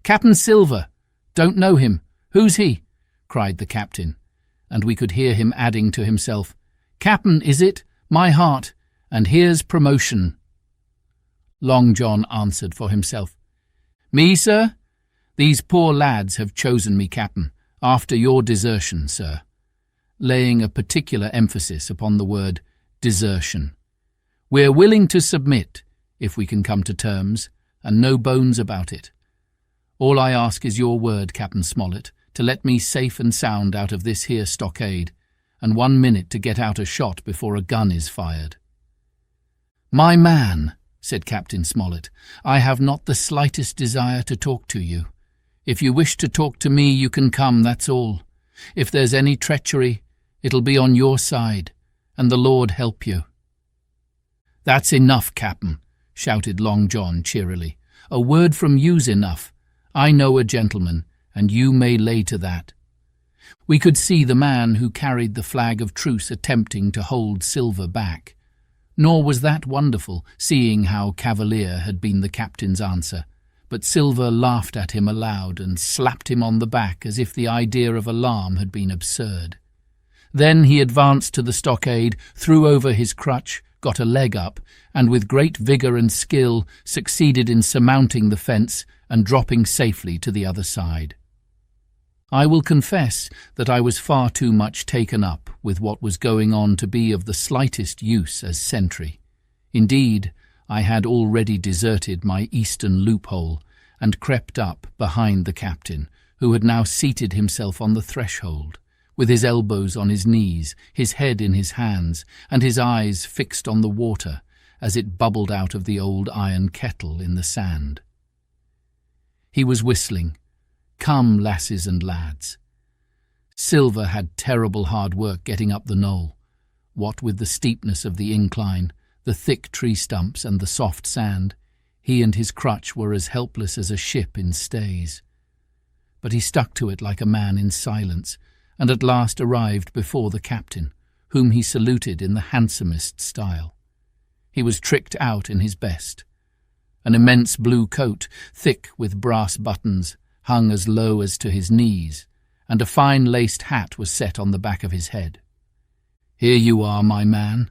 "Captain Silver! Don't know him. Who's he?" cried the captain, and we could hear him adding to himself, "Captain, is it? My heart, and here's promotion." Long John answered for himself. "Me, sir? These poor lads have chosen me captain, after your desertion, sir," laying a particular emphasis upon the word desertion. "We're willing to submit, if we can come to terms, and no bones about it. All I ask is your word, Captain Smollett, to let me safe and sound out of this here stockade, and 1 minute to get out a shot before a gun is fired." "My man," said Captain Smollett, "I have not the slightest desire to talk to you. If you wish to talk to me, you can come, that's all. If there's any treachery, it'll be on your side, and the Lord help you." "That's enough, Captain," shouted Long John cheerily. "A word from you's enough. I know a gentleman, and you may lay to that." We could see the man who carried the flag of truce attempting to hold Silver back. Nor was that wonderful, seeing how cavalier had been the captain's answer. But Silver laughed at him aloud and slapped him on the back as if the idea of alarm had been absurd. Then he advanced to the stockade, threw over his crutch, got a leg up, and with great vigour and skill succeeded in surmounting the fence and dropping safely to the other side. I will confess that I was far too much taken up with what was going on to be of the slightest use as sentry. Indeed, I had already deserted my eastern loophole and crept up behind the captain, who had now seated himself on the threshold, with his elbows on his knees, his head in his hands, and his eyes fixed on the water as it bubbled out of the old iron kettle in the sand. He was whistling, "Come, lasses and lads." Silver had terrible hard work getting up the knoll, what with the steepness of the incline, the thick tree stumps and the soft sand. He and his crutch were as helpless as a ship in stays. But he stuck to it like a man in silence, and at last arrived before the captain, whom he saluted in the handsomest style. He was tricked out in his best. An immense blue coat, thick with brass buttons, hung as low as to his knees, and a fine laced hat was set on the back of his head. "Here you are, my man,"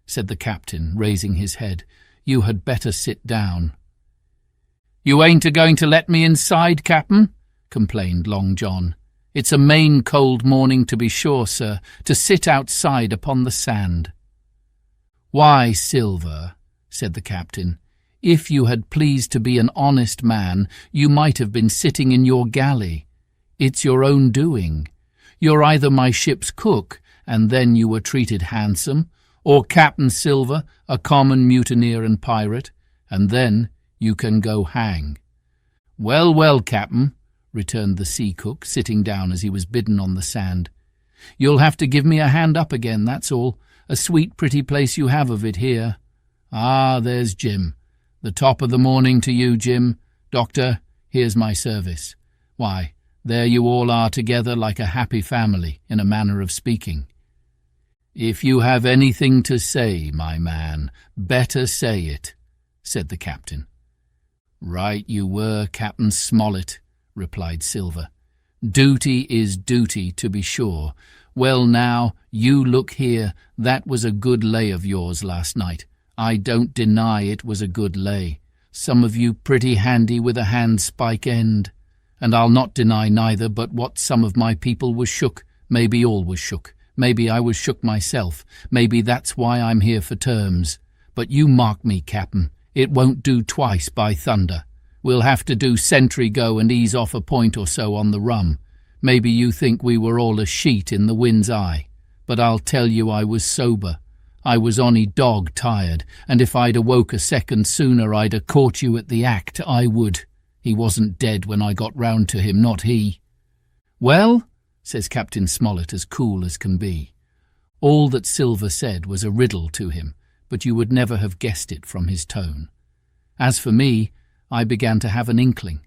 said the captain, raising his head. "You had better sit down." "You ain't a-going to let me inside, Cap'n?" complained Long John. "It's a main cold morning, to be sure, sir, to sit outside upon the sand." "Why, Silver," said the captain, "if you had pleased to be an honest man, you might have been sitting in your galley. It's your own doing. You're either my ship's cook, and then you were treated handsome, or Captain Silver, a common mutineer and pirate, and then you can go hang." "Well, well, Cap'n," returned the sea cook, sitting down as he was bidden on the sand. "You'll have to give me a hand up again, that's all. A sweet pretty place you have of it here. Ah, there's Jim. The top of the morning to you, Jim. Doctor, here's my service. Why, there you all are together like a happy family, in a manner of speaking. If you have anything to say, my man, better say it," said the captain. "Right you were, Captain Smollett," replied Silver. "Duty is duty, to be sure. Well now, you look here, that was a good lay of yours last night. I don't deny it was a good lay. Some of you pretty handy with a handspike end. And I'll not deny neither but what some of my people was shook, maybe all was shook. Maybe I was shook myself. Maybe that's why I'm here for terms. But you mark me, Cap'n, it won't do twice, by thunder. We'll have to do sentry go and ease off a point or so on the rum. Maybe you think we were all a sheet in the wind's eye. But I'll tell you I was sober. I was onny dog tired, and if I'd awoke a second sooner I'd a caught you at the act, I would. He wasn't dead when I got round to him, not he." "Well," says Captain Smollett, as cool as can be. All that Silver said was a riddle to him, but you would never have guessed it from his tone. As for me, I began to have an inkling.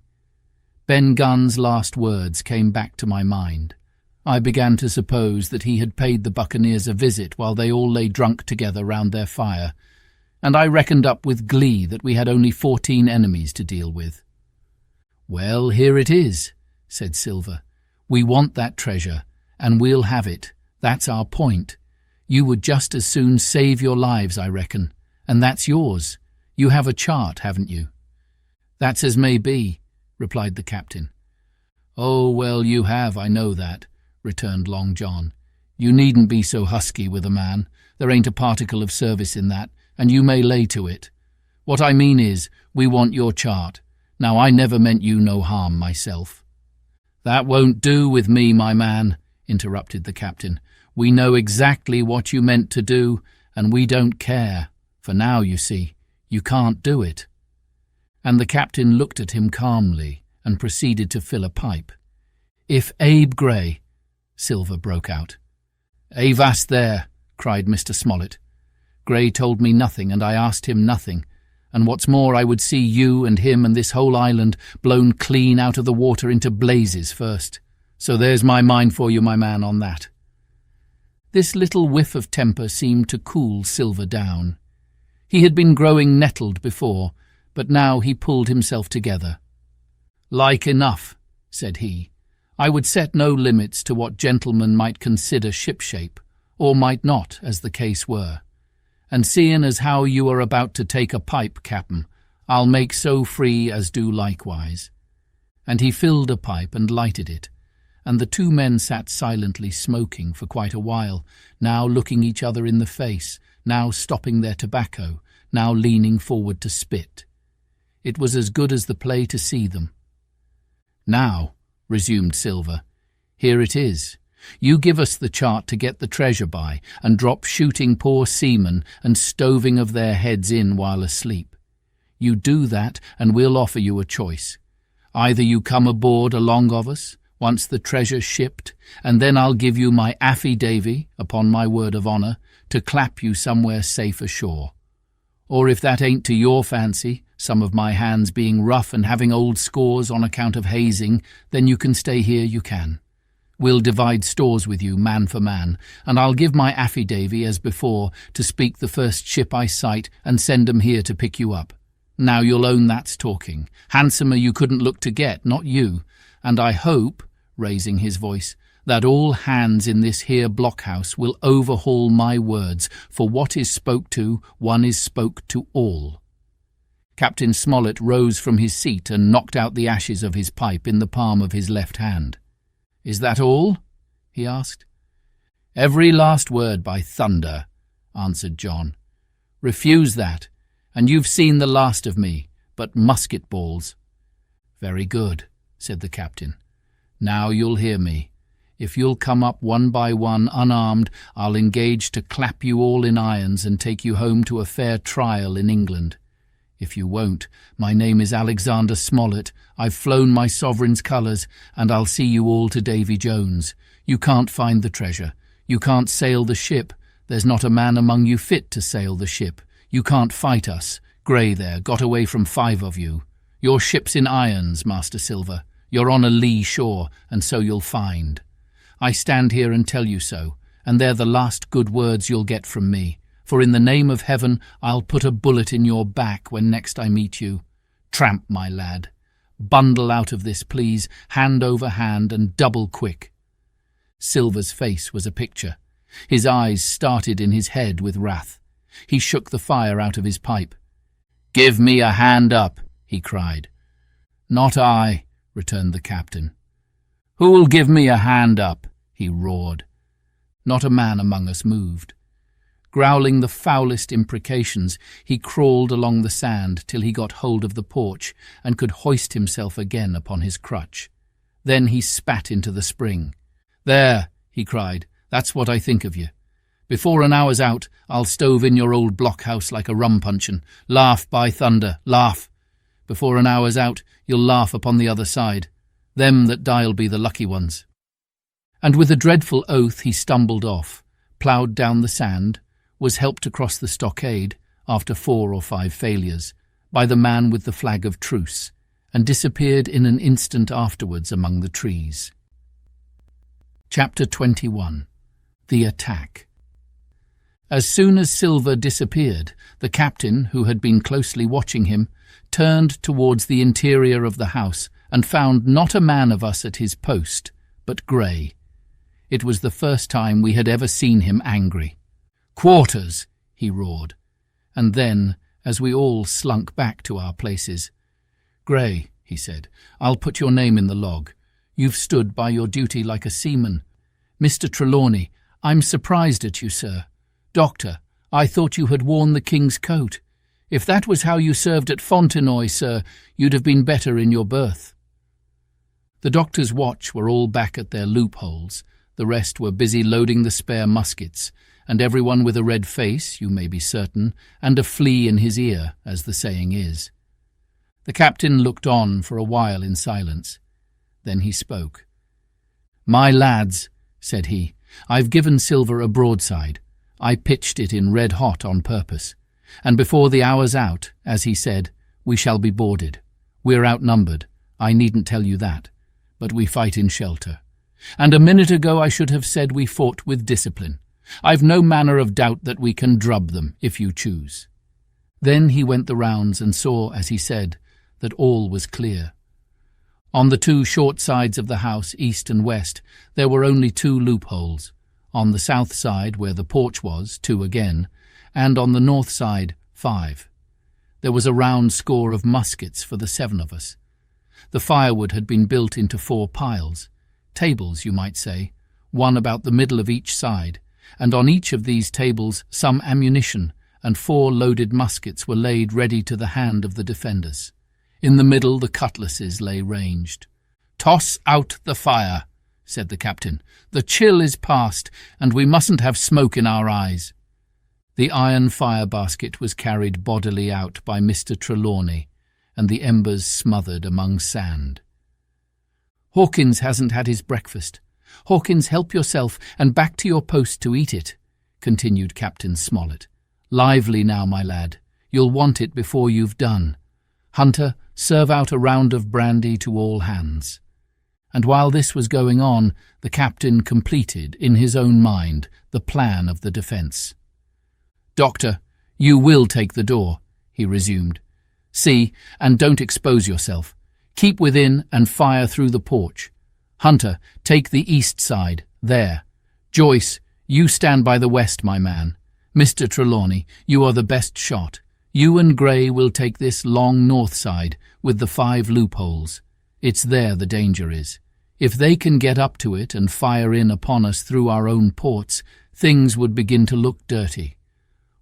Ben Gunn's last words came back to my mind. I began to suppose that he had paid the buccaneers a visit while they all lay drunk together round their fire, and I reckoned up with glee that we had only 14 enemies to deal with. "Well, here it is," said Silver. "We want that treasure, and we'll have it. That's our point. You would just as soon save your lives, I reckon, and that's yours. You have a chart, haven't you?" "That's as may be," replied the captain. "Oh, well, you have, I know that," returned Long John. "You needn't be so husky with a man. There ain't a particle of service in that, and you may lay to it. What I mean is, we want your chart. Now, I never meant you no harm myself." "That won't do with me, my man," interrupted the captain. "We know exactly what you meant to do, and we don't care. For now, you see, you can't do it." And the captain looked at him calmly and proceeded to fill a pipe. "If Abe Gray—" Silver broke out. "Avast there," cried Mr. Smollett. "Gray told me nothing, and I asked him nothing. And what's more, I would see you and him and this whole island blown clean out of the water into blazes first. So there's my mind for you, my man, on that." This little whiff of temper seemed to cool Silver down. He had been growing nettled before, but now he pulled himself together. "Like enough," said he. "I would set no limits to what gentlemen might consider shipshape, or might not, as the case were. And seeing as how you are about to take a pipe, Cap'n, I'll make so free as do likewise." And he filled a pipe and lighted it, and the two men sat silently smoking for quite a while, now looking each other in the face, now stopping their tobacco, now leaning forward to spit. It was as good as the play to see them. "Now," resumed Silver, "here it is. You give us the chart to get the treasure by, and drop shooting poor seamen and stoving of their heads in while asleep. You do that, and we'll offer you a choice. Either you come aboard along of us, once the treasure's shipped, and then I'll give you my affidavy, upon my word of honour, to clap you somewhere safe ashore. Or if that ain't to your fancy, some of my hands being rough and having old scores on account of hazing, then you can stay here, you can. We'll divide stores with you, man for man, and I'll give my affidavy, as before, to speak the first ship I sight and send 'em here to pick you up. Now you'll own that's talking. Handsomer you couldn't look to get, not you. And I hope," raising his voice, "that all hands in this here blockhouse will overhaul my words, for what is spoke to, one is spoke to all." Captain Smollett rose from his seat and knocked out the ashes of his pipe in the palm of his left hand. "Is that all?" he asked. "Every last word, by thunder," answered John. "Refuse that, and you've seen the last of me, but musket balls." "Very good," said the captain. "Now you'll hear me. If you'll come up one by one unarmed, I'll engage to clap you all in irons and take you home to a fair trial in England. If you won't, my name is Alexander Smollett, I've flown my sovereign's colours, and I'll see you all to Davy Jones. You can't find the treasure. You can't sail the ship. There's not a man among you fit to sail the ship. You can't fight us. Grey there got away from 5 of you. Your ship's in irons, Master Silver. You're on a lee shore, and so you'll find. I stand here and tell you so, and they're the last good words you'll get from me. For in the name of heaven I'll put a bullet in your back when next I meet you. Tramp, my lad. Bundle out of this, please, hand over hand, and double quick." Silver's face was a picture. His eyes started in his head with wrath. He shook the fire out of his pipe. "Give me a hand up," he cried. "Not I," returned the captain. "Who'll give me a hand up?" he roared. Not a man among us moved. Growling the foulest imprecations, he crawled along the sand till he got hold of the porch and could hoist himself again upon his crutch. Then he spat into the spring. "There," he cried, "that's what I think of you. Before an hour's out, I'll stove in your old blockhouse like a rum-puncheon. Laugh, by thunder, laugh. Before an hour's out, you'll laugh upon the other side. Them that die'll be the lucky ones." And with a dreadful oath he stumbled off, ploughed down the sand, was helped across the stockade, after 4 or 5 failures, by the man with the flag of truce, and disappeared in an instant afterwards among the trees. Chapter 21. The Attack. As soon as Silver disappeared, the captain, who had been closely watching him, turned towards the interior of the house and found not a man of us at his post, but Grey. It was the first time we had ever seen him angry. "Quarters!" he roared, and then, as we all slunk back to our places, "Grey," he said, "I'll put your name in the log. You've stood by your duty like a seaman. Mr. Trelawney, I'm surprised at you, sir. Doctor, I thought you had worn the king's coat. If that was how you served at Fontenoy, sir, you'd have been better in your berth." The doctor's watch were all back at their loopholes. The rest were busy loading the spare muskets, and everyone with a red face, you may be certain, and a flea in his ear, as the saying is. The captain looked on for a while in silence. Then he spoke. "My lads," said he, "I've given Silver a broadside. I pitched it in red hot on purpose. And before the hour's out, as he said, we shall be boarded. We're outnumbered, I needn't tell you that, but we fight in shelter. And a minute ago I should have said we fought with discipline. I've no manner of doubt that we can drub them, if you choose." Then he went the rounds and saw, as he said, that all was clear. On the 2 short sides of the house, east and west, there were only 2 loopholes. On the south side, where the porch was, 2 again, and on the north side, 5. There was a round score of muskets for the 7 of us. The firewood had been built into 4 piles. tables, you might say, one about the middle of each side, and on each of these tables some ammunition and 4 loaded muskets were laid ready to the hand of the defenders. In the middle the cutlasses lay ranged. "Toss out the fire," said the captain. "The chill is past, and we mustn't have smoke in our eyes." The iron fire basket was carried bodily out by Mr. Trelawney, and the embers smothered among sand. "Hawkins hasn't had his breakfast. Hawkins, help yourself, and back to your post to eat it," continued Captain Smollett. "Lively now, my lad. You'll want it before you've done. Hunter, serve out a round of brandy to all hands." And while this was going on, the captain completed, in his own mind, the plan of the defence. "Doctor, you will take the door," he resumed. "See, and don't expose yourself. Keep within and fire through the porch. Hunter, take the east side, there. Joyce, you stand by the west, my man. Mr. Trelawney, you are the best shot. You and Gray will take this long north side, with the 5 loopholes. It's there the danger is. If they can get up to it and fire in upon us through our own ports, things would begin to look dirty.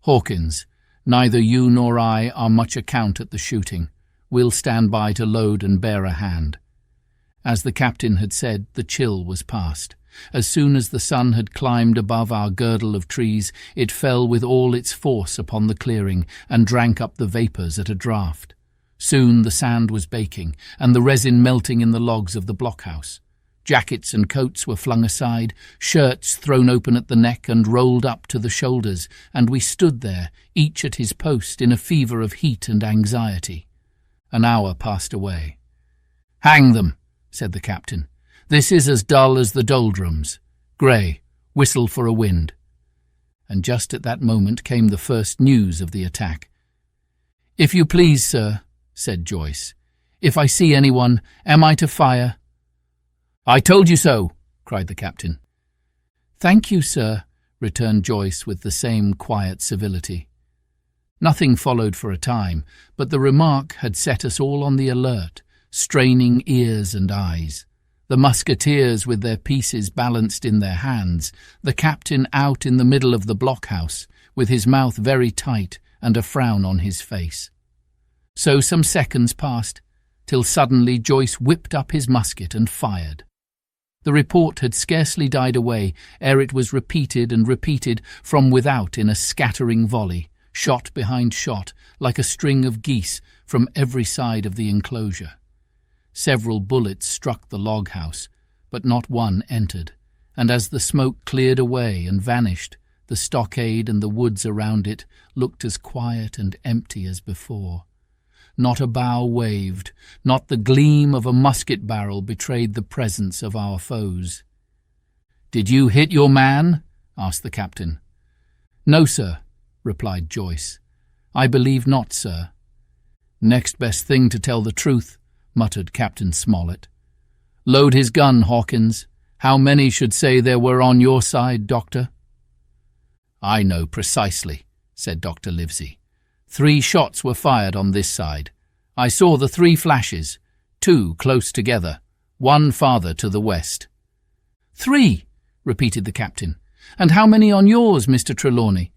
Hawkins, neither you nor I are much account at the shooting. We'll stand by to load and bear a hand." As the captain had said, the chill was past. As soon as the sun had climbed above our girdle of trees, it fell with all its force upon the clearing and drank up the vapours at a draught. Soon the sand was baking, and the resin melting in the logs of the blockhouse. Jackets and coats were flung aside, shirts thrown open at the neck and rolled up to the shoulders, and we stood there, each at his post, in a fever of heat and anxiety. An hour passed away. "Hang them," said the captain. "This is as dull as the doldrums. Gray, whistle for a wind." And just at that moment came the first news of the attack. "If you please, sir," said Joyce, "if I see anyone, am I to fire?" "I told you so," cried the captain. "Thank you, sir," returned Joyce with the same quiet civility. Nothing followed for a time, but the remark had set us all on the alert, straining ears and eyes. The musketeers with their pieces balanced in their hands, the captain out in the middle of the blockhouse, with his mouth very tight and a frown on his face. So some seconds passed, till suddenly Joyce whipped up his musket and fired. The report had scarcely died away ere it was repeated and repeated from without in a scattering volley, shot behind shot, like a string of geese from every side of the enclosure. Several bullets struck the log house, but not one entered, and as the smoke cleared away and vanished, the stockade and the woods around it looked as quiet and empty as before. Not a bough waved, not the gleam of a musket barrel betrayed the presence of our foes. "Did you hit your man?" asked the captain. "No, sir," replied Joyce. "I believe not, sir." "Next best thing to tell the truth," muttered Captain Smollett. "Load his gun, Hawkins. How many should say there were on your side, Doctor?" "I know precisely," said Dr. Livesey. 3 shots were fired on this side. I saw the 3 flashes, 2 close together, 1 farther to the west." "3," repeated the captain. "And how many on yours, Mr. Trelawney?"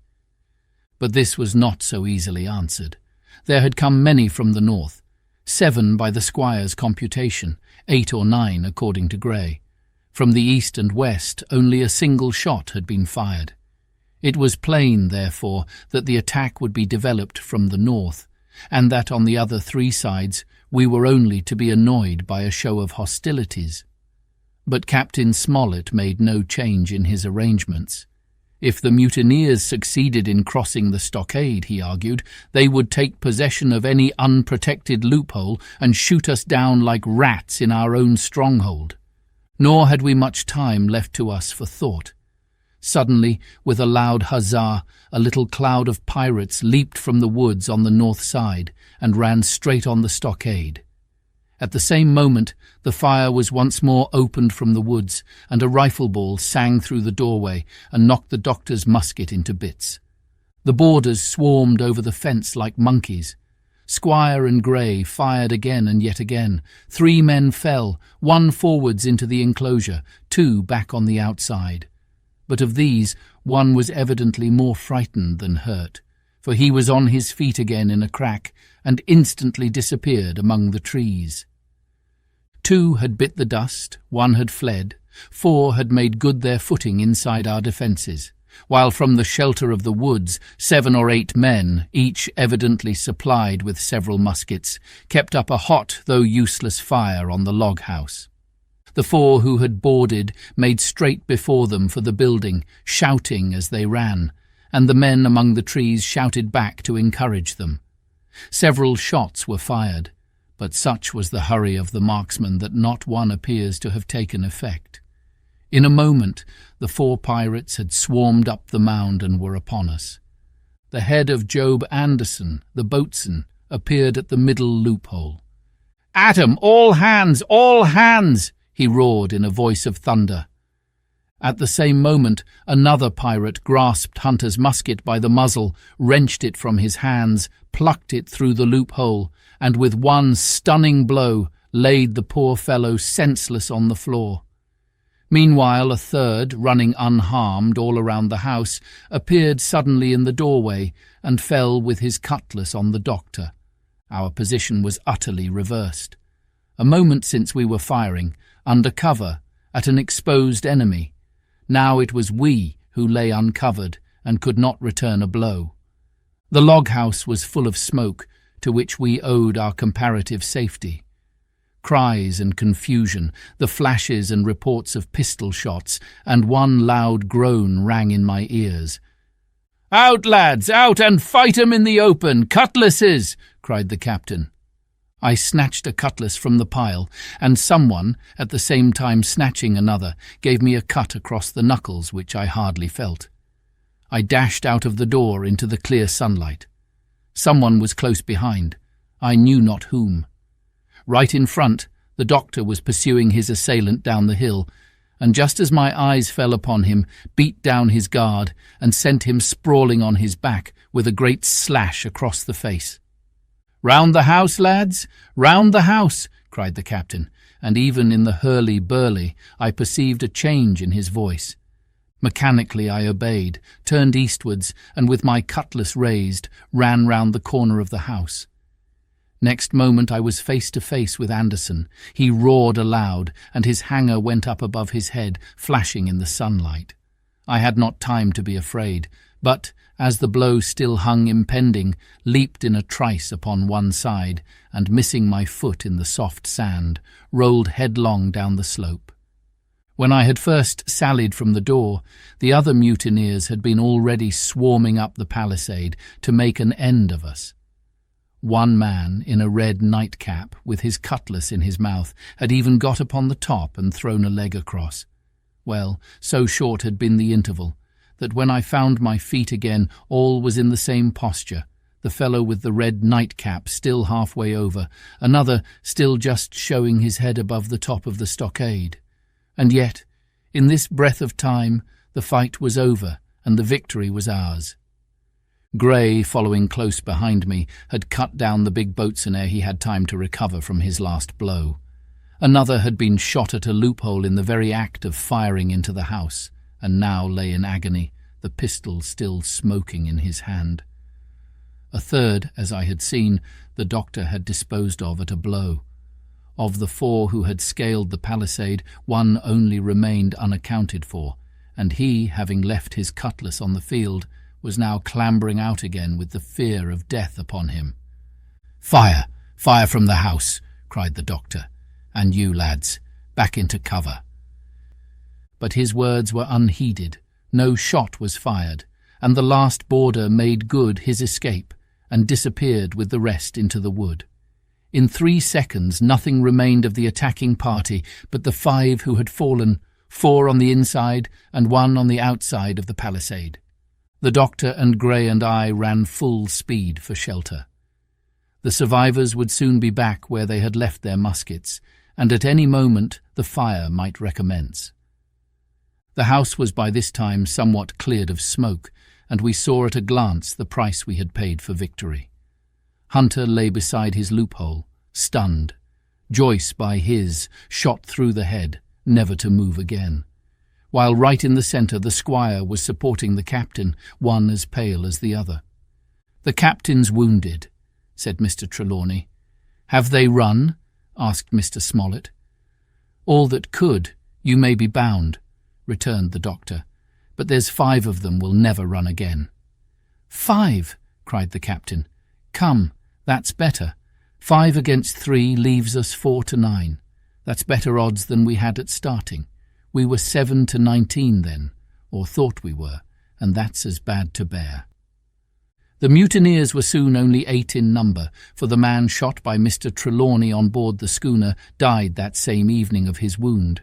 But this was not so easily answered. There had come many from the north, 7 by the squire's computation, 8 or 9 according to Gray. From the east and west only a single shot had been fired. It was plain, therefore, that the attack would be developed from the north, and that on the other 3 sides we were only to be annoyed by a show of hostilities. But Captain Smollett made no change in his arrangements. If the mutineers succeeded in crossing the stockade, he argued, they would take possession of any unprotected loophole and shoot us down like rats in our own stronghold. Nor had we much time left to us for thought. Suddenly, with a loud huzzah, a little cloud of pirates leaped from the woods on the north side and ran straight on the stockade. At the same moment, the fire was once more opened from the woods, and a rifle ball sang through the doorway and knocked the doctor's musket into bits. The boarders swarmed over the fence like monkeys. Squire and Grey fired again and yet again. 3 men fell, 1 forwards into the enclosure, 2 back on the outside. But of these, 1 was evidently more frightened than hurt, for he was on his feet again in a crack and instantly disappeared among the trees. 2 had bit the dust, 1 had fled, 4 had made good their footing inside our defences, while from the shelter of the woods 7 or 8 men, each evidently supplied with several muskets, kept up a hot though useless fire on the log house. The 4 who had boarded made straight before them for the building, shouting as they ran, and the men among the trees shouted back to encourage them. Several shots were fired, but such was the hurry of the marksmen that not one appears to have taken effect. In a moment the 4 pirates had swarmed up the mound and were upon us. The head of Job Anderson, the boatswain, appeared at the middle loophole. "At 'em, all hands, all hands!" he roared in a voice of thunder. At the same moment another pirate grasped Hunter's musket by the muzzle, wrenched it from his hands, plucked it through the loophole, and with one stunning blow laid the poor fellow senseless on the floor. Meanwhile a third, running unharmed all around the house, appeared suddenly in the doorway and fell with his cutlass on the doctor. Our position was utterly reversed. A moment since we were firing, under cover, at an exposed enemy. Now it was we who lay uncovered and could not return a blow. The log-house was full of smoke, to which we owed our comparative safety. Cries and confusion, the flashes and reports of pistol shots, and one loud groan rang in my ears. "Out, lads, out, and fight 'em in the open! Cutlasses!" cried the captain. I snatched a cutlass from the pile, and someone, at the same time snatching another, gave me a cut across the knuckles which I hardly felt. I dashed out of the door into the clear sunlight. Someone was close behind, I knew not whom. Right in front, the doctor was pursuing his assailant down the hill, and just as my eyes fell upon him, beat down his guard and sent him sprawling on his back with a great slash across the face. "Round the house, lads! Round the house!" cried the captain, and even in the hurly-burly I perceived a change in his voice. Mechanically I obeyed, turned eastwards, and with my cutlass raised, ran round the corner of the house. Next moment I was face to face with Anderson. He roared aloud, and his hanger went up above his head, flashing in the sunlight. I had not time to be afraid, but, as the blow still hung impending, leaped in a trice upon one side, and missing my foot in the soft sand, rolled headlong down the slope. When I had first sallied from the door, the other mutineers had been already swarming up the palisade to make an end of us. One man, in a red nightcap, with his cutlass in his mouth, had even got upon the top and thrown a leg across. Well, so short had been the interval, that when I found my feet again all was in the same posture, the fellow with the red nightcap still halfway over, another still just showing his head above the top of the stockade. And yet, in this breath of time, the fight was over and the victory was ours. Grey, following close behind me, had cut down the big boatswain ere he had time to recover from his last blow. Another had been shot at a loophole in the very act of firing into the house, and now lay in agony, the pistol still smoking in his hand. A third, as I had seen, the doctor had disposed of at a blow. Of the 4 who had scaled the palisade, one only remained unaccounted for, and he, having left his cutlass on the field, was now clambering out again with the fear of death upon him. "Fire! Fire from the house!" cried the doctor. "And you, lads, back into cover." But his words were unheeded. No shot was fired, and the last boarder made good his escape and disappeared with the rest into the wood. In 3 seconds nothing remained of the attacking party but the 5 who had fallen, 4 on the inside and 1 on the outside of the palisade. The doctor and Grey and I ran full speed for shelter. The survivors would soon be back where they had left their muskets, and at any moment the fire might recommence. The house was by this time somewhat cleared of smoke, and we saw at a glance the price we had paid for victory. Hunter lay beside his loophole, stunned. Joyce, by his, shot through the head, never to move again. While right in the centre the squire was supporting the captain, one as pale as the other. "The captain's wounded," said Mr. Trelawney. "Have they run?" asked Mr. Smollett. "All that could, you may be bound," returned the doctor. "But there's 5 of them will never run again." "5!" cried the captain. "Come, that's better. 5 against 3 leaves us 4-9. That's better odds than we had at starting. We were 7-19 then, or thought we were, and that's as bad to bear." The mutineers were soon only 8 in number, for the man shot by Mr. Trelawney on board the schooner died that same evening of his wound.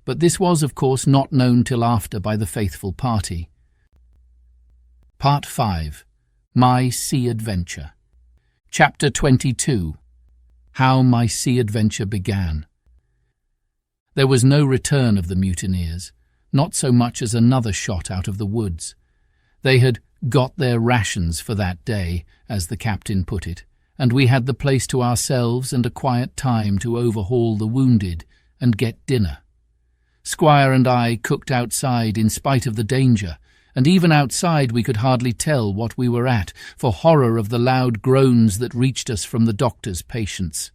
But this was, of course, not known till after by the faithful party. Part 5. My Sea Adventure. Chapter 22. How my sea adventure began. There was no return of the mutineers, not so much as another shot out of the woods. They had got their rations for that day, as the captain put it, and we had the place to ourselves and a quiet time to overhaul the wounded and get dinner. Squire and I cooked outside in spite of the danger, and even outside we could hardly tell what we were at, for horror of the loud groans that reached us from the doctor's patients.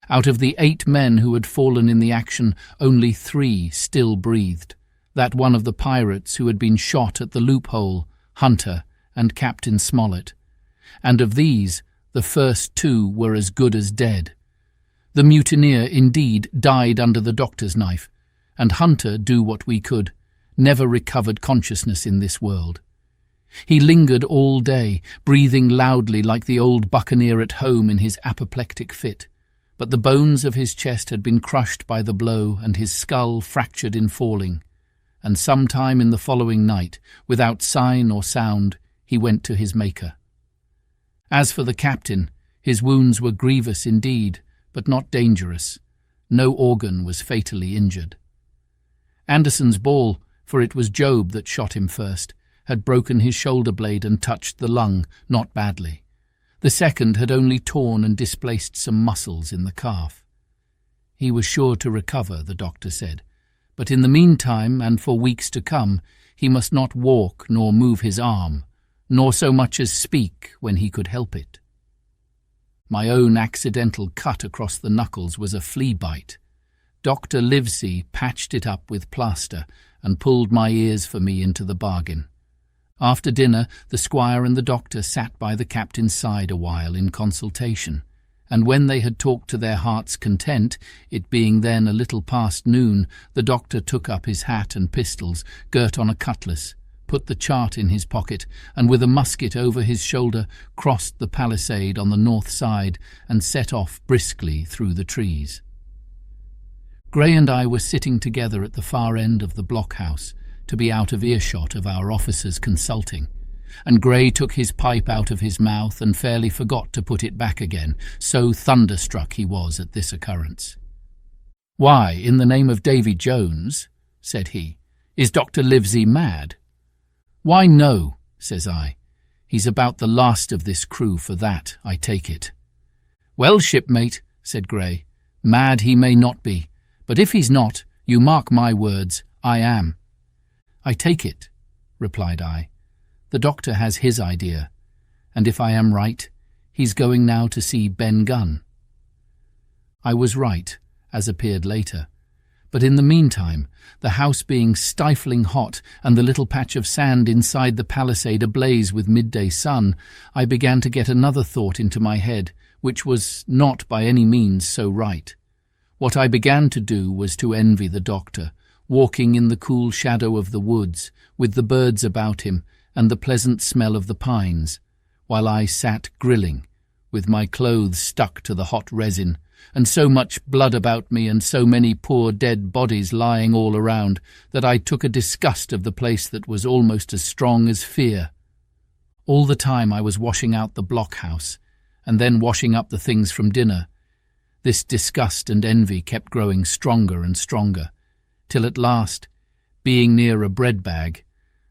Out of the 8 men who had fallen in the action, only 3 still breathed. That one of the pirates who had been shot at the loophole, Hunter, and Captain Smollett. And of these, the first 2 were as good as dead. The mutineer, indeed, died under the doctor's knife, and Hunter, do what we could, never recovered consciousness in this world. He lingered all day, breathing loudly like the old buccaneer at home in his apoplectic fit, but the bones of his chest had been crushed by the blow and his skull fractured in falling, and some time in the following night, without sign or sound, he went to his Maker. As for the captain, his wounds were grievous indeed, but not dangerous. No organ was fatally injured. Anderson's ball, for it was Job that shot him first, had broken his shoulder blade and touched the lung, not badly. The second had only torn and displaced some muscles in the calf. He was sure to recover, the doctor said, but in the meantime, and for weeks to come, he must not walk nor move his arm, nor so much as speak when he could help it. My own accidental cut across the knuckles was a flea bite. Dr. Livesey patched it up with plaster and pulled my ears for me into the bargain. After dinner, the squire and the doctor sat by the captain's side a while in consultation, and when they had talked to their heart's content, it being then a little past noon, the doctor took up his hat and pistols, girt on a cutlass, put the chart in his pocket, and with a musket over his shoulder crossed the palisade on the north side and set off briskly through the trees. Gray and I were sitting together at the far end of the blockhouse, to be out of earshot of our officers consulting, and Gray took his pipe out of his mouth and fairly forgot to put it back again, so thunderstruck he was at this occurrence. "Why, in the name of Davy Jones," said he, "is Dr. Livesey mad?" "Why, no," says I. "He's about the last of this crew for that, I take it." "Well, shipmate," said Gray, "mad he may not be, but if he's not, you mark my words, I am." "I take it," replied I. "The doctor has his idea, and if I am right, he's going now to see Ben Gunn." I was right, as appeared later, but in the meantime, the house being stifling hot and the little patch of sand inside the palisade ablaze with midday sun, I began to get another thought into my head, which was not by any means so right. What I began to do was to envy the doctor, walking in the cool shadow of the woods, with the birds about him and the pleasant smell of the pines, while I sat grilling, with my clothes stuck to the hot resin, and so much blood about me and so many poor dead bodies lying all around, that I took a disgust of the place that was almost as strong as fear. All the time I was washing out the blockhouse, and then washing up the things from dinner. This disgust and envy kept growing stronger and stronger, till at last, being near a bread bag,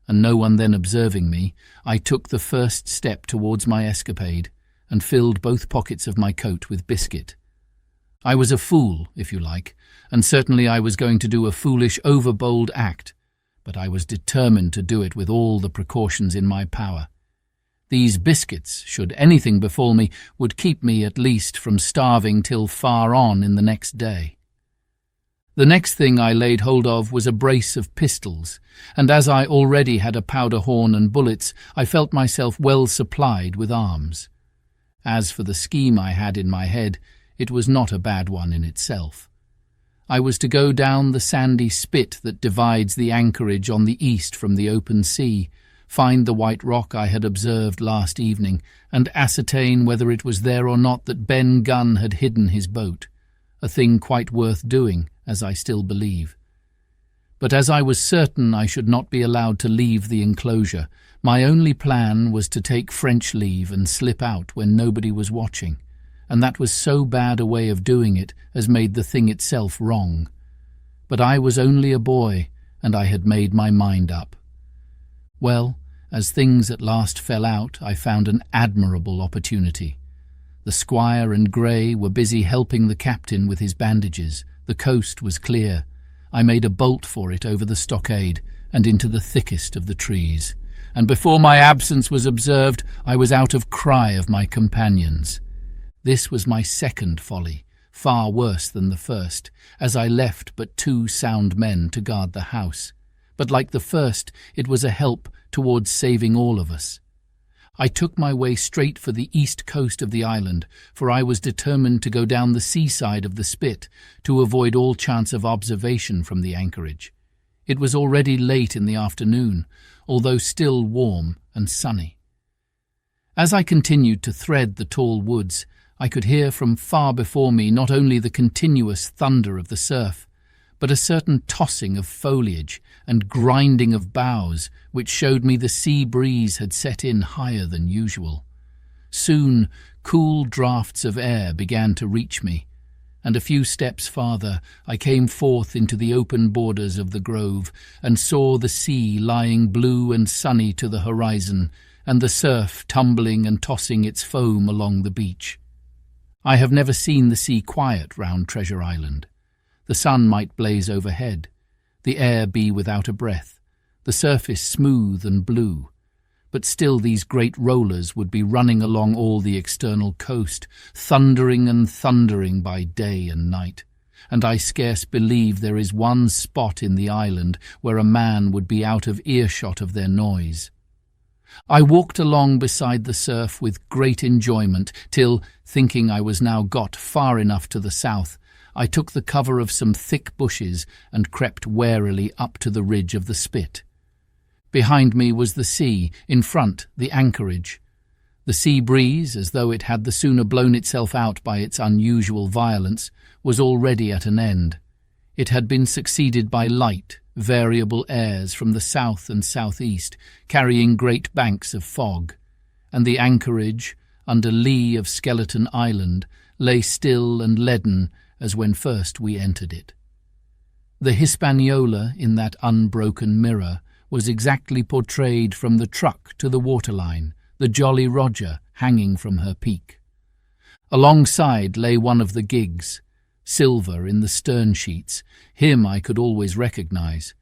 and no one then observing me, I took the first step towards my escapade, and filled both pockets of my coat with biscuit. I was a fool, if you like, and certainly I was going to do a foolish, overbold act, but I was determined to do it with all the precautions in my power. These biscuits, should anything befall me, would keep me at least from starving till far on in the next day. The next thing I laid hold of was a brace of pistols, and as I already had a powder horn and bullets, I felt myself well supplied with arms. As for the scheme I had in my head, it was not a bad one in itself. I was to go down the sandy spit that divides the anchorage on the east from the open sea, find the white rock I had observed last evening, and ascertain whether it was there or not that Ben Gunn had hidden his boat, a thing quite worth doing, as I still believe. But as I was certain I should not be allowed to leave the enclosure, my only plan was to take French leave and slip out when nobody was watching, and that was so bad a way of doing it as made the thing itself wrong. But I was only a boy, and I had made my mind up. Well, as things at last fell out, I found an admirable opportunity. The squire and Grey were busy helping the captain with his bandages. The coast was clear. I made a bolt for it over the stockade and into the thickest of the trees, and before my absence was observed, I was out of cry of my companions. This was my second folly, far worse than the first, as I left but 2 sound men to guard the house. But like the first, it was a help towards saving all of us. I took my way straight for the east coast of the island, for I was determined to go down the seaside of the spit to avoid all chance of observation from the anchorage. It was already late in the afternoon, although still warm and sunny. As I continued to thread the tall woods, I could hear from far before me not only the continuous thunder of the surf, but a certain tossing of foliage and grinding of boughs which showed me the sea breeze had set in higher than usual. Soon cool draughts of air began to reach me, and a few steps farther I came forth into the open borders of the grove and saw the sea lying blue and sunny to the horizon, and the surf tumbling and tossing its foam along the beach. I have never seen the sea quiet round Treasure Island. The sun might blaze overhead, the air be without a breath, the surface smooth and blue, but still these great rollers would be running along all the external coast, thundering and thundering by day and night, and I scarce believe there is one spot in the island where a man would be out of earshot of their noise. I walked along beside the surf with great enjoyment till, thinking I was now got far enough to the south, I took the cover of some thick bushes and crept warily up to the ridge of the spit. Behind me was the sea, in front the anchorage. The sea breeze, as though it had the sooner blown itself out by its unusual violence, was already at an end. It had been succeeded by light, variable airs from the south and southeast, carrying great banks of fog, and the anchorage, under lee of Skeleton Island, lay still and leaden as when first we entered it. The Hispaniola in that unbroken mirror was exactly portrayed from the truck to the waterline, the Jolly Roger hanging from her peak. Alongside lay one of the gigs, silver in the stern sheets. Him I could always recognize,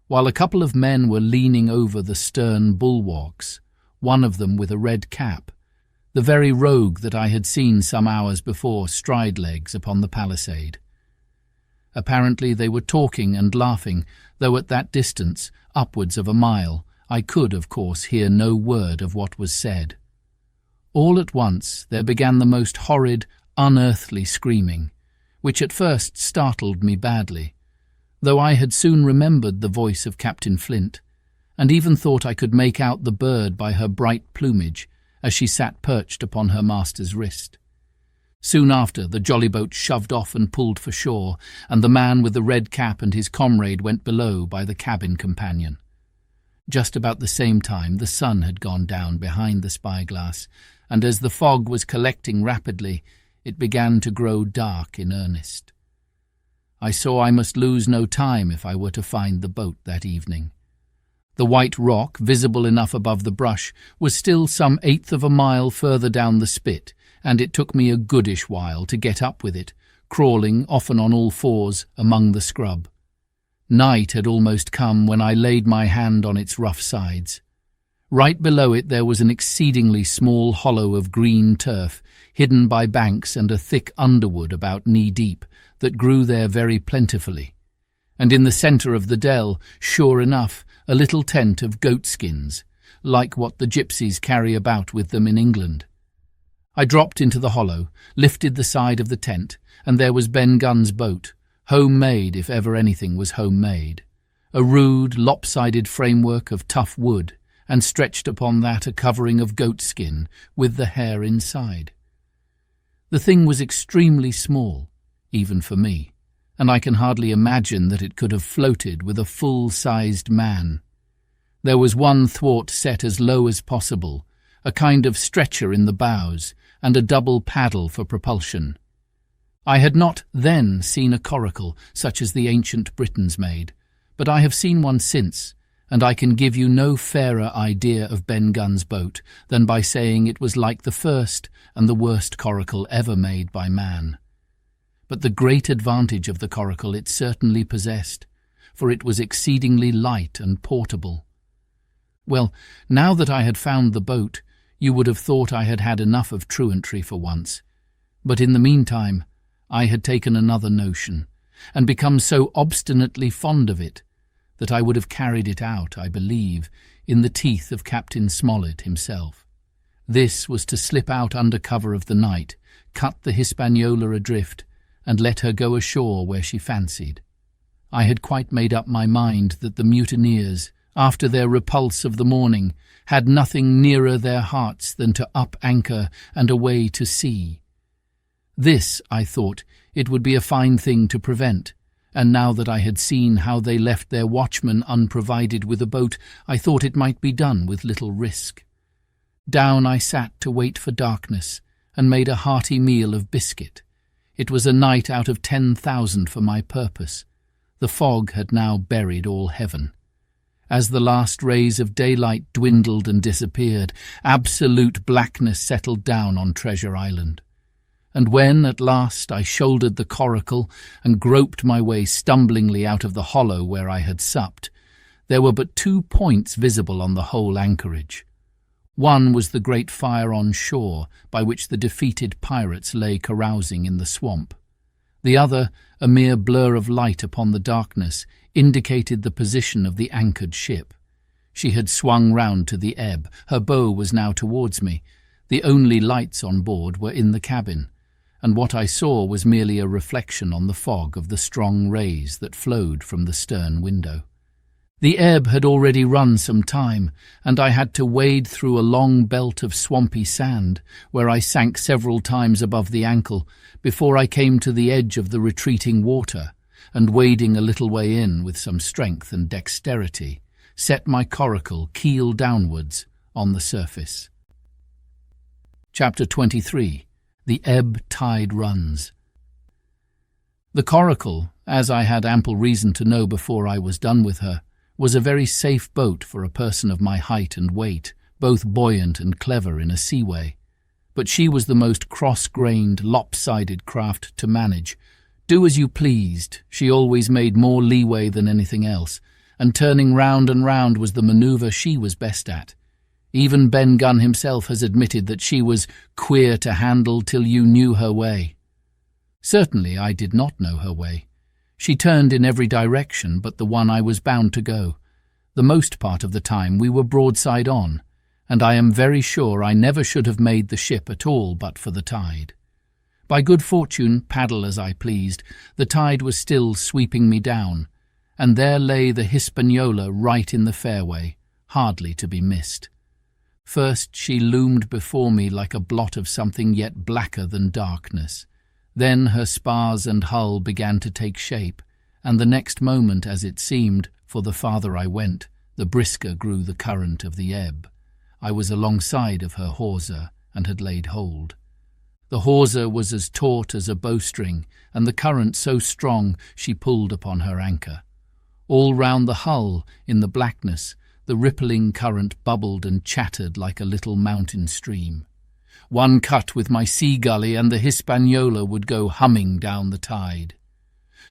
while a couple of men were leaning over the stern bulwarks, one of them with a red cap, the very rogue that I had seen some hours before stride legs upon the palisade. Apparently they were talking and laughing, though at that distance, upwards of a mile, I could, of course, hear no word of what was said. All at once there began the most horrid, unearthly screaming, which at first startled me badly, though I had soon remembered the voice of Captain Flint, and even thought I could make out the bird by her bright plumage, as she sat perched upon her master's wrist. Soon after, the jolly boat shoved off and pulled for shore, and the man with the red cap and his comrade went below by the cabin companion. Just about the same time the sun had gone down behind the spyglass, and as the fog was collecting rapidly, it began to grow dark in earnest. I saw I must lose no time if I were to find the boat that evening. The white rock, visible enough above the brush, was still some 1/8 of a mile further down the spit, and it took me a goodish while to get up with it, crawling, often on all fours, among the scrub. Night had almost come when I laid my hand on its rough sides. Right below it there was an exceedingly small hollow of green turf, hidden by banks and a thick underwood about knee-deep, that grew there very plentifully. And in the centre of the dell, sure enough, a little tent of goat-skins, like what the gypsies carry about with them in England. I dropped into the hollow, lifted the side of the tent, and there was Ben Gunn's boat, home-made if ever anything was home-made, a rude, lopsided framework of tough wood, and stretched upon that a covering of goatskin with the hair inside. The thing was extremely small, even for me, and I can hardly imagine that it could have floated with a full-sized man. There was one thwart set as low as possible, a kind of stretcher in the bows, and a double paddle for propulsion. I had not then seen a coracle such as the ancient Britons made, but I have seen one since, and I can give you no fairer idea of Ben Gunn's boat than by saying it was like the first and the worst coracle ever made by man. But the great advantage of the coracle it certainly possessed, for it was exceedingly light and portable. Well, now that I had found the boat, you would have thought I had had enough of truantry for once. But in the meantime, I had taken another notion, and become so obstinately fond of it, that I would have carried it out, I believe, in the teeth of Captain Smollett himself. This was to slip out under cover of the night, cut the Hispaniola adrift, and let her go ashore where she fancied. I had quite made up my mind that the mutineers, after their repulse of the morning, had nothing nearer their hearts than to up anchor and away to sea. This, I thought, it would be a fine thing to prevent, and now that I had seen how they left their watchmen unprovided with a boat, I thought it might be done with little risk. Down I sat to wait for darkness, and made a hearty meal of biscuit. It was a night out of 10,000 for my purpose. The fog had now buried all heaven. As the last rays of daylight dwindled and disappeared, absolute blackness settled down on Treasure Island. And when, at last, I shouldered the coracle and groped my way stumblingly out of the hollow where I had supped, there were but 2 points visible on the whole anchorage. One was the great fire on shore by which the defeated pirates lay carousing in the swamp. The other, a mere blur of light upon the darkness, indicated the position of the anchored ship. She had swung round to the ebb. Her bow was now towards me. The only lights on board were in the cabin, and what I saw was merely a reflection on the fog of the strong rays that flowed from the stern window. The ebb had already run some time, and I had to wade through a long belt of swampy sand, where I sank several times above the ankle, before I came to the edge of the retreating water, and wading a little way in with some strength and dexterity, set my coracle keel downwards on the surface. Chapter 23. The Ebb-Tide Runs. The Coracle, as I had ample reason to know before I was done with her, was a very safe boat for a person of my height and weight, both buoyant and clever in a seaway. But she was the most cross-grained, lopsided craft to manage. Do as you pleased, she always made more leeway than anything else, and turning round and round was the manoeuvre she was best at. Even Ben Gunn himself has admitted that she was queer to handle till you knew her way. Certainly I did not know her way. She turned in every direction but the one I was bound to go. The most part of the time we were broadside on, and I am very sure I never should have made the ship at all but for the tide. By good fortune, paddle as I pleased, the tide was still sweeping me down, and there lay the Hispaniola right in the fairway, hardly to be missed. First she loomed before me like a blot of something yet blacker than darkness. Then her spars and hull began to take shape, and the next moment, as it seemed, for the farther I went, the brisker grew the current of the ebb. I was alongside of her hawser, and had laid hold. The hawser was as taut as a bowstring, and the current so strong she pulled upon her anchor. All round the hull, in the blackness, the rippling current bubbled and chattered like a little mountain stream. One cut with my sea gully and the Hispaniola would go humming down the tide.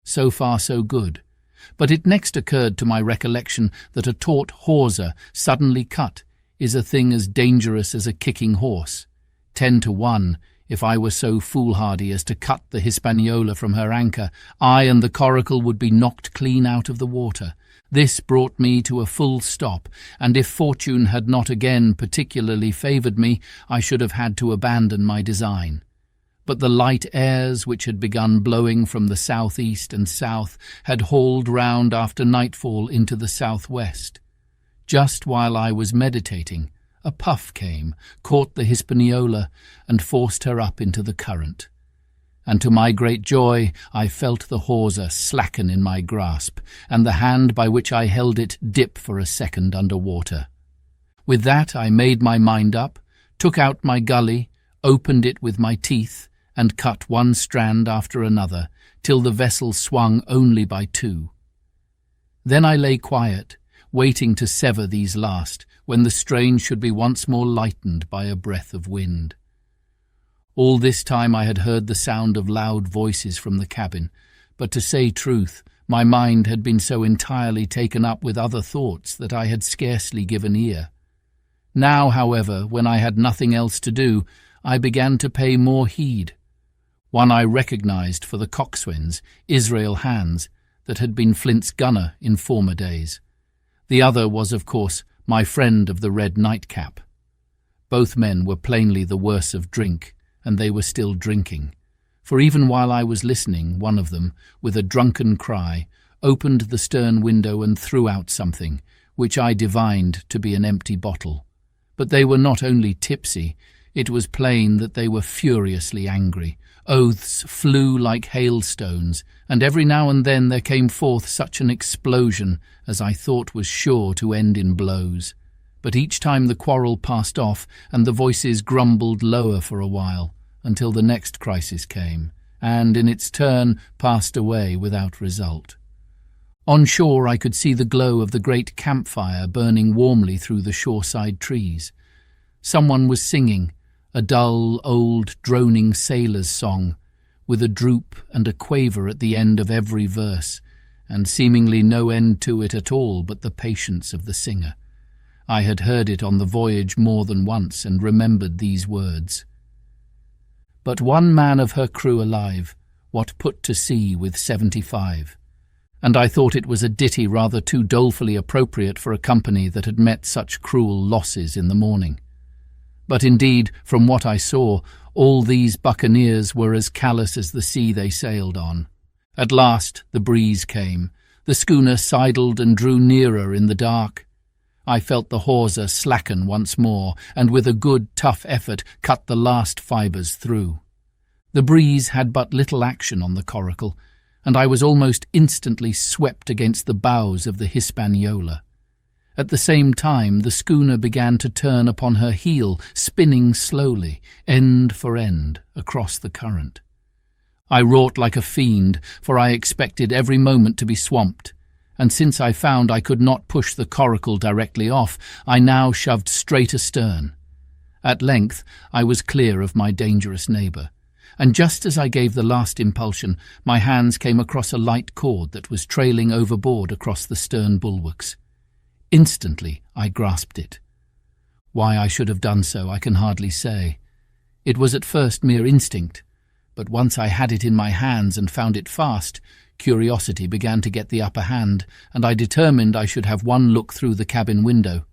So far so good, but it next occurred to my recollection that a taut hawser, suddenly cut, is a thing as dangerous as a kicking horse. 10 to 1, if I were so foolhardy as to cut the Hispaniola from her anchor, I and the Coracle would be knocked clean out of the water. This brought me to a full stop, and if fortune had not again particularly favoured me, I should have had to abandon my design. But the light airs which had begun blowing from the south-east and south had hauled round after nightfall into the south-west. Just while I was meditating, a puff came, caught the Hispaniola, and forced her up into the current. And to my great joy I felt the hawser slacken in my grasp, and the hand by which I held it dip for a second under water. With that I made my mind up, took out my gully, opened it with my teeth, and cut one strand after another, till the vessel swung only by 2. Then I lay quiet, waiting to sever these last, when the strain should be once more lightened by a breath of wind. All this time I had heard the sound of loud voices from the cabin, but to say truth, my mind had been so entirely taken up with other thoughts that I had scarcely given ear. Now, however, when I had nothing else to do, I began to pay more heed. One I recognized for the coxswain's, Israel Hands, that had been Flint's gunner in former days. The other was, of course, my friend of the red nightcap. Both men were plainly the worse of drink, and they were still drinking, for even while I was listening, one of them, with a drunken cry, opened the stern window and threw out something, which I divined to be an empty bottle. But they were not only tipsy, it was plain that they were furiously angry. Oaths flew like hailstones, and every now and then there came forth such an explosion as I thought was sure to end in blows. But each time the quarrel passed off, and the voices grumbled lower for a while, until the next crisis came, and in its turn passed away without result. On shore I could see the glow of the great campfire burning warmly through the shoreside trees. Someone was singing, a dull, old, droning sailor's song, with a droop and a quaver at the end of every verse, and seemingly no end to it at all but the patience of the singer. I had heard it on the voyage more than once and remembered these words. But one man of her crew alive, what put to sea with 75? And I thought it was a ditty rather too dolefully appropriate for a company that had met such cruel losses in the morning. But indeed, from what I saw, all these buccaneers were as callous as the sea they sailed on. At last the breeze came. The schooner sidled and drew nearer in the dark. I felt the hawser slacken once more, and with a good, tough effort cut the last fibres through. The breeze had but little action on the Coracle, and I was almost instantly swept against the bows of the Hispaniola. At the same time the schooner began to turn upon her heel, spinning slowly, end for end, across the current. I wrought like a fiend, for I expected every moment to be swamped, and since I found I could not push the Coracle directly off, I now shoved straight astern. At length I was clear of my dangerous neighbour, and just as I gave the last impulsion, my hands came across a light cord that was trailing overboard across the stern bulwarks. Instantly I grasped it. Why I should have done so I can hardly say. It was at first mere instinct, but once I had it in my hands and found it fast, curiosity began to get the upper hand, and I determined I should have one look through the cabin window.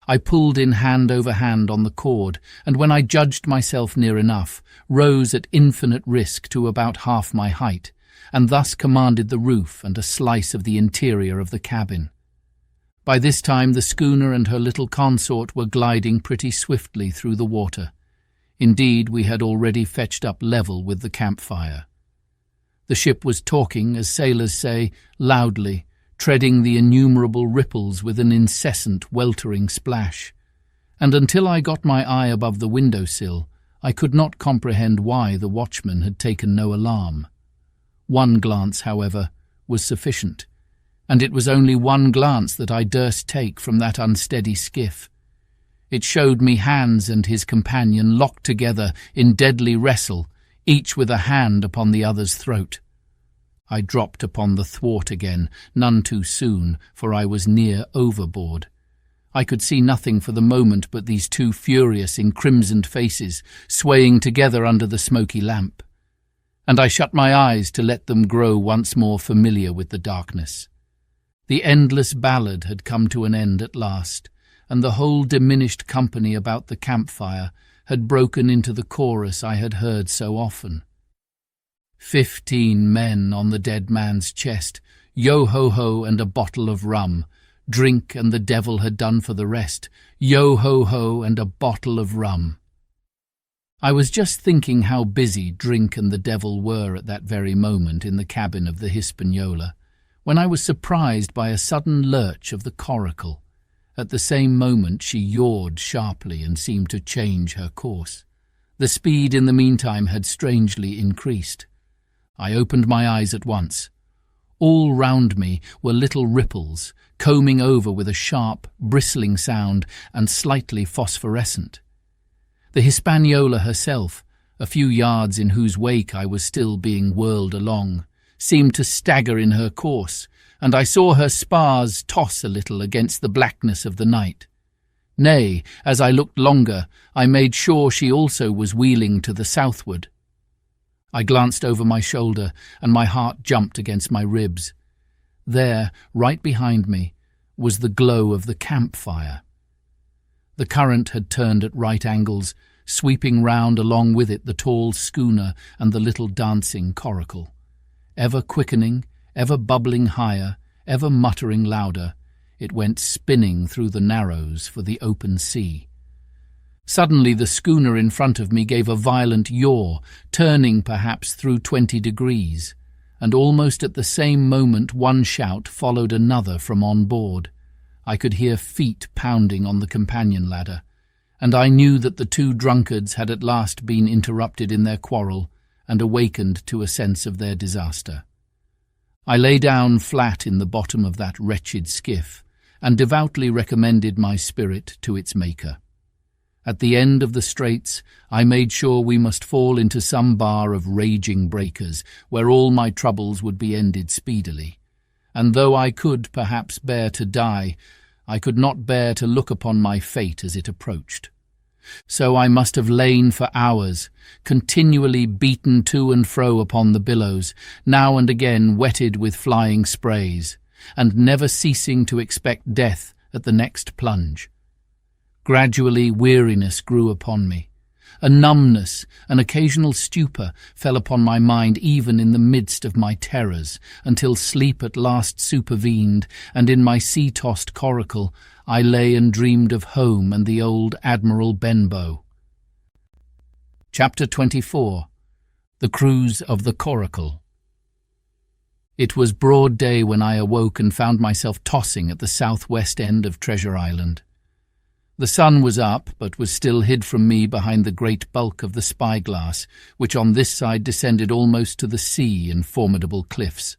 I pulled in hand over hand on the cord, and when I judged myself near enough, rose at infinite risk to about half my height, and thus commanded the roof and a slice of the interior of the cabin. By this time the schooner and her little consort were gliding pretty swiftly through the water. Indeed, we had already fetched up level with the campfire. The ship was talking, as sailors say, loudly, treading the innumerable ripples with an incessant weltering splash, and until I got my eye above the window-sill, I could not comprehend why the watchman had taken no alarm. One glance, however, was sufficient, and it was only one glance that I durst take from that unsteady skiff. It showed me Hans and his companion locked together in deadly wrestle, each with a hand upon the other's throat. I dropped upon the thwart again, none too soon, for I was near overboard. I could see nothing for the moment but these two furious, encrimsoned faces, swaying together under the smoky lamp. And I shut my eyes to let them grow once more familiar with the darkness. The endless ballad had come to an end at last, and the whole diminished company about the campfire had broken into the chorus I had heard so often. 15 men on the dead man's chest, yo-ho-ho and a bottle of rum. Drink and the devil had done for the rest, yo-ho-ho and a bottle of rum. I was just thinking how busy drink and the devil were at that very moment in the cabin of the Hispaniola, when I was surprised by a sudden lurch of the Coracle. At the same moment she yawed sharply and seemed to change her course. The speed in the meantime had strangely increased. I opened my eyes at once. All round me were little ripples, combing over with a sharp, bristling sound and slightly phosphorescent. The Hispaniola herself, a few yards in whose wake I was still being whirled along, seemed to stagger in her course, and I saw her spars toss a little against the blackness of the night. Nay, as I looked longer, I made sure she also was wheeling to the southward. I glanced over my shoulder, and my heart jumped against my ribs. There, right behind me, was the glow of the campfire. The current had turned at right angles, sweeping round along with it the tall schooner and the little dancing Coracle. Ever quickening, ever bubbling higher, ever muttering louder, it went spinning through the narrows for the open sea. Suddenly the schooner in front of me gave a violent yaw, turning perhaps through 20 degrees, and almost at the same moment one shout followed another from on board. I could hear feet pounding on the companion ladder, and I knew that the two drunkards had at last been interrupted in their quarrel and awakened to a sense of their disaster. I lay down flat in the bottom of that wretched skiff and devoutly recommended my spirit to its Maker. At the end of the straits, I made sure we must fall into some bar of raging breakers, where all my troubles would be ended speedily. And though I could perhaps bear to die, I could not bear to look upon my fate as it approached. So I must have lain for hours, continually beaten to and fro upon the billows, now and again wetted with flying sprays, and never ceasing to expect death at the next plunge. Gradually weariness grew upon me. A numbness, an occasional stupor fell upon my mind even in the midst of my terrors, until sleep at last supervened, and in my sea-tossed coracle I lay and dreamed of home and the old Admiral Benbow. Chapter 24. The Cruise of the Coracle. It was broad day when I awoke and found myself tossing at the southwest end of Treasure Island. The sun was up, but was still hid from me behind the great bulk of the spyglass, which on this side descended almost to the sea in formidable cliffs.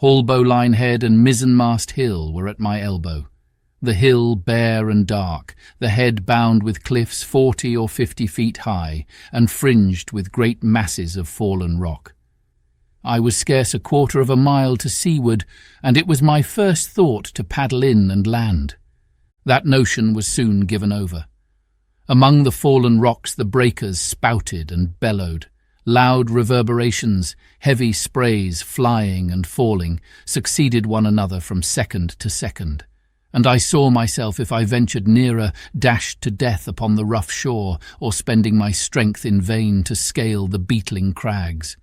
Haulbowline Head and Mizzenmast Hill were at my elbow. The hill bare and dark, the head bound with cliffs 40 or 50 feet high, and fringed with great masses of fallen rock. I was scarce a quarter of a mile to seaward, and it was my first thought to paddle in and land. That notion was soon given over. Among the fallen rocks the breakers spouted and bellowed. Loud reverberations, heavy sprays flying and falling, succeeded one another from second to second, and I saw myself, if I ventured nearer, dashed to death upon the rough shore, or spending my strength in vain to scale the beetling crags.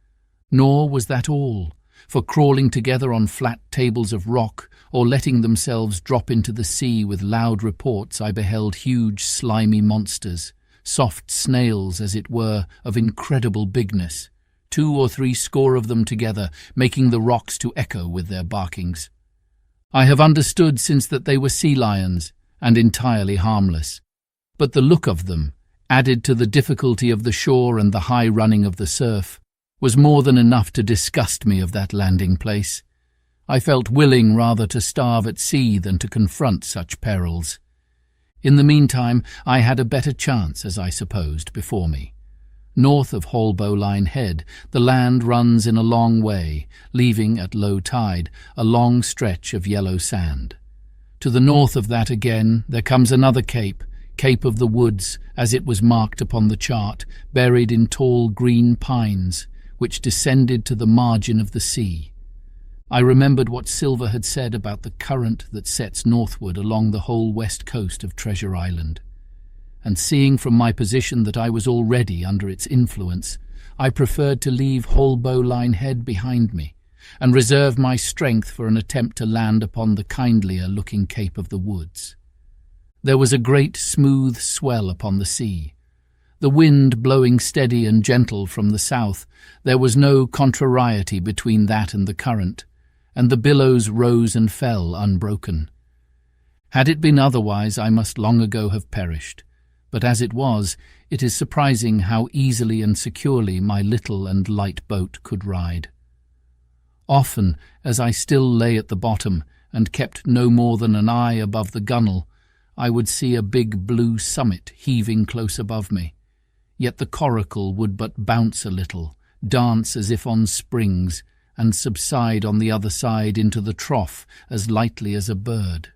Nor was that all, for crawling together on flat tables of rock, or letting themselves drop into the sea with loud reports, I beheld huge slimy monsters, soft snails as it were, of incredible bigness, 2 or 3 score of them together, making the rocks to echo with their barkings. I have understood since that they were sea lions, and entirely harmless, but the look of them, added to the difficulty of the shore and the high running of the surf, was more than enough to disgust me of that landing place. I felt willing rather to starve at sea than to confront such perils. In the meantime, I had a better chance, as I supposed, before me. North of Holbowline Head, the land runs in a long way, leaving at low tide a long stretch of yellow sand. To the north of that again there comes another cape, Cape of the Woods, as it was marked upon the chart, buried in tall green pines, which descended to the margin of the sea. I remembered what Silver had said about the current that sets northward along the whole west coast of Treasure Island, and seeing from my position that I was already under its influence, I preferred to leave Holbowline Head behind me, and reserve my strength for an attempt to land upon the kindlier-looking Cape of the Woods. There was a great smooth swell upon the sea. The wind blowing steady and gentle from the south, there was no contrariety between that and the current, and the billows rose and fell unbroken. Had it been otherwise, I must long ago have perished, but as it was, it is surprising how easily and securely my little and light boat could ride. Often, as I still lay at the bottom and kept no more than an eye above the gunwale, I would see a big blue summit heaving close above me. Yet the Coracle would but bounce a little, dance as if on springs, and subside on the other side into the trough as lightly as a bird.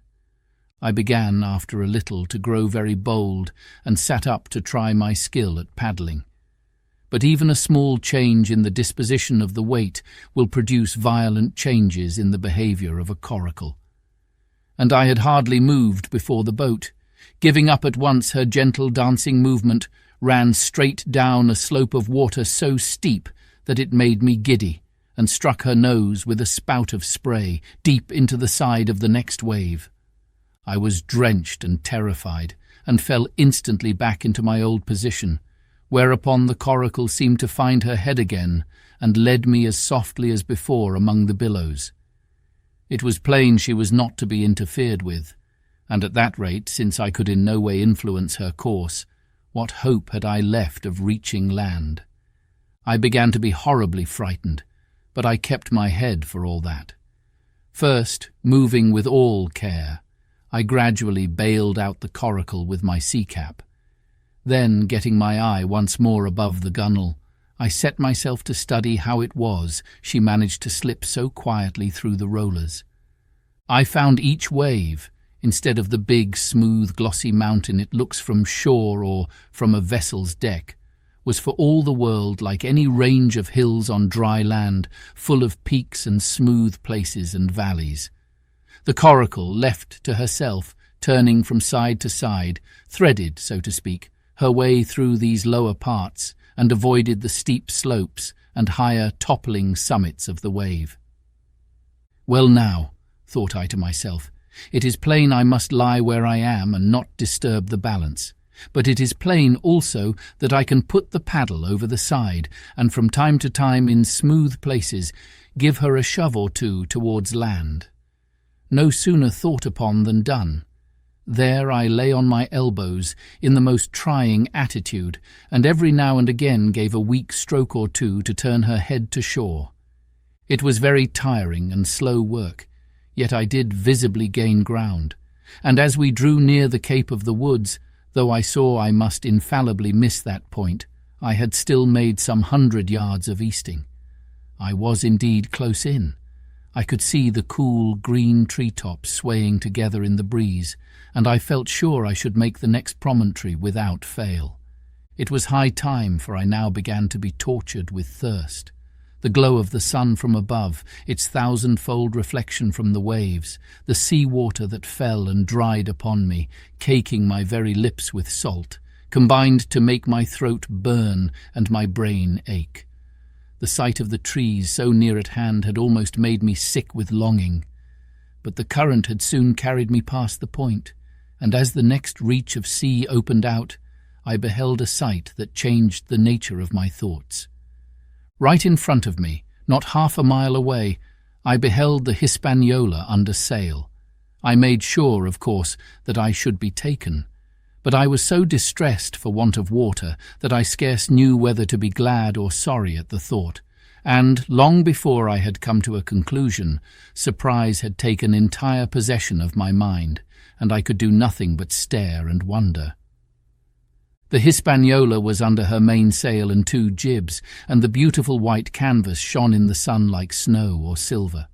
I began, after a little, to grow very bold, and sat up to try my skill at paddling. But even a small change in the disposition of the weight will produce violent changes in the behaviour of a coracle. And I had hardly moved before the boat, giving up at once her gentle dancing movement, ran straight down a slope of water so steep that it made me giddy, and struck her nose with a spout of spray deep into the side of the next wave. I was drenched and terrified, and fell instantly back into my old position, whereupon the coracle seemed to find her head again, and led me as softly as before among the billows. It was plain she was not to be interfered with, and at that rate, since I could in no way influence her course, what hope had I left of reaching land? I began to be horribly frightened, but I kept my head for all that. First, moving with all care, I gradually bailed out the coracle with my sea-cap. Then, getting my eye once more above the gunwale, I set myself to study how it was she managed to slip so quietly through the rollers. I found each wave, instead of the big, smooth, glossy mountain it looks from shore or from a vessel's deck, was for all the world like any range of hills on dry land, full of peaks and smooth places and valleys. The coracle, left to herself, turning from side to side, threaded, so to speak, her way through these lower parts, and avoided the steep slopes and higher toppling summits of the wave. Well now, thought I to myself, it is plain I must lie where I am and not disturb the balance, but it is plain also that I can put the paddle over the side, and from time to time in smooth places give her a shove or two towards land. No sooner thought upon than done. There I lay on my elbows in the most trying attitude, and every now and again gave a weak stroke or two to turn her head to shore. It was very tiring and slow work, yet I did visibly gain ground, and as we drew near the Cape of the Woods, though I saw I must infallibly miss that point, I had still made some 100 yards of easting. I was indeed close in. I could see the cool green treetops swaying together in the breeze, and I felt sure I should make the next promontory without fail. It was high time, for I now began to be tortured with thirst. The glow of the sun from above, its thousand-fold reflection from the waves, the sea water that fell and dried upon me, caking my very lips with salt, combined to make my throat burn and my brain ache. The sight of the trees so near at hand had almost made me sick with longing. But the current had soon carried me past the point, and as the next reach of sea opened out, I beheld a sight that changed the nature of my thoughts. Right in front of me, not half a mile away, I beheld the Hispaniola under sail. I made sure, of course, that I should be taken, but I was so distressed for want of water that I scarce knew whether to be glad or sorry at the thought, and, long before I had come to a conclusion, surprise had taken entire possession of my mind, and I could do nothing but stare and wonder. The Hispaniola was under her mainsail and 2 jibs, and the beautiful white canvas shone in the sun like snow or silver.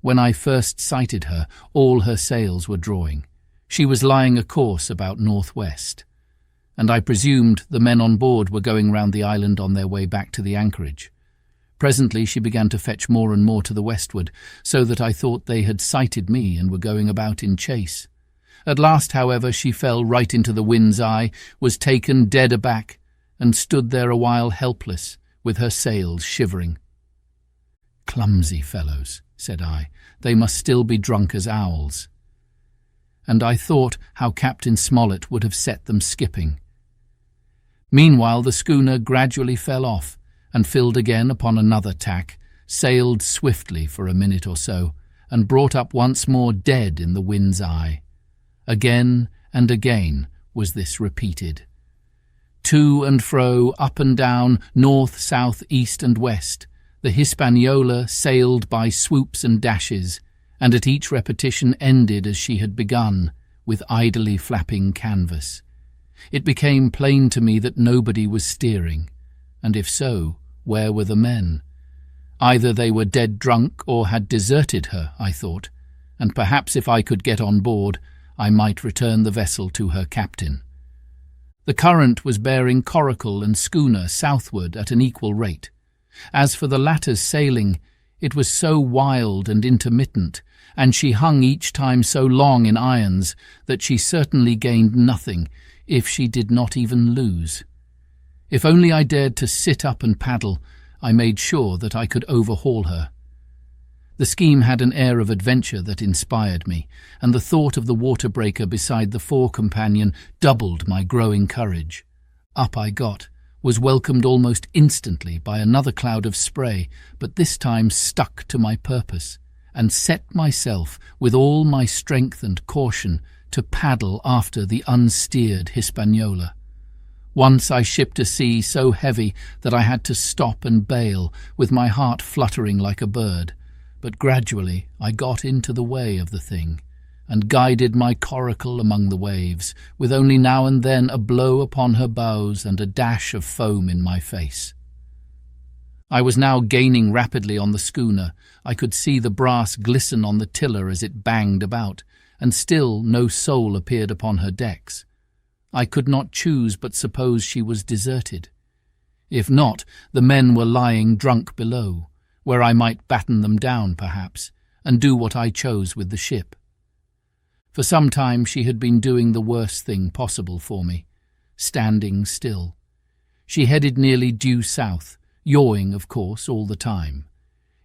When I first sighted her, all her sails were drawing. She was lying a course about northwest, and I presumed the men on board were going round the island on their way back to the anchorage. Presently she began to fetch more and more to the westward, so that I thought they had sighted me and were going about in chase. At last, however, she fell right into the wind's eye, was taken dead aback, and stood there a while helpless, with her sails shivering. "Clumsy fellows," said I, "they must still be drunk as owls." And I thought how Captain Smollett would have set them skipping. Meanwhile the schooner gradually fell off, and filled again upon another tack, sailed swiftly for a minute or so, and brought up once more dead in the wind's eye. Again and again was this repeated. To and fro, up and down, north, south, east and west, the Hispaniola sailed by swoops and dashes, and at each repetition ended as she had begun, with idly flapping canvas. It became plain to me that nobody was steering, and if so, where were the men? Either they were dead drunk or had deserted her, I thought, and perhaps if I could get on board, I might return the vessel to her captain. The current was bearing Coracle and schooner southward at an equal rate. As for the latter's sailing, it was so wild and intermittent, and she hung each time so long in irons, that she certainly gained nothing, if she did not even lose. If only I dared to sit up and paddle, I made sure that I could overhaul her. The scheme had an air of adventure that inspired me, and the thought of the water-breaker beside the fore-companion doubled my growing courage. Up I got, was welcomed almost instantly by another cloud of spray, but this time stuck to my purpose, and set myself, with all my strength and caution, to paddle after the unsteered Hispaniola. Once I shipped a sea so heavy that I had to stop and bail, with my heart fluttering like a bird. But gradually I got into the way of the thing, and guided my coracle among the waves, with only now and then a blow upon her bows and a dash of foam in my face. I was now gaining rapidly on the schooner. I could see the brass glisten on the tiller as it banged about, and still no soul appeared upon her decks. I could not choose but suppose she was deserted. If not, the men were lying drunk below, where I might batten them down, perhaps, and do what I chose with the ship. For some time she had been doing the worst thing possible for me, standing still. She headed nearly due south, yawing, of course, all the time.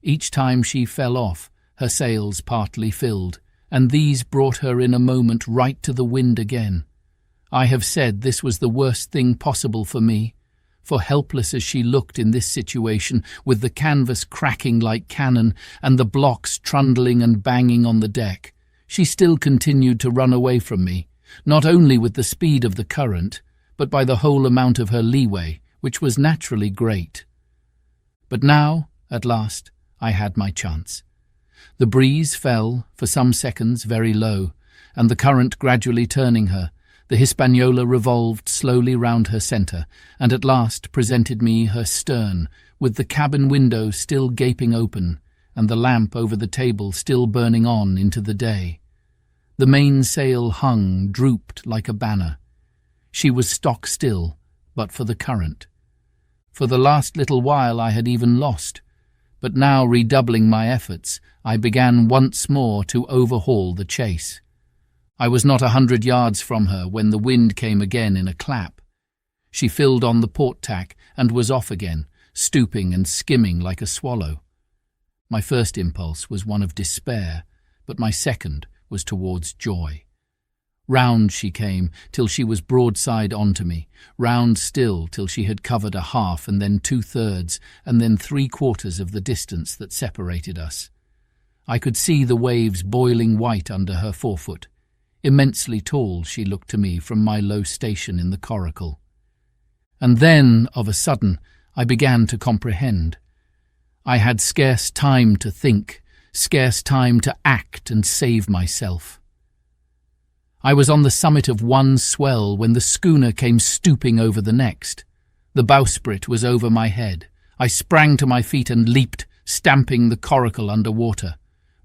Each time she fell off, her sails partly filled, and these brought her in a moment right to the wind again. I have said this was the worst thing possible for me, for helpless as she looked in this situation, with the canvas cracking like cannon and the blocks trundling and banging on the deck, she still continued to run away from me, not only with the speed of the current, but by the whole amount of her leeway, which was naturally great. But now, at last, I had my chance. The breeze fell, for some seconds, very low, and the current gradually turning her, the Hispaniola revolved slowly round her centre, and at last presented me her stern, with the cabin window still gaping open, and the lamp over the table still burning on into the day. The mainsail hung, drooped like a banner. She was stock still, but for the current. For the last little while I had even lost, but now redoubling my efforts, I began once more to overhaul the chase. I was not 100 yards from her when the wind came again in a clap. She filled on the port tack and was off again, stooping and skimming like a swallow. My first impulse was one of despair, but my second was towards joy. Round she came till she was broadside onto me, round still till she had covered a half and then 2/3 and then 3/4 of the distance that separated us. I could see the waves boiling white under her forefoot. Immensely tall she looked to me from my low station in the coracle. And then, of a sudden, I began to comprehend. I had scarce time to think, scarce time to act and save myself. I was on the summit of one swell when the schooner came stooping over the next. The bowsprit was over my head. I sprang to my feet and leaped, stamping the Coracle under water.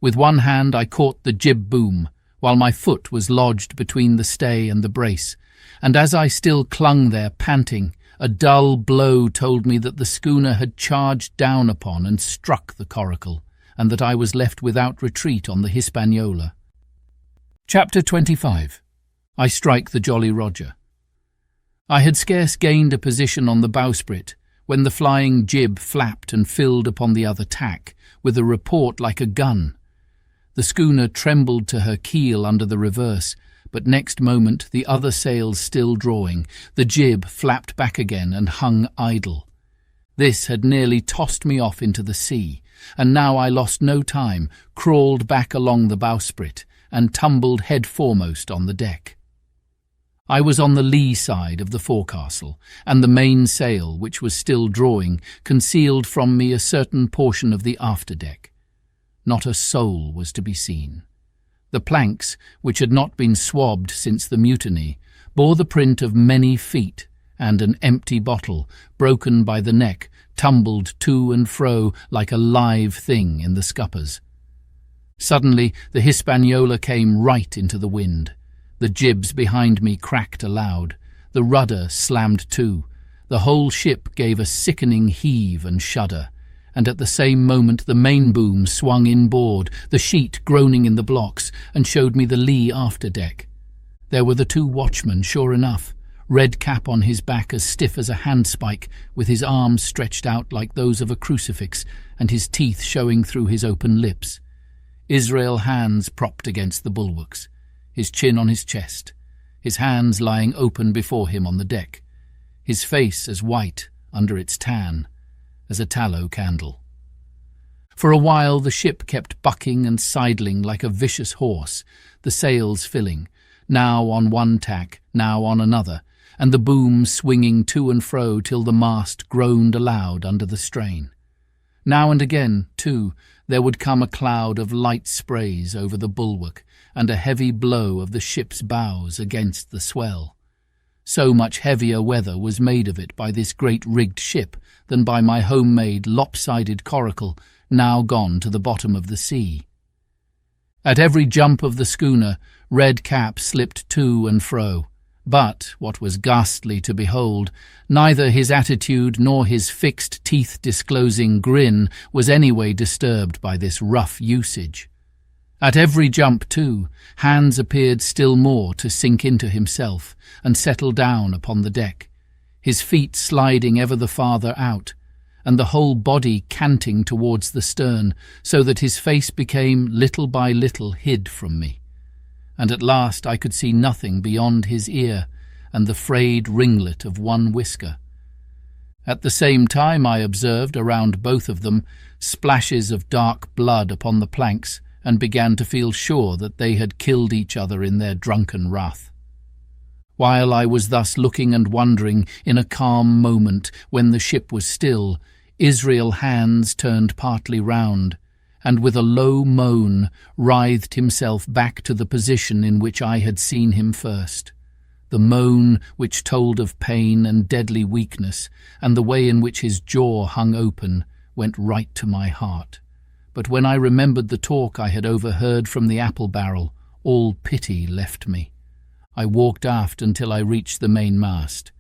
With one hand I caught the jib boom, while my foot was lodged between the stay and the brace, and as I still clung there panting, a dull blow told me that the schooner had charged down upon and struck the Coracle, and that I was left without retreat on the Hispaniola. Chapter 25. I strike the Jolly Roger. I had scarce gained a position on the bowsprit when the flying jib flapped and filled upon the other tack, with a report like a gun. The schooner trembled to her keel under the reverse, but next moment, the other sails still drawing, the jib flapped back again and hung idle. This had nearly tossed me off into the sea, and now I lost no time, crawled back along the bowsprit, and tumbled head foremost on the deck. I was on the lee side of the forecastle, and the mainsail, which was still drawing, concealed from me a certain portion of the afterdeck. Not a soul was to be seen. The planks, which had not been swabbed since the mutiny, bore the print of many feet, and an empty bottle, broken by the neck, tumbled to and fro like a live thing in the scuppers. Suddenly the Hispaniola came right into the wind. The jibs behind me cracked aloud. The rudder slammed to. The whole ship gave a sickening heave and shudder, and at the same moment the main boom swung inboard, the sheet groaning in the blocks, and showed me the lee afterdeck. There were the two watchmen, sure enough, red cap on his back as stiff as a handspike, with his arms stretched out like those of a crucifix, and his teeth showing through his open lips. Israel hands propped against the bulwarks, his chin on his chest, his hands lying open before him on the deck, his face as white, under its tan, as a tallow candle. For a while the ship kept bucking and sidling like a vicious horse, the sails filling, now on one tack, now on another, and the boom swinging to and fro till the mast groaned aloud under the strain. Now and again, too, there would come a cloud of light sprays over the bulwark, and a heavy blow of the ship's bows against the swell. So much heavier weather was made of it by this great rigged ship than by my home-made lopsided Coracle, now gone to the bottom of the sea. At every jump of the schooner, Red Cap slipped to and fro, but, what was ghastly to behold, neither his attitude nor his fixed teeth-disclosing grin was anyway disturbed by this rough usage. At every jump, too, Hans appeared still more to sink into himself and settle down upon the deck, his feet sliding ever the farther out, and the whole body canting towards the stern, so that his face became little by little hid from me, and at last I could see nothing beyond his ear and the frayed ringlet of one whisker. At the same time I observed around both of them splashes of dark blood upon the planks, and began to feel sure that they had killed each other in their drunken wrath. While I was thus looking and wondering, in a calm moment when the ship was still, Israel Hands turned partly round, and with a low moan writhed himself back to the position in which I had seen him first. The moan which told of pain and deadly weakness, and the way in which his jaw hung open, went right to my heart. But when I remembered the talk I had overheard from the apple barrel, all pity left me. I walked aft until I reached the mainmast.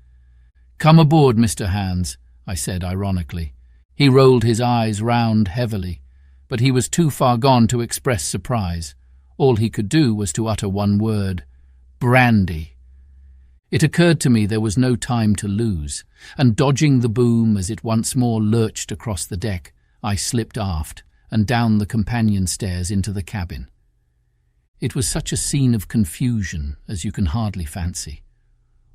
"Come aboard, Mr. Hands," I said ironically. He rolled his eyes round heavily, but he was too far gone to express surprise. All he could do was to utter one word: "Brandy." It occurred to me there was no time to lose, and dodging the boom as it once more lurched across the deck, I slipped aft and down the companion stairs into the cabin. It was such a scene of confusion as you can hardly fancy.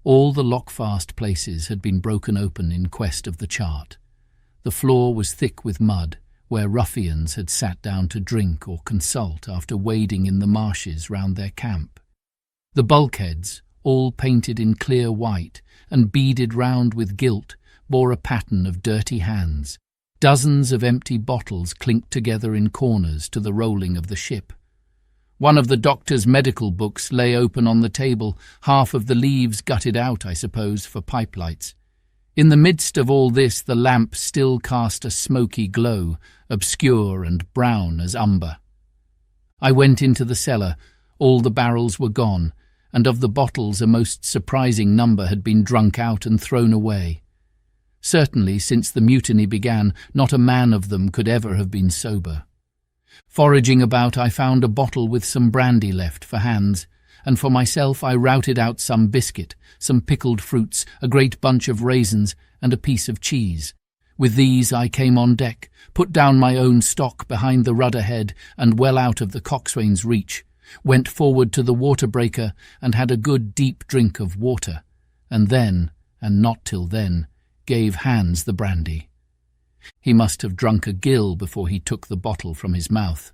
All the lockfast places had been broken open in quest of the chart. The floor was thick with mud, where ruffians had sat down to drink or consult after wading in the marshes round their camp. The bulkheads, all painted in clear white and beaded round with gilt, bore a pattern of dirty hands, Dozens of empty bottles clinked together in corners to the rolling of the ship. One of the doctor's medical books lay open on the table, half of the leaves gutted out, I suppose, for pipe lights. In the midst of all this, the lamp still cast a smoky glow, obscure and brown as umber. I went into the cellar. All the barrels were gone, and of the bottles a most surprising number had been drunk out and thrown away. Certainly, since the mutiny began, not a man of them could ever have been sober. Foraging about, I found a bottle with some brandy left for Hans, and for myself I routed out some biscuit, some pickled fruits, a great bunch of raisins, and a piece of cheese. With these I came on deck, put down my own stock behind the rudder head and well out of the coxswain's reach, went forward to the water breaker and had a good deep drink of water, and then, and not till then, gave Hans the brandy. He must have drunk a gill before he took the bottle from his mouth.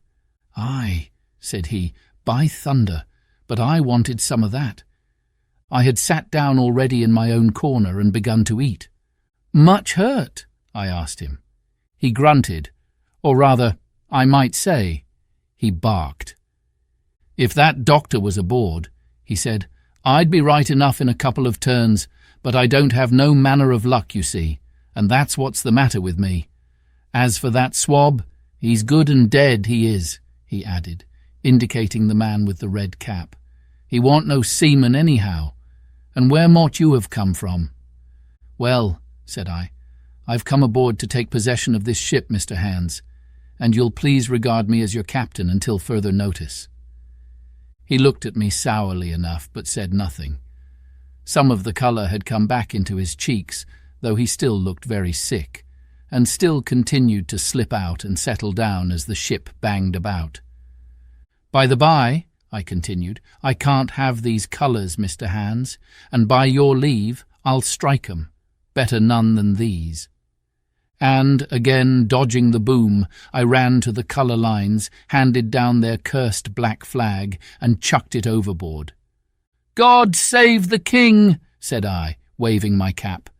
"Aye," said he, "by thunder, but I wanted some of that." I had sat down already in my own corner and begun to eat. "Much hurt?" I asked him. He grunted, or rather, I might say, he barked. "If that doctor was aboard," he said, "I'd be right enough in a couple of turns, but I don't have no manner of luck, you see, and that's what's the matter with me. As for that swab, he's good and dead, he is," he added, indicating the man with the red cap. "He warn't no seaman anyhow. And where mought you have come from?" "Well," said I, "I've come aboard to take possession of this ship, Mr. Hans, and you'll please regard me as your captain until further notice." He looked at me sourly enough, but said nothing. Some of the colour had come back into his cheeks, though he still looked very sick, and still continued to slip out and settle down as the ship banged about. "By the by," I continued, "I can't have these colours, Mr. Hans, and by your leave I'll strike 'em. Better none than these." And, again dodging the boom, I ran to the colour lines, handed down their cursed black flag, and chucked it overboard. "God save the King," said I, waving my cap,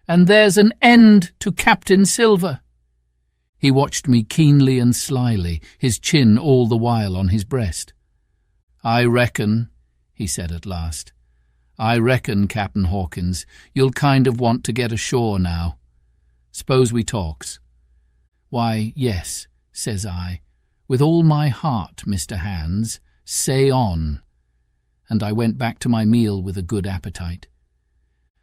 "and there's an end to Captain Silver." He watched me keenly and slyly, his chin all the while on his breast. "I reckon," he said at last, "I reckon, Captain Hawkins, you'll kind of want to get ashore now. S'pose we talks." "Why, yes," says I, "with all my heart, Mr. Hans, say on." And I went back to my meal with a good appetite.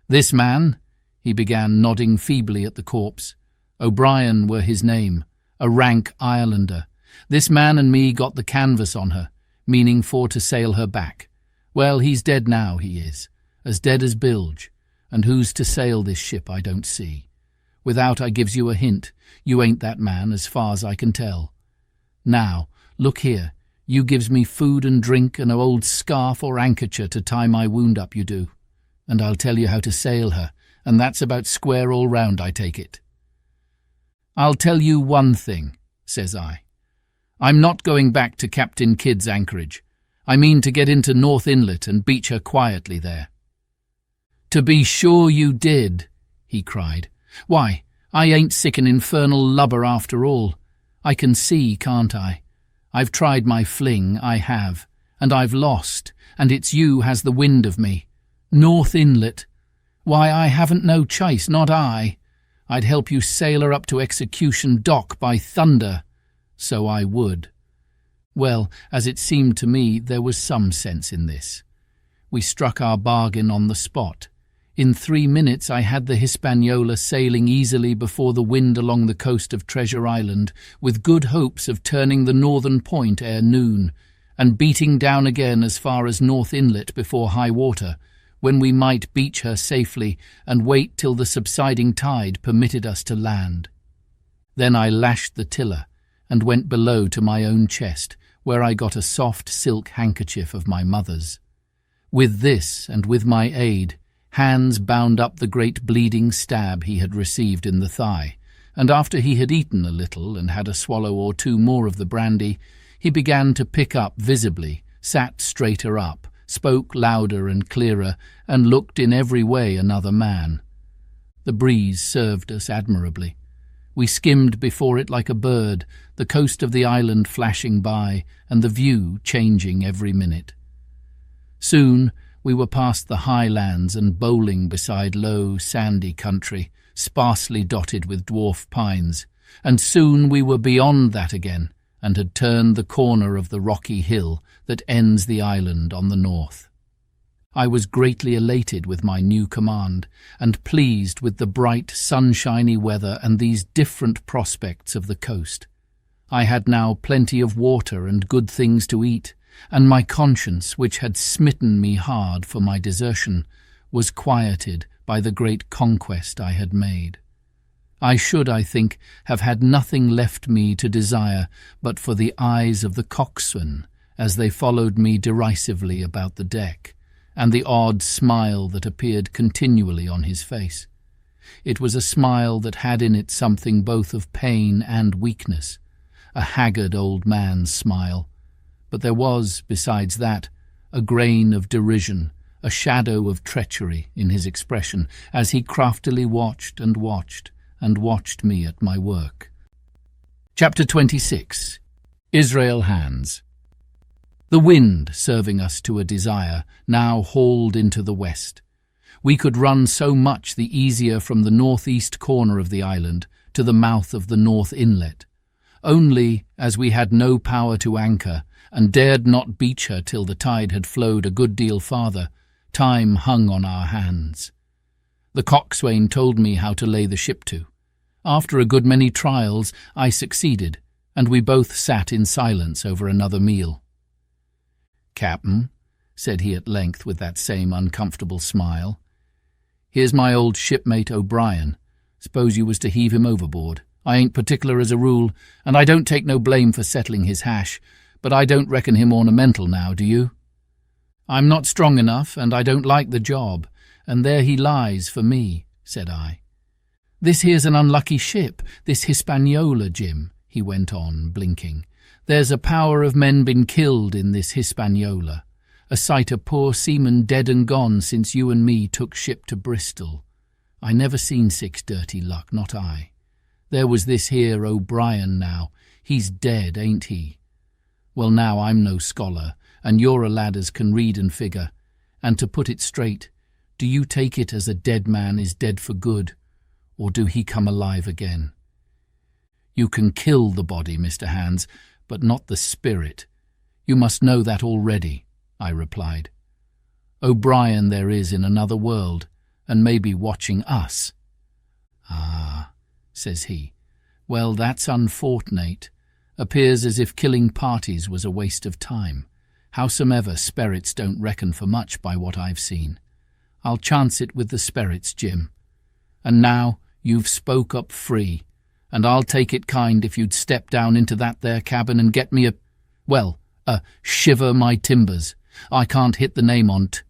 "This man," he began, nodding feebly at the corpse, "O'Brien were his name, a rank Irelander. This man and me got the canvas on her, meaning for to sail her back. Well, he's dead now, he is, as dead as bilge, and who's to sail this ship I don't see. Without I gives you a hint, you ain't that man as far as I can tell. Now, look here, you gives me food and drink and a old scarf or handkercher to tie my wound up, you do, and I'll tell you how to sail her, and that's about square all round, I take it." "I'll tell you one thing," says I. "I'm not going back to Captain Kidd's anchorage. I mean to get into North Inlet and beach her quietly there." "To be sure you did," he cried. "Why, I ain't sick an infernal lubber after all. I can see, can't I? I've tried my fling, I have, and I've lost, and it's you has the wind of me. North Inlet. Why, I haven't no chase, not I. I'd help you sail her up to Execution Dock, by thunder. So I would." Well, as it seemed to me, there was some sense in this. We struck our bargain on the spot. In 3 minutes I had the Hispaniola sailing easily before the wind along the coast of Treasure Island, with good hopes of turning the northern point ere noon, and beating down again as far as North Inlet before high water, when we might beach her safely and wait till the subsiding tide permitted us to land. Then I lashed the tiller and went below to my own chest, where I got a soft silk handkerchief of my mother's. With this, and with my aid, Hans bound up the great bleeding stab he had received in the thigh, and after he had eaten a little and had a swallow or two more of the brandy, he began to pick up visibly, sat straighter up, spoke louder and clearer, and looked in every way another man. The breeze served us admirably. We skimmed before it like a bird, the coast of the island flashing by, and the view changing every minute. Soon we were past the high lands and bowling beside low, sandy country, sparsely dotted with dwarf pines, and soon we were beyond that again, and had turned the corner of the rocky hill that ends the island on the north. I was greatly elated with my new command, and pleased with the bright, sunshiny weather and these different prospects of the coast. I had now plenty of water and good things to eat, and my conscience, which had smitten me hard for my desertion, was quieted by the great conquest I had made. I should, I think, have had nothing left me to desire but for the eyes of the coxswain as they followed me derisively about the deck, and the odd smile that appeared continually on his face. It was a smile that had in it something both of pain and weakness, a haggard old man's smile, but there was, besides that, a grain of derision, a shadow of treachery in his expression as he craftily watched and watched me at my work. Chapter 26. Israel Hands. The wind, serving us to a desire, now hauled into the west. We could run so much the easier from the northeast corner of the island to the mouth of the north inlet. Only, as we had no power to anchor, and dared not beach her till the tide had flowed a good deal farther, time hung on our hands. The coxswain told me how to lay the ship to. After a good many trials, I succeeded, and we both sat in silence over another meal. "Captain," said he at length with that same uncomfortable smile, "here's my old shipmate O'Brien. Suppose you was to heave him overboard. I ain't particular as a rule, and I don't take no blame for settling his hash, but I don't reckon him ornamental now, do you? I'm not strong enough, and I don't like the job, and there he lies for me," said I. "This here's an unlucky ship, this Hispaniola, Jim," he went on, blinking. "There's a power of men been killed in this Hispaniola, a sight of poor seamen dead and gone since you and me took ship to Bristol. I never seen six dirty luck, not I. There was this here O'Brien now, he's dead, ain't he? Well, now I'm no scholar, and you're a lad as can read and figure, and to put it straight, do you take it as a dead man is dead for good, or do he come alive again? You can kill the body, Mr. Hands, but not the spirit. You must know that already," I replied. "O'Brien there is in another world, and maybe watching us." "Ah," says he, "well, that's unfortunate. Appears as if killing parties was a waste of time. Howsomever, sperits don't reckon for much by what I've seen. I'll chance it with the sperits, Jim. And now you've spoke up free, and I'll take it kind if you'd step down into that there cabin and get me a shiver my timbers. I can't hit the name on't.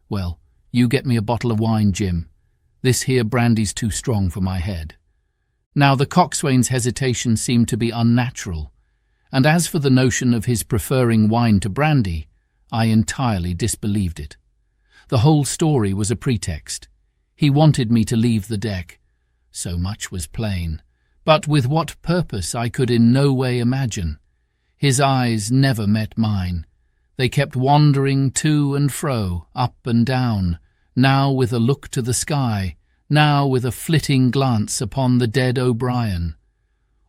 Well, you get me a bottle of wine, Jim. This here brandy's too strong for my head." Now the coxswain's hesitation seemed to be unnatural, and as for the notion of his preferring wine to brandy, I entirely disbelieved it. The whole story was a pretext. He wanted me to leave the deck. So much was plain, but with what purpose I could in no way imagine. His eyes never met mine. They kept wandering to and fro, up and down, now with a look to the sky, now with a flitting glance upon the dead O'Brien.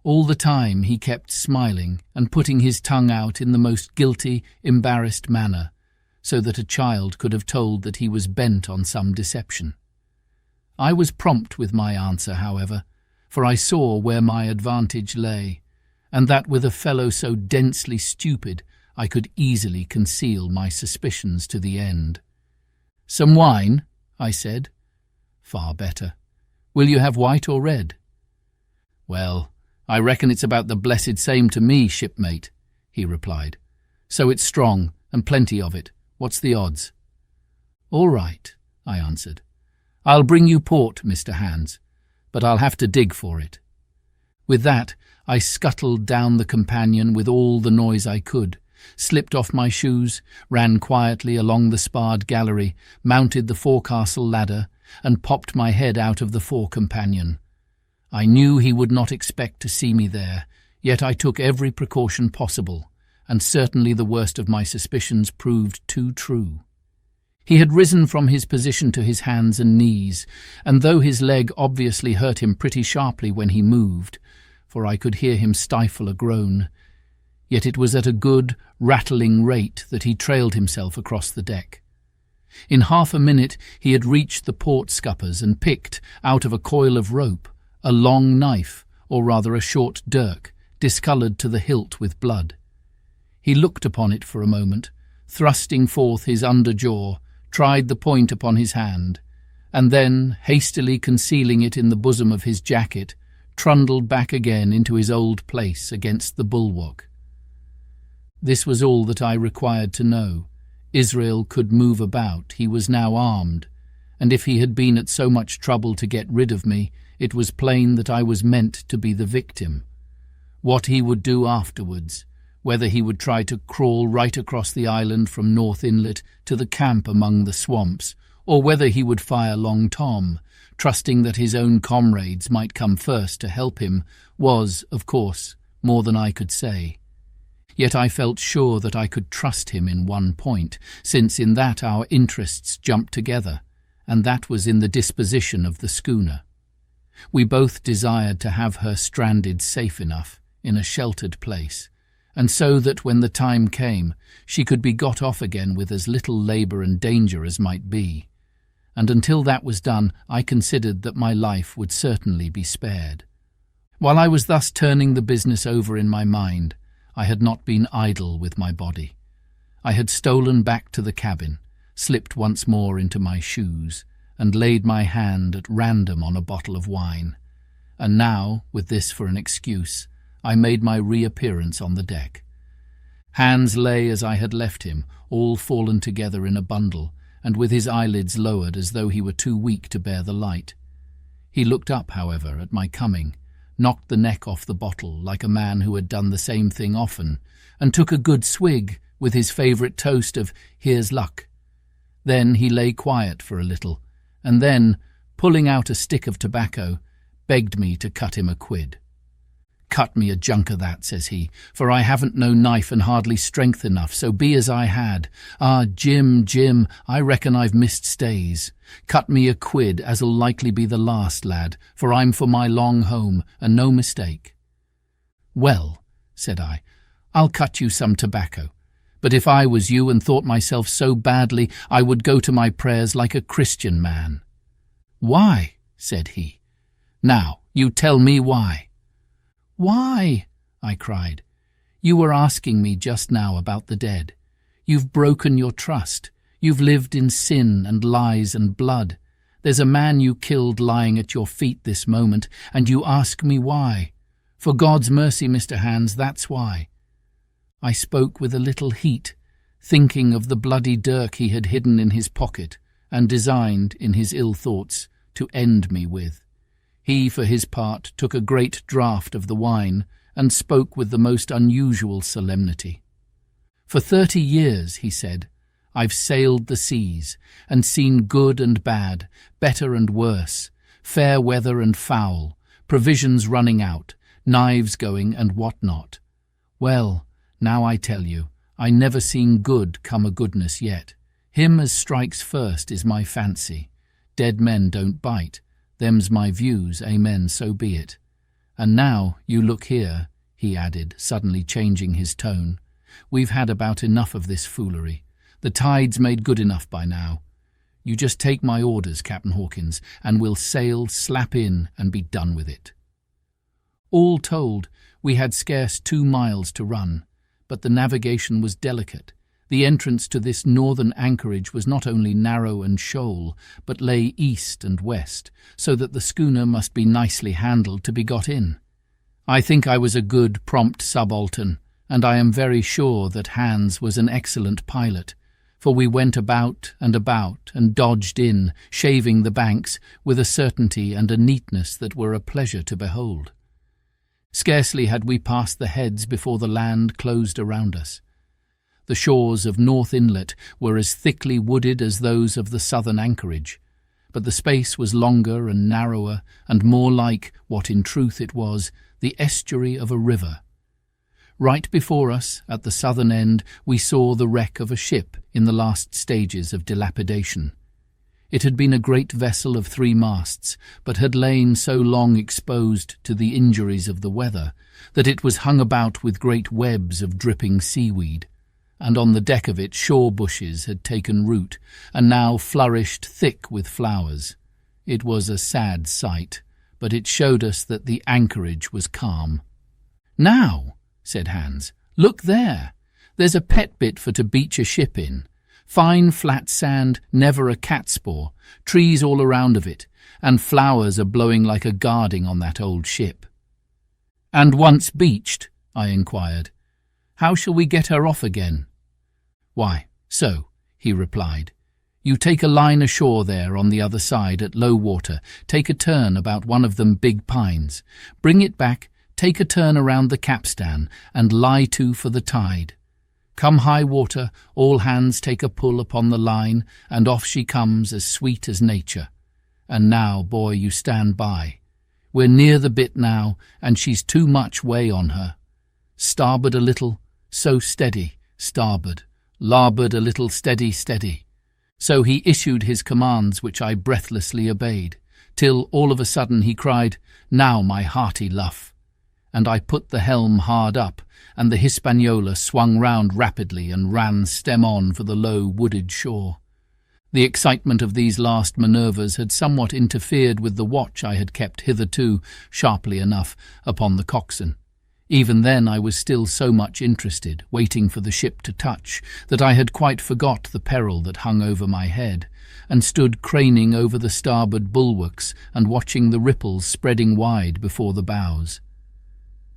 All the time he kept smiling and putting his tongue out in the most guilty, embarrassed manner, so that a child could have told that he was bent on some deception. I was prompt with my answer, however, for I saw where my advantage lay, and that with a fellow so densely stupid I could easily conceal my suspicions to the end. "Some wine?" I said. "Far better. Will you have white or red?" "Well, I reckon it's about the blessed same to me, shipmate," he replied. "So it's strong, and plenty of it. What's the odds?" "All right," I answered. "I'll bring you port, Mr. Hands, but I'll have to dig for it." With that, I scuttled down the companion with all the noise I could, slipped off my shoes, ran quietly along the sparred gallery, mounted the forecastle ladder, and popped my head out of the fore companion. I knew he would not expect to see me there, yet I took every precaution possible, and certainly the worst of my suspicions proved too true. He had risen from his position to his hands and knees, and though his leg obviously hurt him pretty sharply when he moved, for I could hear him stifle a groan, yet it was at a good, rattling rate that he trailed himself across the deck. In half a minute he had reached the port scuppers and picked, out of a coil of rope, a long knife, or rather a short dirk, discoloured to the hilt with blood. He looked upon it for a moment, thrusting forth his under jaw, tried the point upon his hand, and then, hastily concealing it in the bosom of his jacket, trundled back again into his old place against the bulwark. This was all that I required to know. Israel could move about, he was now armed, and if he had been at so much trouble to get rid of me, it was plain that I was meant to be the victim. What he would do afterwards, whether he would try to crawl right across the island from North Inlet to the camp among the swamps, or whether he would fire Long Tom, trusting that his own comrades might come first to help him, was, of course, more than I could say. Yet I felt sure that I could trust him in one point, since in that our interests jumped together, and that was in the disposition of the schooner. We both desired to have her stranded safe enough, in a sheltered place, and so that when the time came, she could be got off again with as little labour and danger as might be. And until that was done, I considered that my life would certainly be spared. While I was thus turning the business over in my mind, I had not been idle with my body. I had stolen back to the cabin, slipped once more into my shoes, and laid my hand at random on a bottle of wine. And now, with this for an excuse, I made my reappearance on the deck. Hans lay as I had left him, all fallen together in a bundle, and with his eyelids lowered as though he were too weak to bear the light. He looked up, however, at my coming, knocked the neck off the bottle like a man who had done the same thing often, and took a good swig with his favourite toast of "Here's luck." Then he lay quiet for a little, and then, pulling out a stick of tobacco, begged me to cut him a quid. "Cut me a junk of that," says he, "for I haven't no knife and hardly strength enough, so be as I had. Ah, Jim, I reckon I've missed stays. Cut me a quid, as'll likely be the last, lad, for I'm for my long home, and no mistake." "Well," said I, "I'll cut you some tobacco, but if I was you and thought myself so badly, I would go to my prayers like a Christian man." "Why?" said he. "Now, you tell me why." "Why?" I cried. "You were asking me just now about the dead. You've broken your trust. You've lived in sin and lies and blood. There's a man you killed lying at your feet this moment, and you ask me why. For God's mercy, Mr. Hans, that's why." I spoke with a little heat, thinking of the bloody dirk he had hidden in his pocket and designed, in his ill thoughts, to end me with. He, for his part, took a great draught of the wine and spoke with the most unusual solemnity. "For 30 years, he said, "I've sailed the seas and seen good and bad, better and worse, fair weather and foul, provisions running out, knives going and what not. Well, now I tell you, I never seen good come a goodness yet. Him as strikes first is my fancy. Dead men don't bite. Them's my views, amen, so be it. And now, you look here," he added, suddenly changing his tone. "We've had about enough of this foolery. The tide's made good enough by now. You just take my orders, Captain Hawkins, and we'll sail, slap in, and be done with it." All told, we had scarce 2 miles to run, but the navigation was delicate. The entrance to this northern anchorage was not only narrow and shoal, but lay east and west, so that the schooner must be nicely handled to be got in. I think I was a good, prompt subaltern, and I am very sure that Hans was an excellent pilot, for we went about and dodged in, shaving the banks, with a certainty and a neatness that were a pleasure to behold. Scarcely had we passed the heads before the land closed around us. The shores of North Inlet were as thickly wooded as those of the southern anchorage, but the space was longer and narrower and more like, what in truth it was, the estuary of a river. Right before us, at the southern end, we saw the wreck of a ship in the last stages of dilapidation. It had been a great vessel of 3 masts, but had lain so long exposed to the injuries of the weather that it was hung about with great webs of dripping seaweed, and on the deck of it shore bushes had taken root and now flourished thick with flowers. It was a sad sight, but it showed us that the anchorage was calm. "Now," said Hans, "look there. There's a pet bit for to beach a ship in. Fine flat sand, never a catspaw, trees all around of it, and flowers are blowing like a guarding on that old ship." "And once beached," I inquired, "how shall we get her off again?" "Why, so," he replied. "You take a line ashore there on the other side at low water, take a turn about one of them big pines, bring it back, take a turn around the capstan, and lie to for the tide. Come high water, all hands take a pull upon the line, and off she comes as sweet as nature. And now, boy, you stand by. We're near the bit now, and she's too much way on her. Starboard a little, so steady, starboard. Larboard a little, steady, steady." So he issued his commands, which I breathlessly obeyed, till all of a sudden he cried, "Now, my hearty luff!" And I put the helm hard up, and the Hispaniola swung round rapidly and ran stem on for the low wooded shore. The excitement of these last manoeuvres had somewhat interfered with the watch I had kept hitherto, sharply enough, upon the coxswain. Even then I was still so much interested, waiting for the ship to touch, that I had quite forgot the peril that hung over my head, and stood craning over the starboard bulwarks and watching the ripples spreading wide before the bows.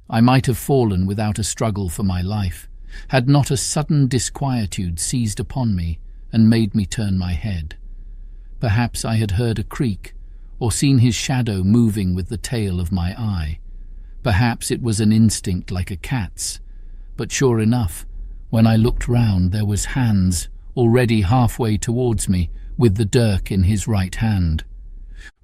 I might have fallen without a struggle for my life, had not a sudden disquietude seized upon me and made me turn my head. Perhaps I had heard a creak, or seen his shadow moving with the tail of my eye. Perhaps it was an instinct like a cat's, but sure enough, when I looked round there was Hans, already halfway towards me, with the dirk in his right hand.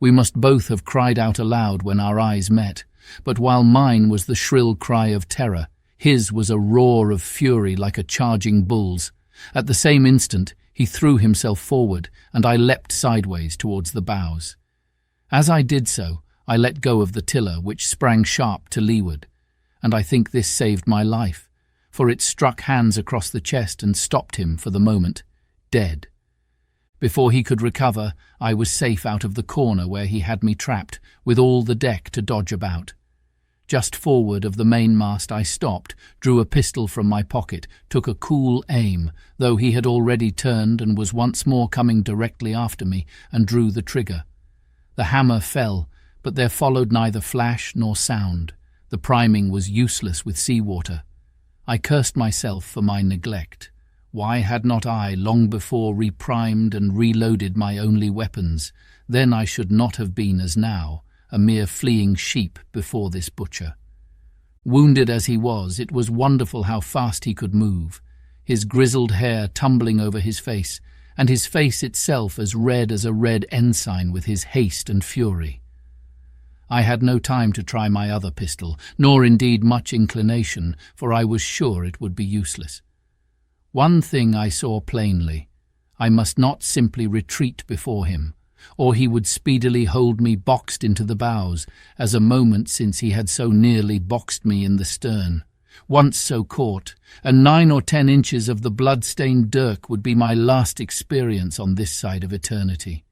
We must both have cried out aloud when our eyes met, but while mine was the shrill cry of terror, his was a roar of fury like a charging bull's. At the same instant he threw himself forward, and I leapt sideways towards the bows. As I did so, I let go of the tiller, which sprang sharp to leeward, and I think this saved my life, for it struck Hans across the chest and stopped him for the moment, dead. Before he could recover, I was safe out of the corner where he had me trapped, with all the deck to dodge about. Just forward of the mainmast I stopped, drew a pistol from my pocket, took a cool aim, though he had already turned and was once more coming directly after me, and drew the trigger. The hammer fell, but there followed neither flash nor sound. The priming was useless with sea-water. I cursed myself for my neglect. Why had not I long before reprimed and reloaded my only weapons? Then I should not have been as now, a mere fleeing sheep before this butcher. Wounded as he was, it was wonderful how fast he could move, his grizzled hair tumbling over his face, and his face itself as red as a red ensign with his haste and fury. I had no time to try my other pistol, nor indeed much inclination, for I was sure it would be useless. One thing I saw plainly: I must not simply retreat before him, or he would speedily hold me boxed into the bows, as a moment since he had so nearly boxed me in the stern. Once so caught, and 9 or 10 inches of the blood-stained dirk would be my last experience on this side of eternity.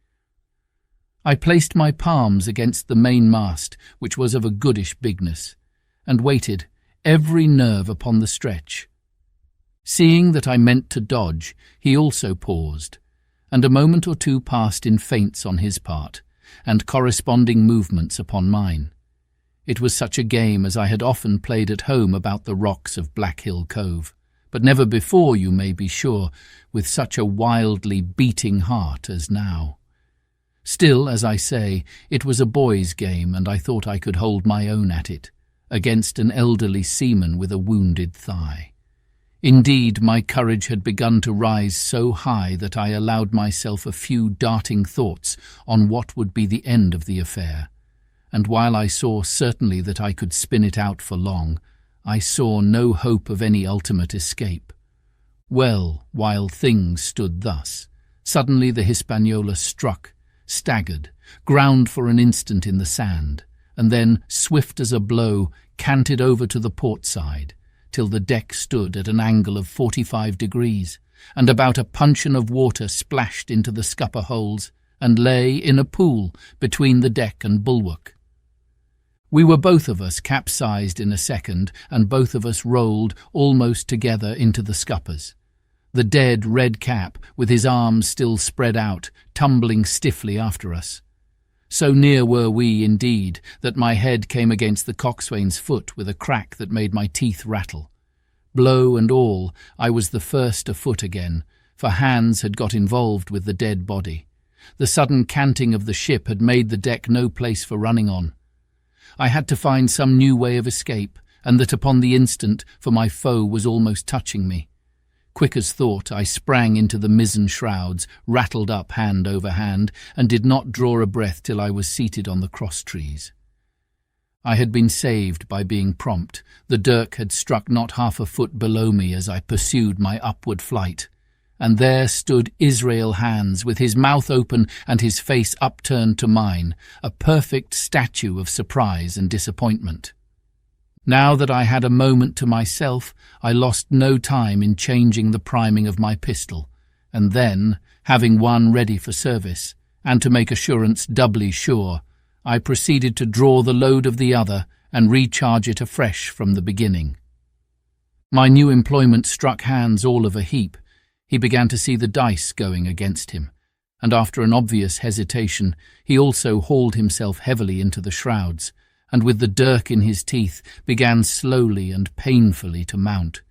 I placed my palms against the mainmast, which was of a goodish bigness, and waited, every nerve upon the stretch. Seeing that I meant to dodge, he also paused, and a moment or two passed in feints on his part, and corresponding movements upon mine. It was such a game as I had often played at home about the rocks of Black Hill Cove, but never before, you may be sure, with such a wildly beating heart as now. Still, as I say, it was a boy's game, and I thought I could hold my own at it, against an elderly seaman with a wounded thigh. Indeed, my courage had begun to rise so high that I allowed myself a few darting thoughts on what would be the end of the affair, and while I saw certainly that I could spin it out for long, I saw no hope of any ultimate escape. Well, while things stood thus, suddenly the Hispaniola struck, staggered, ground for an instant in the sand, and then, swift as a blow, canted over to the port side, till the deck stood at an angle of 45 degrees, and about a puncheon of water splashed into the scupper holes, and lay in a pool between the deck and bulwark. We were both of us capsized in a second, and both of us rolled almost together into the scuppers. The dead red cap, with his arms still spread out, tumbling stiffly after us. So near were we, indeed, that my head came against the coxswain's foot with a crack that made my teeth rattle. Blow and all, I was the first afoot again, for hands had got involved with the dead body. The sudden canting of the ship had made the deck no place for running on. I had to find some new way of escape, and that upon the instant, for my foe was almost touching me. Quick as thought, I sprang into the mizzen shrouds, rattled up hand over hand, and did not draw a breath till I was seated on the cross-trees. I had been saved by being prompt. The dirk had struck not half a foot below me as I pursued my upward flight, and there stood Israel Hands with his mouth open and his face upturned to mine, a perfect statue of surprise and disappointment. Now that I had a moment to myself, I lost no time in changing the priming of my pistol, and then, having one ready for service, and to make assurance doubly sure, I proceeded to draw the load of the other and recharge it afresh from the beginning. My new employment struck Hands all of a heap. He began to see the dice going against him, and after an obvious hesitation, he also hauled himself heavily into the shrouds, and with the dirk in his teeth began slowly and painfully to mount.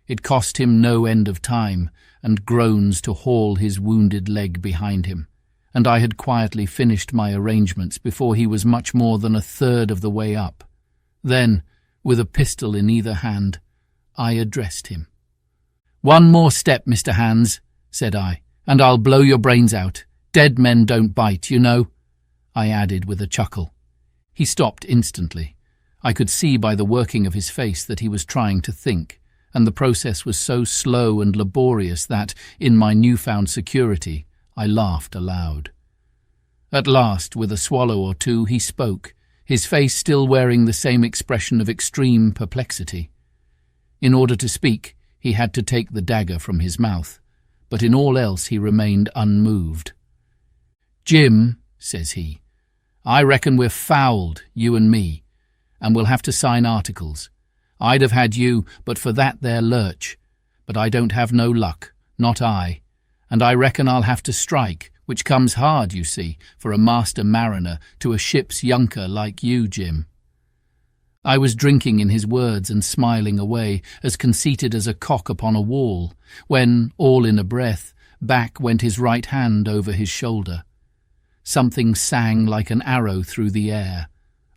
It cost him no end of time, and groans to haul his wounded leg behind him, and I had quietly finished my arrangements before he was much more than a third of the way up. Then, with a pistol in either hand, I addressed him. "One more step, Mr. Hands," said I, "and I'll blow your brains out. Dead men don't bite, you know," I added with a chuckle. He stopped instantly. I could see by the working of his face that he was trying to think, and the process was so slow and laborious that, in my newfound security, I laughed aloud. At last, with a swallow or two, he spoke, his face still wearing the same expression of extreme perplexity. In order to speak, he had to take the dagger from his mouth, but in all else he remained unmoved. "Jim," says he, "I reckon we're fouled, you and me, and we'll have to sign articles. I'd have had you, but for that there lurch. But I don't have no luck, not I, and I reckon I'll have to strike, which comes hard, you see, for a master mariner to a ship's younker like you, Jim." I was drinking in his words and smiling away, as conceited as a cock upon a wall, when, all in a breath, back went his right hand over his shoulder. Something sang like an arrow through the air.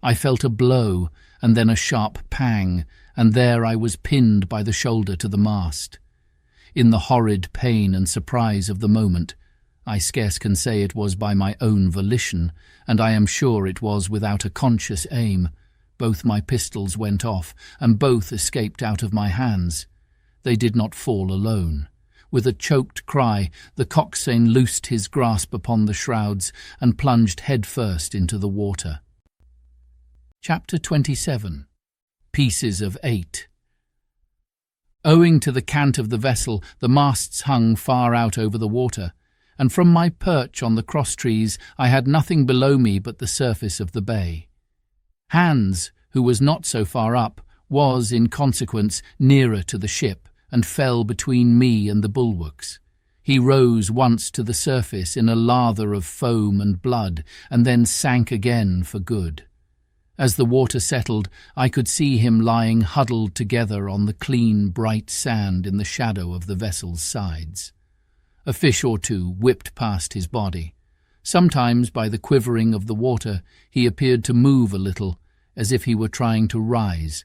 I felt a blow, and then a sharp pang, and there I was pinned by the shoulder to the mast. In the horrid pain and surprise of the moment, I scarce can say it was by my own volition, and I am sure it was without a conscious aim. Both my pistols went off, and both escaped out of my hands. They did not fall alone. With a choked cry, the coxswain loosed his grasp upon the shrouds and plunged head-first into the water. Chapter 27. Pieces of 8. Owing to the cant of the vessel, the masts hung far out over the water, and from my perch on the cross-trees I had nothing below me but the surface of the bay. Hands, who was not so far up, was, in consequence, nearer to the ship, and fell between me and the bulwarks. He rose once to the surface in a lather of foam and blood, and then sank again for good. As the water settled, I could see him lying huddled together on the clean, bright sand in the shadow of the vessel's sides. A fish or two whipped past his body. Sometimes, by the quivering of the water, he appeared to move a little, as if he were trying to rise,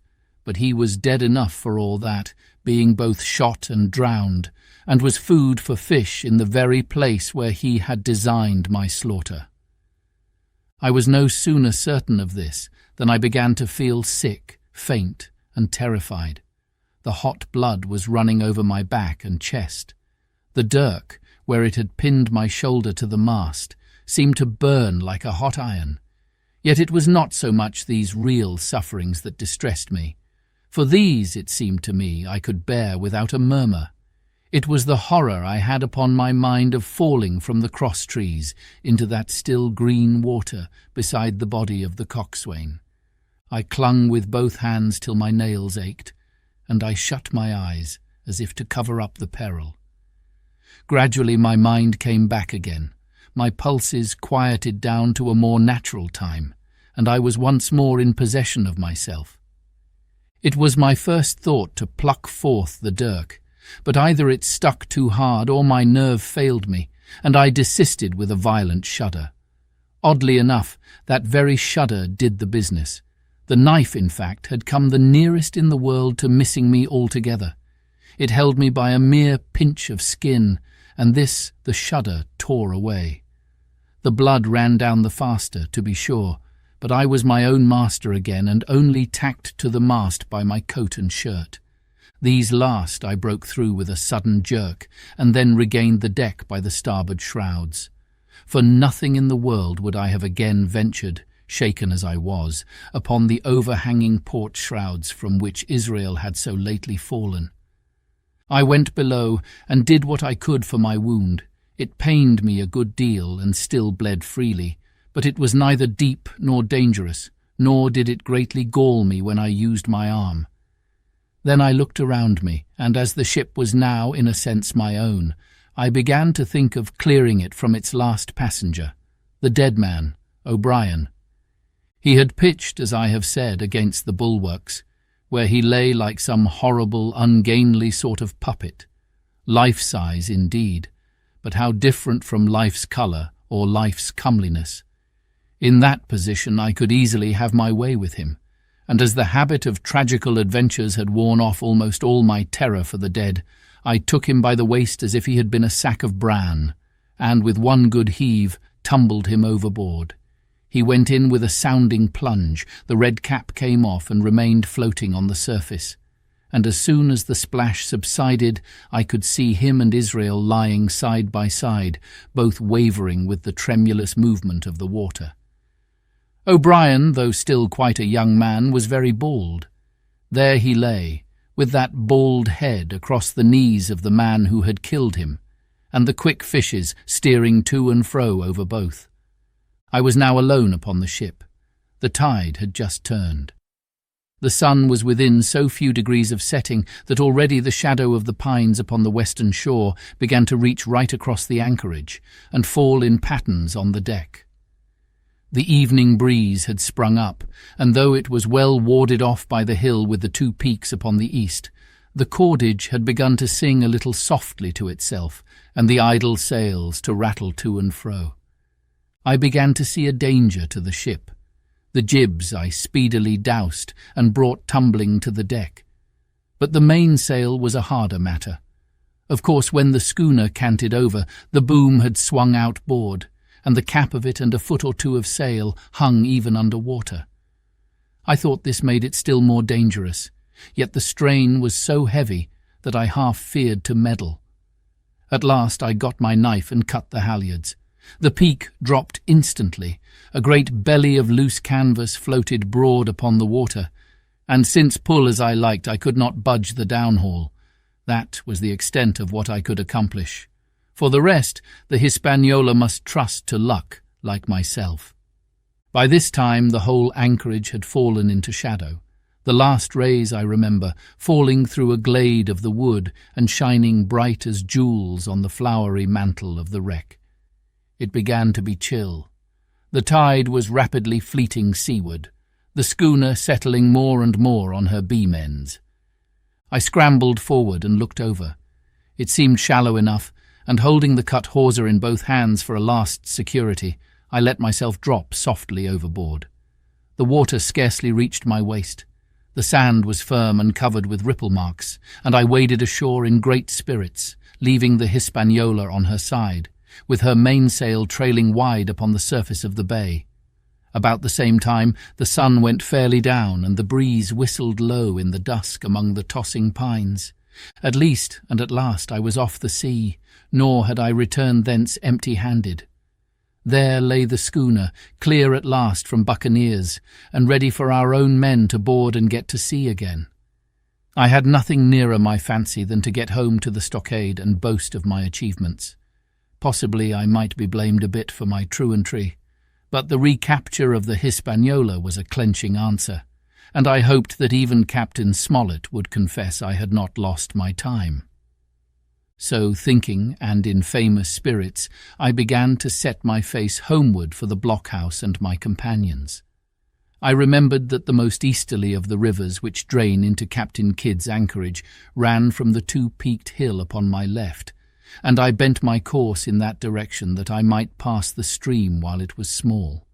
but he was dead enough for all that, being both shot and drowned, and was food for fish in the very place where he had designed my slaughter. I was no sooner certain of this than I began to feel sick, faint, and terrified. The hot blood was running over my back and chest. The dirk, where it had pinned my shoulder to the mast, seemed to burn like a hot iron. Yet it was not so much these real sufferings that distressed me, for these, it seemed to me, I could bear without a murmur. It was the horror I had upon my mind of falling from the cross-trees into that still green water beside the body of the coxswain. I clung with both hands till my nails ached, and I shut my eyes as if to cover up the peril. Gradually my mind came back again. My pulses quieted down to a more natural time, and I was once more in possession of myself. It was my first thought to pluck forth the dirk, but either it stuck too hard or my nerve failed me, and I desisted with a violent shudder. Oddly enough, that very shudder did the business. The knife, in fact, had come the nearest in the world to missing me altogether. It held me by a mere pinch of skin, and this the shudder tore away. The blood ran down the faster, to be sure, but I was my own master again and only tacked to the mast by my coat and shirt. These last I broke through with a sudden jerk, and then regained the deck by the starboard shrouds. For nothing in the world would I have again ventured, shaken as I was, upon the overhanging port shrouds from which Israel had so lately fallen. I went below and did what I could for my wound. It pained me a good deal and still bled freely, but it was neither deep nor dangerous, nor did it greatly gall me when I used my arm. Then I looked around me, and as the ship was now, in a sense, my own, I began to think of clearing it from its last passenger, the dead man, O'Brien. He had pitched, as I have said, against the bulwarks, where he lay like some horrible, ungainly sort of puppet. Life-size, indeed, but how different from life's colour or life's comeliness. In that position I could easily have my way with him, and as the habit of tragical adventures had worn off almost all my terror for the dead, I took him by the waist as if he had been a sack of bran, and with one good heave tumbled him overboard. He went in with a sounding plunge, the red cap came off and remained floating on the surface, and as soon as the splash subsided I could see him and Israel lying side by side, both wavering with the tremulous movement of the water. O'Brien, though still quite a young man, was very bald. There he lay, with that bald head across the knees of the man who had killed him, and the quick fishes steering to and fro over both. I was now alone upon the ship. The tide had just turned. The sun was within so few degrees of setting that already the shadow of the pines upon the western shore began to reach right across the anchorage and fall in patterns on the deck. The evening breeze had sprung up, and though it was well warded off by the hill with the two peaks upon the east, the cordage had begun to sing a little softly to itself, and the idle sails to rattle to and fro. I began to see a danger to the ship. The jibs I speedily doused and brought tumbling to the deck. But the mainsail was a harder matter. Of course, when the schooner canted over, the boom had swung outboard, and the cap of it and a foot or two of sail hung even under water. I thought this made it still more dangerous, yet the strain was so heavy that I half feared to meddle. At last I got my knife and cut the halyards. The peak dropped instantly. A great belly of loose canvas floated broad upon the water, and since pull as I liked, I could not budge the downhaul. That was the extent of what I could accomplish. For the rest, the Hispaniola must trust to luck, like myself. By this time the whole anchorage had fallen into shadow, the last rays, I remember, falling through a glade of the wood and shining bright as jewels on the flowery mantle of the wreck. It began to be chill. The tide was rapidly fleeting seaward, the schooner settling more and more on her beam ends. I scrambled forward and looked over. It seemed shallow enough, and holding the cut hawser in both hands for a last security, I let myself drop softly overboard. The water scarcely reached my waist. The sand was firm and covered with ripple marks, and I waded ashore in great spirits, leaving the Hispaniola on her side, with her mainsail trailing wide upon the surface of the bay. About the same time the sun went fairly down, and the breeze whistled low in the dusk among the tossing pines. At least and at last I was off the sea, nor had I returned thence empty-handed. There lay the schooner, clear at last from buccaneers, and ready for our own men to board and get to sea again. I had nothing nearer my fancy than to get home to the Stockade and boast of my achievements. Possibly I might be blamed a bit for my truantry, but the recapture of the Hispaniola was a clenching answer, and I hoped that even Captain Smollett would confess I had not lost my time. So, thinking and in famous spirits, I began to set my face homeward for the blockhouse and my companions. I remembered that the most easterly of the rivers which drain into Captain Kidd's anchorage ran from the two-peaked hill upon my left, and I bent my course in that direction that I might pass the stream while it was small.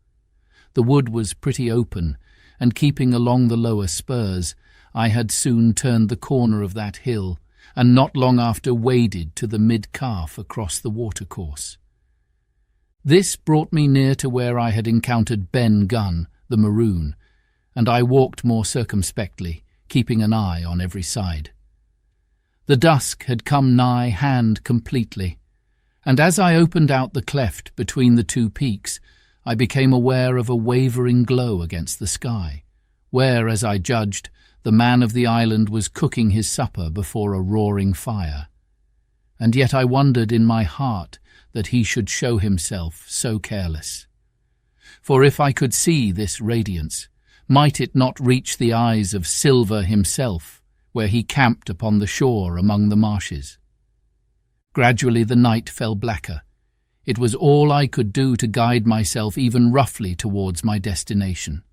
The wood was pretty open, and keeping along the lower spurs, I had soon turned the corner of that hill, and not long after waded to the mid-calf across the watercourse. This brought me near to where I had encountered Ben Gunn, the maroon, and I walked more circumspectly, keeping an eye on every side. The dusk had come nigh hand completely, and as I opened out the cleft between the two peaks, I became aware of a wavering glow against the sky, where, as I judged, the man of the island was cooking his supper before a roaring fire. And yet I wondered in my heart that he should show himself so careless. For if I could see this radiance, might it not reach the eyes of Silver himself, where he camped upon the shore among the marshes? Gradually the night fell blacker. It was all I could do to guide myself even roughly towards my destination.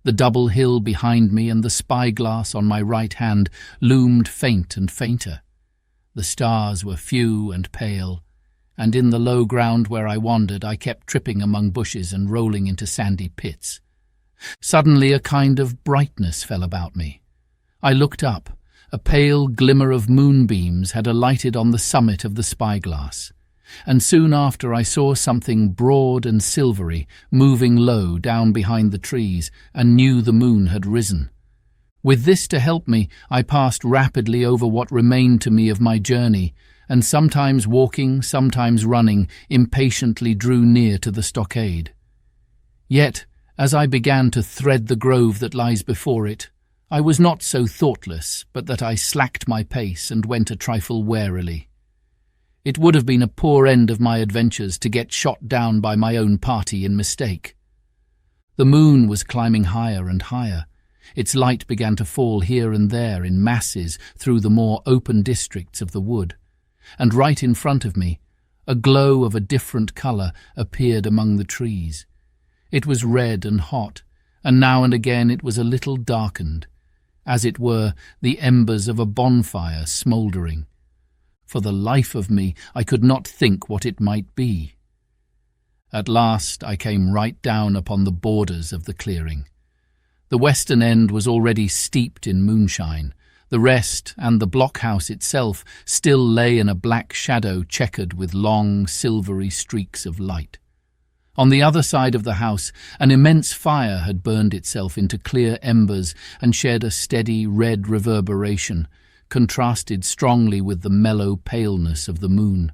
The double hill behind me and the spyglass on my right hand loomed faint and fainter. The stars were few and pale, and in the low ground where I wandered I kept tripping among bushes and rolling into sandy pits. Suddenly a kind of brightness fell about me. I looked up. A pale glimmer of moonbeams had alighted on the summit of the spyglass, and soon after I saw something broad and silvery moving low down behind the trees, and knew the moon had risen. With this to help me, I passed rapidly over what remained to me of my journey, and sometimes walking, sometimes running, impatiently drew near to the stockade. Yet, as I began to thread the grove that lies before it, I was not so thoughtless but that I slacked my pace and went a trifle warily. It would have been a poor end of my adventures to get shot down by my own party in mistake. The moon was climbing higher and higher. Its light began to fall here and there in masses through the more open districts of the wood, and right in front of me, a glow of a different colour appeared among the trees. It was red and hot, and now and again it was a little darkened, as it were the embers of a bonfire smouldering. For the life of me, I could not think what it might be. At last I came right down upon the borders of the clearing. The western end was already steeped in moonshine. The rest, and the blockhouse itself, still lay in a black shadow checkered with long, silvery streaks of light. On the other side of the house, an immense fire had burned itself into clear embers and shed a steady red reverberation, contrasted strongly with the mellow paleness of the moon.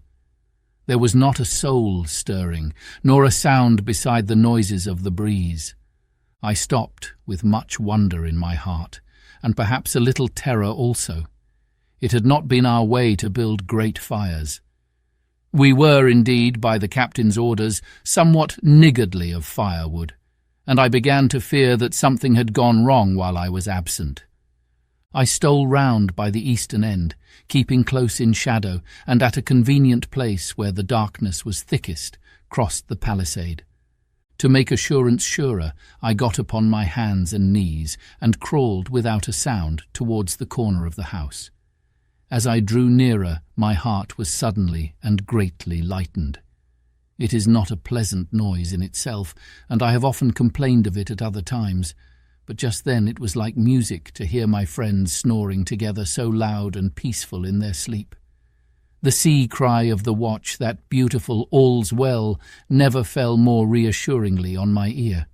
There was not a soul stirring, nor a sound beside the noises of the breeze. I stopped with much wonder in my heart, and perhaps a little terror also. It had not been our way to build great fires. We were, indeed, by the captain's orders, somewhat niggardly of firewood, and I began to fear that something had gone wrong while I was absent. I stole round by the eastern end, keeping close in shadow, and at a convenient place where the darkness was thickest, crossed the palisade. To make assurance surer, I got upon my hands and knees and crawled without a sound towards the corner of the house. As I drew nearer, my heart was suddenly and greatly lightened. It is not a pleasant noise in itself, and I have often complained of it at other times, but just then it was like music to hear my friends snoring together so loud and peaceful in their sleep. The sea cry of the watch, that beautiful "all's well," never fell more reassuringly on my ear.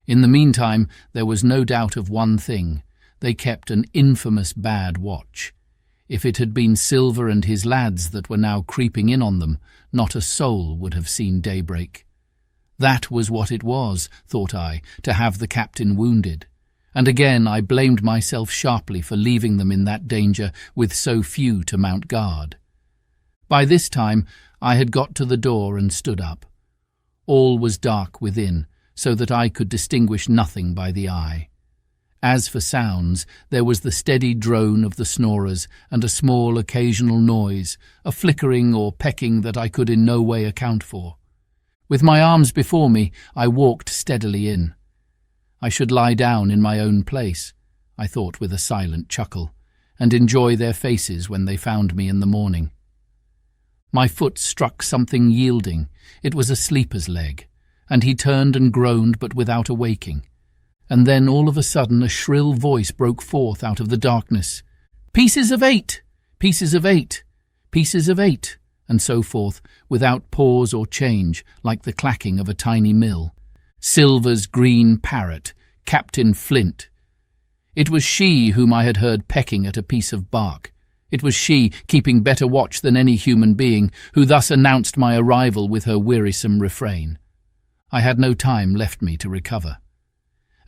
In the meantime, there was no doubt of one thing. They kept an infamous bad watch. If it had been Silver and his lads that were now creeping in on them, not a soul would have seen daybreak. That was what it was, thought I, to have the captain wounded. And again I blamed myself sharply for leaving them in that danger with so few to mount guard. By this time I had got to the door and stood up. All was dark within, so that I could distinguish nothing by the eye. As for sounds, there was the steady drone of the snorers and a small occasional noise, a flickering or pecking that I could in no way account for. With my arms before me, I walked steadily in. I should lie down in my own place, I thought with a silent chuckle, and enjoy their faces when they found me in the morning. My foot struck something yielding. It was a sleeper's leg, and he turned and groaned, but without awaking. And then all of a sudden a shrill voice broke forth out of the darkness. "Pieces of 8! Pieces of 8! Pieces of 8!" and so forth, without pause or change, like the clacking of a tiny mill. Silver's green parrot, Captain Flint. It was she whom I had heard pecking at a piece of bark. It was she, keeping better watch than any human being, who thus announced my arrival with her wearisome refrain. I had no time left me to recover.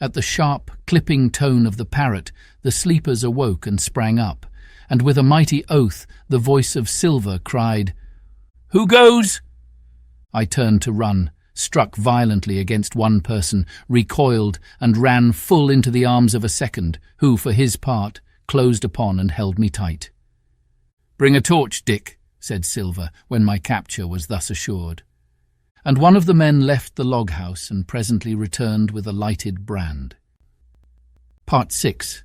At the sharp, clipping tone of the parrot, the sleepers awoke and sprang up, and with a mighty oath the voice of Silver cried, "Who goes?" I turned to run, struck violently against one person, recoiled, and ran full into the arms of a second, who, for his part, closed upon and held me tight. "Bring a torch, Dick," said Silver, when my capture was thus assured. And one of the men left the log-house and presently returned with a lighted brand. Part 6.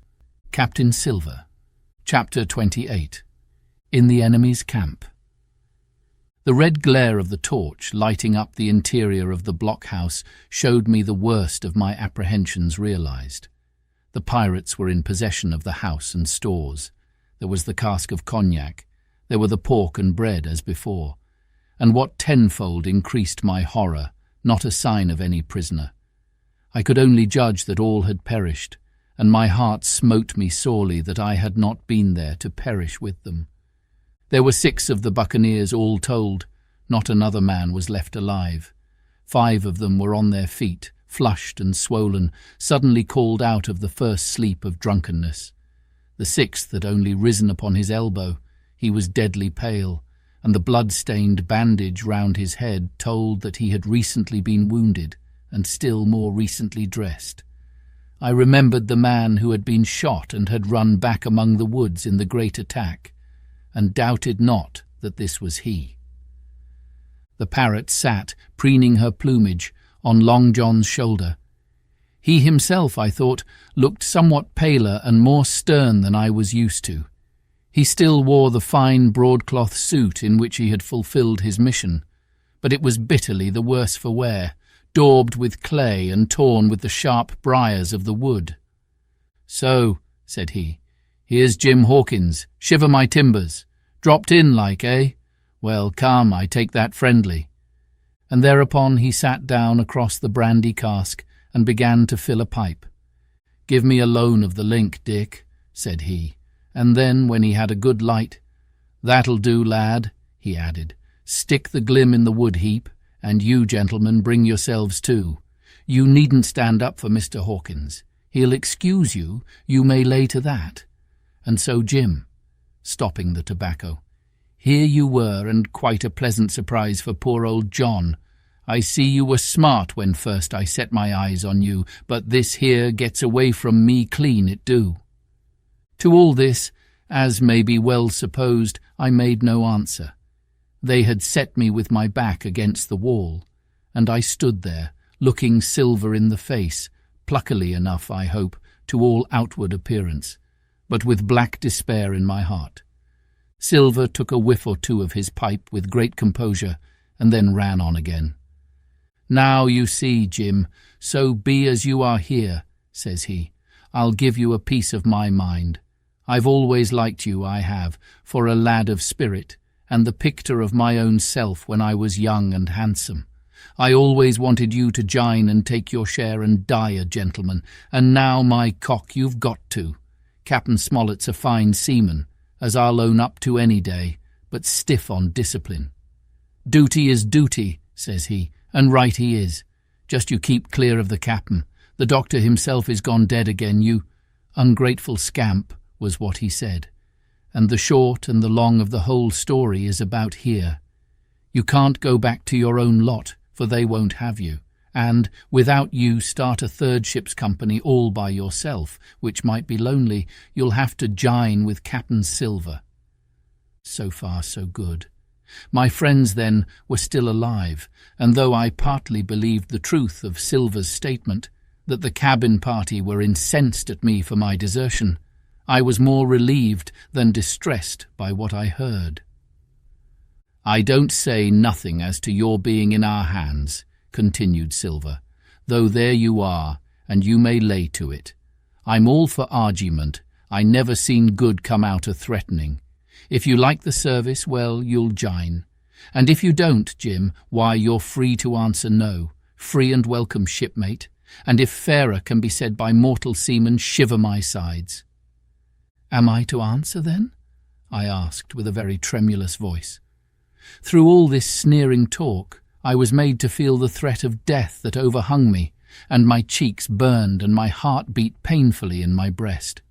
Captain Silver. Chapter 28. In the enemy's camp. The red glare of the torch lighting up the interior of the blockhouse showed me the worst of my apprehensions realized. The pirates were in possession of the house and stores. There was the cask of cognac. There were the pork and bread as before. And what tenfold increased my horror, not a sign of any prisoner. I could only judge that all had perished, and my heart smote me sorely that I had not been there to perish with them. There were 6 of the buccaneers all told. Not another man was left alive. 5 of them were on their feet, flushed and swollen, suddenly called out of the first sleep of drunkenness. The 6th had only risen upon his elbow. He was deadly pale, and the blood-stained bandage round his head told that he had recently been wounded, and still more recently dressed. I remembered the man who had been shot and had run back among the woods in the great attack, and doubted not that this was he. The parrot sat, preening her plumage, on Long John's shoulder. He himself, I thought, looked somewhat paler and more stern than I was used to. He still wore the fine broadcloth suit in which he had fulfilled his mission, but it was bitterly the worse for wear, daubed with clay and torn with the sharp briars of the wood. "So," said he, "here's Jim Hawkins, shiver my timbers. Dropped in like, eh? Well, come, I take that friendly." And thereupon he sat down across the brandy cask and began to fill a pipe. "Give me a loan of the link, Dick," said he. And then, when he had a good light, "That'll do, lad," he added. "Stick the glim in the wood heap, and you, gentlemen, bring yourselves too. You needn't stand up for Mr. Hawkins. He'll excuse you, you may lay to that. And so, Jim," stopping the tobacco, "here you were, and quite a pleasant surprise for poor old John. I see you were smart when first I set my eyes on you, but this here gets away from me clean, it do." To all this, as may be well supposed, I made no answer. They had set me with my back against the wall, and I stood there, looking Silver in the face, pluckily enough, I hope, to all outward appearance, but with black despair in my heart. Silver took a whiff or two of his pipe with great composure, and then ran on again. "Now you see, Jim, so be as you are here, says he. "I'll give you a piece of my mind. I've always liked you, I have, for a lad of spirit, and the picture of my own self when I was young and handsome. I always wanted you to jine and take your share and die a gentleman, and now, my cock, you've got to. Captain Smollett's a fine seaman, as I'll own up to any day, but stiff on discipline." "Duty is duty," says he, "and right he is. Just you keep clear of the captain. The doctor himself is gone dead again, you ungrateful scamp," was what he said. And the short and the long of the whole story is about here. You can't go back to your own lot, for they won't have you, and, without you, start a third ship's company all by yourself, which might be lonely. You'll have to jine with Captain Silver. So far, so good. My friends, then, were still alive, and though I partly believed the truth of Silver's statement, that the cabin party were incensed at me for my desertion, I was more relieved than distressed by what I heard. "I don't say nothing as to your being in our hands," continued Silver, "though there you are, and you may lay to it. I'm all for argument. I never seen good come out of threatening. If you like the service, well, you'll jine. And if you don't, Jim, why, you're free to answer no. Free and welcome, shipmate. And if fairer can be said by mortal seamen, shiver my sides." "Am I to answer, then?" I asked with a very tremulous voice. Through all this sneering talk, I was made to feel the threat of death that overhung me, and my cheeks burned and my heart beat painfully in my breast.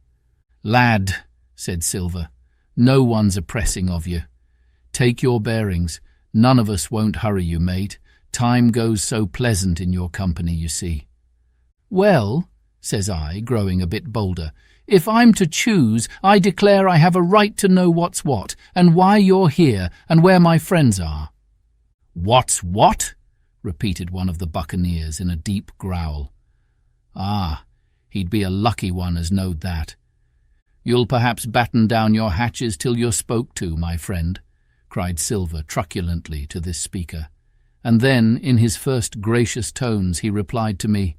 "Lad," said Silver, "no one's oppressing of you. Take your bearings. None of us won't hurry you, mate. Time goes so pleasant in your company, you see." "Well," says I, growing a bit bolder, "if I'm to choose, I declare I have a right to know what's what, and why you're here, and where my friends are." "What's what?" repeated one of the buccaneers in a deep growl. "Ah, he'd be a lucky one as knowed that. You'll perhaps batten down your hatches till you're spoke to, my friend," cried Silver truculently to this speaker. And then, in his first gracious tones, he replied to me.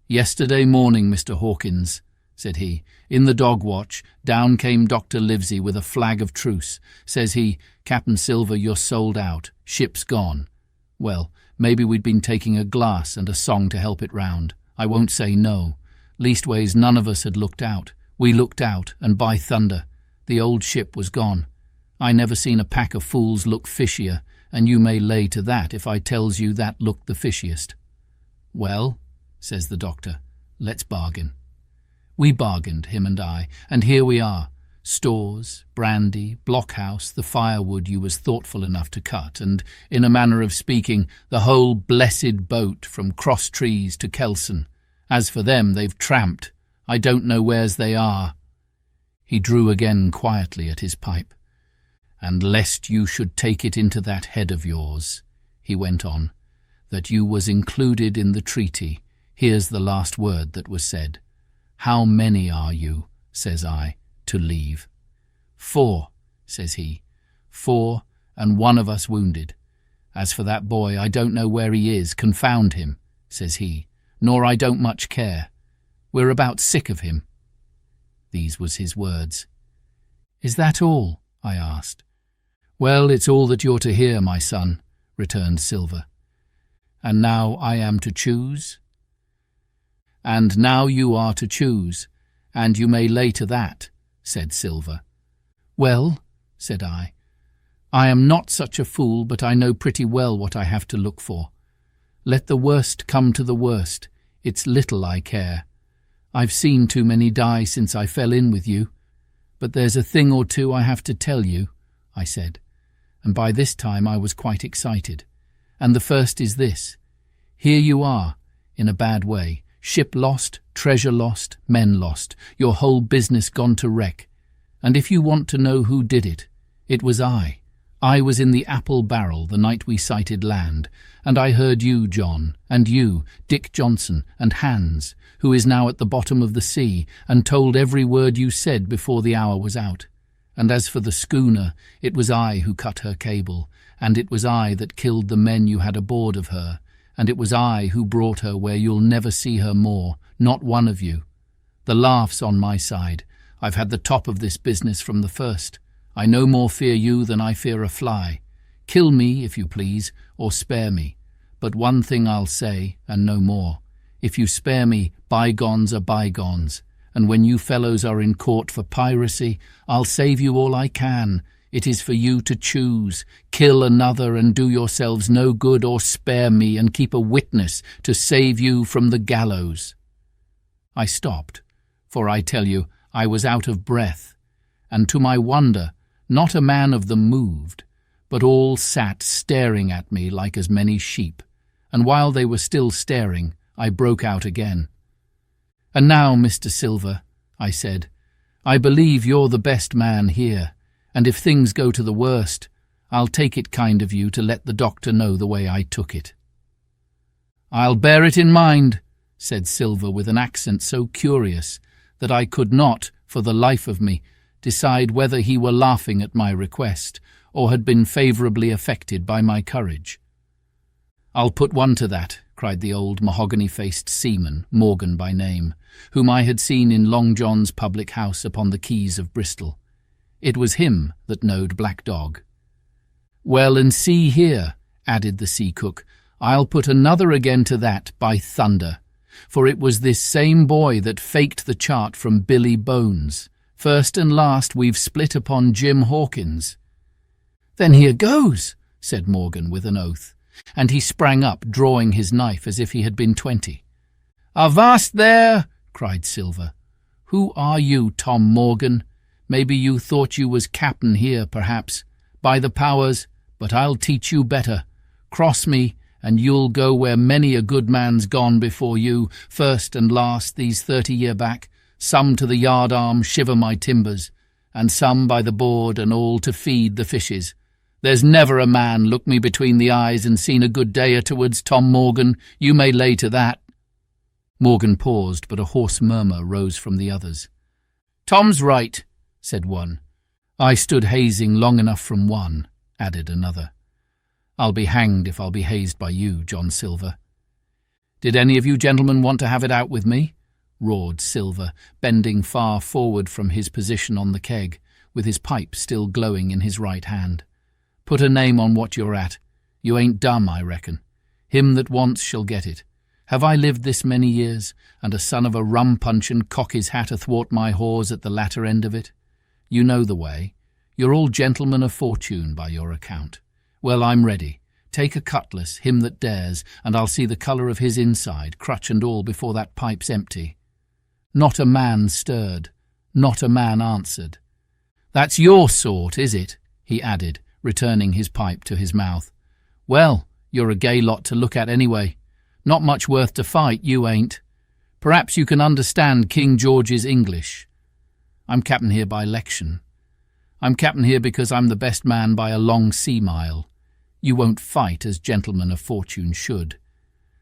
"Yesterday morning, Mr. Hawkins," said he, "in the dog-watch, down came Dr. Livesey with a flag of truce. Says he, 'Captain Silver, you're sold out. Ship's gone.' Well, maybe we'd been taking a glass and a song to help it round. I won't say no. Leastways, none of us had looked out. We looked out, and by thunder, the old ship was gone. I never seen a pack of fools look fishier, and you may lay to that if I tells you that looked the fishiest." "Well," says the doctor, "let's bargain." We bargained, him and I, and here we are. Stores, brandy, blockhouse, the firewood you was thoughtful enough to cut, and, in a manner of speaking, the whole blessed boat from Cross Trees to Kelson. As for them, they've tramped. I don't know where's they are." He drew again quietly at his pipe. "And lest you should take it into that head of yours," he went on, "that you was included in the treaty, here's the last word that was said. 'How many are you,' says I, 'to leave?' 4, says he. 4, and one of us wounded. As for that boy, I don't know where he is, confound him," says he, "nor I don't much care. We're about sick of him." These was his words. "Is that all?" I asked. "Well, it's all that you're to hear, my son," returned Silver. "And now I am to choose?" "And now you are to choose, and you may lay to that," said Silver. "Well," said I am not such a fool, but I know pretty well what I have to look for. Let the worst come to the worst. It's little I care. I've seen too many die since I fell in with you. But there's a thing or two I have to tell you," I said, and by this time I was quite excited. "And the first is this. Here you are, in a bad way. Ship lost, treasure lost, men lost, your whole business gone to wreck. And if you want to know who did it, it was I. I was in the Apple Barrel the night we sighted land, and I heard you, John, and you, Dick Johnson, and Hans, who is now at the bottom of the sea, and told every word you said before the hour was out. And as for the schooner, it was I who cut her cable, and it was I that killed the men you had aboard of her, and it was I who brought her where you'll never see her more, not one of you. The laugh's on my side. I've had the top of this business from the first. I no more fear you than I fear a fly. Kill me, if you please, or spare me. But one thing I'll say, and no more. If you spare me, bygones are bygones, and when you fellows are in court for piracy, I'll save you all I can. It is for you to choose. Kill another and do yourselves no good, or spare me and keep a witness to save you from the gallows." I stopped, for I tell you, I was out of breath, and to my wonder, not a man of them moved, but all sat staring at me like as many sheep, and while they were still staring, I broke out again. "And now, Mr. Silver," I said, "I believe you're the best man here, and if things go to the worst, I'll take it kind of you to let the doctor know the way I took it." "I'll bear it in mind," said Silver with an accent so curious that I could not, for the life of me, decide whether he were laughing at my request or had been favourably affected by my courage. "I'll put one to that," cried the old mahogany-faced seaman, Morgan by name, whom I had seen in Long John's public house upon the quays of Bristol. It was him that knowed Black Dog. "Well, and see here," added the sea cook, "I'll put another again to that, by thunder, for it was this same boy that faked the chart from Billy Bones. First and last we've split upon Jim Hawkins." "Then here goes," said Morgan with an oath, and he sprang up, drawing his knife as if he had been 20. "Avast there!" cried Silver. "Who are you, Tom Morgan? Maybe you thought you was captain here, perhaps. By the powers, but I'll teach you better. Cross me, and you'll go where many a good man's gone before you, first and last these 30 year back, some to the yardarm shiver my timbers, and some by the board and all to feed the fishes. There's never a man looked me between the eyes and seen a good day afterwards, Tom Morgan, you may lay to that." Morgan paused, but a hoarse murmur rose from the others. "Tom's right," said one. "I stood hazing long enough from one," added another. "I'll be hanged if I'll be hazed by you, John Silver." "Did any of you gentlemen want to have it out with me?" roared Silver, bending far forward from his position on the keg, with his pipe still glowing in his right hand. "Put a name on what you're at. You ain't dumb, I reckon. Him that wants shall get it. Have I lived this many years, and a son of a rum-puncheon cock his hat athwart my hawse at the latter end of it? You know the way. You're all gentlemen of fortune by your account. Well, I'm ready. Take a cutlass, him that dares, and I'll see the colour of his inside, crutch and all, before that pipe's empty." Not a man stirred. Not a man answered. "That's your sort, is it?" he added, returning his pipe to his mouth. "Well, you're a gay lot to look at anyway. Not much worth to fight, you ain't. Perhaps you can understand King George's English. I'm captain here by election. I'm captain here because I'm the best man by a long sea mile. You won't fight as gentlemen of fortune should.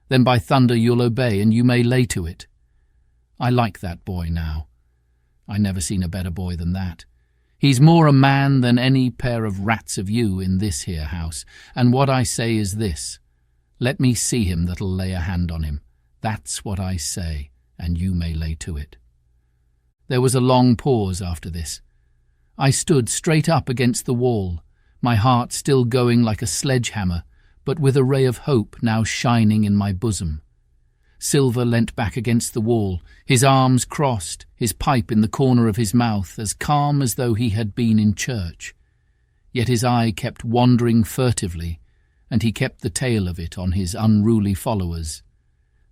Then by thunder you'll obey, and you may lay to it. I like that boy now. I never seen a better boy than that. He's more a man than any pair of rats of you in this here house, and what I say is this. Let me see him that'll lay a hand on him. That's what I say, and you may lay to it." There was a long pause after this. I stood straight up against the wall, my heart still going like a sledgehammer, but with a ray of hope now shining in my bosom. Silver leant back against the wall, his arms crossed, his pipe in the corner of his mouth, as calm as though he had been in church. Yet his eye kept wandering furtively, and he kept the tail of it on his unruly followers.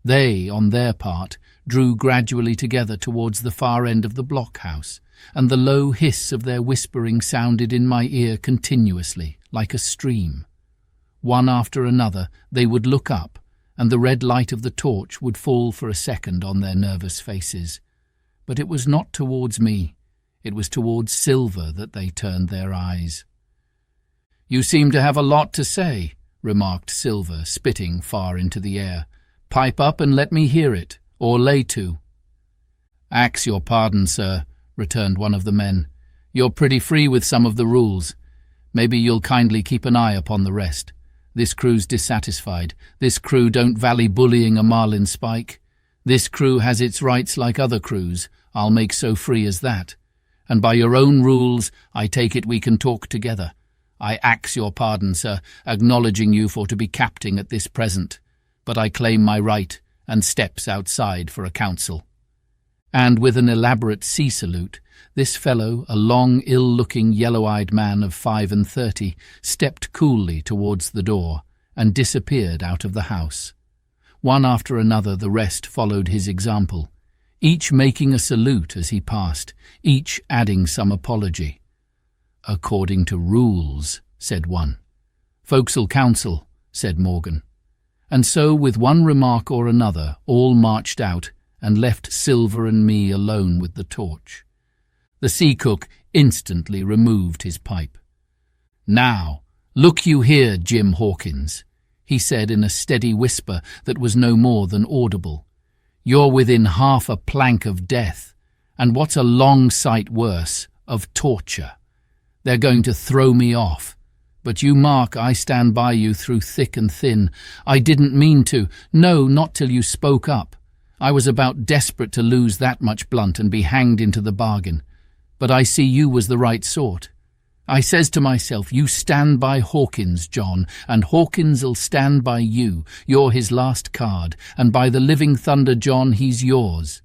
They, on their part, drew gradually together towards the far end of the blockhouse, and the low hiss of their whispering sounded in my ear continuously, like a stream. One after another they would look up, and the red light of the torch would fall for a second on their nervous faces. But it was not towards me. It was towards Silver that they turned their eyes. "You seem to have a lot to say," remarked Silver, spitting far into the air. "Pipe up and let me hear it, or lay to." "Ax your pardon, sir," returned one of the men. "You're pretty free with some of the rules. Maybe you'll kindly keep an eye upon the rest. This crew's dissatisfied. This crew don't vally bullying a marlin spike. This crew has its rights like other crews. I'll make so free as that. And by your own rules, I take it we can talk together. I axe your pardon, sir, acknowledging you for to be capting at this present. But I claim my right, and steps outside for a council. And with an elaborate sea salute, this fellow, a long, ill-looking, yellow-eyed man of 35, stepped coolly towards the door and disappeared out of the house. One after another the rest followed his example, each making a salute as he passed, each adding some apology. "According to rules," said one. "Forecastle council," said Morgan. And so, with one remark or another, all marched out and left Silver and me alone with the torch. The sea cook instantly removed his pipe. "Now, look you here, Jim Hawkins," he said in a steady whisper that was no more than audible. "You're within half a plank of death, and what's a long sight worse, of torture. They're going to throw me off. But you mark I stand by you through thick and thin. I didn't mean to. No, not till you spoke up. I was about desperate to lose that much blunt and be hanged into the bargain. But I see you was the right sort. I says to myself, you stand by Hawkins, John, and Hawkins'll stand by you. You're his last card, and by the living thunder, John, he's yours.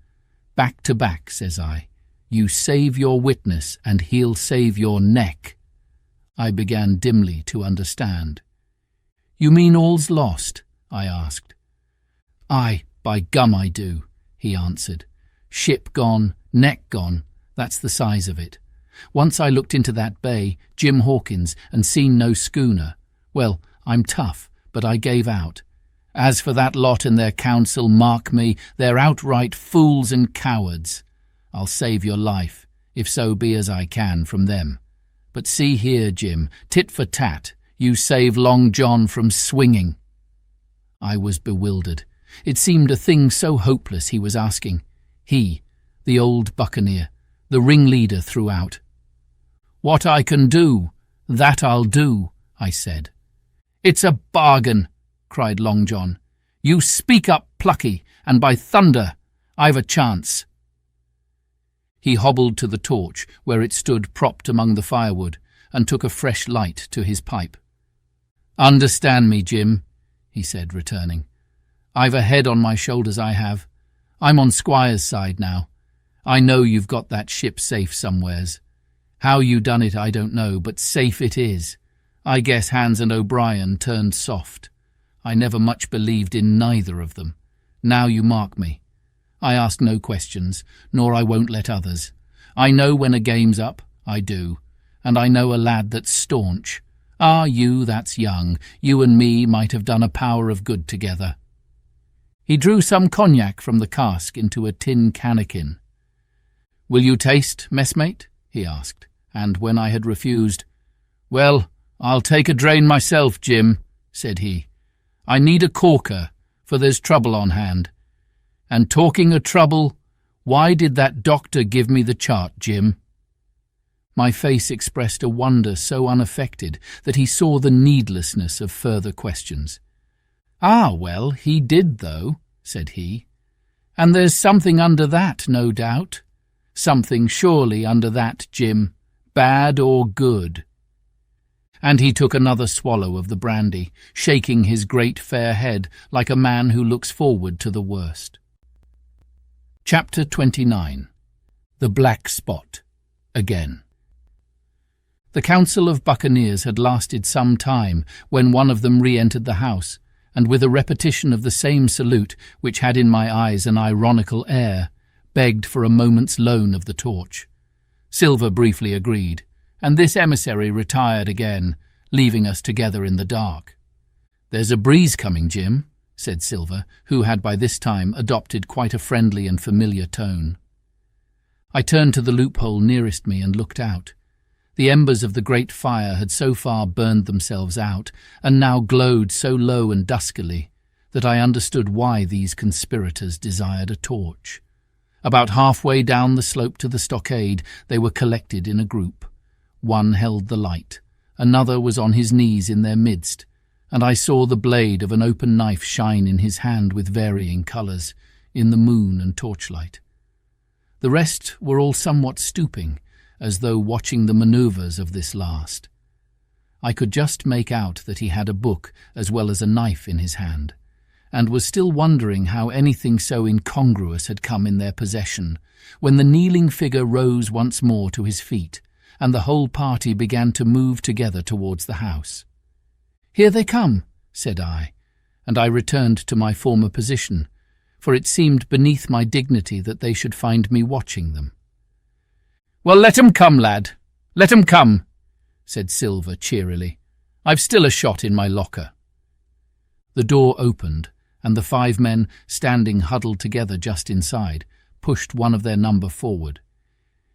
Back to back, says I. You save your witness, and he'll save your neck." I began dimly to understand. "You mean all's lost?" I asked. "Aye, by gum I do," he answered. "Ship gone, neck gone, that's the size of it. Once I looked into that bay, Jim Hawkins, and seen no schooner. Well, I'm tough, but I gave out. As for that lot and their council, mark me, they're outright fools and cowards. I'll save your life, if so be as I can, from them. But see here, Jim, tit for tat, you save Long John from swinging." I was bewildered. It seemed a thing so hopeless he was asking. He, the old buccaneer, the ringleader throughout. "What I can do, that I'll do," I said. "It's a bargain," cried Long John. "You speak up, Plucky, and by thunder, I've a chance." He hobbled to the torch, where it stood propped among the firewood, and took a fresh light to his pipe. "Understand me, Jim," he said, returning. "I've a head on my shoulders, I have. I'm on Squire's side now. I know you've got that ship safe somewheres. How you done it I don't know, but safe it is. I guess Hans and O'Brien turned soft. I never much believed in neither of them. Now you mark me. I ask no questions, nor I won't let others. I know when a game's up, I do, and I know a lad that's staunch. Ah, you, that's young. You and me might have done a power of good together." He drew some cognac from the cask into a tin cannikin. "Will you taste, messmate?" he asked, and when I had refused, "Well, I'll take a drain myself, Jim," said he. "I need a corker, for there's trouble on hand. And talking of trouble, why did that doctor give me the chart, Jim?" My face expressed a wonder so unaffected that he saw the needlessness of further questions. "Ah, well, he did, though," said he. "And there's something under that, no doubt. Something surely under that, Jim, bad or good." And he took another swallow of the brandy, shaking his great fair head like a man who looks forward to the worst. Chapter 29. The Black Spot. Again. The council of buccaneers had lasted some time when one of them re-entered the house, and with a repetition of the same salute, which had in my eyes an ironical air, begged for a moment's loan of the torch. Silver briefly agreed, and this emissary retired again, leaving us together in the dark. "There's a breeze coming, Jim," said Silver, who had by this time adopted quite a friendly and familiar tone. I turned to the loophole nearest me and looked out. The embers of the great fire had so far burned themselves out, and now glowed so low and duskily, that I understood why these conspirators desired a torch. About halfway down the slope to the stockade, they were collected in a group. One held the light, another was on his knees in their midst, and I saw the blade of an open knife shine in his hand with varying colours, in the moon and torchlight. The rest were all somewhat stooping, as though watching the manoeuvres of this last. I could just make out that he had a book as well as a knife in his hand, and was still wondering how anything so incongruous had come in their possession, when the kneeling figure rose once more to his feet, and the whole party began to move together towards the house. "Here they come," said I, and I returned to my former position, for it seemed beneath my dignity that they should find me watching them. "Well, let 'em come, lad, let 'em come," said Silver cheerily. "I've still a shot in my locker." The door opened, and the 5 men, standing huddled together just inside, pushed one of their number forward.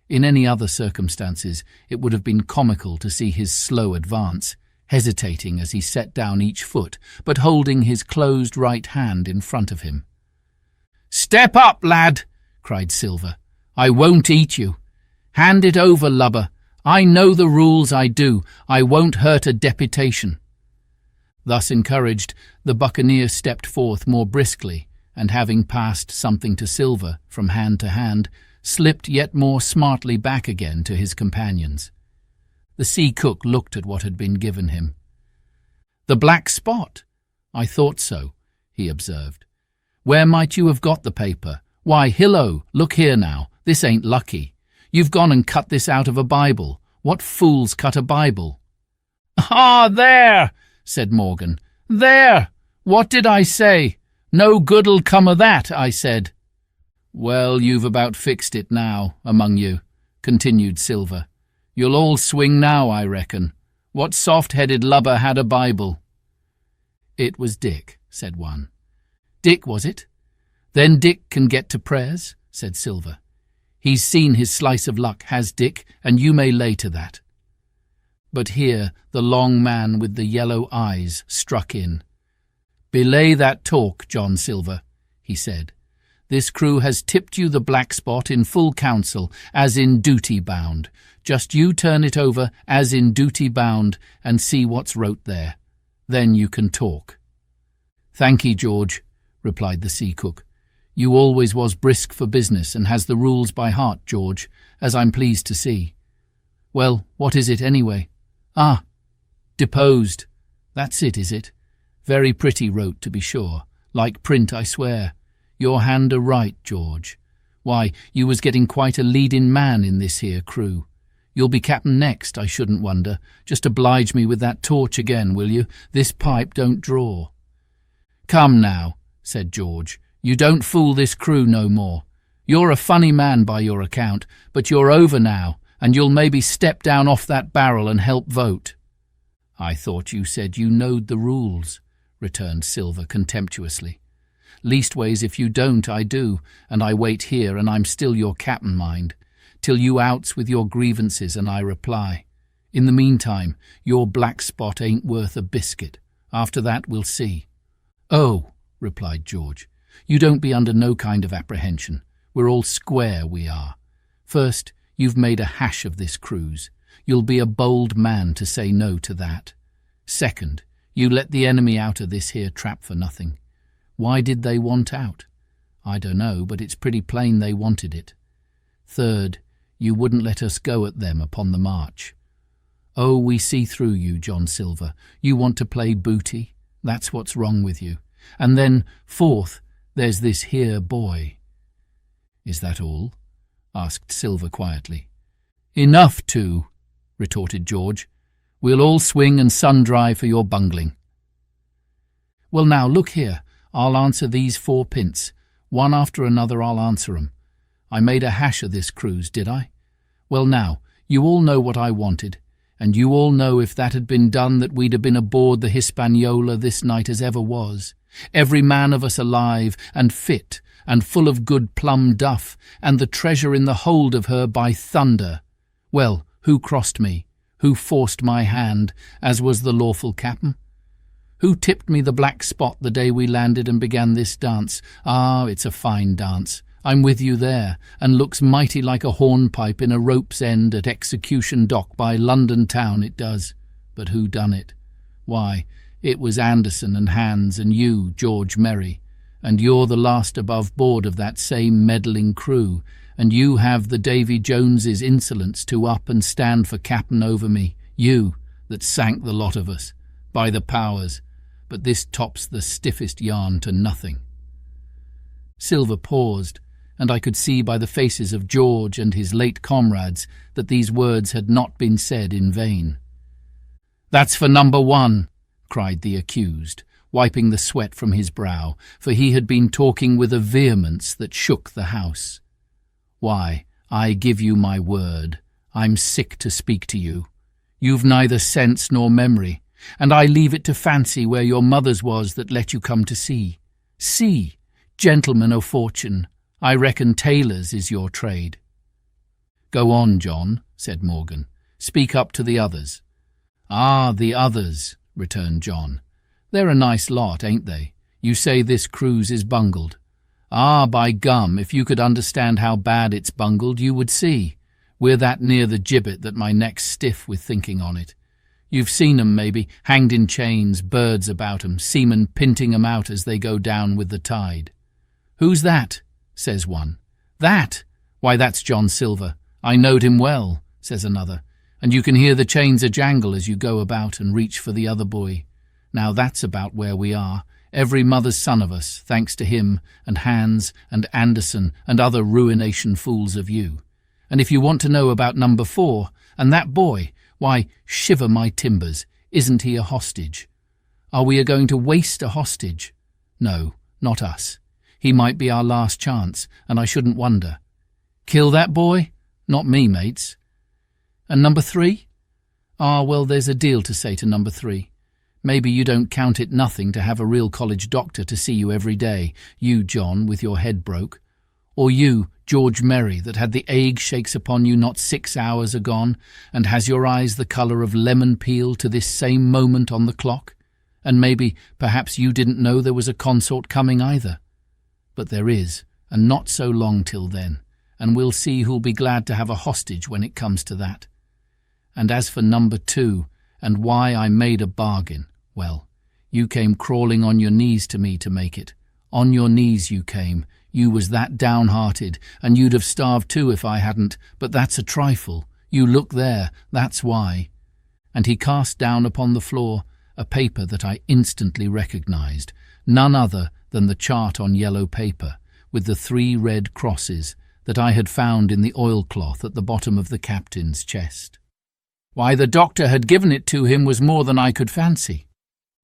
In any other circumstances, it would have been comical to see his slow advance, hesitating as he set down each foot, but holding his closed right hand in front of him. "Step up, lad!" cried Silver. "I won't eat you. Hand it over, lubber. I know the rules, I do. I won't hurt a deputation." Thus encouraged, the buccaneer stepped forth more briskly, and having passed something to Silver from hand to hand, slipped yet more smartly back again to his companions. The sea cook looked at what had been given him. "The black spot? I thought so," he observed. "Where might you have got the paper? Why, hillo, look here now, this ain't lucky. You've gone and cut this out of a Bible. What fools cut a Bible?" "Ah, there!" said Morgan. "There! What did I say? No good'll come of that, I said." "Well, you've about fixed it now, among you," continued Silver. "You'll all swing now, I reckon. What soft-headed lubber had a Bible?" "It was Dick," said one. "Dick, was it? Then Dick can get to prayers," said Silver. "He's seen his slice of luck, has Dick, and you may lay to that." But here the long man with the yellow eyes struck in. "Belay that talk, John Silver," he said. "This crew has tipped you the black spot in full council, as in duty bound. Just you turn it over as in duty bound and see what's wrote there. Then you can talk." "Thankee, George," replied the sea cook. "You always was brisk for business and has the rules by heart, George, as I'm pleased to see. Well, what is it anyway? Ah, deposed. That's it, is it? Very pretty wrote, to be sure. Like print, I swear. Your hand a right, George. Why, you was getting quite a leading man in this here crew. You'll be captain next, I shouldn't wonder. Just oblige me with that torch again, will you? This pipe don't draw." "Come now," said George. "You don't fool this crew no more. You're a funny man by your account, but you're over now, and you'll maybe step down off that barrel and help vote." "I thought you said you knowed the rules," returned Silver contemptuously. "Leastways, if you don't, I do, and I wait here, and I'm still your captain, mind, till you outs with your grievances and I reply. In the meantime, your black spot ain't worth a biscuit. After that, we'll see." "Oh," replied George, "you don't be under no kind of apprehension. We're all square, we are. First, you've made a hash of this cruise. You'll be a bold man to say no to that. Second, you let the enemy out of this here trap for nothing. Why did they want out? I don't know, but it's pretty plain they wanted it. Third, you wouldn't let us go at them upon the march. Oh, we see through you, John Silver. You want to play booty. That's what's wrong with you. And then, fourth, there's this here boy." "Is that all?" asked Silver quietly. "Enough to," retorted George. "We'll all swing and sun-dry for your bungling." "Well, now, look here. I'll answer these 4 pints. One after another I'll answer 'em. I made a hash of this cruise, did I? Well, now, you all know what I wanted, and you all know if that had been done that we'd have been aboard the Hispaniola this night as ever was, every man of us alive and fit and full of good plum duff, and the treasure in the hold of her by thunder. Well, who crossed me? Who forced my hand, as was the lawful captain? Who tipped me the black spot the day we landed and began this dance? Ah, it's a fine dance. I'm with you there, and looks mighty like a hornpipe in a rope's end at Execution Dock by London town, it does. But who done it? Why, It was Anderson and Hans and you, George Merry, and you're the last above board of that same meddling crew, and you have the Davy Jones's insolence to up and stand for captain over me, you that sank the lot of us, by the powers, but this tops the stiffest yarn to nothing." Silver paused, and I could see by the faces of George and his late comrades that these words had not been said in vain. "That's for number one," cried the accused, wiping the sweat from his brow, for he had been talking with a vehemence that shook the house. "Why, I give you my word, I'm sick to speak to you. You've neither sense nor memory, and I leave it to fancy where your mother's was that let you come to sea. See, gentlemen o' fortune, I reckon tailors is your trade." "Go on, John," said Morgan. "Speak up to the others." "Ah, the others," returned John. "They're a nice lot, ain't they? You say this cruise is bungled. Ah, by gum, if you could understand how bad it's bungled, you would see. We're that near the gibbet that my neck's stiff with thinking on it. You've seen 'em, maybe, hanged in chains, birds about 'em, seamen pinting 'em out as they go down with the tide. 'Who's that?' says one. 'That? Why, that's John Silver. I knowed him well,' says another, 'and you can hear the chains a-jangle as you go about and reach for the other buoy. Now that's about where we are, every mother's son of us, thanks to him and Hans and Anderson and other ruination fools of you. And if you want to know about number 4, and that boy, why, shiver my timbers, isn't he a hostage? Are we going to waste a hostage? No, not us. He might be our last chance, and I shouldn't wonder. Kill that boy? Not me, mates. And number 3? Ah, well, there's a deal to say to number 3. Maybe you don't count it nothing to have a real college doctor to see you every day, you, John, with your head broke. Or you, George Merry, that had the ague shakes upon you not 6 hours agone, and has your eyes the colour of lemon peel to this same moment on the clock. And maybe, perhaps you didn't know there was a consort coming either. But there is, and not so long till then, and we'll see who'll be glad to have a hostage when it comes to that. And as for number 2, and why I made a bargain, well, you came crawling on your knees to me to make it. On your knees you came. You was that downhearted, and you'd have starved too if I hadn't, but that's a trifle. You look there, that's why. And he cast down upon the floor a paper that I instantly recognized, none other than the chart on yellow paper, with the 3 red crosses that I had found in the oilcloth at the bottom of the captain's chest. Why, the doctor had given it to him was more than I could fancy.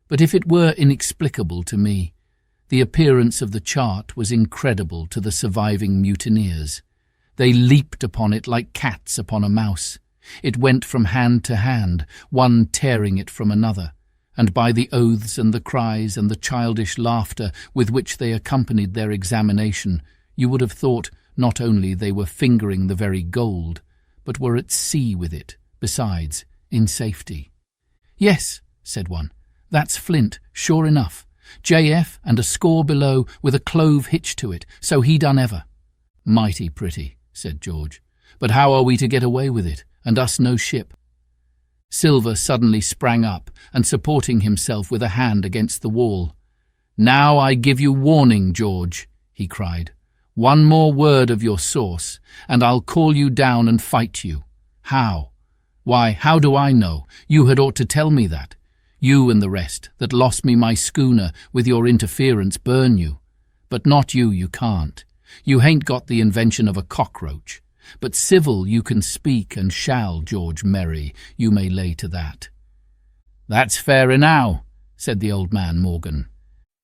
But if it were inexplicable to me, the appearance of the chart was incredible to the surviving mutineers. They leaped upon it like cats upon a mouse. It went from hand to hand, one tearing it from another, and by the oaths and the cries and the childish laughter with which they accompanied their examination, you would have thought not only they were fingering the very gold, but were at sea with it, besides, in safety. "Yes," said one, "that's Flint, sure enough. JF and a score below with a clove hitch to it, so he done ever." "Mighty pretty," said George. "But how are we to get away with it, and us no ship?" Silver suddenly sprang up, and supporting himself with a hand against the wall. "Now I give you warning, George," he cried. "One more word of your sauce, and I'll call you down and fight you. How? Why, how do I know? You had ought to tell me that. You and the rest, that lost me my schooner with your interference, burn you. But not you, you can't. You hain't got the invention of a cockroach. But civil you can speak and shall, George Merry, you may lay to that." "That's fair enow," said the old man Morgan.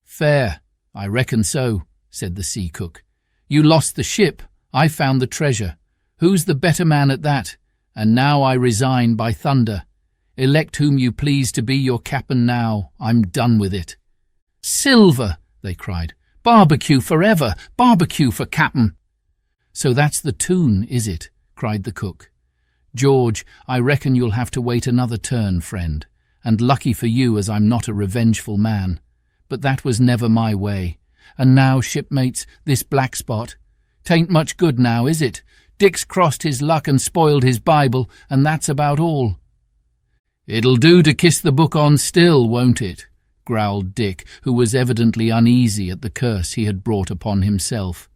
"Fair, I reckon so," said the sea cook. "You lost the ship, I found the treasure. Who's the better man at that? And now I resign by thunder. Elect whom you please to be your captain now. I'm done with it." "Silver!" they cried. "Barbecue forever! Barbecue for captain!" "So that's the tune, is it?" cried the cook. "George, I reckon you'll have to wait another turn, friend, and lucky for you as I'm not a revengeful man. But that was never my way. And now, shipmates, this black spot. 'Tain't much good now, is it? Dick's crossed his luck and spoiled his Bible, and that's about all." "It'll do to kiss the book on still, won't it?" growled Dick, who was evidently uneasy at the curse he had brought upon himself.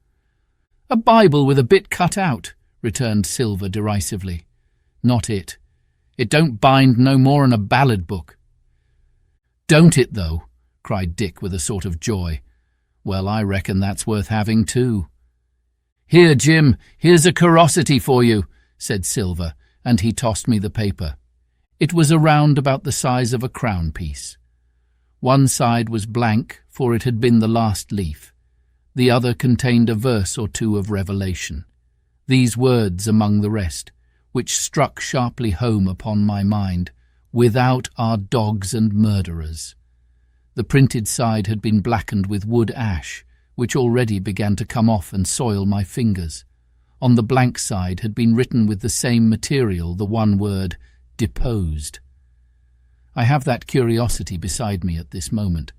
"A Bible with a bit cut out," returned Silver derisively. "Not it. It don't bind no more'n a ballad book." "Don't it, though?" cried Dick with a sort of joy. "Well, I reckon that's worth having too." "Here, Jim, here's a curiosity for you," said Silver, and he tossed me the paper. It was around about the size of a crown piece. One side was blank, for it had been the last leaf. The other contained a verse or two of Revelation. These words among the rest, which struck sharply home upon my mind: "Without are dogs and murderers." The printed side had been blackened with wood ash, which already began to come off and soil my fingers. On the blank side had been written with the same material the one word, "deposed." I have that curiosity beside me at this moment,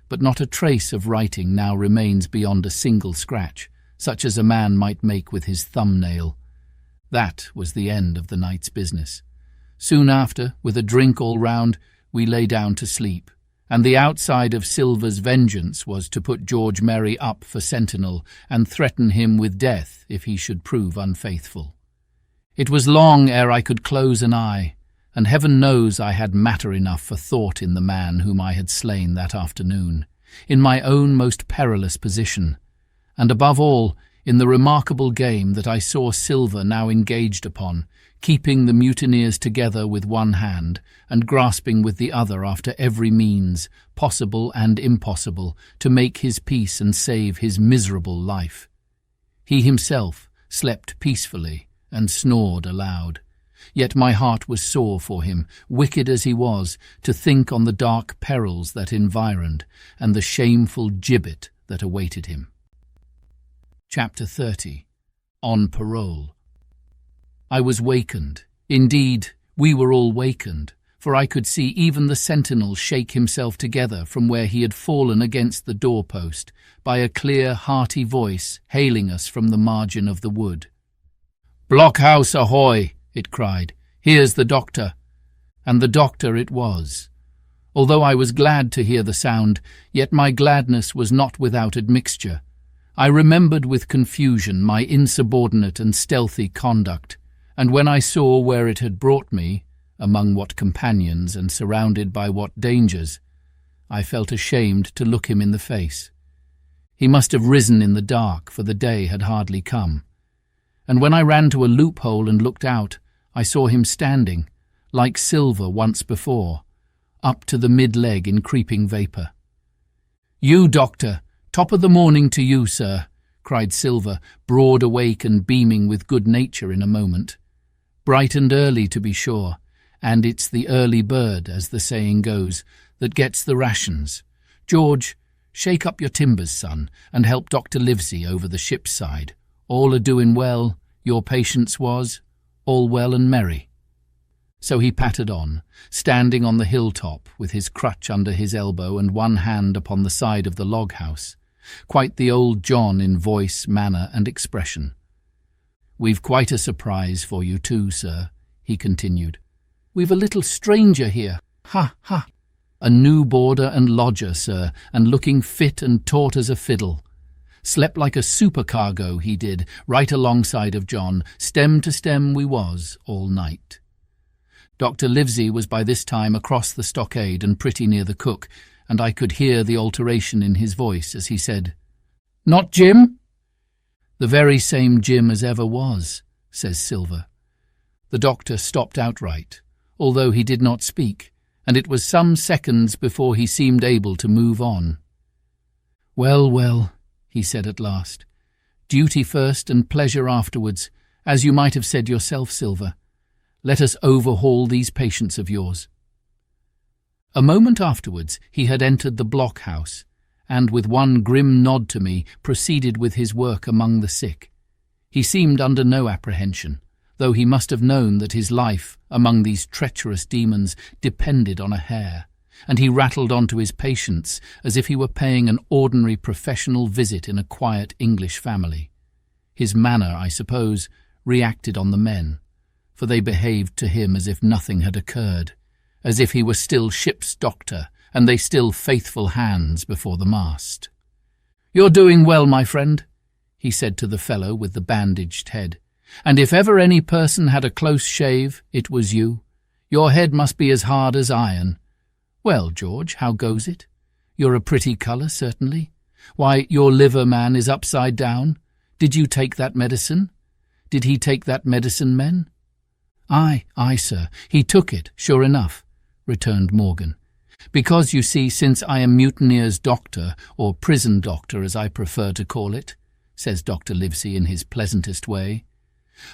but not a trace of writing now remains beyond a single scratch, such as a man might make with his thumbnail. That was the end of the night's business. Soon after, with a drink all round, we lay down to sleep, and the outside of Silver's vengeance was to put George Merry up for sentinel and threaten him with death if he should prove unfaithful. It was long ere I could close an eye, and heaven knows I had matter enough for thought in the man whom I had slain that afternoon, in my own most perilous position, and above all, in the remarkable game that I saw Silver now engaged upon, keeping the mutineers together with one hand, and grasping with the other after every means, possible and impossible, to make his peace and save his miserable life. He himself slept peacefully and snored aloud. Yet my heart was sore for him, wicked as he was, to think on the dark perils that environed, and the shameful gibbet that awaited him. Chapter 30. On Parole. I was wakened. Indeed, we were all wakened, for I could see even the sentinel shake himself together from where he had fallen against the doorpost, by a clear, hearty voice hailing us from the margin of the wood. "Blockhouse ahoy!" it cried. "Here's the doctor." And the doctor it was. Although I was glad to hear the sound, yet my gladness was not without admixture. I remembered with confusion my insubordinate and stealthy conduct, and when I saw where it had brought me, among what companions and surrounded by what dangers, I felt ashamed to look him in the face. He must have risen in the dark, for the day had hardly come. And when I ran to a loophole and looked out, I saw him standing, like Silver once before, up to the mid-leg in creeping vapour. "You, doctor, top of the morning to you, sir," cried Silver, broad awake and beaming with good nature in a moment. "Bright and early, to be sure, and it's the early bird, as the saying goes, that gets the rations. George, shake up your timbers, son, and help Dr. Livesey over the ship's side. All a-doing well, your patience was, all well and merry." So he pattered on, standing on the hilltop with his crutch under his elbow and one hand upon the side of the log-house, quite the old John in voice, manner and expression. "We've quite a surprise for you too, sir," he continued. "We've a little stranger here. Ha, ha! A new boarder and lodger, sir, and looking fit and taut as a fiddle. Slept like a supercargo, he did, right alongside of John. Stem to stem we was all night." Dr. Livesey was by this time across the stockade and pretty near the cook, and I could hear the alteration in his voice as he said, "Not Jim?" "The very same Jim as ever was," says Silver. The doctor stopped outright, although he did not speak, and it was some seconds before he seemed able to move on. "Well, well," he said at last. "Duty first and pleasure afterwards, as you might have said yourself, Silver. Let us overhaul these patients of yours." A moment afterwards he had entered the blockhouse, and with one grim nod to me proceeded with his work among the sick. He seemed under no apprehension, though he must have known that his life among these treacherous demons depended on a hair, and he rattled on to his patients as if he were paying an ordinary professional visit in a quiet English family. His manner, I suppose, reacted on the men, for they behaved to him as if nothing had occurred, as if he were still ship's doctor and they still faithful hands before the mast. "You're doing well, my friend," he said to the fellow with the bandaged head, "and if ever any person had a close shave, it was you. Your head must be as hard as iron. Well, George, how goes it? You're a pretty colour, certainly. Why, your liver man is upside down. Did you take that medicine? Did he take that medicine, men?" "Aye, sir, he took it, sure enough," returned Morgan. "Because, you see, since I am mutineer's doctor, or prison doctor as I prefer to call it," says Dr. Livesey in his pleasantest way,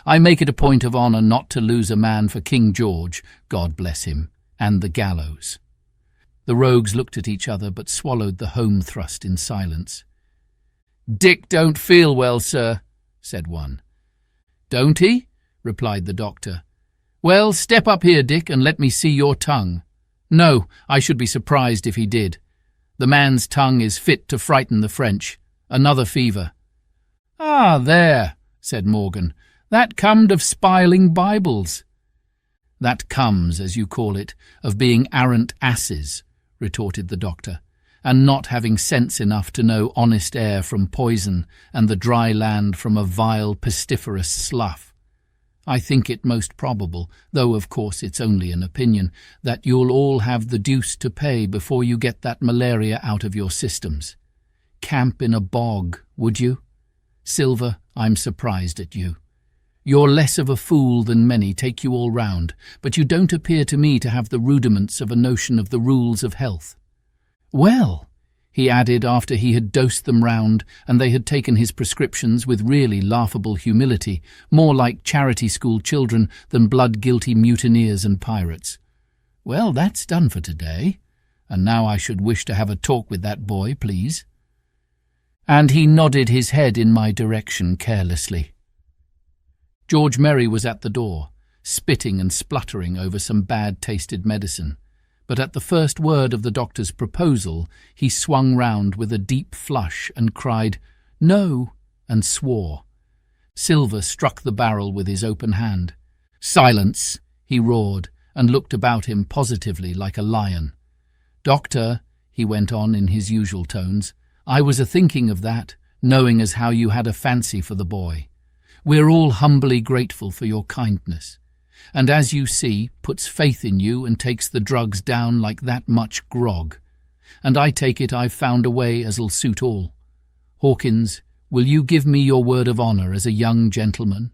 "I make it a point of honour not to lose a man for King George, God bless him, and the gallows." The rogues looked at each other but swallowed the home thrust in silence. "Dick don't feel well, sir," said one. "Don't he?" replied the doctor. "Well, step up here, Dick, and let me see your tongue." "No, I should be surprised if he did. The man's tongue is fit to frighten the French. Another fever." "Ah, there," said Morgan, "that comed of spiling Bibles." "That comes, as you call it, of being arrant asses," retorted the doctor, "and not having sense enough to know honest air from poison and the dry land from a vile pestiferous slough. I think it most probable, though of course it's only an opinion, that you'll all have the deuce to pay before you get that malaria out of your systems. Camp in a bog, would you? Silver, I'm surprised at you. You're less of a fool than many, take you all round, but you don't appear to me to have the rudiments of a notion of the rules of health. Well," he added after he had dosed them round and they had taken his prescriptions with really laughable humility, more like charity school children than blood-guilty mutineers and pirates. "Well, that's done for today, and now I should wish to have a talk with that boy, please." And he nodded his head in my direction carelessly. George Merry was at the door, spitting and spluttering over some bad-tasted medicine, but at the first word of the doctor's proposal he swung round with a deep flush and cried, "No," and swore. Silver struck the barrel with his open hand. "Silence!" he roared, and looked about him positively like a lion. "Doctor," he went on in his usual tones, "I was a-thinking of that, knowing as how you had a fancy for the boy. We're all humbly grateful for your kindness, and as you see, puts faith in you and takes the drugs down like that much grog. And I take it I've found a way as'll suit all. Hawkins, will you give me your word of honour as a young gentleman?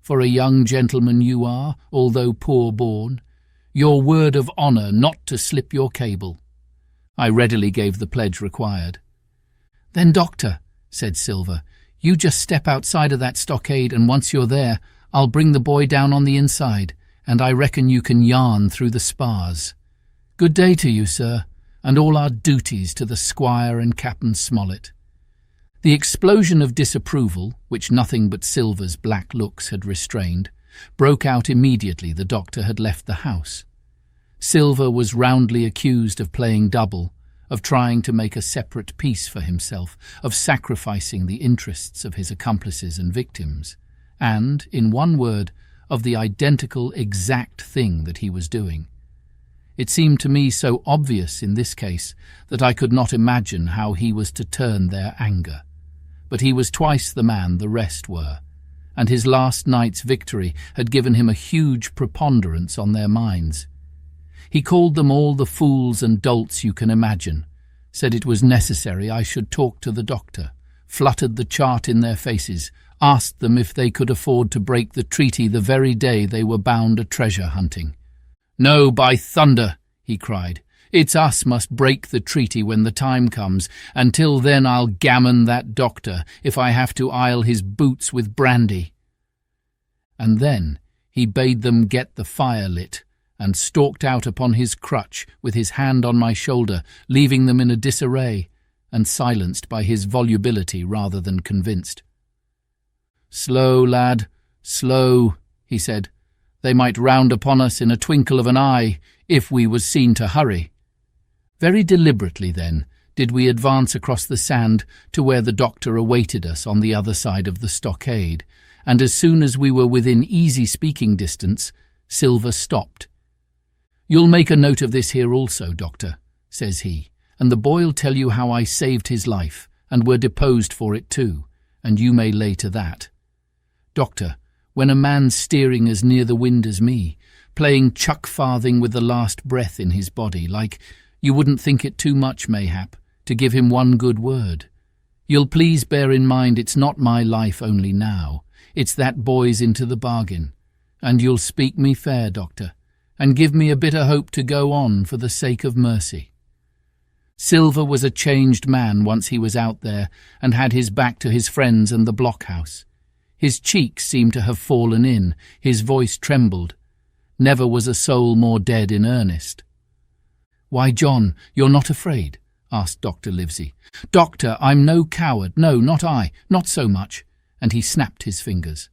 For a young gentleman you are, although poor-born. Your word of honour not to slip your cable." I readily gave the pledge required. "Then, Doctor," said Silver, "you just step outside of that stockade, and once you're there, I'll bring the boy down on the inside, and I reckon you can yarn through the spars. Good day to you, sir, and all our duties to the Squire and Captain Smollett." The explosion of disapproval, which nothing but Silver's black looks had restrained, broke out immediately the doctor had left the house. Silver was roundly accused of playing double, of trying to make a separate peace for himself, of sacrificing the interests of his accomplices and victims, and, in one word, of the identical exact thing that he was doing. It seemed to me so obvious in this case that I could not imagine how he was to turn their anger. But he was twice the man the rest were, and his last night's victory had given him a huge preponderance on their minds. He called them all the fools and dolts you can imagine, said it was necessary I should talk to the doctor, fluttered the chart in their faces, asked them if they could afford to break the treaty the very day they were bound a treasure hunting. "No, by thunder," he cried, "it's us must break the treaty when the time comes, and till then I'll gammon that doctor if I have to ile his boots with brandy." And then he bade them get the fire lit, and stalked out upon his crutch with his hand on my shoulder, leaving them in a disarray, and silenced by his volubility rather than convinced. "Slow, lad, slow," he said. "They might round upon us in a twinkle of an eye, if we was seen to hurry." Very deliberately, then, did we advance across the sand to where the doctor awaited us on the other side of the stockade, and as soon as we were within easy speaking distance, Silver stopped. "You'll make a note of this here also, Doctor," says he, and the boy'll tell you how I saved his life, and were deposed for it too, and you may lay to that. Doctor, when a man's steering as near the wind as me, playing chuck-farthing with the last breath in his body, like, you wouldn't think it too much, mayhap, to give him one good word. You'll please bear in mind it's not my life only now, it's that boy's into the bargain. And you'll speak me fair, Doctor, and give me a bit of hope to go on for the sake of mercy. Silver was a changed man once he was out there and had his back to his friends and the blockhouse. His cheeks seemed to have fallen in, his voice trembled. Never was a soul more dead in earnest. "Why, John, you're not afraid?" asked Dr. Livesey. "Doctor, I'm no coward, no, not I, not so much," and he snapped his fingers.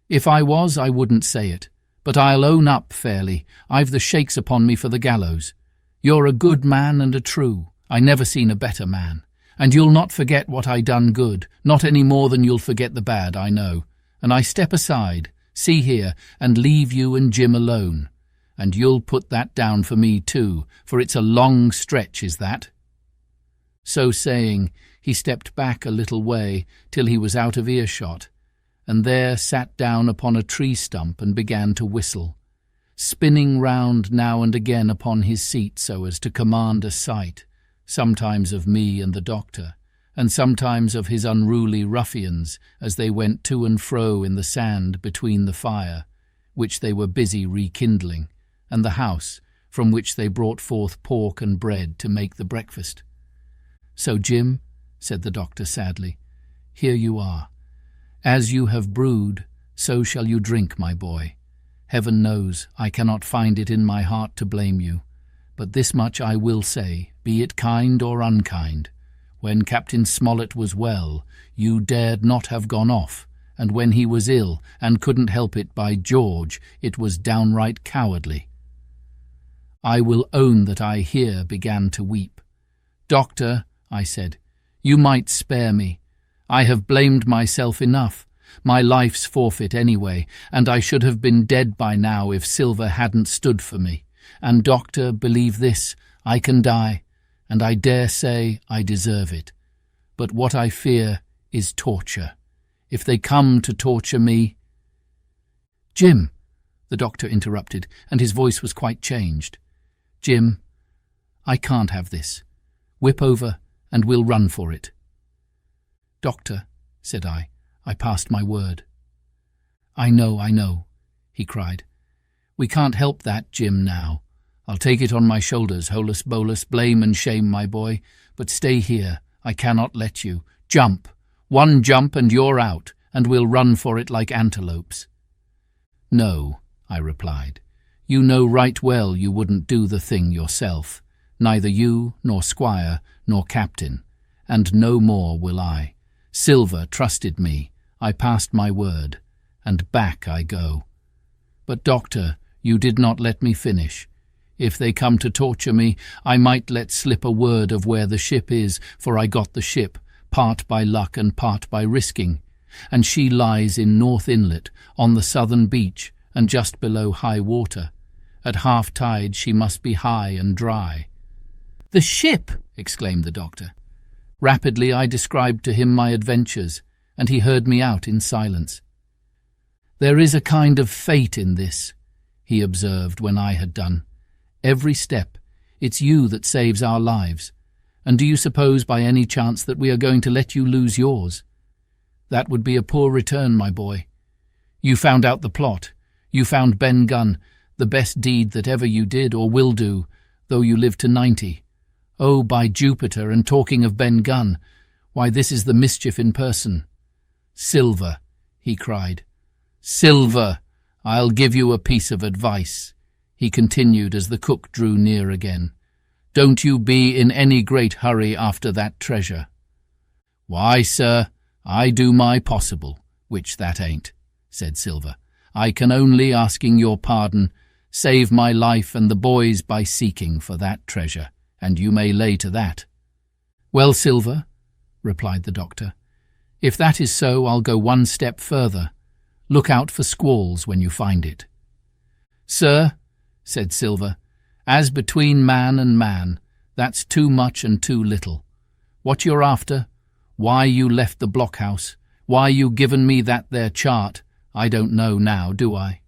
"If I was, I wouldn't say it, but I'll own up fairly, I've the shakes upon me for the gallows. You're a good man and a true, I never seen a better man, and you'll not forget what I done good, not any more than you'll forget the bad, I know, and I step aside, see here, and leave you and Jim alone, and you'll put that down for me too, for it's a long stretch, is that?" So saying, he stepped back a little way till he was out of earshot, and there sat down upon a tree stump and began to whistle, spinning round now and again upon his seat so as to command a sight, sometimes of me and the doctor, and sometimes of his unruly ruffians as they went to and fro in the sand between the fire, which they were busy rekindling, and the house, from which they brought forth pork and bread to make the breakfast. "So, Jim," said the doctor sadly, "here you are. As you have brewed, so shall you drink, my boy. Heaven knows I cannot find it in my heart to blame you, but this much I will say, be it kind or unkind. When Captain Smollett was well, you dared not have gone off, and when he was ill and couldn't help it, by George, it was downright cowardly." I will own that I here began to weep. "Doctor," I said, "you might spare me. I have blamed myself enough. My life's forfeit anyway, and I should have been dead by now if Silver hadn't stood for me. And, Doctor, believe this, I can die, and I dare say I deserve it. But what I fear is torture. If they come to torture me—" "Jim," the doctor interrupted, and his voice was quite changed. "Jim, I can't have this. Whip over, and we'll run for it." "Doctor," said I passed my word. I know," he cried. "We can't help that, Jim, now. I'll take it on my shoulders, holus bolus, blame and shame, my boy, but stay here, I cannot let you. Jump, one jump and you're out, and we'll run for it like antelopes." "No," I replied, "you know right well you wouldn't do the thing yourself, neither you, nor Squire, nor Captain, and no more will I. Silver trusted me, I passed my word, and back I go. But, Doctor, you did not let me finish. If they come to torture me, I might let slip a word of where the ship is, for I got the ship, part by luck and part by risking, and she lies in North Inlet, on the southern beach, and just below high water. At half-tide she must be high and dry." "The ship!" exclaimed the doctor. Rapidly I described to him my adventures, and he heard me out in silence. "There is a kind of fate in this," he observed when I had done. "Every step, it's you that saves our lives. And do you suppose by any chance that we are going to let you lose yours? That would be a poor return, my boy. You found out the plot. You found Ben Gunn, the best deed that ever you did or will do, though you live to 90. Oh, by Jupiter, and talking of Ben Gunn, why, this is the mischief in person. Silver," he cried. "Silver, I'll give you a piece of advice," he continued as the cook drew near again. "Don't you be in any great hurry after that treasure." "Why, sir, I do my possible, which that ain't," said Silver. "I can only, asking your pardon, save my life and the boys by seeking for that treasure, and you may lay to that." "Well, Silver," replied the doctor, "if that is so, I'll go one step further. Look out for squalls when you find it." "Sir," said Silver, "as between man and man, That's too much and too little. What you're after, why you left the blockhouse, why you given me that there chart, I don't know now, do I?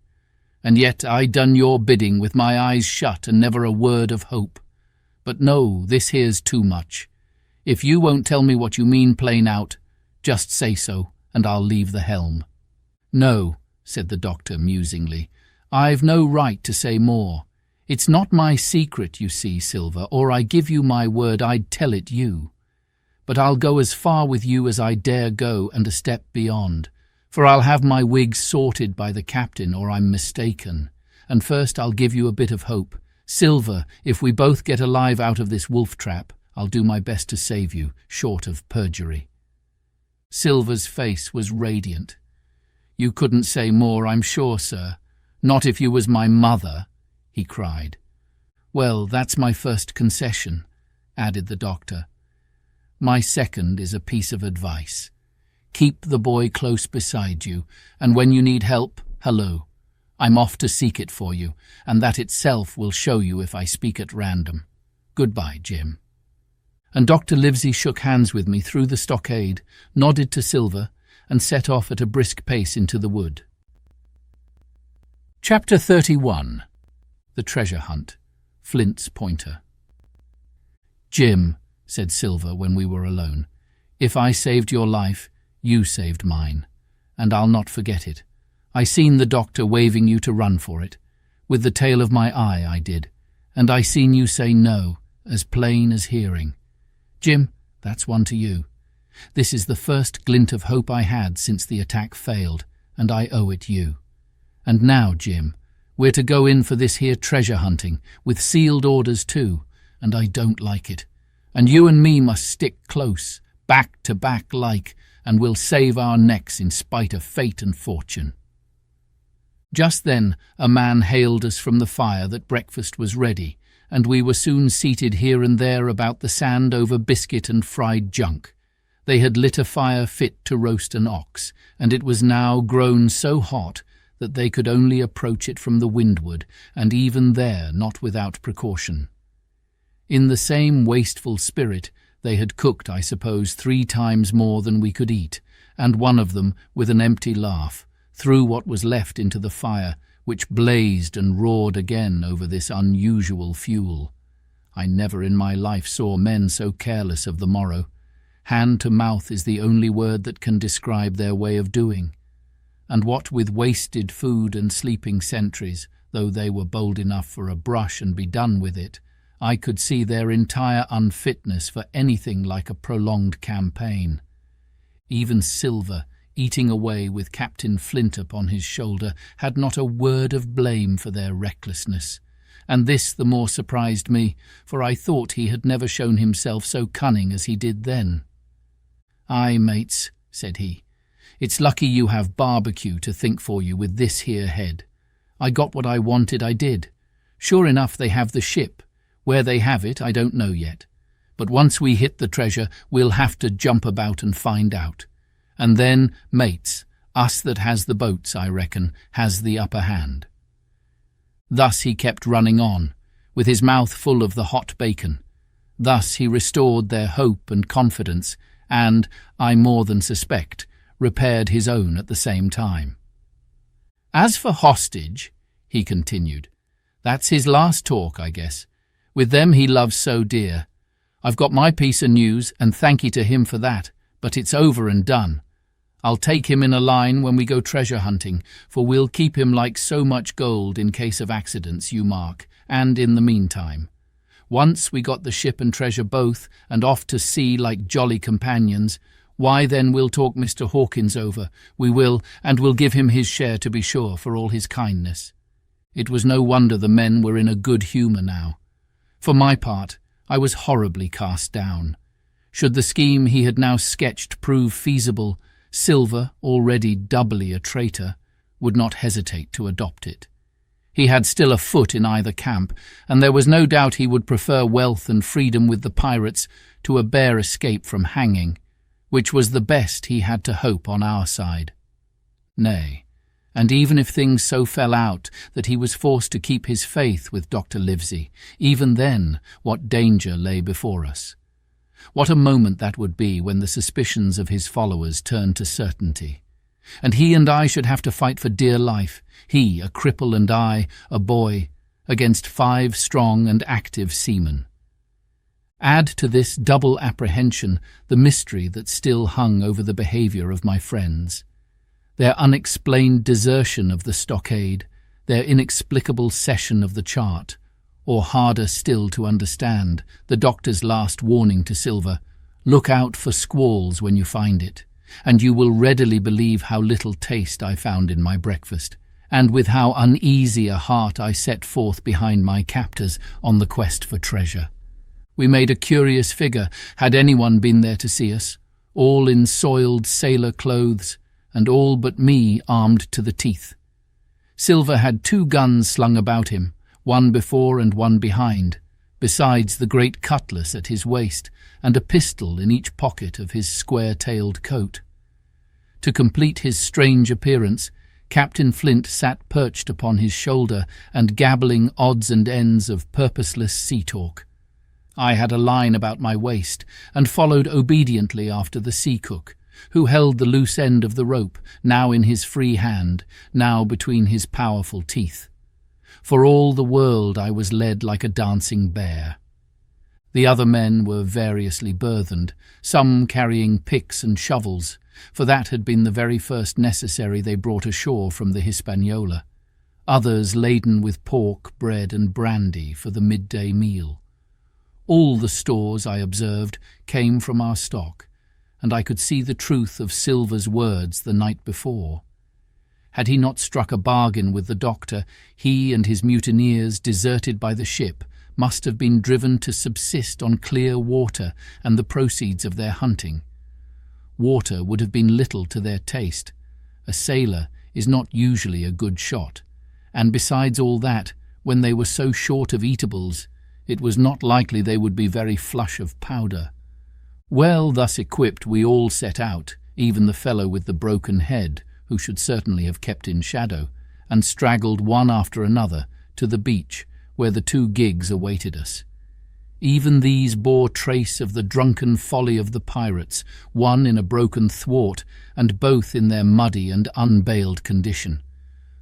And yet I done your bidding with my eyes shut and never a word of hope. But no, this here's too much. If you won't tell me what you mean plain out, just say so, and I'll leave the helm." "No," said the doctor musingly, "I've no right to say more. It's not my secret, you see, Silver, or I give you my word I'd tell it you. But I'll go as far with you as I dare go and a step beyond, for I'll have my wigs sorted by the captain or I'm mistaken. And first I'll give you a bit of hope. Silver, if we both get alive out of this wolf trap, I'll do my best to save you, short of perjury." Silver's face was radiant. "You couldn't say more, I'm sure, sir. Not if you was my mother," he cried. "Well, that's my first concession," added the doctor. "My second is a piece of advice. Keep the boy close beside you, and when you need help, hello. I'm off to seek it for you, and that itself will show you if I speak at random. Goodbye, Jim." And Dr. Livesey shook hands with me through the stockade, nodded to Silver, and set off at a brisk pace into the wood. Chapter 31. The Treasure Hunt. Flint's Pointer. "Jim," said Silver when we were alone, "if I saved your life, you saved mine, and I'll not forget it. I seen the doctor waving you to run for it. With the tail of my eye I did, and I seen you say no, as plain as hearing. Jim, that's one to you. This is the first glint of hope I had since the attack failed, and I owe it you. And now, Jim, we're to go in for this here treasure hunting, with sealed orders too, and I don't like it. And you and me must stick close, back to back like, and we'll save our necks in spite of fate and fortune." Just then a man hailed us from the fire that breakfast was ready, and we were soon seated here and there about the sand over biscuit and fried junk. They had lit a fire fit to roast an ox, and it was now grown so hot that they could only approach it from the windward, and even there not without precaution. In the same wasteful spirit, they had cooked, I suppose, 3 times more than we could eat, and one of them, with an empty laugh, threw what was left into the fire, which blazed and roared again over this unusual fuel. I never in my life saw men so careless of the morrow. Hand to mouth is the only word that can describe their way of doing. And what with wasted food and sleeping sentries, though they were bold enough for a brush and be done with it, I could see their entire unfitness for anything like a prolonged campaign. Even Silver, eating away with Captain Flint upon his shoulder, had not a word of blame for their recklessness, and this the more surprised me, for I thought he had never shown himself so cunning as he did then. "Aye, mates," said he, "it's lucky you have barbecue to think for you with this here head. I got what I wanted, I did. Sure enough they have the ship. Where they have it I don't know yet, but once we hit the treasure we'll have to jump about and find out. And then, mates, us that has the boats, I reckon, has the upper hand." Thus he kept running on, with his mouth full of the hot bacon. Thus he restored their hope and confidence, and, I more than suspect, repaired his own at the same time. "As for hostage," he continued, "that's his last talk, I guess. With them he loves so dear. I've got my piece of news, and thank ye to him for that, but it's over and done. I'll take him in a line when we go treasure hunting, for we'll keep him like so much gold in case of accidents, you mark, and in the meantime. Once we got the ship and treasure both, and off to sea like jolly companions, why then we'll talk Mr. Hawkins over, we will, and we'll give him his share to be sure, for all his kindness." It was no wonder the men were in a good humour now. For my part, I was horribly cast down. Should the scheme he had now sketched prove feasible, Silver, already doubly a traitor, would not hesitate to adopt it. He had still a foot in either camp, and there was no doubt he would prefer wealth and freedom with the pirates to a bare escape from hanging, which was the best he had to hope on our side. Nay, And even if things so fell out that he was forced to keep his faith with Dr. Livesey, even then what danger lay before us. What a moment that would be when the suspicions of his followers turned to certainty. And he and I should have to fight for dear life, he, a cripple, and I, a boy, against 5 strong and active seamen. Add to this double apprehension the mystery that still hung over the behaviour of my friends. Their unexplained desertion of the Stockade, their inexplicable cession of the chart, or harder still to understand, the doctor's last warning to Silver, "Look out for squalls when you find it," and you will readily believe how little taste I found in my breakfast, and with how uneasy a heart I set forth behind my captors on the quest for treasure. We made a curious figure, had anyone been there to see us, all in soiled sailor clothes, and all but me armed to the teeth. Silver had 2 guns slung about him, one before and one behind, besides the great cutlass at his waist, and a pistol in each pocket of his square-tailed coat. To complete his strange appearance, Captain Flint sat perched upon his shoulder and gabbling odds and ends of purposeless sea-talk. I had a line about my waist, and followed obediently after the sea-cook, who held the loose end of the rope, now in his free hand, now between his powerful teeth. For all the world I was led like a dancing bear. The other men were variously burthened, some carrying picks and shovels, for that had been the very first necessary they brought ashore from the Hispaniola, others laden with pork, bread, and brandy for the midday meal. All the stores, I observed, came from our stock, and I could see the truth of Silver's words the night before. Had he not struck a bargain with the doctor, he and his mutineers, deserted by the ship, must have been driven to subsist on clear water and the proceeds of their hunting. Water would have been little to their taste. A sailor is not usually a good shot, and besides all that, when they were so short of eatables, it was not likely they would be very flush of powder. Well, thus equipped, we all set out, even the fellow with the broken head, who should certainly have kept in shadow, and straggled one after another to the beach, where the 2 gigs awaited us. Even these bore trace of the drunken folly of the pirates, one in a broken thwart, and both in their muddy and unbailed condition.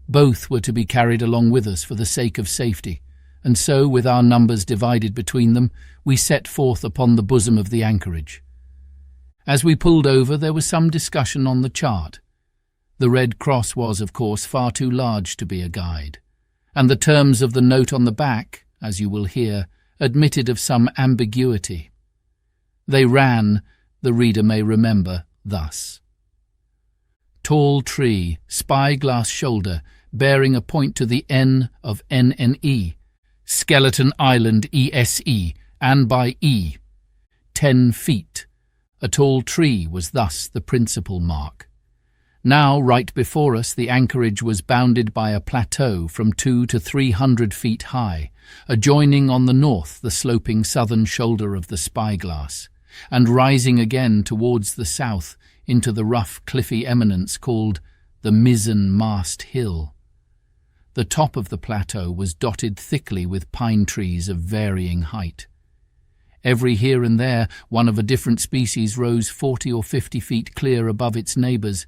Both were to be carried along with us for the sake of safety, and so, with our numbers divided between them, we set forth upon the bosom of the anchorage. As we pulled over, there was some discussion on the chart. The Red Cross was, of course, far too large to be a guide, and the terms of the note on the back, as you will hear, admitted of some ambiguity. They ran, the reader may remember, thus: "Tall tree, spyglass shoulder, bearing a point to the N of NNE, Skeleton Island ESE, and by E. 10 feet. A tall tree was thus the principal mark. Now, right before us, the anchorage was bounded by a plateau from 200 to 300 feet high, adjoining on the north the sloping southern shoulder of the spyglass, and rising again towards the south into the rough cliffy eminence called the mizzen-mast hill. The top of the plateau was dotted thickly with pine trees of varying height. Every here and there one of a different species rose 40 or 50 feet clear above its neighbours,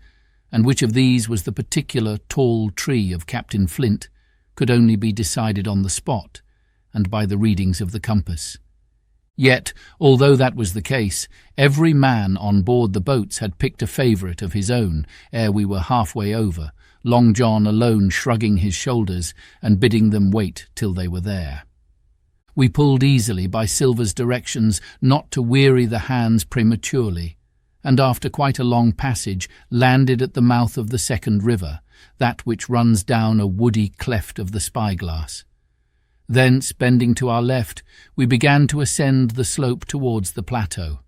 and which of these was the particular tall tree of Captain Flint could only be decided on the spot and by the readings of the compass. Yet, although that was the case, every man on board the boats had picked a favourite of his own ere we were halfway over, Long John alone shrugging his shoulders and bidding them wait till they were there. We pulled easily by Silver's directions not to weary the hands prematurely, and after quite a long passage landed at the mouth of the second river, that which runs down a woody cleft of the spyglass. Thence, bending to our left, we began to ascend the slope towards the plateau.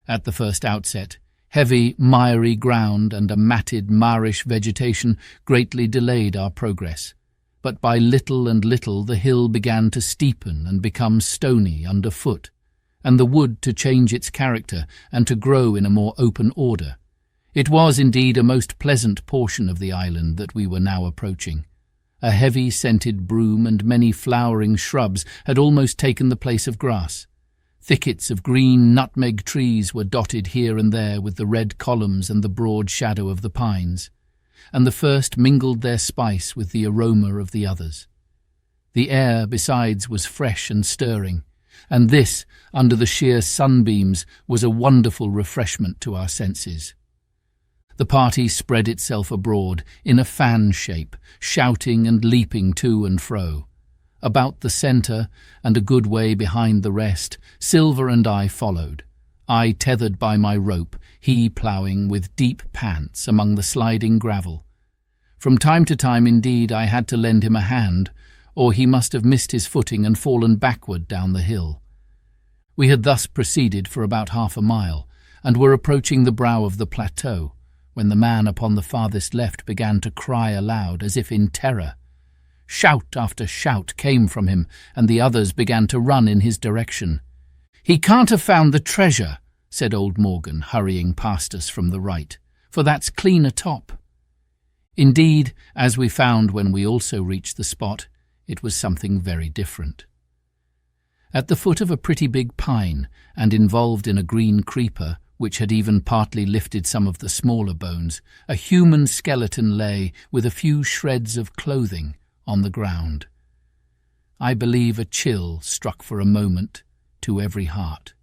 At the first outset, heavy, miry ground and a matted, marish vegetation greatly delayed our progress, but by little and little the hill began to steepen and become stony underfoot, and the wood to change its character and to grow in a more open order. It was indeed a most pleasant portion of the island that we were now approaching. A heavy scented broom and many flowering shrubs had almost taken the place of grass. Thickets of green nutmeg trees were dotted here and there with the red columns and the broad shadow of the pines, and the first mingled their spice with the aroma of the others. The air, besides, was fresh and stirring, and this, under the sheer sunbeams, was a wonderful refreshment to our senses. The party spread itself abroad in a fan shape, shouting and leaping to and fro. About the centre, and a good way behind the rest, Silver and I followed, I tethered by my rope, he ploughing with deep pants among the sliding gravel. From time to time, indeed, I had to lend him a hand, or he must have missed his footing and fallen backward down the hill. We had thus proceeded for about half a mile, and were approaching the brow of the plateau, when the man upon the farthest left began to cry aloud as if in terror. Shout after shout came from him, and the others began to run in his direction. "He can't have found the treasure," said old Morgan, hurrying past us from the right, "for that's clean atop." Indeed, as we found when we also reached the spot, it was something very different. At the foot of a pretty big pine, and involved in a green creeper, which had even partly lifted some of the smaller bones, a human skeleton lay with a few shreds of clothing on the ground. I believe a chill struck for a moment to every heart.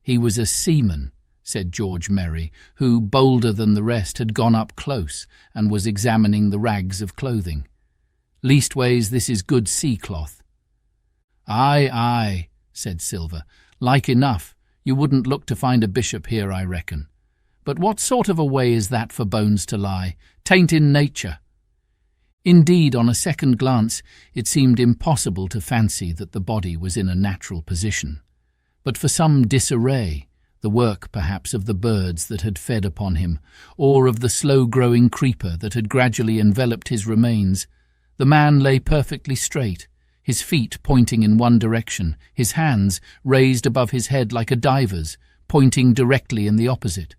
"He was a seaman," said George Merry, who, bolder than the rest, had gone up close and was examining the rags of clothing. "Leastways, this is good sea cloth." "Aye, aye," said Silver. "Like enough. You wouldn't look to find a bishop here, I reckon. But what sort of a way is that for bones to lie? 'Tain't in nature." Indeed, on a second glance, it seemed impossible to fancy that the body was in a natural position. But for some disarray, the work perhaps of the birds that had fed upon him, or of the slow-growing creeper that had gradually enveloped his remains, the man lay perfectly straight, his feet pointing in one direction, his hands raised above his head like a diver's, pointing directly in the opposite.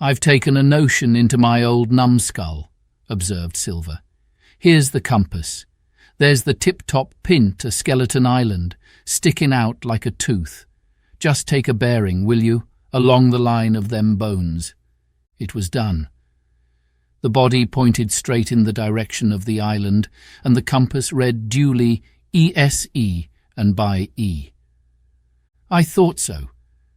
"I've taken a notion into my old numbskull," observed Silver. "Here's the compass. There's the tip-top pint, a skeleton island, sticking out like a tooth. Just take a bearing, will you, along the line of them bones." It was done. The body pointed straight in the direction of the island, and the compass read duly ESE and by E. "I thought so,"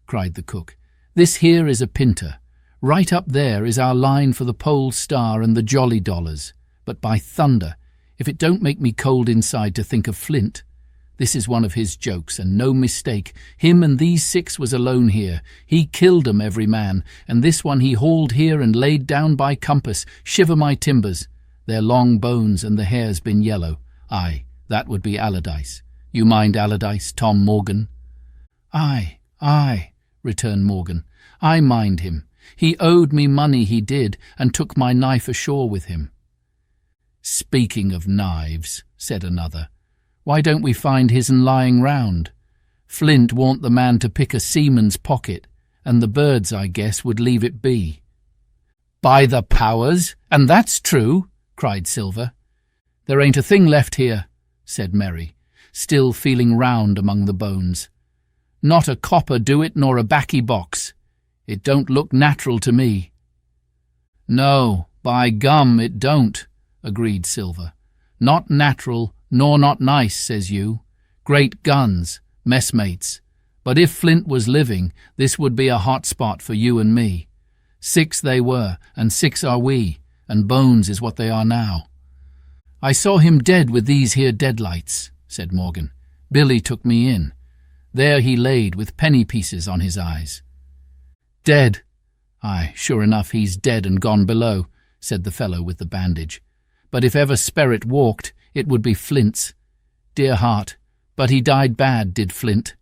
cried the cook. "This here is a pinter. Right up there is our line for the Pole Star and the Jolly Dollars. But by thunder, if it don't make me cold inside to think of Flint. This is one of his jokes, and no mistake. Him and these 6 was alone here. He killed 'em every man, and this one he hauled here and laid down by compass. Shiver my timbers. Their long bones and the hair's been yellow. Aye, that would be Allardyce. You mind Allardyce, Tom Morgan?" "Aye, aye," returned Morgan. "I mind him. He owed me money, he did, and took my knife ashore with him." "Speaking of knives," said another, "why don't we find his'n lying round? Flint warn't the man to pick a seaman's pocket, and the birds, I guess, would leave it be." "By the powers, and that's true," cried Silver. "There ain't a thing left here," said Merry, still feeling round among the bones. "Not a copper do it, nor a baccy box. It don't look natural to me." "No, by gum, it don't," agreed Silver. "Not natural, nor not nice, says you. Great guns, messmates. But if Flint was living, this would be a hot spot for you and me. 6 they were, and 6 are we, and bones is what they are now." "I saw him dead with these here deadlights," said Morgan. "Billy took me in. There he laid with penny pieces on his eyes." "Dead? Aye, sure enough he's dead and gone below," said the fellow with the bandage. "But if ever spirit walked, it would be Flint's. Dear heart, but he died bad, did Flint."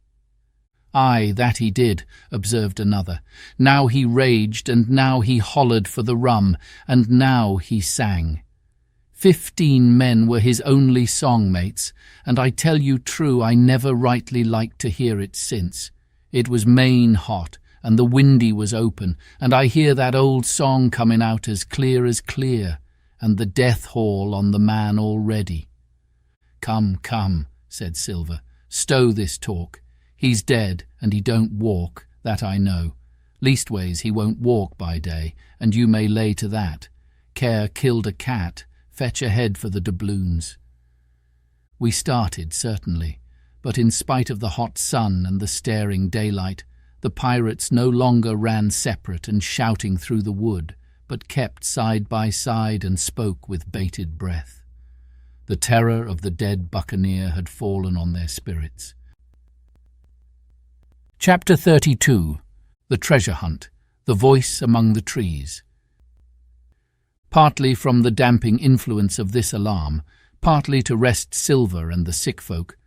"Aye, that he did," observed another. "Now he raged, and now he hollered for the rum, and now he sang. 15 men were his only song-mates, and I tell you true I never rightly liked to hear it since. It was main hot, and the windy was open, and I hear that old song coming out as clear, and the death hall on the man already. Come, come, said Silver, stow this talk. He's dead, and he don't walk, that I know. Leastways he won't walk by day, and you may lay to that. Care killed a cat, fetch a head for the doubloons. We started, certainly, but in spite of the hot sun and the staring daylight, the pirates no longer ran separate and shouting through the wood, but kept side by side and spoke with bated breath. The terror of the dead buccaneer had fallen on their spirits. Chapter 32. The Treasure Hunt. The Voice Among the Trees. Partly from the damping influence of this alarm, partly to rest Silver and the sick folk,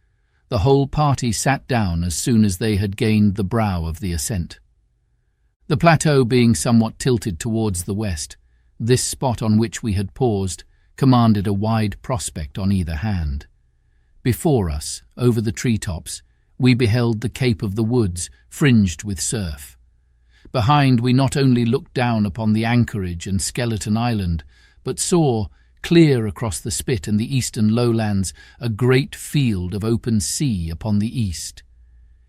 the whole party sat down as soon as they had gained the brow of the ascent. The plateau being somewhat tilted towards the west, this spot on which we had paused commanded a wide prospect on either hand. Before us, over the tree-tops, we beheld the Cape of the Woods fringed with surf. Behind we not only looked down upon the anchorage and Skeleton Island, but saw, clear across the spit and the eastern lowlands, a great field of open sea upon the east.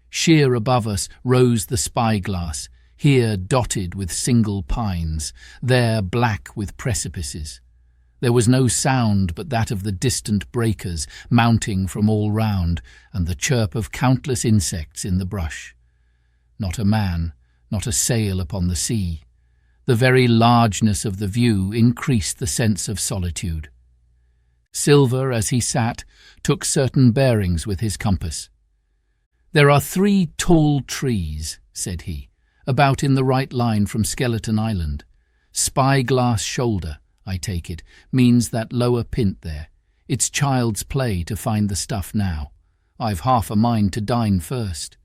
Sheer above us rose the spyglass, here dotted with single pines, there black with precipices. There was no sound but that of the distant breakers mounting from all round, and the chirp of countless insects in the brush. Not a man, not a sail upon the sea. The very largeness of the view increased the sense of solitude. Silver, as he sat, took certain bearings with his compass. "There are 3 tall trees," said he, "about in the right line from Skeleton Island. Spyglass shoulder, I take it, means that lower pint there. It's child's play to find the stuff now. I've half a mind to dine first."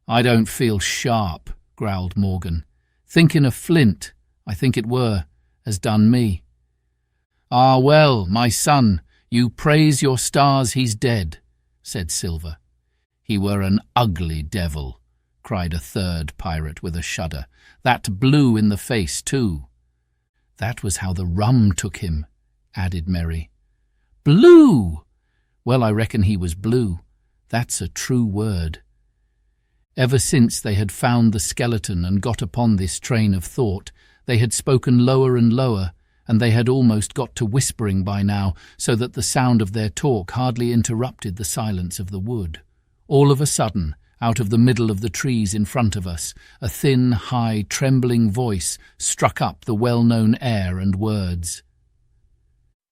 "I don't feel sharp," growled Morgan. "Thinking of Flint, I think it were, has done me." "Ah, well, my son, you praise your stars he's dead," said Silver. "He were an ugly devil," cried a third pirate with a shudder. "That blue in the face, too." "That was how the rum took him," added Merry. "Blue! Well, I reckon he was blue. That's a true word." Ever since they had found the skeleton and got upon this train of thought, they had spoken lower and lower, and they had almost got to whispering by now, so that the sound of their talk hardly interrupted the silence of the wood. All of a sudden, out of the middle of the trees in front of us, a thin, high, trembling voice struck up the well-known air and words.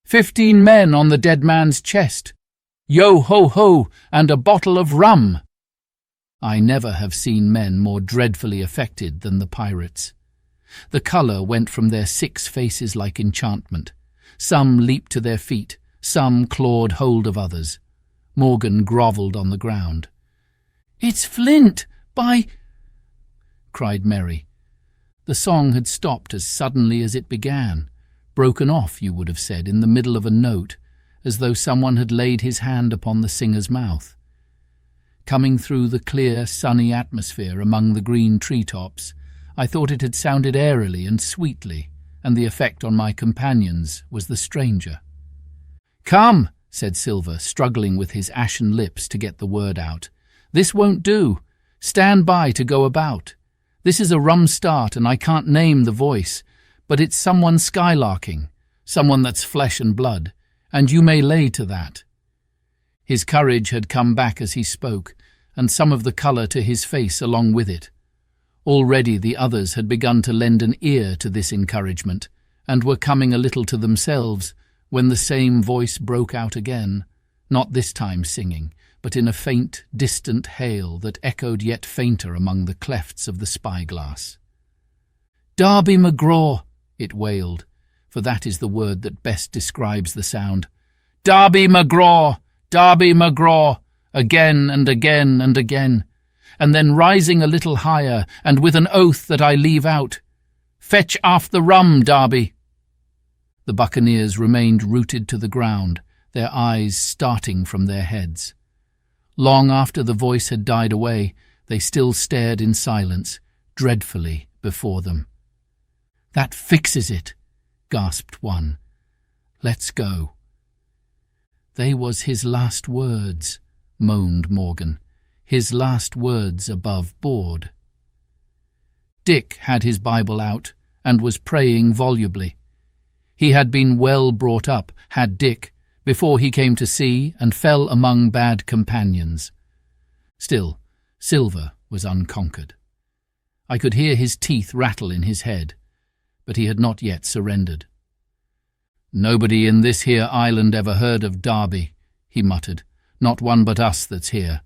"15 men on the dead man's chest! Yo-ho-ho, and a bottle of rum!" I never have seen men more dreadfully affected than the pirates. The colour went from their 6 faces like enchantment. Some leaped to their feet, some clawed hold of others. Morgan grovelled on the ground. "It's Flint, by—" cried Merry. The song had stopped as suddenly as it began, broken off, you would have said, in the middle of a note, as though someone had laid his hand upon the singer's mouth. Coming through the clear, sunny atmosphere among the green tree-tops, I thought it had sounded airily and sweetly, and the effect on my companions was the stranger. "Come," said Silver, struggling with his ashen lips to get the word out. "This won't do. Stand by to go about. This is a rum start, and I can't name the voice, but it's someone skylarking, someone that's flesh and blood, and you may lay to that." His courage had come back as he spoke, and some of the colour to his face along with it. Already the others had begun to lend an ear to this encouragement, and were coming a little to themselves, when the same voice broke out again, not this time singing, but in a faint, distant hail that echoed yet fainter among the clefts of the spyglass. "Darby McGraw," it wailed, for that is the word that best describes the sound. "Darby McGraw! Darby McGraw!" again and again and again, and then rising a little higher, and with an oath that I leave out, "Fetch aft the rum, Darby!" The buccaneers remained rooted to the ground, their eyes starting from their heads. Long after the voice had died away, they still stared in silence, dreadfully before them. "That fixes it," gasped one. "Let's go." "They was his last words," moaned Morgan. "His last words above board." Dick had his Bible out and was praying volubly. He had been well brought up, had Dick, before he came to sea and fell among bad companions. Still, Silver was unconquered. I could hear his teeth rattle in his head, but he had not yet surrendered. "Nobody in this here island ever heard of Derby," he muttered. "Not one but us that's here."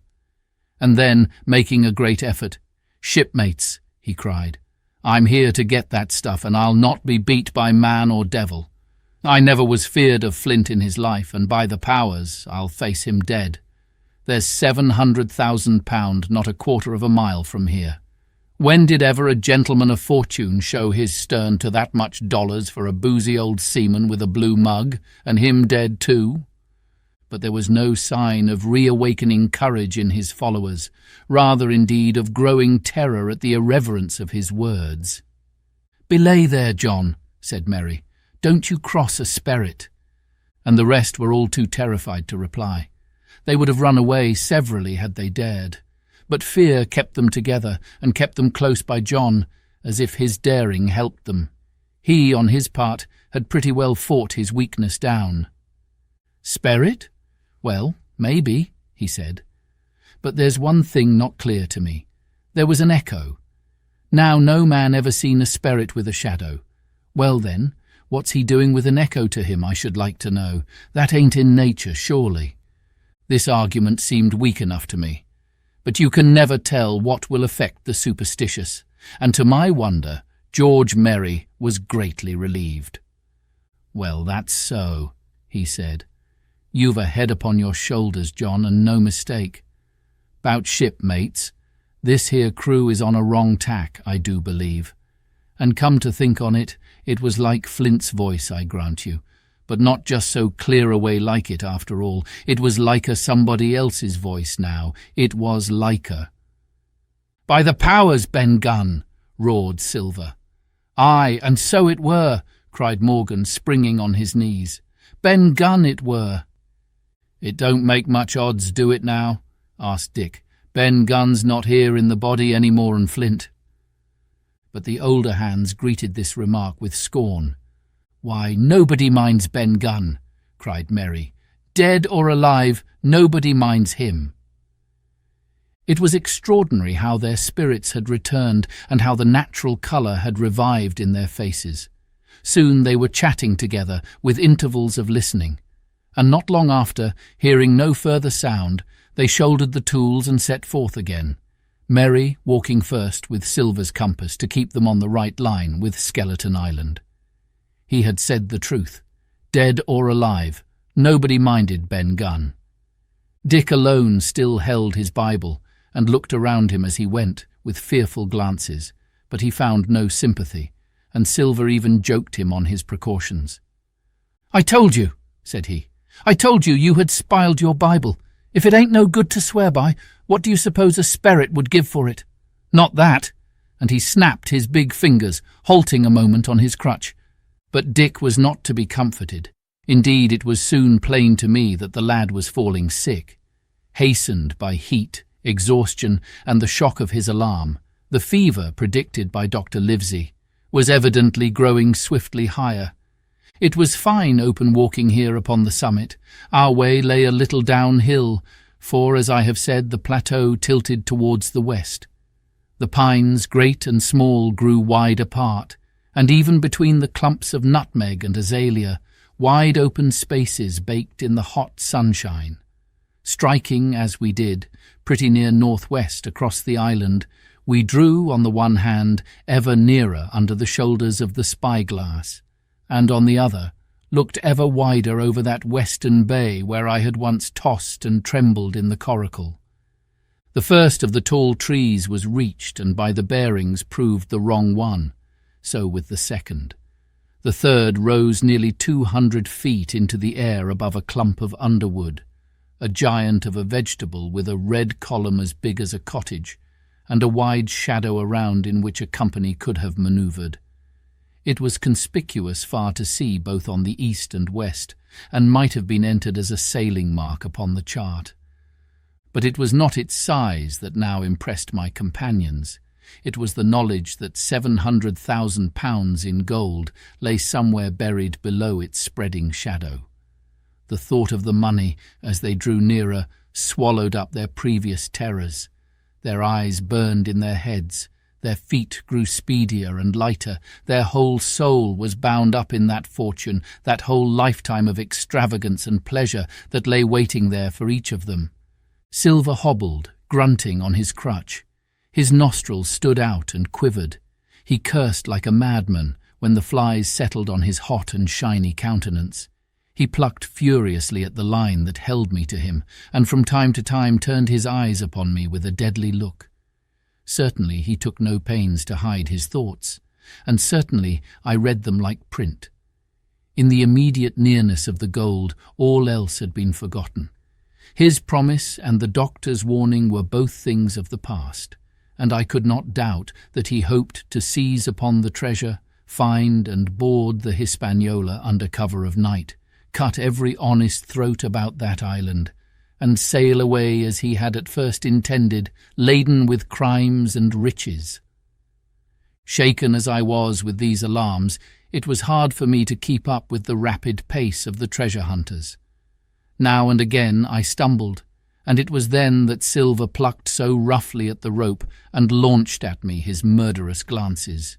And then, making a great effort, "Shipmates," he cried, "I'm here to get that stuff, and I'll not be beat by man or devil. I never was feared of Flint in his life, and by the powers, I'll face him dead. There's £700,000 not a quarter of a mile from here. When did ever a gentleman of fortune show his stern to that much dollars for a boozy old seaman with a blue mug, and him dead too?" But there was no sign of reawakening courage in his followers, rather indeed of growing terror at the irreverence of his words. "Belay there, John," said Mary. "Don't you cross a sperrit." And the rest were all too terrified to reply. They would have run away severally had they dared, but fear kept them together and kept them close by John, as if his daring helped them. He, on his part, had pretty well fought his weakness down. "Sperrit? Well, maybe," he said. "But there's one thing not clear to me. There was an echo. Now no man ever seen a sperrit with a shadow. Well then, what's he doing with an echo to him, I should like to know? That ain't in nature, surely." This argument seemed weak enough to me. But you can never tell what will affect the superstitious, and to my wonder, George Merry was greatly relieved. "Well, that's so," he said. "You've a head upon your shoulders, John, and no mistake. 'Bout ship, mates, this here crew is on a wrong tack, I do believe. And come to think on it, it was like Flint's voice, I grant you, but not just so clear away like it after all. It was liker somebody else's voice now. It was liker." "By the powers, Ben Gunn!" roared Silver. "Aye, and so it were," cried Morgan, springing on his knees. "Ben Gunn it were." "It don't make much odds, do it now?" asked Dick. "Ben Gunn's not here in the body any more'n Flint." But the older hands greeted this remark with scorn. "Why, nobody minds Ben Gunn," cried Merry. "Dead or alive, nobody minds him." It was extraordinary how their spirits had returned and how the natural colour had revived in their faces. Soon they were chatting together, with intervals of listening, and not long after, hearing no further sound, they shouldered the tools and set forth again, Merry walking first with Silver's compass to keep them on the right line with Skeleton Island. He had said the truth. Dead or alive, nobody minded Ben Gunn. Dick alone still held his Bible and looked around him as he went, with fearful glances, but he found no sympathy, and Silver even joked him on his precautions. "I told you," said he. "I told you you had spiled your Bible. If it ain't no good to swear by, what do you suppose a sperrit would give for it? Not that." And he snapped his big fingers, halting a moment on his crutch. But Dick was not to be comforted. Indeed, it was soon plain to me that the lad was falling sick. Hastened by heat, exhaustion, and the shock of his alarm, the fever predicted by Dr. Livesey was evidently growing swiftly higher. It was fine open walking here upon the summit. Our way lay a little downhill, for, as I have said, the plateau tilted towards the west. The pines, great and small, grew wide apart, and even between the clumps of nutmeg and azalea, wide open spaces baked in the hot sunshine. Striking, as we did, pretty near northwest across the island, we drew, on the one hand, ever nearer under the shoulders of the spyglass, and on the other, looked ever wider over that western bay where I had once tossed and trembled in the Coracle. The first of the tall trees was reached, and by the bearings proved the wrong one. So with the second. The third rose nearly 200 feet into the air above a clump of underwood, a giant of a vegetable with a red column as big as a cottage, and a wide shadow around in which a company could have manoeuvred. It was conspicuous far to sea both on the east and west, and might have been entered as a sailing mark upon the chart. But it was not its size that now impressed my companions. It was the knowledge that £700,000 in gold lay somewhere buried below its spreading shadow. The thought of the money, as they drew nearer, swallowed up their previous terrors. Their eyes burned in their heads, their feet grew speedier and lighter, their whole soul was bound up in that fortune, that whole lifetime of extravagance and pleasure that lay waiting there for each of them. Silver hobbled, grunting on his crutch. His nostrils stood out and quivered. He cursed like a madman when the flies settled on his hot and shiny countenance. He plucked furiously at the line that held me to him, and from time to time turned his eyes upon me with a deadly look. Certainly he took no pains to hide his thoughts, and certainly I read them like print. In the immediate nearness of the gold, all else had been forgotten. His promise and the doctor's warning were both things of the past, and I could not doubt that he hoped to seize upon the treasure, find and board the Hispaniola under cover of night, cut every honest throat about that island, and sail away as he had at first intended, laden with crimes and riches. Shaken as I was with these alarms, it was hard for me to keep up with the rapid pace of the treasure hunters. Now and again I stumbled, and it was then that Silver plucked so roughly at the rope and launched at me his murderous glances.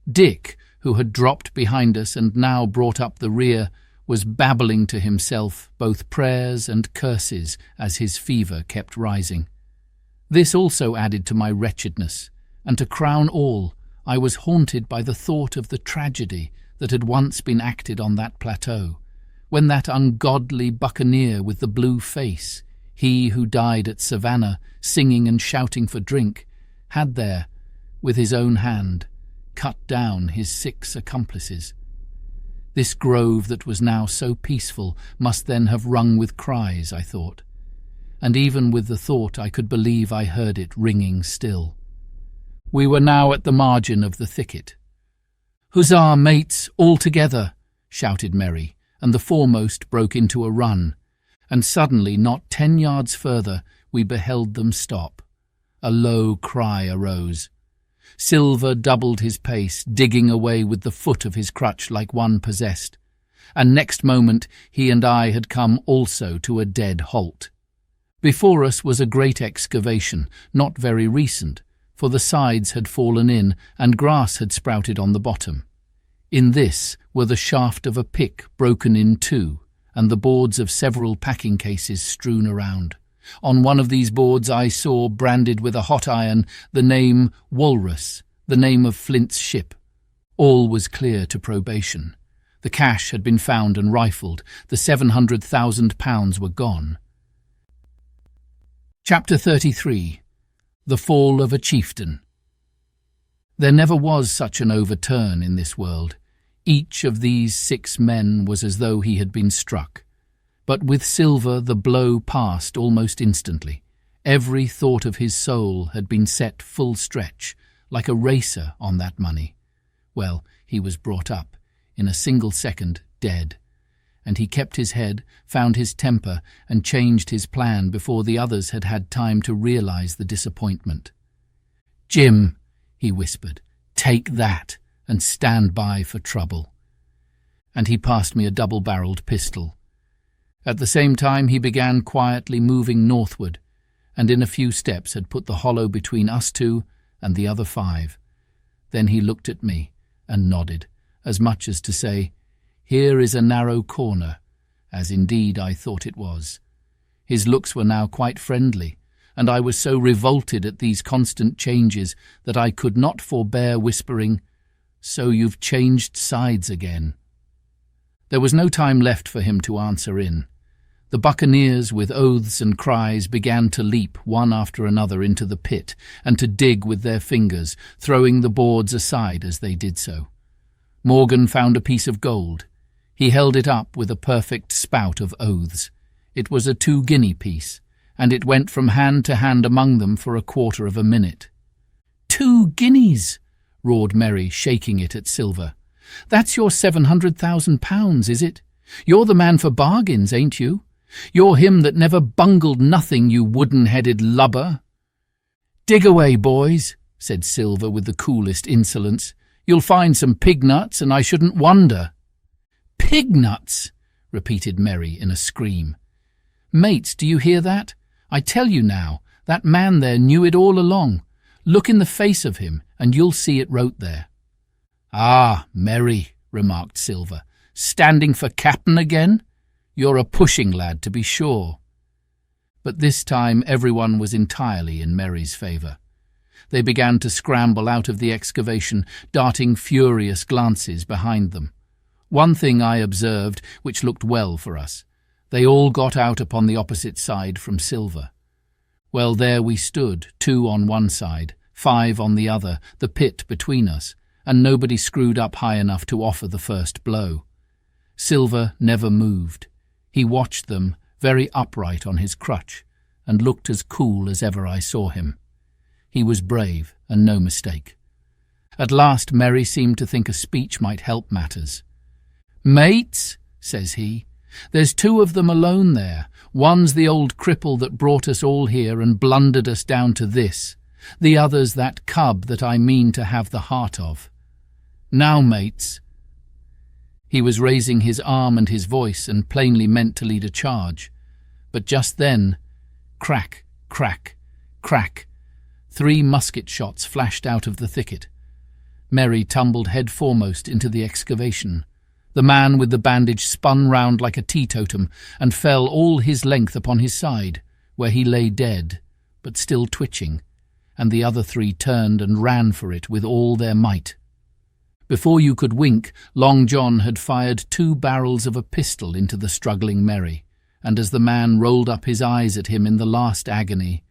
Dick, who had dropped behind us and now brought up the rear, was babbling to himself both prayers and curses as his fever kept rising. This also added to my wretchedness, and to crown all, I was haunted by the thought of the tragedy that had once been acted on that plateau, when that ungodly buccaneer with the blue face, he who died at Savannah singing and shouting for drink, had there, with his own hand, cut down his 6 accomplices. This grove that was now so peaceful must then have rung with cries, I thought, and even with the thought I could believe I heard it ringing still. We were now at the margin of the thicket. "Huzzah, mates, all together!" shouted Merry, and the foremost broke into a run, and suddenly, not 10 yards further, we beheld them stop. A low cry arose. Silver doubled his pace, digging away with the foot of his crutch like one possessed, and next moment he and I had come also to a dead halt. Before us was a great excavation, not very recent, for the sides had fallen in and grass had sprouted on the bottom. In this were the shaft of a pick broken in 2, and the boards of several packing cases strewn around. On one of these boards I saw, branded with a hot iron, the name Walrus, the name of Flint's ship. All was clear to probation. The cash had been found and rifled. The £700,000 were gone. Chapter 33. The Fall of a Chieftain. There never was such an overturn in this world. Each of these 6 men was as though he had been struck. But with Silver the blow passed almost instantly. Every thought of his soul had been set full stretch, like a racer on that money. Well, he was brought up, in a single second, dead. And he kept his head, found his temper, and changed his plan before the others had had time to realize the disappointment. "Jim," he whispered, "take that, and stand by for trouble." And he passed me a double-barreled pistol. At the same time he began quietly moving northward, and in a few steps had put the hollow between us 2 and the other 5. Then he looked at me and nodded, as much as to say, "Here is a narrow corner," as indeed I thought it was. His looks were now quite friendly, and I was so revolted at these constant changes that I could not forbear whispering, "So you've changed sides again." There was no time left for him to answer in. The buccaneers, with oaths and cries, began to leap one after another into the pit and to dig with their fingers, throwing the boards aside as they did so. Morgan found a piece of gold. He held it up with a perfect spout of oaths. It was a 2-guinea piece, and it went from hand to hand among them for a quarter of a minute. 2 guineas! Roared Merry, shaking it at Silver. That's your £700,000, is it? You're the man for bargains, ain't you? You're him that never bungled nothing, you wooden-headed lubber. Dig away, boys, said Silver with the coolest insolence. You'll find some pig nuts, and I shouldn't wonder. Pig nuts, repeated Merry in a scream. Mates, do you hear that? I tell you now, that man there knew it all along. Look in the face of him, and you'll see it wrote there. Ah, Merry, remarked Silver, standing for captain again? You're a pushing lad, to be sure. But this time everyone was entirely in Merry's favour. They began to scramble out of the excavation, darting furious glances behind them. One thing I observed, which looked well for us. They all got out upon the opposite side from Silver. Well, there we stood, 2 on one side, 5 on the other, the pit between us, and nobody screwed up high enough to offer the first blow. Silver never moved. He watched them, very upright on his crutch, and looked as cool as ever I saw him. He was brave, and no mistake. At last Merry seemed to think a speech might help matters. "Mates," says he, "there's 2 of them alone there. One's the old cripple that brought us all here and blundered us down to this. The other's that cub that I mean to have the heart of. Now, mates." He was raising his arm and his voice and plainly meant to lead a charge. But just then, crack, crack, crack, 3 musket shots flashed out of the thicket. Merry tumbled head foremost into the excavation. The man with the bandage spun round like a teetotum and fell all his length upon his side, where he lay dead, but still twitching, and the other 3 turned and ran for it with all their might. Before you could wink, Long John had fired 2 barrels of a pistol into the struggling Merry, and as the man rolled up his eyes at him in the last agony,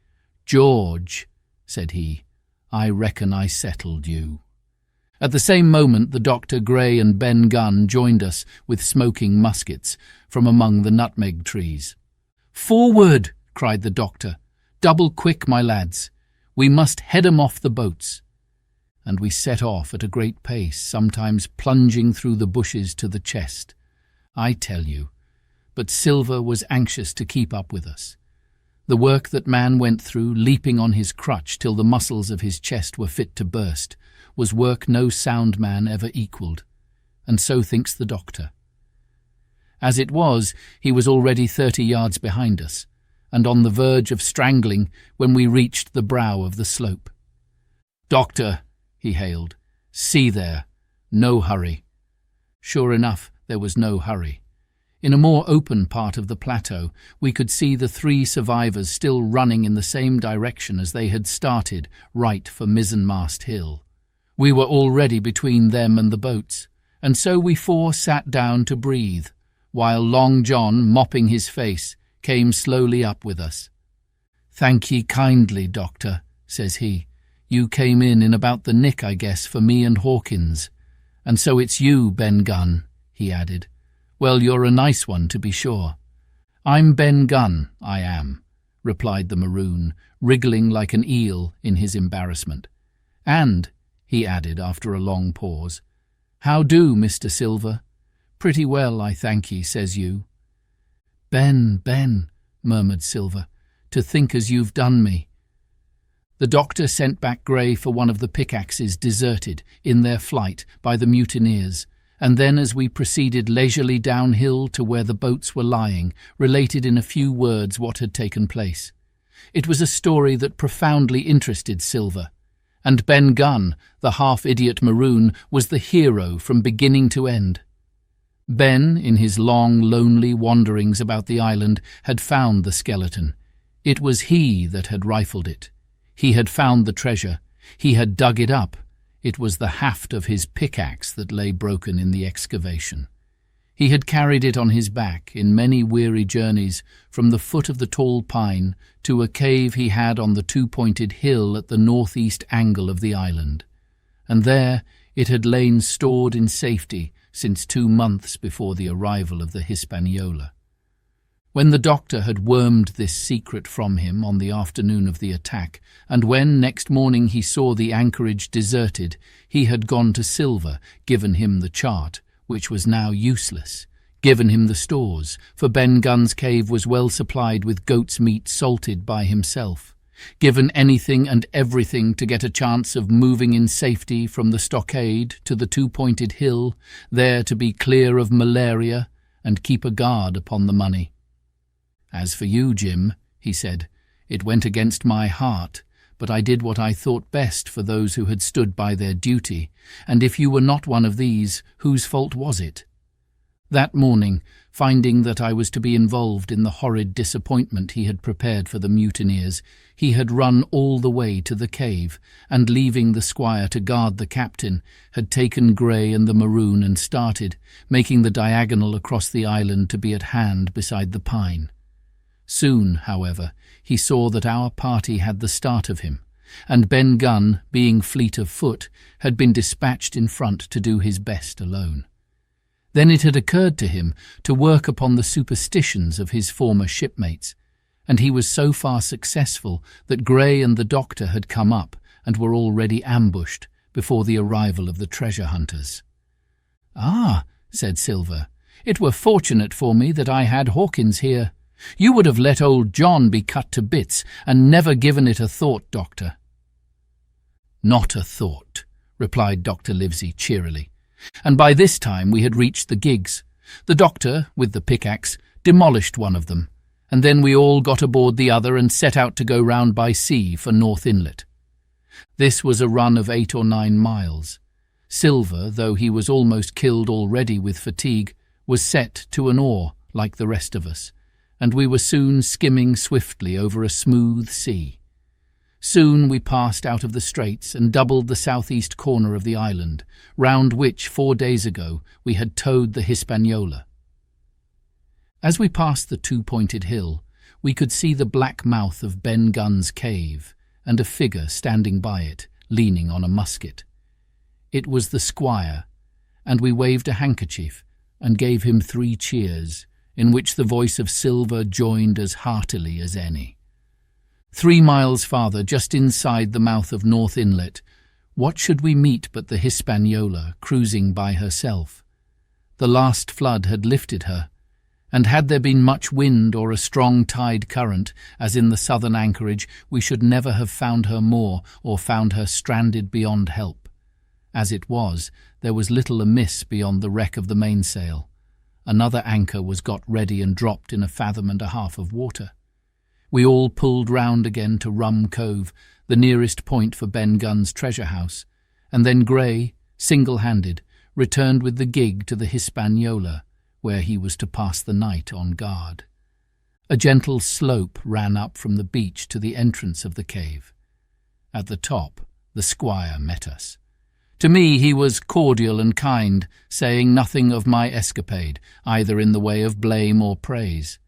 "George," said he, "I reckon I settled you." At the same moment the Doctor, Gray and Ben Gunn joined us with smoking muskets from among the nutmeg trees. "Forward!" cried the Doctor. "Double quick, my lads. We must head 'em off the boats." And we set off at a great pace, sometimes plunging through the bushes to the chest. I tell you, but Silver was anxious to keep up with us. The work that man went through, leaping on his crutch till the muscles of his chest were fit to burst, was work no sound man ever equalled, and so thinks the Doctor. As it was, he was already 30 yards behind us, and on the verge of strangling when we reached the brow of the slope. "Doctor," he hailed, "see there. No hurry." Sure enough, there was no hurry. In a more open part of the plateau, we could see the 3 survivors still running in the same direction as they had started, right for Mizzenmast Hill. We were already between them and the boats, and so we 4 sat down to breathe, while Long John, mopping his face, came slowly up with us. "Thank ye kindly, Doctor," says he. "You came in about the nick, I guess, for me and Hawkins. And so it's you, Ben Gunn," he added. "Well, you're a nice one, to be sure." "I'm Ben Gunn, I am," replied the Maroon, wriggling like an eel in his embarrassment. "And," he added after a long pause, "how do, Mr. Silver?" "Pretty well, I thank ye," says you. Ben, murmured Silver, "to think as you've done me." The Doctor sent back Gray for one of the pickaxes deserted, in their flight, by the mutineers, and then as we proceeded leisurely downhill to where the boats were lying, related in a few words what had taken place. It was a story that profoundly interested Silver, and Ben Gunn, the half-idiot Maroon, was the hero from beginning to end. Ben, in his long, lonely wanderings about the island, had found the skeleton. It was he that had rifled it. He had found the treasure. He had dug it up. It was the haft of his pickaxe that lay broken in the excavation. He had carried it on his back in many weary journeys from the foot of the tall pine to a cave he had on the 2-pointed hill at the northeast angle of the island, and there it had lain stored in safety since 2 months before the arrival of the Hispaniola. When the doctor had wormed this secret from him on the afternoon of the attack, and when next morning he saw the anchorage deserted, he had gone to Silver, given him the chart, which was now useless, given him the stores, for Ben Gunn's cave was well supplied with goat's meat salted by himself, given anything and everything to get a chance of moving in safety from the Stockade to the two-pointed hill, there to be clear of malaria and keep a guard upon the money. "As for you, Jim," he said, "it went against my heart, but I did what I thought best for those who had stood by their duty, and if you were not one of these, whose fault was it?" That morning, finding that I was to be involved in the horrid disappointment he had prepared for the mutineers, he had run all the way to the cave, and leaving the squire to guard the captain, had taken Grey and the Maroon and started, making the diagonal across the island to be at hand beside the pine. Soon, however, he saw that our party had the start of him, and Ben Gunn, being fleet of foot, had been dispatched in front to do his best alone. Then it had occurred to him to work upon the superstitions of his former shipmates, and he was so far successful that Grey and the doctor had come up and were already ambushed before the arrival of the treasure hunters. "Ah," said Silver, "it were fortunate for me that I had Hawkins here. You would have let old John be cut to bits and never given it a thought, Doctor." "Not a thought," replied Dr. Livesey cheerily, and by this time we had reached the gigs. The doctor, with the pickaxe, demolished one of them, and then we all got aboard the other and set out to go round by sea for North Inlet. This was a run of 8 or 9 miles. Silver, though he was almost killed already with fatigue, was set to an oar like the rest of us, and we were soon skimming swiftly over a smooth sea. Soon we passed out of the straits and doubled the southeast corner of the island, round which 4 days ago we had towed the Hispaniola. As we passed the two-pointed hill, we could see the black mouth of Ben Gunn's cave, and a figure standing by it, leaning on a musket. It was the squire, and we waved a handkerchief and gave him 3 cheers, in which the voice of Silver joined as heartily as any. 3 miles farther, just inside the mouth of North Inlet, what should we meet but the Hispaniola cruising by herself? The last flood had lifted her, and had there been much wind or a strong tide current, as in the southern anchorage, we should never have found her more or found her stranded beyond help. As it was, there was little amiss beyond the wreck of the mainsail. Another anchor was got ready and dropped in 1.5 fathoms of water. We all pulled round again to Rum Cove, the nearest point for Ben Gunn's treasure house, and then Grey, single-handed, returned with the gig to the Hispaniola, where he was to pass the night on guard. A gentle slope ran up from the beach to the entrance of the cave. At the top, the squire met us. To me he was cordial and kind, saying nothing of my escapade, either in the way of blame or praise.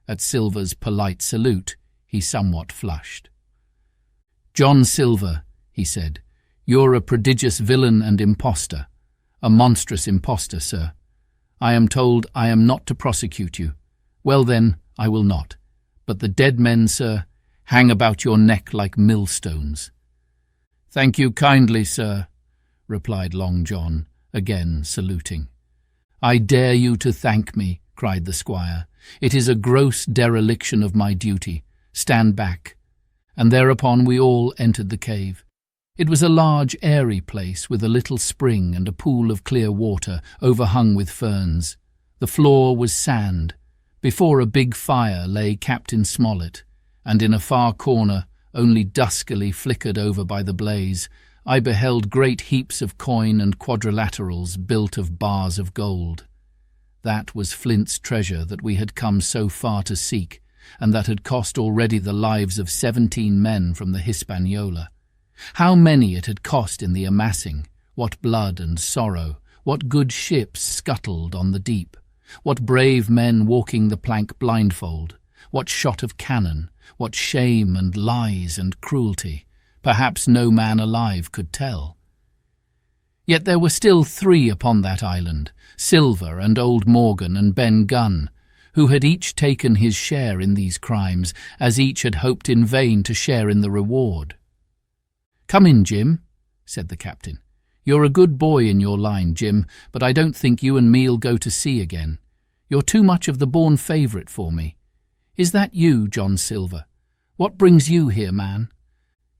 At Silver's polite salute, he somewhat flushed. "John Silver," he said, "you're a prodigious villain and impostor, a monstrous impostor, sir. I am told I am not to prosecute you. Well then, I will not. But the dead men, sir, hang about your neck like millstones." "Thank you kindly, sir," replied Long John, again saluting. "I dare you to thank me," cried the squire. "It is a gross dereliction of my duty. Stand back." And thereupon we all entered the cave. It was a large, airy place with a little spring and a pool of clear water overhung with ferns. The floor was sand. Before a big fire lay Captain Smollett, and in a far corner, only duskily flickered over by the blaze, I beheld great heaps of coin and quadrilaterals built of bars of gold. That was Flint's treasure that we had come so far to seek, and that had cost already the lives of 17 men from the Hispaniola. How many it had cost in the amassing, what blood and sorrow, what good ships scuttled on the deep, what brave men walking the plank blindfold, what shot of cannon, what shame and lies and cruelty, perhaps no man alive could tell. Yet there were still 3 upon that island, Silver and old Morgan and Ben Gunn, who had each taken his share in these crimes, as each had hoped in vain to share in the reward. "Come in, Jim," said the captain. "You're a good boy in your line, Jim, but I don't think you and me'll go to sea again. You're too much of the born favourite for me. Is that you, John Silver? What brings you here, man?"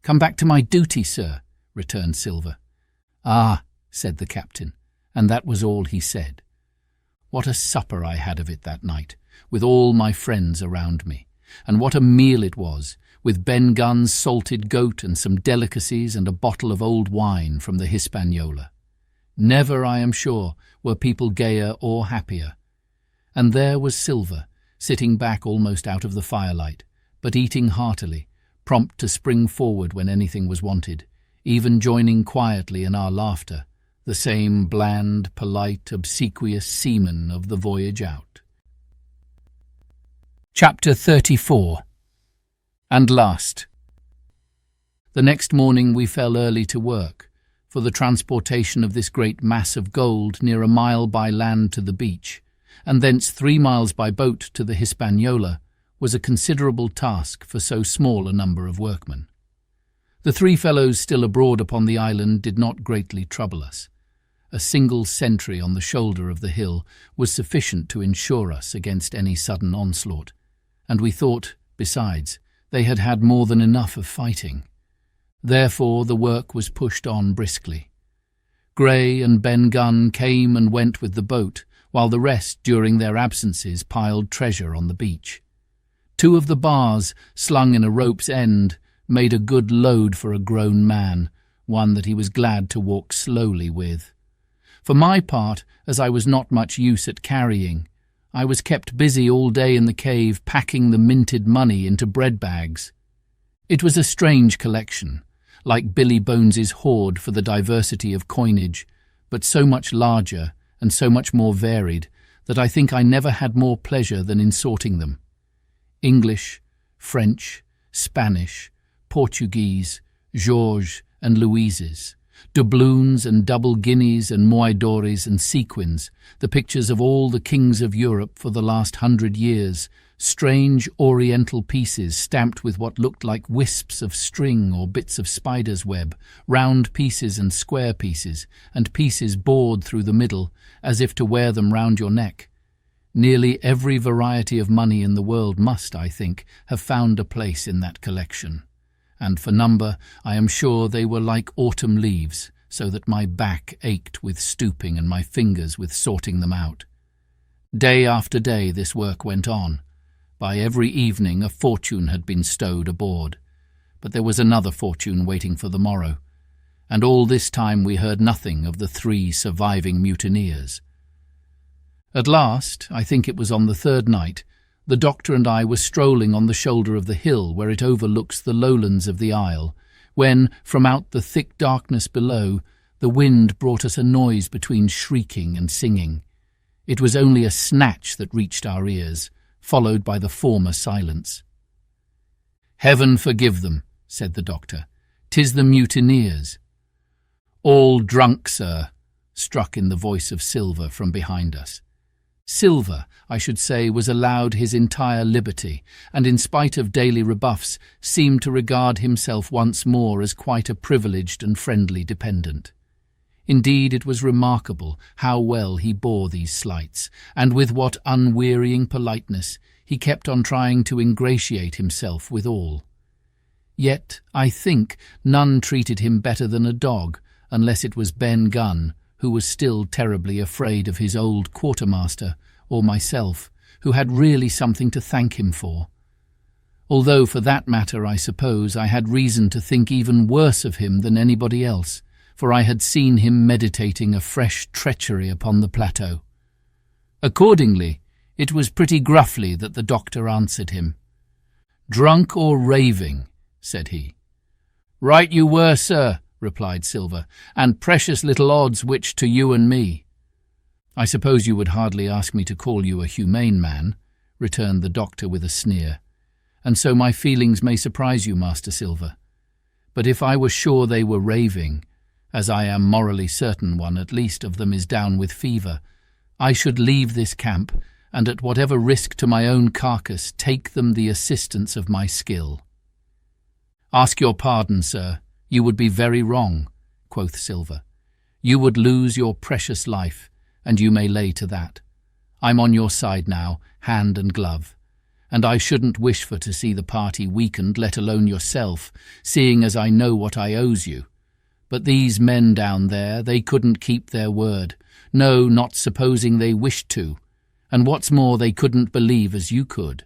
"Come back to my duty, sir," returned Silver. "Ah," said the captain, and that was all he said. What a supper I had of it that night, with all my friends around me, and what a meal it was, with Ben Gunn's salted goat and some delicacies and a bottle of old wine from the Hispaniola. Never, I am sure, were people gayer or happier. And there was Silver, sitting back almost out of the firelight, but eating heartily, prompt to spring forward when anything was wanted, even joining quietly in our laughter, the same bland, polite, obsequious seaman of the voyage out. Chapter 34. And last. The next morning we fell early to work, for the transportation of this great mass of gold near a mile by land to the beach, and thence 3 miles by boat to the Hispaniola, was a considerable task for so small a number of workmen. The 3 fellows still abroad upon the island did not greatly trouble us. A single sentry on the shoulder of the hill was sufficient to ensure us against any sudden onslaught, and we thought, besides, they had had more than enough of fighting. Therefore the work was pushed on briskly. Gray and Ben Gunn came and went with the boat, while the rest, during their absences, piled treasure on the beach. 2 of the bars, slung in a rope's end, made a good load for a grown man, one that he was glad to walk slowly with. For my part, as I was not much use at carrying, I was kept busy all day in the cave packing the minted money into bread bags. It was a strange collection, like Billy Bones's hoard for the diversity of coinage, but so much larger and so much more varied that I think I never had more pleasure than in sorting them. English, French, Spanish, Portuguese, Georges and Louises, doubloons and double guineas and moidores and sequins, the pictures of all the kings of Europe for the last 100 years, strange oriental pieces stamped with what looked like wisps of string or bits of spider's web, round pieces and square pieces, and pieces bored through the middle, as if to wear them round your neck. Nearly every variety of money in the world must, I think, have found a place in that collection. And for number, I am sure they were like autumn leaves, so that my back ached with stooping and my fingers with sorting them out. Day after day this work went on. By every evening a fortune had been stowed aboard, but there was another fortune waiting for the morrow, and all this time we heard nothing of the 3 surviving mutineers. At last, I think it was on the 3rd night, the doctor and I were strolling on the shoulder of the hill where it overlooks the lowlands of the isle, when, from out the thick darkness below, the wind brought us a noise between shrieking and singing. It was only a snatch that reached our ears, followed by the former silence. "Heaven forgive them," said the doctor. "'Tis the mutineers." "All drunk, sir," struck in the voice of Silver from behind us. Silver, I should say, was allowed his entire liberty, and in spite of daily rebuffs, seemed to regard himself once more as quite a privileged and friendly dependent. Indeed, it was remarkable how well he bore these slights, and with what unwearying politeness he kept on trying to ingratiate himself with all. Yet, I think, none treated him better than a dog, unless it was Ben Gunn, who was still terribly afraid of his old quartermaster, or myself, who had really something to thank him for. Although, for that matter, I suppose I had reason to think even worse of him than anybody else, for I had seen him meditating a fresh treachery upon the plateau. Accordingly, it was pretty gruffly that the doctor answered him. "Drunk or raving?" said he. "Right you were, sir," replied Silver, "and precious little odds which to you and me." "I suppose you would hardly ask me to call you a humane man," returned the doctor with a sneer, "and so my feelings may surprise you, Master Silver. But if I were sure they were raving, as I am morally certain one at least of them is down with fever, I should leave this camp, and at whatever risk to my own carcass take them the assistance of my skill." "Ask your pardon, sir, you would be very wrong," quoth Silver. "You would lose your precious life, and you may lay to that. I'm on your side now, hand and glove, and I shouldn't wish for to see the party weakened, let alone yourself, seeing as I know what I owes you. But these men down there, they couldn't keep their word, no, not supposing they wished to, and what's more, they couldn't believe as you could."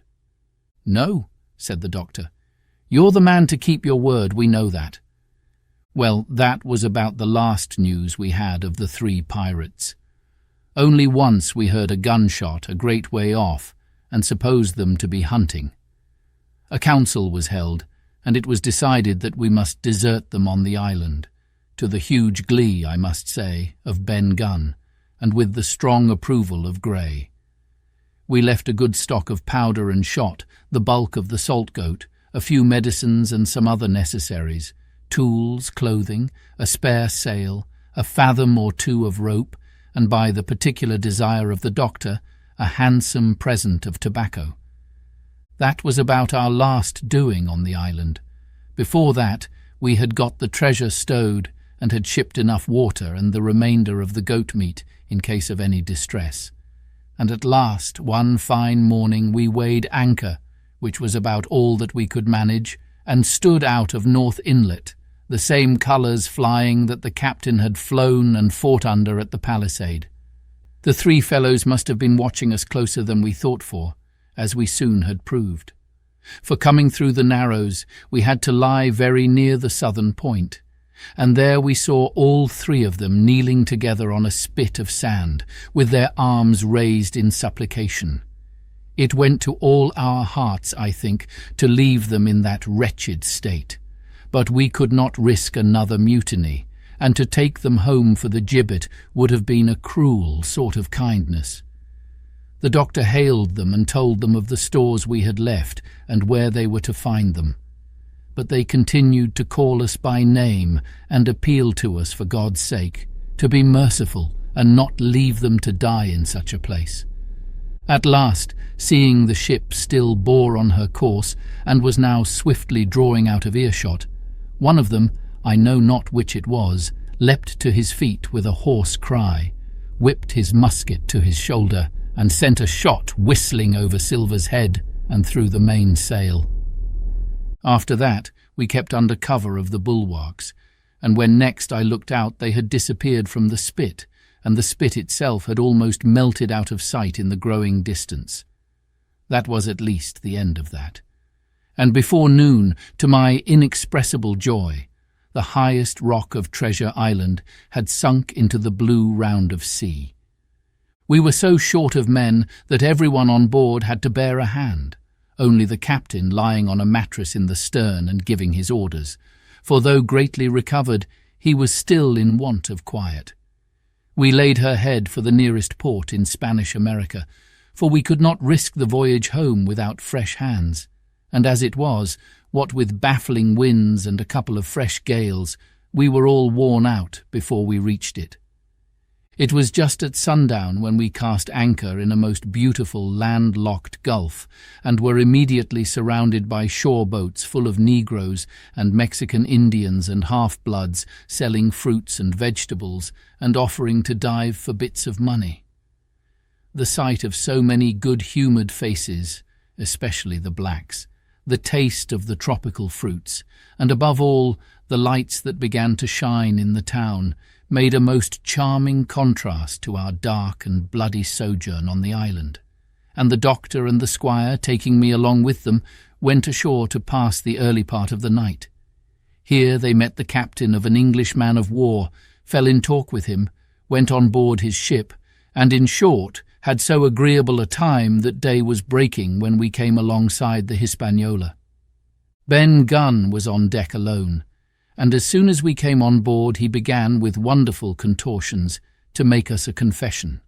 "No," said the doctor. "You're the man to keep your word, we know that." Well, that was about the last news we had of the 3 pirates. Only once we heard a gunshot a great way off, and supposed them to be hunting. A council was held, and it was decided that we must desert them on the island, to the huge glee, I must say, of Ben Gunn, and with the strong approval of Grey. We left a good stock of powder and shot, the bulk of the salt goat, a few medicines and some other necessaries, tools, clothing, a spare sail, a fathom or 2 of rope, and by the particular desire of the doctor, a handsome present of tobacco. That was about our last doing on the island. Before that, we had got the treasure stowed and had shipped enough water and the remainder of the goat meat in case of any distress. And at last, one fine morning, we weighed anchor, which was about all that we could manage, and stood out of North Inlet, the same colours flying that the captain had flown and fought under at the palisade. The 3 fellows must have been watching us closer than we thought for, as we soon had proved. For coming through the Narrows, we had to lie very near the southern point, and there we saw all 3 of them kneeling together on a spit of sand, with their arms raised in supplication. It went to all our hearts, I think, to leave them in that wretched state, but we could not risk another mutiny, and to take them home for the gibbet would have been a cruel sort of kindness. The doctor hailed them and told them of the stores we had left and where they were to find them. But they continued to call us by name and appeal to us for God's sake, to be merciful and not leave them to die in such a place. At last, seeing the ship still bore on her course and was now swiftly drawing out of earshot, one of them, I know not which it was, leapt to his feet with a hoarse cry, whipped his musket to his shoulder, and sent a shot whistling over Silver's head and through the mainsail. After that, we kept under cover of the bulwarks, and when next I looked out they had disappeared from the spit, and the spit itself had almost melted out of sight in the growing distance. That was at least the end of that. And before noon, to my inexpressible joy, the highest rock of Treasure Island had sunk into the blue round of sea. We were so short of men that everyone on board had to bear a hand, only the captain lying on a mattress in the stern and giving his orders, for though greatly recovered, he was still in want of quiet. We laid her head for the nearest port in Spanish America, for we could not risk the voyage home without fresh hands, and as it was, what with baffling winds and a couple of fresh gales, we were all worn out before we reached it. It was just at sundown when we cast anchor in a most beautiful land-locked gulf, and were immediately surrounded by shore boats full of Negroes and Mexican Indians and half-bloods selling fruits and vegetables and offering to dive for bits of money. The sight of so many good-humoured faces, especially the blacks, the taste of the tropical fruits, and above all, the lights that began to shine in the town, made a most charming contrast to our dark and bloody sojourn on the island, and the doctor and the squire, taking me along with them, went ashore to pass the early part of the night. Here they met the captain of an English man of war, fell in talk with him, went on board his ship, and in short had so agreeable a time that day was breaking when we came alongside the Hispaniola. Ben Gunn was on deck alone, and as soon as we came on board he began with wonderful contortions to make us a confession.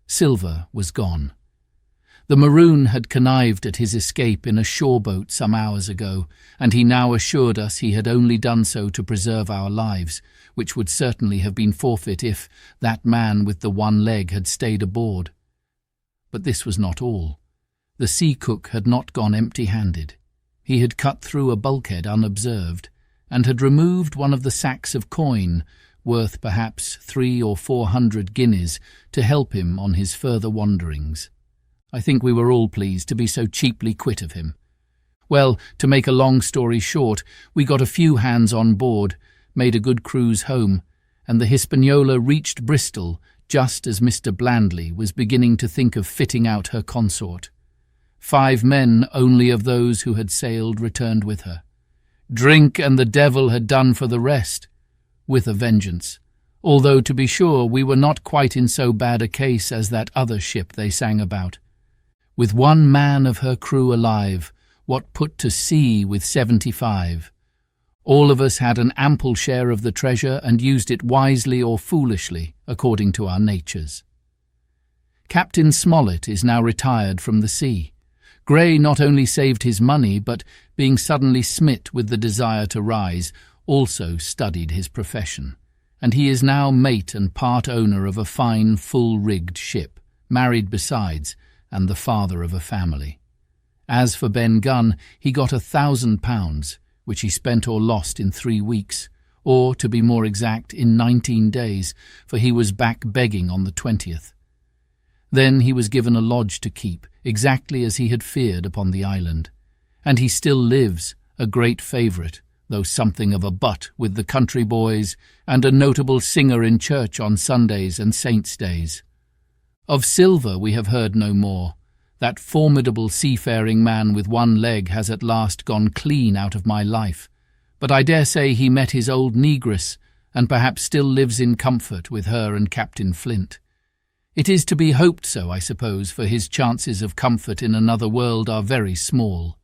Silver was gone. The Maroon had connived at his escape in a shore-boat some hours ago, and he now assured us he had only done so to preserve our lives, which would certainly have been forfeit if that man with the one leg had stayed aboard. But this was not all. The sea cook had not gone empty-handed. He had cut through a bulkhead unobserved, and had removed one of the sacks of coin, worth perhaps 300 or 400 guineas, to help him on his further wanderings. I think we were all pleased to be so cheaply quit of him. Well, to make a long story short, we got a few hands on board, made a good cruise home, and the Hispaniola reached Bristol just as Mr. Blandley was beginning to think of fitting out her consort. 5 men only of those who had sailed returned with her. Drink and the devil had done for the rest, with a vengeance, although to be sure we were not quite in so bad a case as that other ship they sang about. With 1 man of her crew alive, what put to sea with 75? All of us had an ample share of the treasure and used it wisely or foolishly, according to our natures. Captain Smollett is now retired from the sea. Gray not only saved his money, but, being suddenly smit with the desire to rise, also studied his profession, and he is now mate and part owner of a fine, full-rigged ship, married besides, and the father of a family. As for Ben Gunn, he got £1,000, which he spent or lost in 3 weeks, or, to be more exact, in 19 days, for he was back begging on the 20th. Then he was given a lodge to keep, exactly as he had feared upon the island, and he still lives, a great favourite, though something of a butt with the country boys, and a notable singer in church on Sundays and saints' days. Of Silver we have heard no more. That formidable seafaring man with 1 leg has at last gone clean out of my life, but I dare say he met his old negress, and perhaps still lives in comfort with her and Captain Flint. It is to be hoped so, I suppose, for his chances of comfort in another world are very small.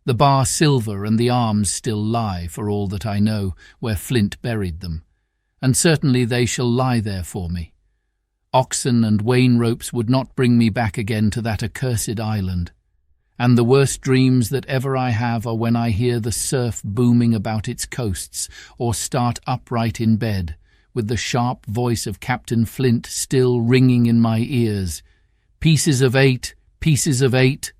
The bar silver and the arms still lie, for all that I know, where Flint buried them, and certainly they shall lie there for me. Oxen and wain ropes would not bring me back again to that accursed island, and the worst dreams that ever I have are when I hear the surf booming about its coasts, or start upright in bed, with the sharp voice of Captain Flint still ringing in my ears. "Pieces of 8, pieces of 8."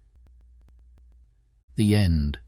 The end.